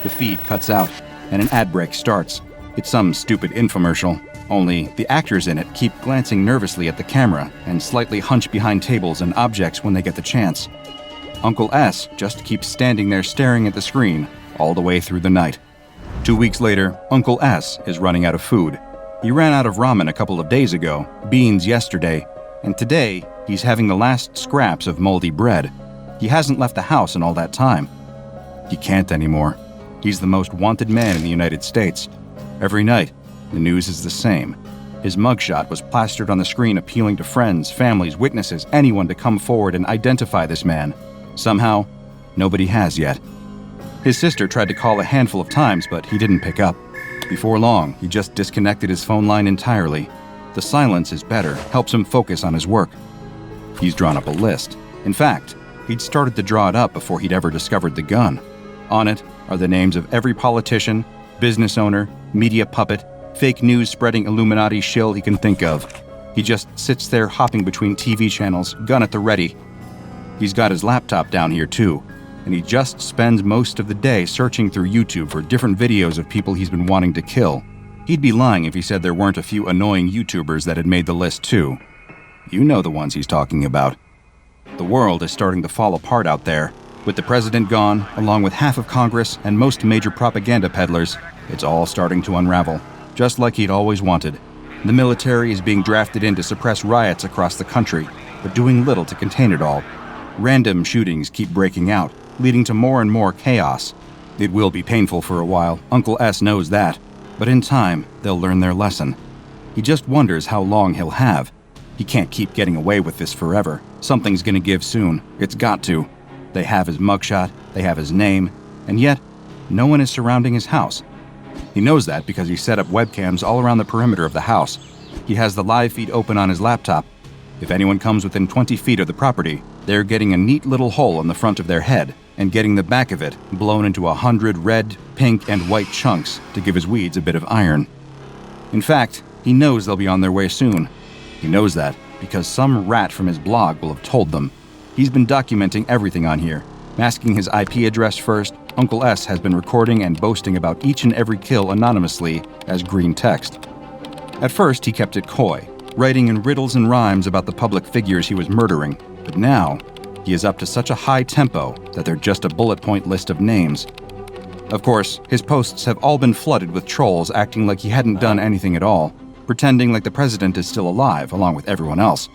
The feed cuts out, and an ad break starts. It's some stupid infomercial, only the actors in it keep glancing nervously at the camera and slightly hunch behind tables and objects when they get the chance. Uncle S just keeps standing there staring at the screen all the way through the night. 2 weeks later, Uncle S is running out of food. He ran out of ramen a couple of days ago, beans yesterday, and today he's having the last scraps of moldy bread. He hasn't left the house in all that time. He can't anymore. He's the most wanted man in the United States. Every night, the news is the same. His mugshot was plastered on the screen appealing to friends, families, witnesses, anyone to come forward and identify this man. Somehow, nobody has yet. His sister tried to call a handful of times, but he didn't pick up. Before long, he just disconnected his phone line entirely. The silence is better, helps him focus on his work. He's drawn up a list. In fact, he'd started to draw it up before he'd ever discovered the gun. On it are the names of every politician, business owner, media puppet, fake news spreading Illuminati shill he can think of. He just sits there hopping between TV channels, gun at the ready. He's got his laptop down here too, and he just spends most of the day searching through YouTube for different videos of people he's been wanting to kill. He'd be lying if he said there weren't a few annoying YouTubers that had made the list too. You know the ones he's talking about. The world is starting to fall apart out there. With the president gone, along with half of Congress and most major propaganda peddlers, it's all starting to unravel, just like he'd always wanted. The military is being drafted in to suppress riots across the country, but doing little to contain it all. Random shootings keep breaking out, leading to more and more chaos. It will be painful for a while, Uncle S knows that, but in time, they'll learn their lesson. He just wonders how long he'll have. He can't keep getting away with this forever. Something's gonna give soon. It's got to. They have his mugshot, they have his name, and yet, no one is surrounding his house. He knows that because he set up webcams all around the perimeter of the house. He has the live feed open on his laptop. If anyone comes within 20 feet of the property, they're getting a neat little hole in the front of their head and getting the back of it blown into 100 red, pink, and white chunks to give his weeds a bit of iron. In fact, he knows they'll be on their way soon. He knows that because some rat from his blog will have told them. He's been documenting everything on here. Masking his IP address first, Uncle S has been recording and boasting about each and every kill anonymously as green text. At first, he kept it coy, writing in riddles and rhymes about the public figures he was murdering, but now, he is up to such a high tempo that they're just a bullet point list of names. Of course, his posts have all been flooded with trolls acting like he hadn't done anything at all, pretending like the president is still alive along with everyone else.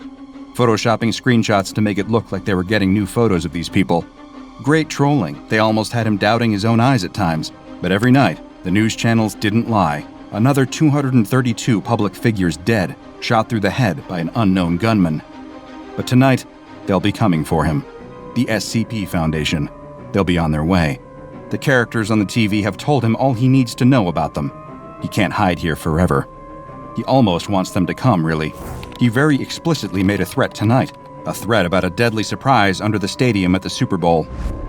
Photoshopping screenshots to make it look like they were getting new photos of these people. Great trolling, they almost had him doubting his own eyes at times, but every night, the news channels didn't lie. Another 232 public figures dead, shot through the head by an unknown gunman. But tonight, they'll be coming for him. The SCP Foundation. They'll be on their way. The characters on the TV have told him all he needs to know about them. He can't hide here forever. He almost wants them to come, really. He very explicitly made a threat tonight. A threat about a deadly surprise under the stadium at the Super Bowl.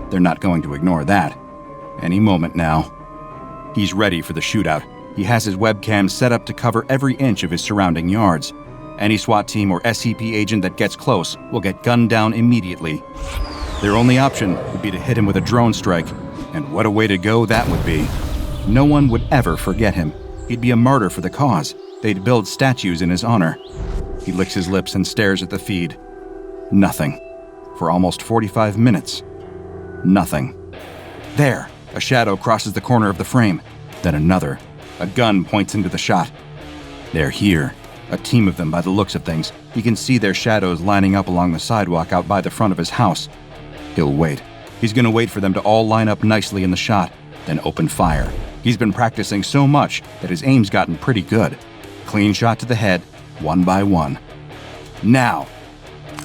They're not going to ignore that. Any moment now. He's ready for the shootout. He has his webcam set up to cover every inch of his surrounding yards. Any SWAT team or SCP agent that gets close will get gunned down immediately. Their only option would be to hit him with a drone strike, and what a way to go that would be. No one would ever forget him. He'd be a martyr for the cause. They'd build statues in his honor. He licks his lips and stares at the feed. Nothing. For almost 45 minutes. Nothing. There, a shadow crosses the corner of the frame. Then another. A gun points into the shot. They're here. A team of them by the looks of things. He can see their shadows lining up along the sidewalk out by the front of his house. He'll wait. He's gonna wait for them to all line up nicely in the shot, then open fire. He's been practicing so much that his aim's gotten pretty good. Clean shot to the head, one by one. Now!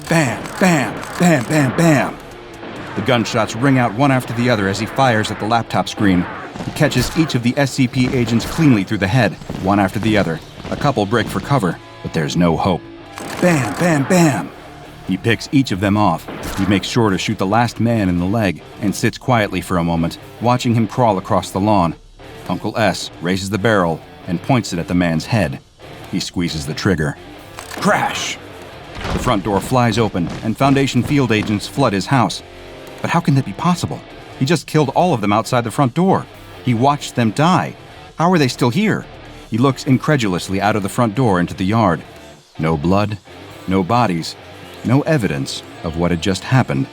Bam! Bam! Bam, bam, bam. The gunshots ring out one after the other as he fires at the laptop screen. He catches each of the SCP agents cleanly through the head, one after the other. A couple break for cover, but there's no hope. Bam, bam, bam. He picks each of them off. He makes sure to shoot the last man in the leg and sits quietly for a moment, watching him crawl across the lawn. Uncle S raises the barrel and points it at the man's head. He squeezes the trigger. Crash! The front door flies open and Foundation field agents flood his house. But how can that be possible? He just killed all of them outside the front door. He watched them die. How are they still here? He looks incredulously out of the front door into the yard. No blood, no bodies, no evidence of what had just happened.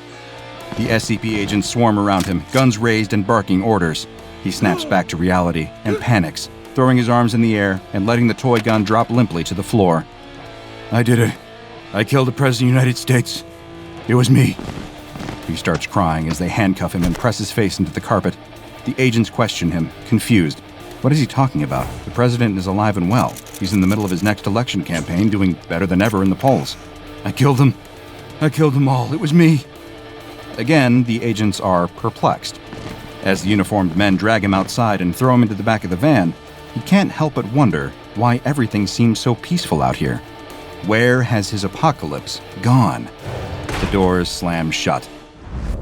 The SCP agents swarm around him, guns raised and barking orders. He snaps back to reality and panics, throwing his arms in the air and letting the toy gun drop limply to the floor. I did it. I killed the President of the United States. It was me. He starts crying as they handcuff him and press his face into the carpet. The agents question him, confused. What is he talking about? The president is alive and well. He's in the middle of his next election campaign, doing better than ever in the polls. I killed them. I killed them all. It was me. Again, the agents are perplexed. As the uniformed men drag him outside and throw him into the back of the van, he can't help but wonder why everything seems so peaceful out here. Where has his apocalypse gone? The doors slam shut.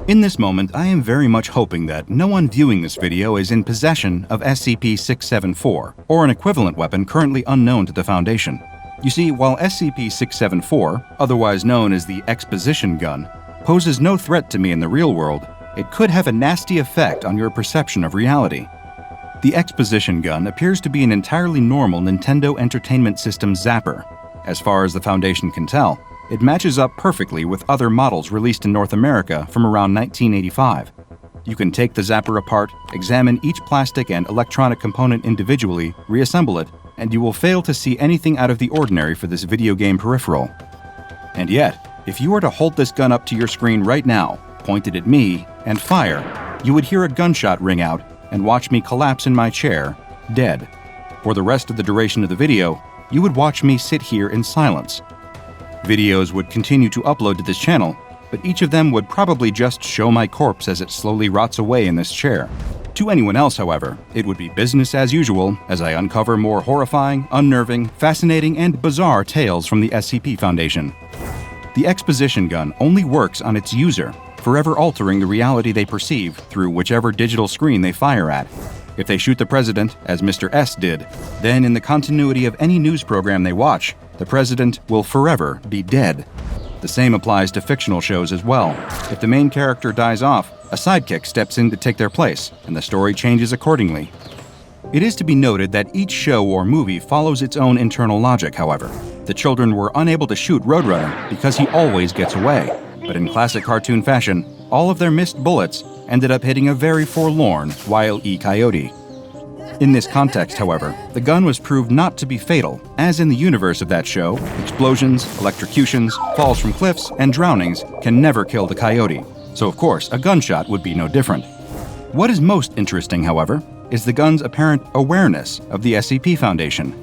In this moment, I am very much hoping that no one viewing this video is in possession of SCP-674, or an equivalent weapon currently unknown to the Foundation. You see, while SCP-674, otherwise known as the Exposition Gun, poses no threat to me in the real world, it could have a nasty effect on your perception of reality. The Exposition Gun appears to be an entirely normal Nintendo Entertainment System zapper. As far as the Foundation can tell, it matches up perfectly with other models released in North America from around 1985. You can take the zapper apart, examine each plastic and electronic component individually, reassemble it, and you will fail to see anything out of the ordinary for this video game peripheral. And yet, if you were to hold this gun up to your screen right now, pointed at me, and fire, you would hear a gunshot ring out and watch me collapse in my chair, dead. For the rest of the duration of the video, you would watch me sit here in silence. Videos would continue to upload to this channel, but each of them would probably just show my corpse as it slowly rots away in this chair. To anyone else, however, it would be business as usual as I uncover more horrifying, unnerving, fascinating, and bizarre tales from the SCP Foundation. The Exposition Gun only works on its user, forever altering the reality they perceive through whichever digital screen they fire at. If they shoot the president, as Mr. S did, then in the continuity of any news program they watch, the president will forever be dead. The same applies to fictional shows as well. If the main character dies off, a sidekick steps in to take their place, and the story changes accordingly. It is to be noted that each show or movie follows its own internal logic, however. The children were unable to shoot Roadrunner because he always gets away, but in classic cartoon fashion, all of their missed bullets ended up hitting a very forlorn Wile E. Coyote. In this context, however, the gun was proved not to be fatal, as in the universe of that show, explosions, electrocutions, falls from cliffs, and drownings can never kill the coyote, so of course a gunshot would be no different. What is most interesting, however, is the gun's apparent awareness of the SCP Foundation.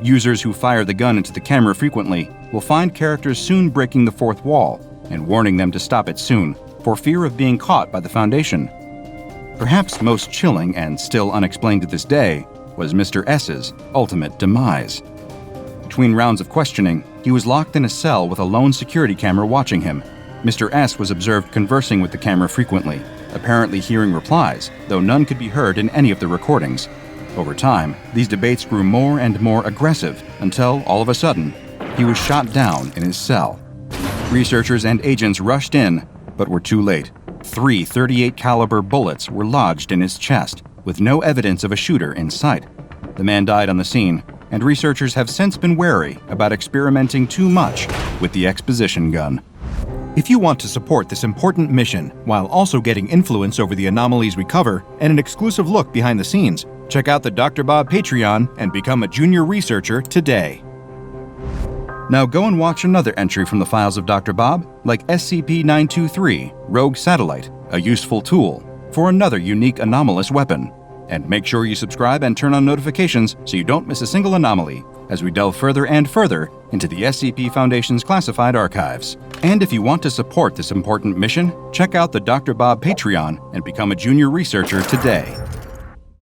Users who fire the gun into the camera frequently will find characters soon breaking the fourth wall and warning them to stop it soon, for fear of being caught by the Foundation. Perhaps most chilling and still unexplained to this day was Mr. S's ultimate demise. Between rounds of questioning, he was locked in a cell with a lone security camera watching him. Mr. S was observed conversing with the camera frequently, apparently hearing replies, though none could be heard in any of the recordings. Over time, these debates grew more and more aggressive until, all of a sudden, he was shot down in his cell. Researchers and agents rushed in, but were too late. 3 .38 caliber bullets were lodged in his chest, with no evidence of a shooter in sight. The man died on the scene, and researchers have since been wary about experimenting too much with the Exposition Gun. If you want to support this important mission while also getting influence over the anomalies we cover and an exclusive look behind the scenes, check out the DrBob Patreon and become a junior researcher today. Now go and watch another entry from the files of DrBob, like SCP-923, Rogue Satellite, a useful tool, for another unique anomalous weapon. And make sure you subscribe and turn on notifications so you don't miss a single anomaly as we delve further and further into the SCP Foundation's classified archives. And if you want to support this important mission, check out the DrBob Patreon and become a junior researcher today.